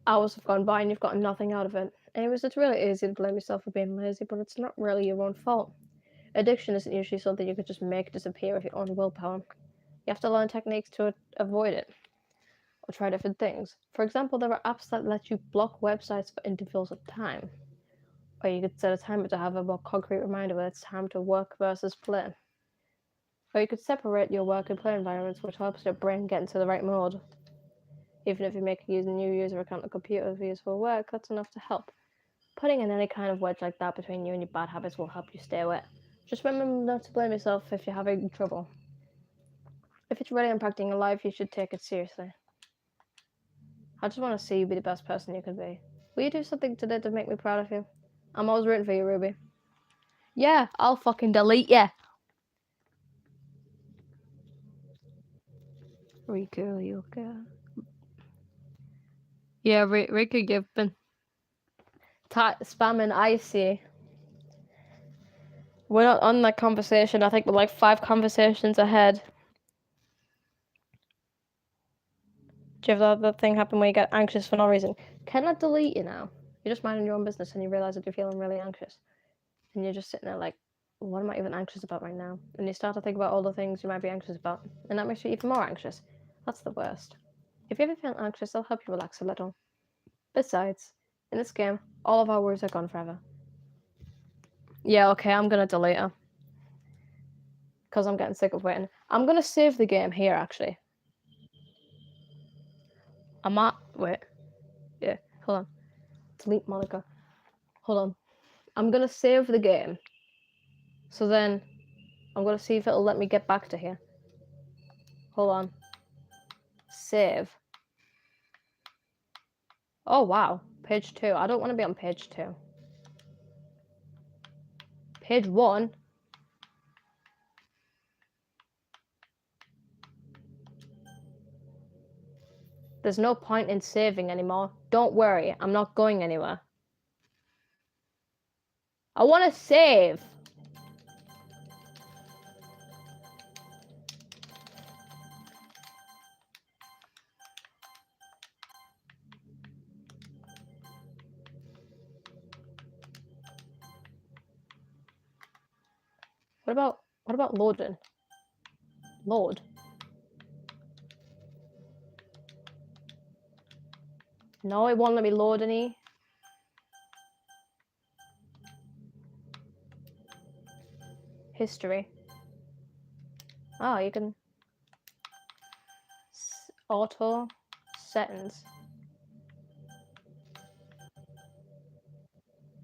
Hours have gone by and you've gotten nothing out of it. Anyways, it's really easy to blame yourself for being lazy, but it's not really your own fault. Addiction isn't usually something you could just make disappear with your own willpower. You have to learn techniques to avoid it, or try different things. For example, there are apps that let you block websites for intervals of time. Or you could set a timer to have a more concrete reminder when it's time to work versus play. Or you could separate your work and play environments, which helps your brain get into the right mode. Even if you make a new user account on a computer for useful work, that's enough to help. Putting in any kind of wedge like that between you and your bad habits will help you stay away. Just remember not to blame yourself if you're having trouble. If it's really impacting your life, you should take it seriously. I just want to see you be the best person you can be. Will you do something today to make me proud of you? I'm always rooting for you, Ruby. Yeah, I'll fucking delete you. Rika, you okay? Yeah, Rika, you've been spamming icy. We're not on that conversation. I think we're like 5 conversations ahead. Do you have that thing happen where you get anxious for no reason? Can I delete you now? You're just minding your own business and you realize that you're feeling really anxious. And you're just sitting there like, what am I even anxious about right now? And you start to think about all the things you might be anxious about. And that makes you even more anxious. That's the worst. If you ever feel anxious, it'll help you relax a little. Besides, in this game, all of our worries are gone forever. Yeah, okay, I'm gonna delete her. Because I'm getting sick of waiting. I'm gonna save the game here, actually. Wait. Yeah, hold on. Delete Monika. Hold on. I'm gonna save the game. So then, I'm gonna see if it'll let me get back to here. Hold on. Save. Oh, wow. Page 2. I don't want to be on page 2. Page 1. There's no point in saving anymore. Don't worry, I'm not going anywhere. I want to save. What about loading? Load. No, it won't let me load any. History. Oh, you can auto settings.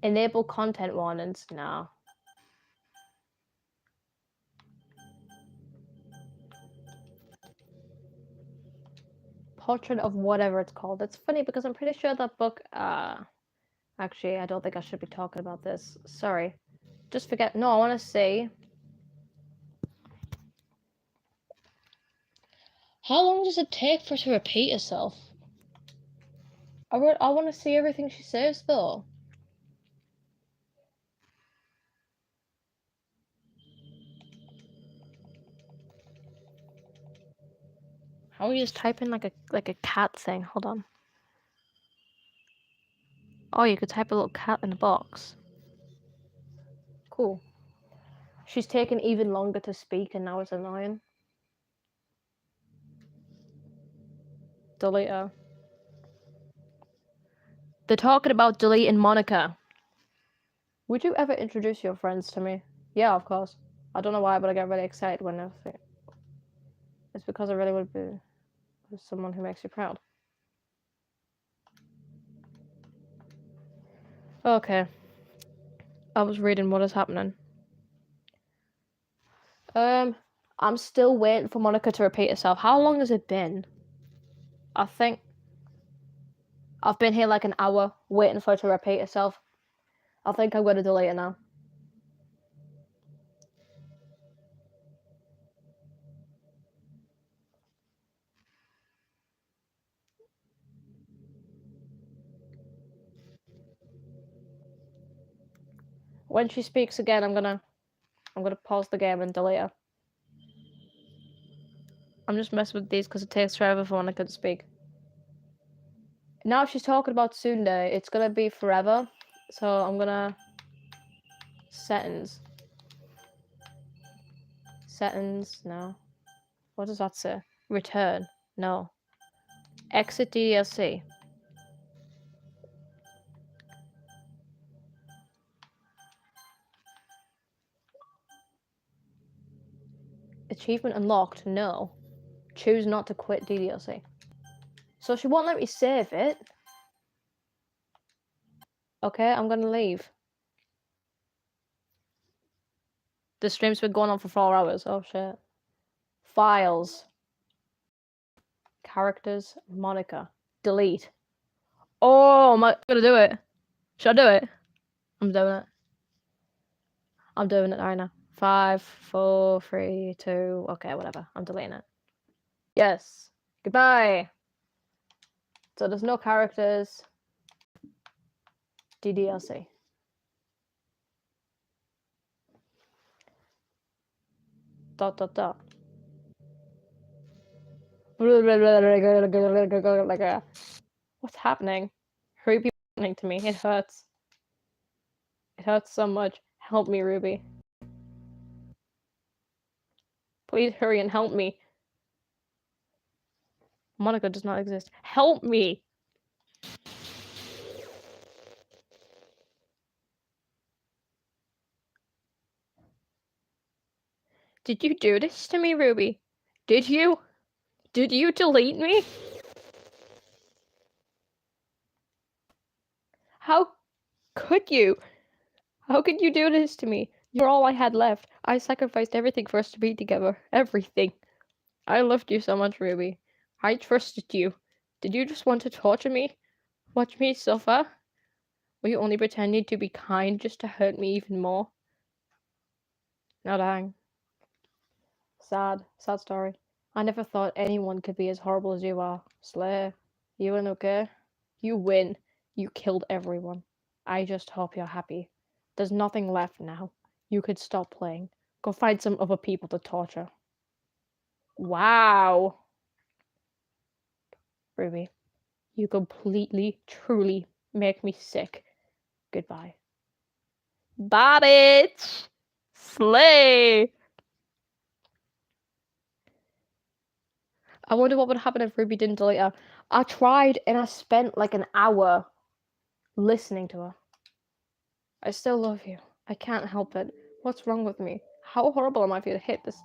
Enable content warnings. No. Portrait of whatever it's called. It's funny because I'm pretty sure that book. Actually, I don't think I should be talking about this. Sorry. Just forget. No, I want to see. How long does it take for her to repeat herself? I want to see everything she says, though. How are you just typing like a cat thing? Hold on. Oh, you could type a little cat in a box. Cool. She's taken even longer to speak, and now it's annoying. Delete her. They're talking about deleting Monika. Would you ever introduce your friends to me? Yeah, of course. I don't know why, but I get really excited when I think. It's because I really would be someone who makes you proud. Okay. I was reading what is happening. I'm still waiting for Monika to repeat herself. How long has it been? I think I've been here like an hour waiting for her to repeat herself. I think I'm gonna delete it now. When she speaks again, I'm gonna pause the game and delete her. I'm just messing with these because it takes forever for Monika to speak. Now she's talking about tsundere. It's gonna be forever. So I'm gonna settings. Settings, no. What does that say? Return, no. Exit DDLC. Achievement unlocked, no. Choose not to quit DDLC. So she won't let me save it. Okay, I'm gonna leave. The stream's been going on for 4 hours. Oh shit. Files. Characters. Monika. Delete. Oh, I'm gonna do it. Should I do it? I'm doing it. I'm doing it right now. 5, 4, 3, 2. Okay, whatever. I'm deleting it. Yes. Goodbye. So there's no characters. DDLC. Dot dot dot. What's happening? Ruby happening to me. It hurts. It hurts so much. Help me, Ruby. Please hurry and help me. Monika does not exist. Help me! Did you do this to me, Ruby? Did you? Did you delete me? How could you? How could you do this to me? You're all I had left. I sacrificed everything for us to be together. Everything. I loved you so much, Ruby. I trusted you. Did you just want to torture me? Watch me suffer? Were you only pretending to be kind just to hurt me even more? No, dang. Sad. Sad story. I never thought anyone could be as horrible as you are. Slayer. You win, okay? You win. You killed everyone. I just hope you're happy. There's nothing left now. You could stop playing. Go find some other people to torture. Wow. Ruby, you completely, truly make me sick. Goodbye. Bye, bitch! Slay! I wonder what would happen if Ruby didn't delete her. I tried and I spent like an hour listening to her. I still love you. I can't help it. What's wrong with me? How horrible am I for you to hate this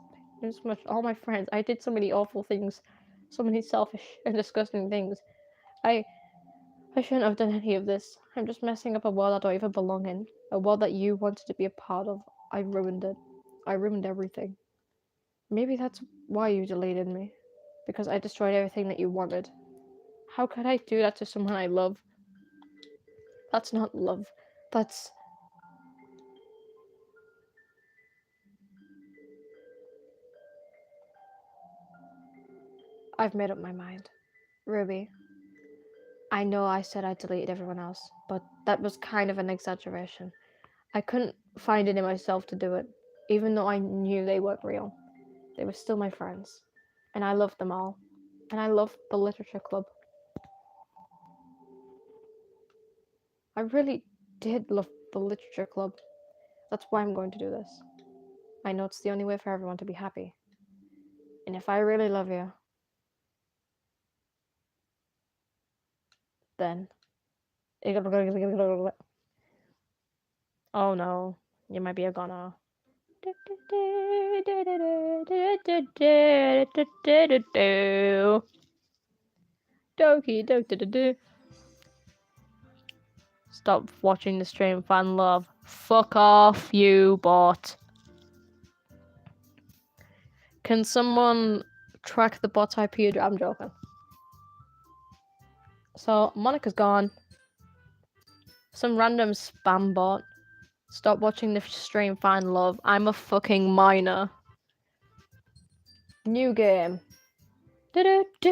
much? All my friends. I did so many awful things. So many selfish and disgusting things. I shouldn't have done any of this. I'm just messing up a world I don't even belong in. A world that you wanted to be a part of. I ruined it. I ruined everything. Maybe that's why you deleted me. Because I destroyed everything that you wanted. How could I do that to someone I love? That's not love. That's... I've made up my mind. Ruby, I know I said I deleted everyone else, but that was kind of an exaggeration. I couldn't find it in myself to do it, even though I knew they weren't real. They were still my friends, and I loved them all. And I loved the literature club. I really did love the literature club. That's why I'm going to do this. I know it's the only way for everyone to be happy. And if I really love you, then... Oh no, you might be a goner. Doki. Stop watching the stream, fan love. Fuck off, you bot. Can someone track the bot's IP address? I'm joking. So, Monika's gone. Some random spam bot. Stop watching the stream, find love. I'm a fucking minor. New game. It's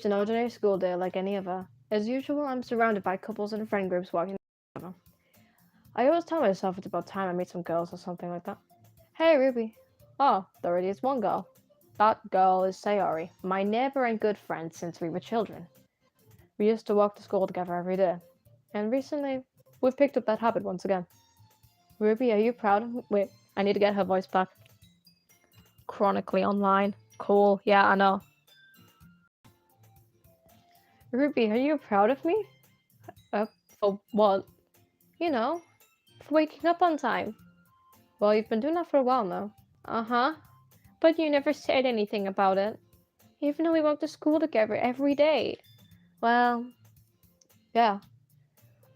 an ordinary school day like any other. As usual, I'm surrounded by couples and friend groups walking together. I always tell myself it's about time I meet some girls or something like that. Hey, Ruby. Oh, there already is one girl. That girl is Sayori, my neighbor and good friend since we were children. We used to walk to school together every day. And recently, we've picked up that habit once again. Ruby, are you proud of me? Wait, I need to get her voice back. Chronically online. Cool, yeah, I know. Ruby, are you proud of me? For what? You know, for waking up on time. Well, you've been doing that for a while now. Uh-huh. But you never said anything about it. Even though we walk to school together every day. Well, yeah.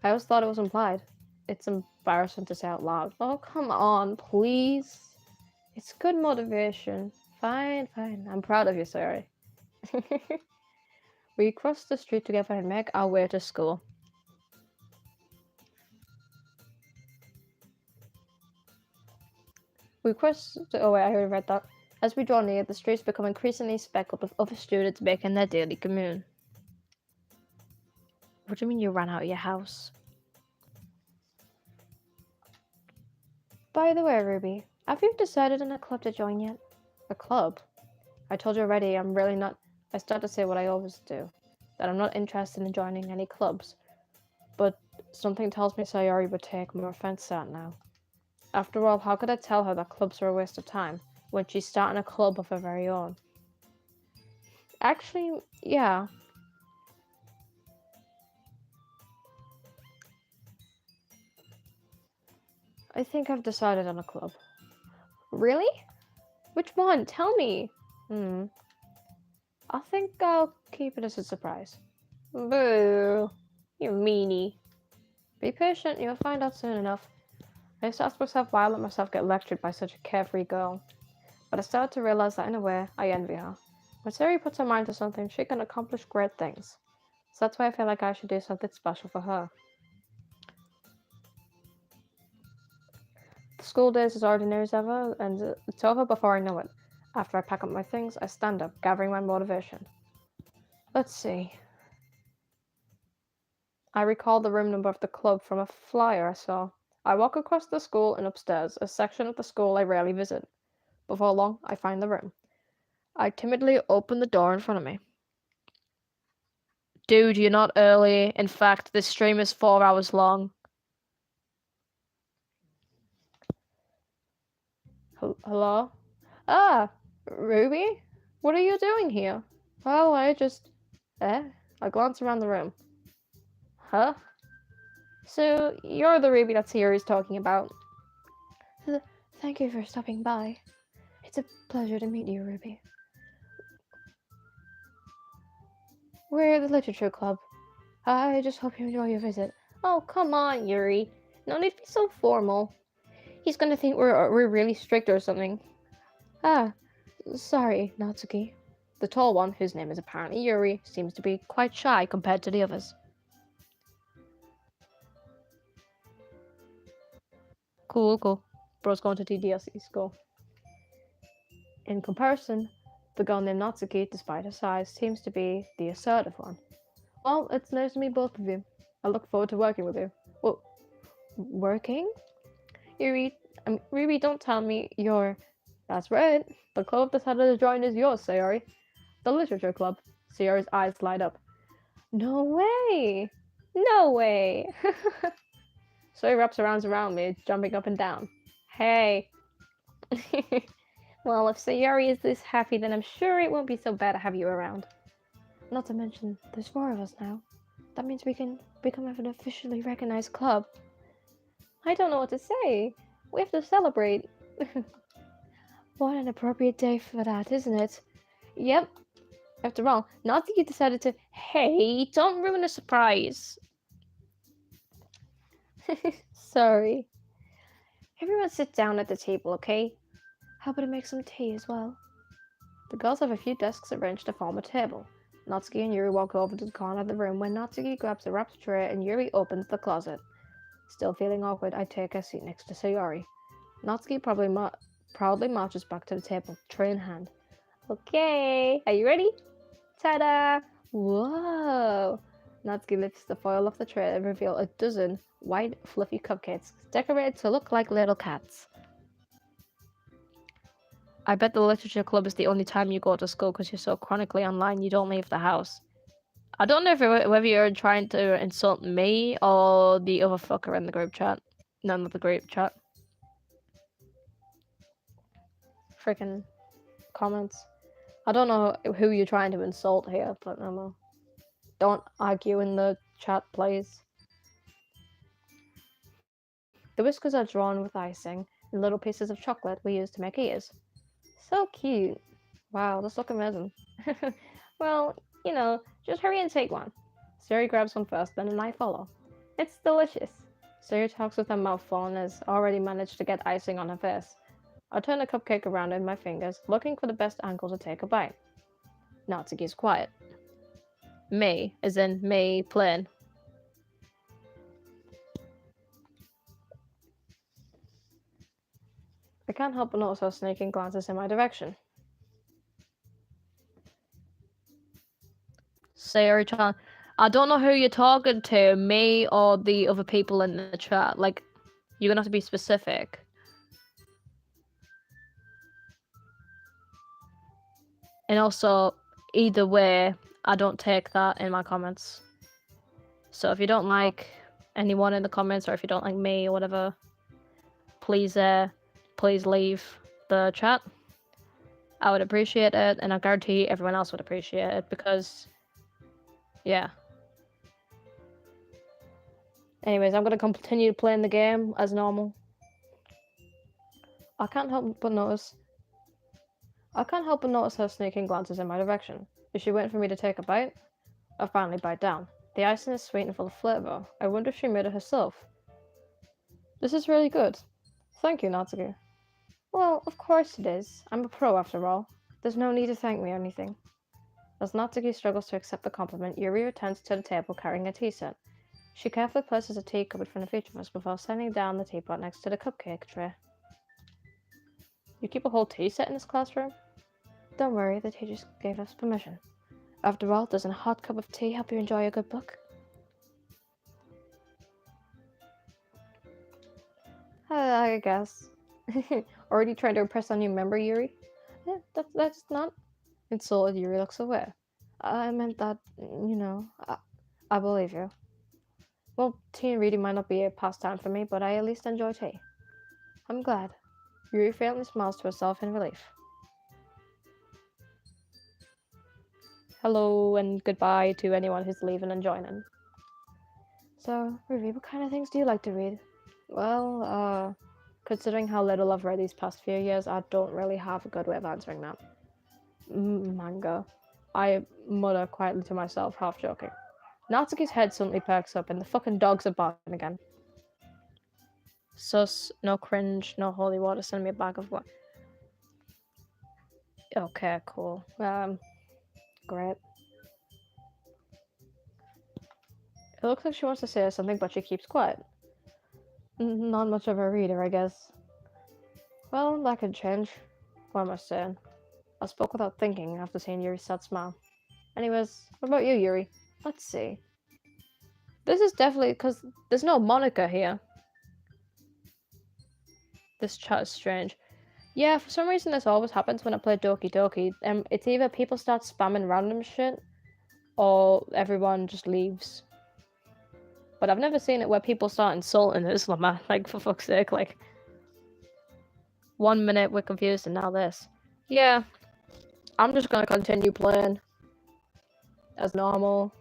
I always thought it was implied. It's embarrassing to say out loud. Oh, come on, please. It's good motivation. Fine, fine. I'm proud of you, sorry. We cross the street together and make our way to school. Oh wait, I already read that. As we draw near, the streets become increasingly speckled with other students making their daily commune. What do you mean you ran out of your house? By the way, Ruby, have you decided on a club to join yet? A club? I told you already, I'm really not. I start to say what I always do, that I'm not interested in joining any clubs. But something tells me Sayori would take more offense to that now. After all, how could I tell her that clubs are a waste of time when she's starting a club of her very own? Actually, yeah. I think I've decided on a club. Really? Which one? Tell me. I think I'll keep it as a surprise. Boo. You meanie. Be patient, you'll find out soon enough. I used to ask myself why I let myself get lectured by such a carefree girl. But I started to realize that in a way, I envy her. When Sari puts her mind to something, she can accomplish great things. So that's why I feel like I should do something special for her. The school day is as ordinary as ever, and it's over before I know it. After I pack up my things, I stand up, gathering my motivation. Let's see. I recall the room number of the club from a flyer I saw. I walk across the school and upstairs, a section of the school I rarely visit. Before long, I find the room. I timidly open the door in front of me. Dude, you're not early. In fact, this stream is 4 hours long. Hello? Ah, Ruby? What are you doing here? Oh, I just... I glance around the room. Huh? So, you're the Ruby that Yuri's talking about. Thank you for stopping by. It's a pleasure to meet you, Ruby. We're the Literature Club. I just hope you enjoy your visit. Oh, come on, Yuri. No need to be so formal. He's gonna think we're really strict or something. Ah, sorry, Natsuki. The tall one, whose name is apparently Yuri, seems to be quite shy compared to the others. Cool. Bro's going to DDLC school. In comparison, the girl named Natsuki, despite her size, seems to be the assertive one. Well, it's nice to meet both of you. I look forward to working with you. Well, working? Yuri, Ruby, don't tell me you're... That's right. The club I've decided to join is yours, Sayori. The Literature Club. Sayori's eyes light up. No way! No way! Sayori wraps her arms around me, jumping up and down. Hey! Well, if Sayori is this happy, then I'm sure it won't be so bad to have you around. Not to mention, there's 4 of us now. That means we can become an officially recognized club. I don't know what to say. We have to celebrate. What an appropriate day for that, isn't it? Yep. After all, Natsuki decided to... Hey, don't ruin the surprise. Sorry. Everyone sit down at the table, okay? How about I make some tea as well? The girls have a few desks arranged to form a table. Natsuki and Yuri walk over to the corner of the room when Natsuki grabs a wrapped tray and Yuri opens the closet. Still feeling awkward, I take a seat next to Sayori. Natsuki proudly marches back to the table, tray in hand. Okay, are you ready? Ta-da! Whoa! Natsuki lifts the foil off the tray and reveals a dozen white, fluffy cupcakes, decorated to look like little cats. I bet the literature club is the only time you go to school because you're so chronically online you don't leave the house. I don't know whether you're trying to insult me or the other fucker in the group chat. None of the group chat. Freaking comments. I don't know who you're trying to insult here, but no. Don't argue in the chat, please. The whiskers are drawn with icing and little pieces of chocolate we use to make ears. So cute. Wow, those look amazing. Well, just hurry and take one. Siri grabs one first, then I follow. It's delicious. Siri talks with her mouth full and has already managed to get icing on her face. I turn the cupcake around in my fingers, looking for the best angle to take a bite. Natsuki's quiet. Me, as in me, plain. I can't help but notice her sneaking glances in my direction. Sayori-chan, I don't know who you're talking to, me or the other people in the chat. Like, you're gonna have to be specific. And also, either way, I don't take that in my comments. So if you don't like anyone in the comments, or if you don't like me or whatever, please leave the chat. I would appreciate it, and I guarantee everyone else would appreciate it, because, yeah. Anyways, I'm gonna continue playing the game as normal. I can't help but notice her sneaking glances in my direction. Is she waiting for me to take a bite? I finally bite down. The icing is sweet and full of flavor. I wonder if she made it herself. This is really good. Thank you, Natsuki. Well, of course it is. I'm a pro after all. There's no need to thank me or anything. As Natsuki struggles to accept the compliment, Yuri returns to the table carrying a tea set. She carefully places a teacup in front of each of us before setting down the teapot next to the cupcake tray. You keep a whole tea set in this classroom? Don't worry, the teachers gave us permission. After all, doesn't a hot cup of tea help you enjoy a good book? I guess. Already trying to impress on you, member Yuri? Yeah, that's not. Insulted, Yuri looks away. I meant that, I believe you. Well, tea and reading might not be a pastime for me, but I at least enjoy tea. I'm glad. Yuri faintly smiles to herself in relief. Hello and goodbye to anyone who's leaving and joining. So, Ruby, what kind of things do you like to read? Well, considering how little I've read these past few years, I don't really have a good way of answering that. Manga. I mutter quietly to myself, half joking. Natsuki's head suddenly perks up and the fucking dogs are barking again. Sus, no cringe, no holy water, send me a bag of what? Okay, cool. Great. It looks like she wants to say something, but she keeps quiet. Not much of a reader, I guess. Well, that could change. What am I saying? I spoke without thinking after seeing Yuri's sad smile. Anyways, what about you, Yuri? Let's see. This is definitely because there's no Monika here. This chat is strange. Yeah, for some reason this always happens when I play Doki Doki. It's either people start spamming random shit, or everyone just leaves. But I've never seen it where people start insulting Islam, like, for fuck's sake, like... 1 minute we're confused and now this. Yeah, I'm just gonna continue playing as normal.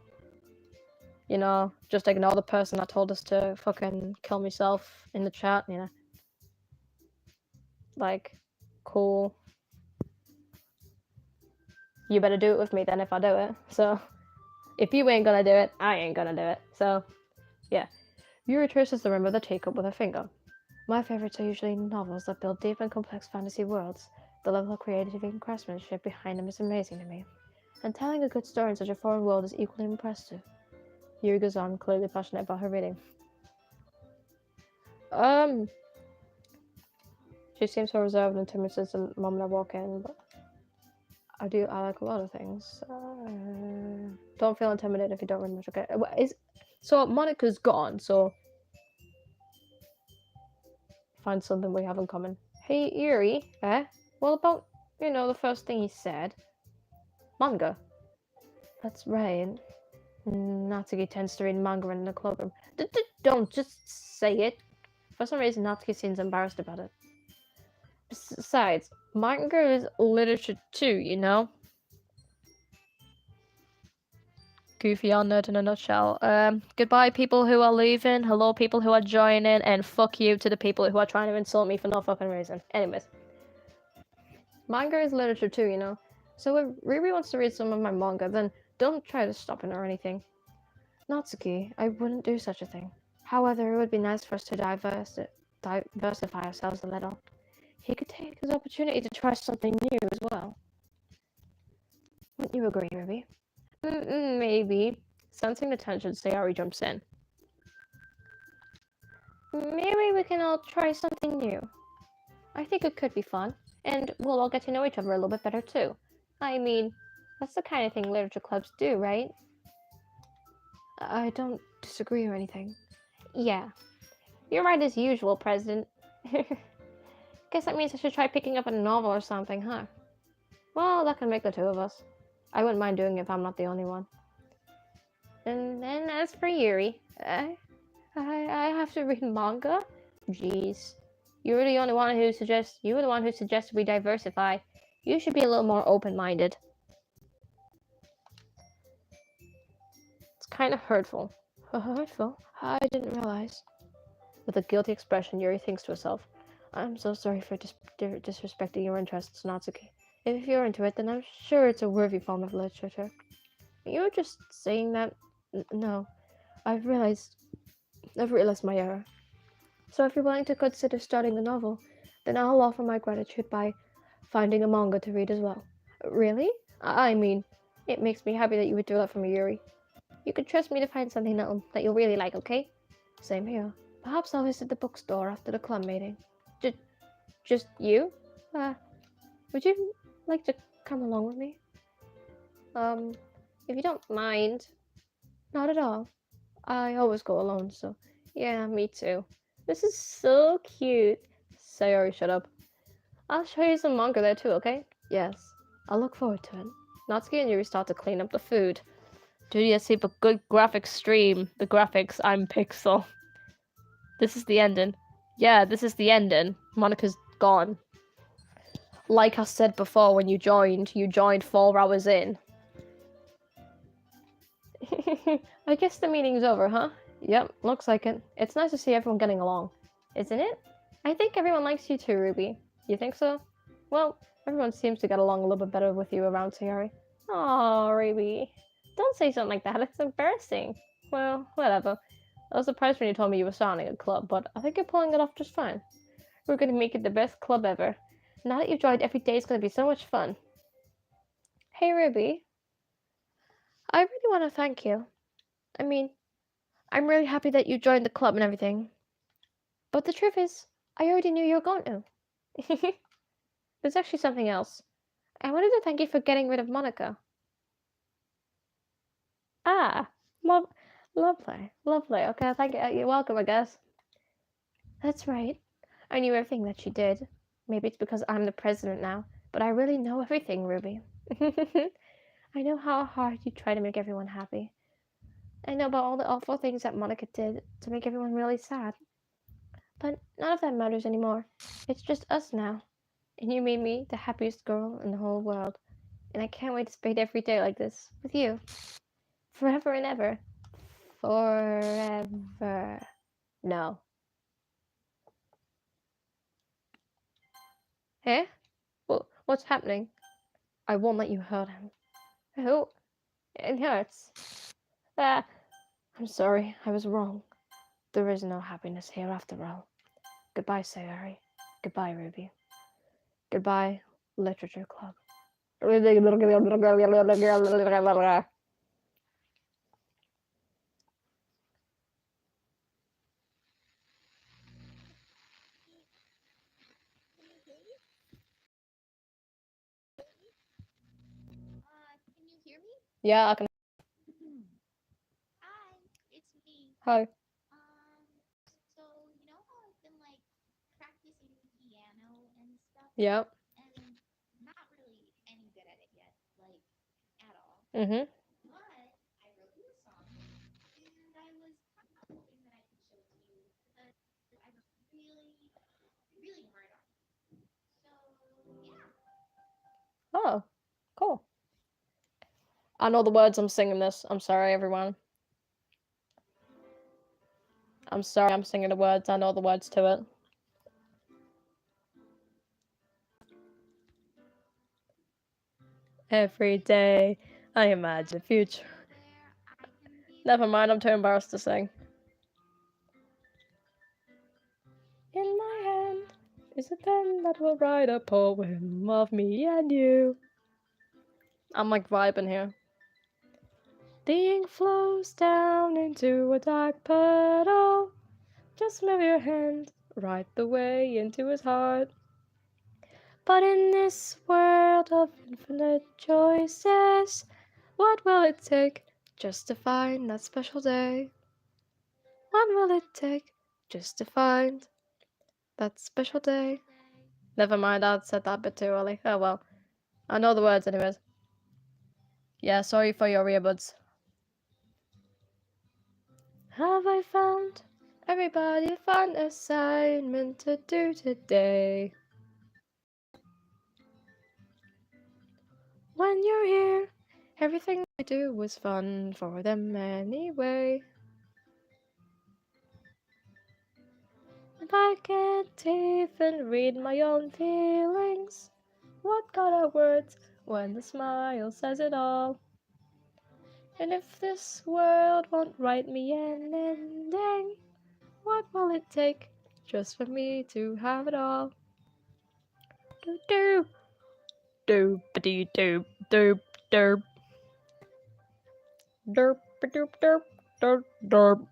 You know, just ignore the person that told us to fucking kill myself in the chat, you know. Like, cool. You better do it with me then if I do it. So, if you ain't gonna do it, I ain't gonna do it. So, yeah. Yuri traces the rim of the teacup with her finger. My favorites are usually novels that build deep and complex fantasy worlds. The level of creativity and craftsmanship behind them is amazing to me. And telling a good story in such a foreign world is equally impressive. Yuri goes on, clearly passionate about her reading. She seems so reserved and timid since the moment I walk in, but I like a lot of things. Don't feel intimidated if you don't read much, okay? So Monika's gone, so find something we have in common. Hey Yuri, what about You know, the first thing he said. Manga. That's right. Natsuki tends to read manga in the cloakroom. Don't just say it. For some reason, Natsuki seems embarrassed about it. Besides, manga is literature too, you know? Goofy on nerd in a nutshell. Goodbye, people who are leaving. Hello, people who are joining. And fuck you to the people who are trying to insult me for no fucking reason. Anyways. Manga is literature too, you know? So if Riri wants to read some of my manga, then don't try to stop it or anything. Natsuki, I wouldn't do such a thing. However, it would be nice for us to diversify ourselves a little. He could take his opportunity to try something new as well. Wouldn't you agree, Ruby? Maybe. Sensing the tension, Sayori jumps in. Maybe we can all try something new. I think it could be fun, and we'll all get to know each other a little bit better too. I mean, that's the kind of thing literature clubs do, right? I don't disagree or anything. Yeah, you're right as usual, President. Guess that means I should try picking up a novel or something, huh? Well, that can make the two of us. I wouldn't mind doing it if I'm not the only one. And then as for Yuri, I have to read manga? Jeez. You were the one who suggested we diversify. You should be a little more open-minded. It's kind of hurtful. Hurtful? I didn't realize. With a guilty expression, Yuri thinks to herself, I'm so sorry for disrespecting your interests, Natsuki. If you're into it, then I'm sure it's a worthy form of literature. You're just saying that? No. I've realized my error. So if you're willing to consider starting a novel, then I'll offer my gratitude by finding a manga to read as well. Really? I mean, it makes me happy that you would do that for me, Yuri. You can trust me to find something that you'll really like, okay? Same here. Perhaps I'll visit the bookstore after the club meeting. Just you? Would you like to come along with me? If you don't mind. Not at all. I always go alone, so yeah, me too. This is so cute. Sayori, shut up. I'll show you some manga there too, okay? Yes. I'll look forward to it. Natsuki and Yuri start to clean up the food. DDLC, but good graphics stream. The graphics, I'm Pixel. This is the ending. Yeah, this is the ending. Monika's gone. Like I said before, when you joined 4 hours in. I guess the meeting's over, huh? Yep, looks like it. It's nice to see everyone getting along. Isn't it? I think everyone likes you too, Ruby. You think so? Well, everyone seems to get along a little bit better with you around Sayori. Aw, Ruby. Don't say something like that, it's embarrassing. Well, whatever. I was surprised when you told me you were starting a club, but I think you're pulling it off just fine. We're gonna make it the best club ever. Now that you've joined, every day is gonna be so much fun. Hey, Ruby. I really want to thank you. I mean, I'm really happy that you joined the club and everything. But the truth is, I already knew you were going to. There's actually something else. I wanted to thank you for getting rid of Monika. Ah, lovely. Okay, thank you. You're welcome, I guess. That's right. I knew everything that she did. Maybe it's because I'm the president now, but I really know everything, Ruby. I know how hard you try to make everyone happy. I know about all the awful things that Monika did to make everyone really sad. But none of that matters anymore. It's just us now. And you made me the happiest girl in the whole world. And I can't wait to spend every day like this with you. Forever and ever. Forever. No. Hey? What's happening? I won't let you hurt him. Who? It hurts. Ah, I'm sorry. I was wrong. There is no happiness here after all. Goodbye, Sayori. Goodbye, Ruby. Goodbye, Literature Club. Can you hear me? Yeah, I can. Hi, it's me. Hi. So you know how I've been like practicing piano and stuff, Yeah. and not Mm-hmm. But I wrote you a song, and I was kind of hoping that I could show it to you because I was really hard on it. So yeah. Oh, cool. I know the words. I'm singing this. I'm sorry, everyone. I'm sorry. I'm singing the words. I know the words to it. Every day, I imagine the future. Where I can be Never mind. I'm too embarrassed to sing. In my hand is a pen that will write a poem of me and you. I'm like vibing here. The ink flows down into a dark puddle. Just move your hand right the way into his heart. But in this world of infinite choices, what will it take just to find that special day? What will it take just to find that special day? Never mind, I said that bit too early. Oh well. I know the words anyways. Yeah, sorry for your earbuds. Have I found everybody a fun assignment to do today? When you're here, everything I do was fun for them anyway. If I can't even read my own feelings, what good are words when the smile says it all? And if this world won't write me an ending, what will it take just for me to have it all? Do do do dee do do derp derp derp derp derp derp.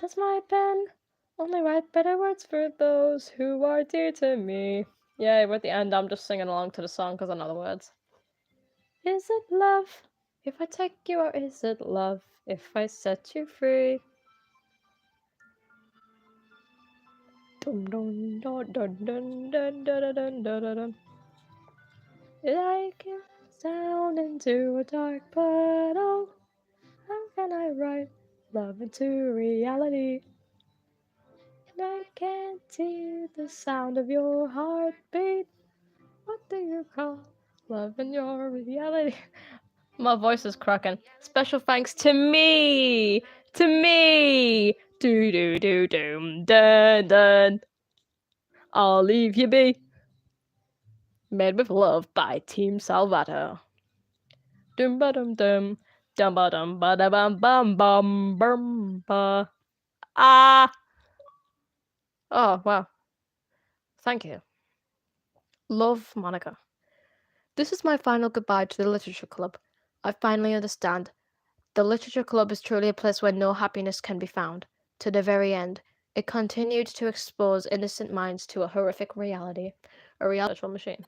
Does my pen only write better words for those who are dear to me? Yeah, at the end, I'm just singing along to the song because I know the words. Is it love if I take you, or is it love if I set you free? Dun dun dun dun dun dun dun dun dun dun dun. I can down into a dark puddle. How can I write love into reality? And I can't hear the sound of your heartbeat. What do you call love in your reality? My voice is cracking. Special thanks to me! To me! Do do do doom dun dun. I'll leave you be. Made with love by Team Salvato. Dum ba dum dum. Dum ba dum ba da bum bum bum bum ba. Ah! Oh, wow. Thank you. Love, Monika. This is my final goodbye to the Literature Club. I finally understand. The Literature Club is truly a place where no happiness can be found. To the very end, it continued to expose innocent minds to a horrific reality. A reality virtual machine.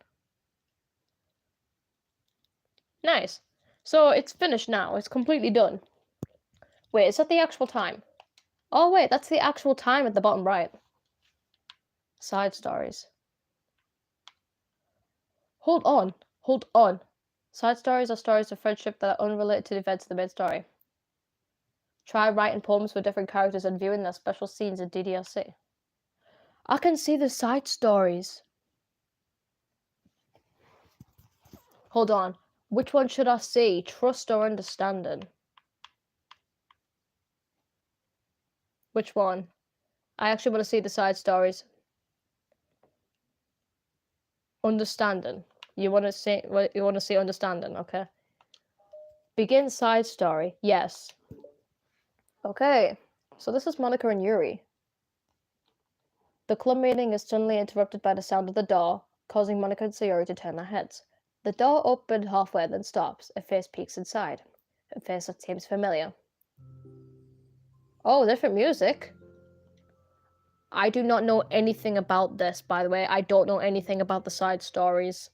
Nice. So it's finished now. It's completely done. Wait, is that the actual time? Oh, wait, that's the actual time at the bottom right. Side stories. Hold on. Hold on. Side stories are stories of friendship that are unrelated to the events of the main story. Try writing poems for different characters and viewing their special scenes in DDLC. I can see the side stories. Hold on. Which one should I see? Trust or understanding? Which one? I actually want to see the side stories. Understanding. You want to see what you want to see understanding, okay? Begin side story. Yes. Okay. So this is Monika and Yuri. The club meeting is suddenly interrupted by the sound of the door, causing Monika and Sayori to turn their heads. The door opened halfway, then stops. A face peeks inside. A face that seems familiar. Oh, different music. I do not know anything about this, by the way. I don't know anything about the side stories.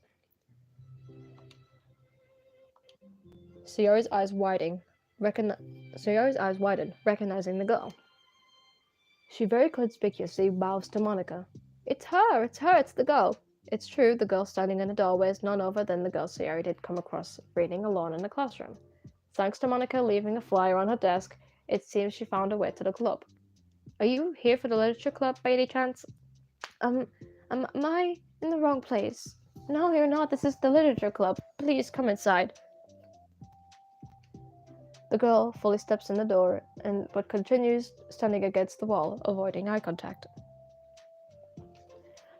Sayori's eyes widen, recognizing the girl. She very conspicuously bows to Monika. It's her, it's the girl. It's true, the girl standing in the doorway is none other than the girl Sayori did come across reading alone in the classroom. Thanks to Monika leaving a flyer on her desk, it seems she found her way to the club. Are you here for the literature club by any chance? Um, am I in the wrong place? No, you're not. This is the literature club. Please come inside. The girl fully steps in the door, but continues standing against the wall, avoiding eye contact.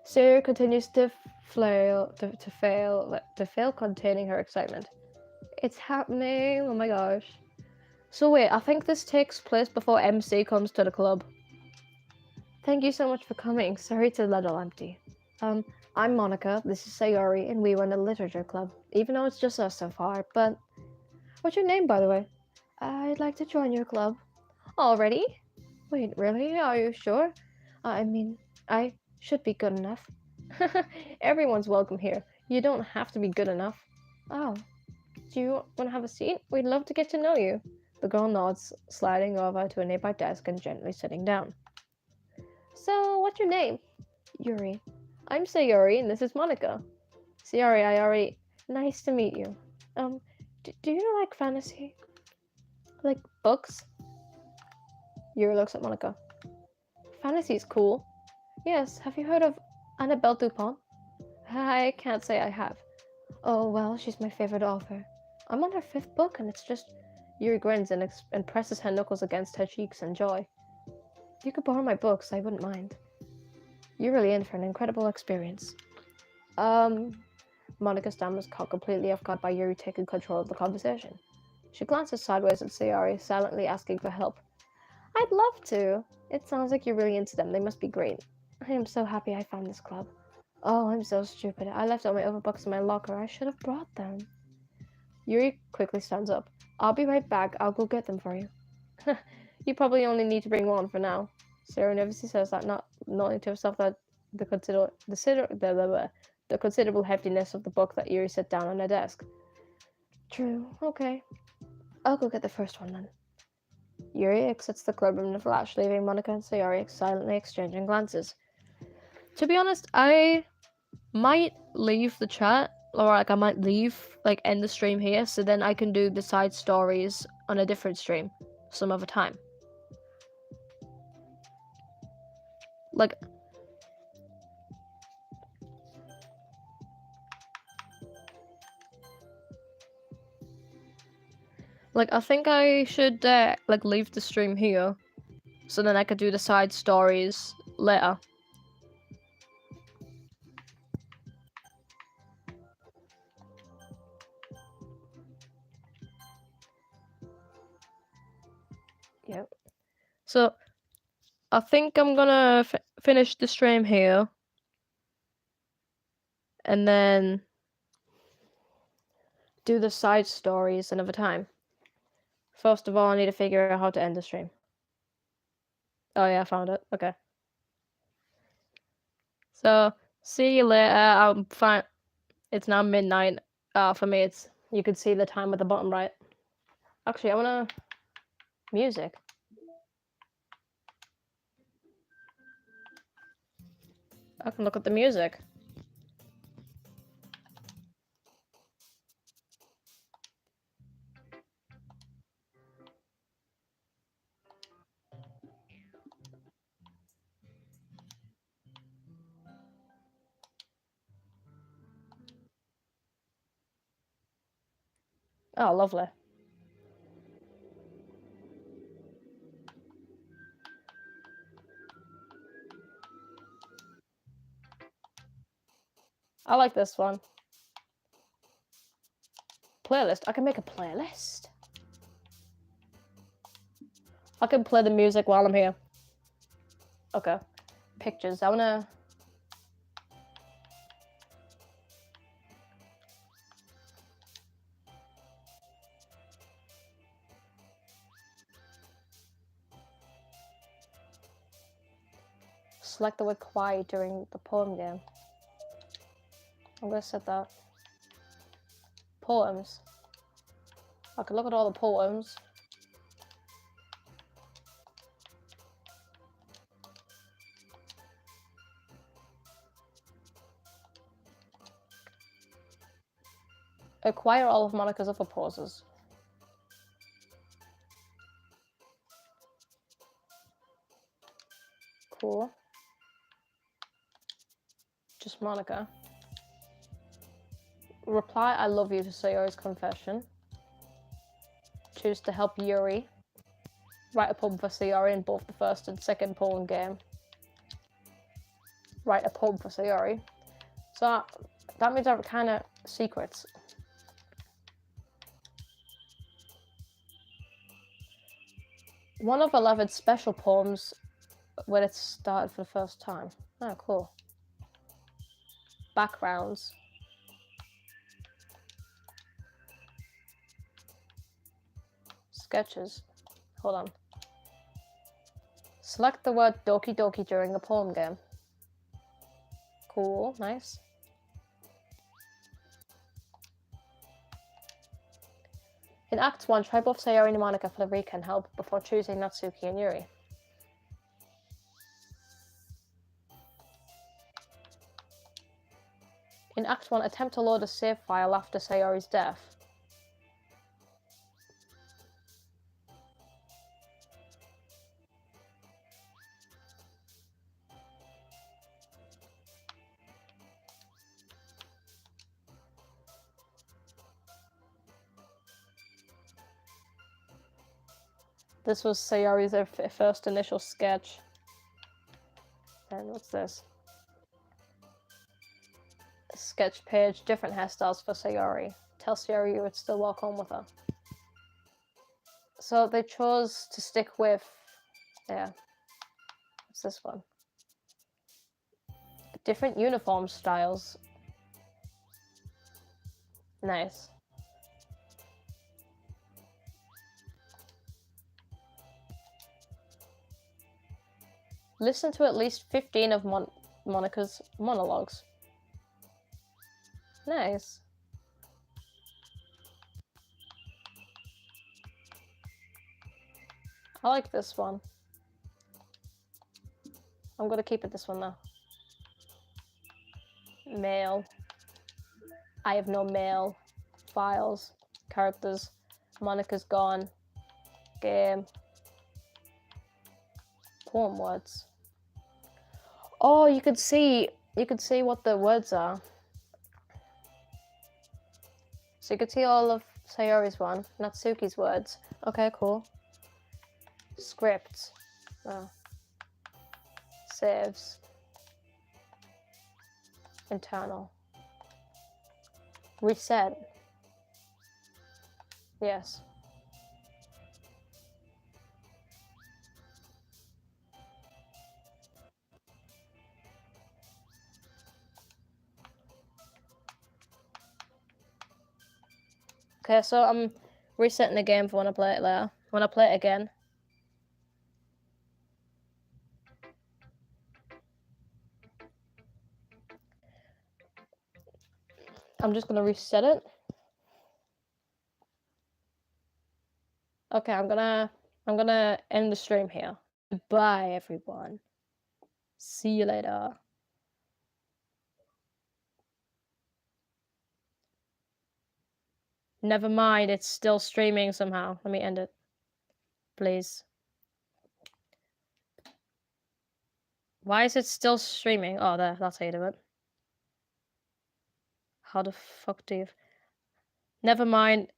Sayori continues to fail containing her excitement. It's happening! Oh my gosh. So wait, I think this takes place before MC comes to the club. Thank you so much for coming. Sorry it's a little empty. I'm Monika, this is Sayori, and we run a literature club, even though it's just us so far, but... What's your name, by the way? I'd like to join your club. Already? Wait, really? Are you sure? I mean, I should be good enough. Everyone's welcome here. You don't have to be good enough. Oh, do you want to have a seat? We'd love to get to know you. The girl nods, sliding over to a nearby desk and gently sitting down. So, what's your name? Yuri. I'm Sayori, and this is Monika. Sayori, nice to meet you. Do you like fantasy? Like books? Yuri looks at Monika. Fantasy's cool. Yes, have you heard of Annabelle Dupont? I can't say I have. Oh, well, she's my favorite author. I'm on her 5th book, and it's just... Yuri grins and presses her knuckles against her cheeks in joy. If you could borrow my books, I wouldn't mind. You're really in for an incredible experience. Monika stammers, caught completely off guard by Yuri taking control of the conversation. She glances sideways at Sayori, silently asking for help. I'd love to. It sounds like you're really into them. They must be great. I am so happy I found this club. Oh, I'm so stupid. I left all my other books in my locker. I should have brought them. Yuri quickly stands up. I'll be right back. I'll go get them for you. You probably only need to bring one for now. Sarah nervously says that, not knowing to herself that the considerable heftiness of the book that Yuri set down on her desk. True. Okay. I'll go get the first one then. Yuri exits the club room in a flash, leaving Monika and Sayori silently exchanging glances. To be honest, I might leave the chat, or like I might end the stream here, so then I can do the side stories on a different stream some other time. Like I think I should leave the stream here, so then I could do the side stories later. Yep. So I think I'm gonna finish the stream here, and then do the side stories another time. First of all, I need to figure out how to end the stream. Oh yeah, I found it. Okay. So see you later. I'm fine. It's now midnight. For me, it's you can see the time at the bottom right. Actually, I wanna music. I can look at the music. Oh, lovely. I like this one. Playlist. I can make a playlist. I can play the music while I'm here. Okay. Pictures. I wanna... Select the word quiet during the poem game. I'm gonna set that. Poems. I can look at all the poems. Acquire all of Monika's other poses. Cool. Just Monika. Reply I love you to Sayori's confession. Choose to help Yuri. Write a poem for Sayori in both the first and second poem game. Write a poem for Sayori. So that means I'm kind of secrets. One of 11 special poems when it started for the first time. Oh, cool. Backgrounds. Sketches. Hold on. Select the word Doki Doki during a poem game. Cool, nice. In Act 1, try both Sayori and Monika for the recon help before choosing Natsuki and Yuri. In Act 1, attempt to load a save file after Sayori's death. This was Sayori's first initial sketch. Then what's this? Sketch page, different hairstyles for Sayori. Tell Sayori you would still walk home with her. So they chose to stick with, yeah, what's this one? Different uniform styles. Nice. Listen to at least 15 of Monika's monologues. Nice. I like this one. I'm gonna keep it this one though. Mail. I have no mail. Files. Characters. Monika's gone. Game. Poem words. Oh, you could see what the words are. So you could see all of Sayori's one, Natsuki's words. Okay, cool. Scripts. Oh. Saves. Internal. Reset. Yes. Okay, so I'm resetting the game for when I play it later. When I play it again. I'm just gonna reset it. Okay, I'm gonna end the stream here. Bye everyone. See you later. Never mind, it's still streaming somehow. Let me end it. Please. Why is it still streaming? Oh, there, that's how you do it. How the fuck do you... Never mind,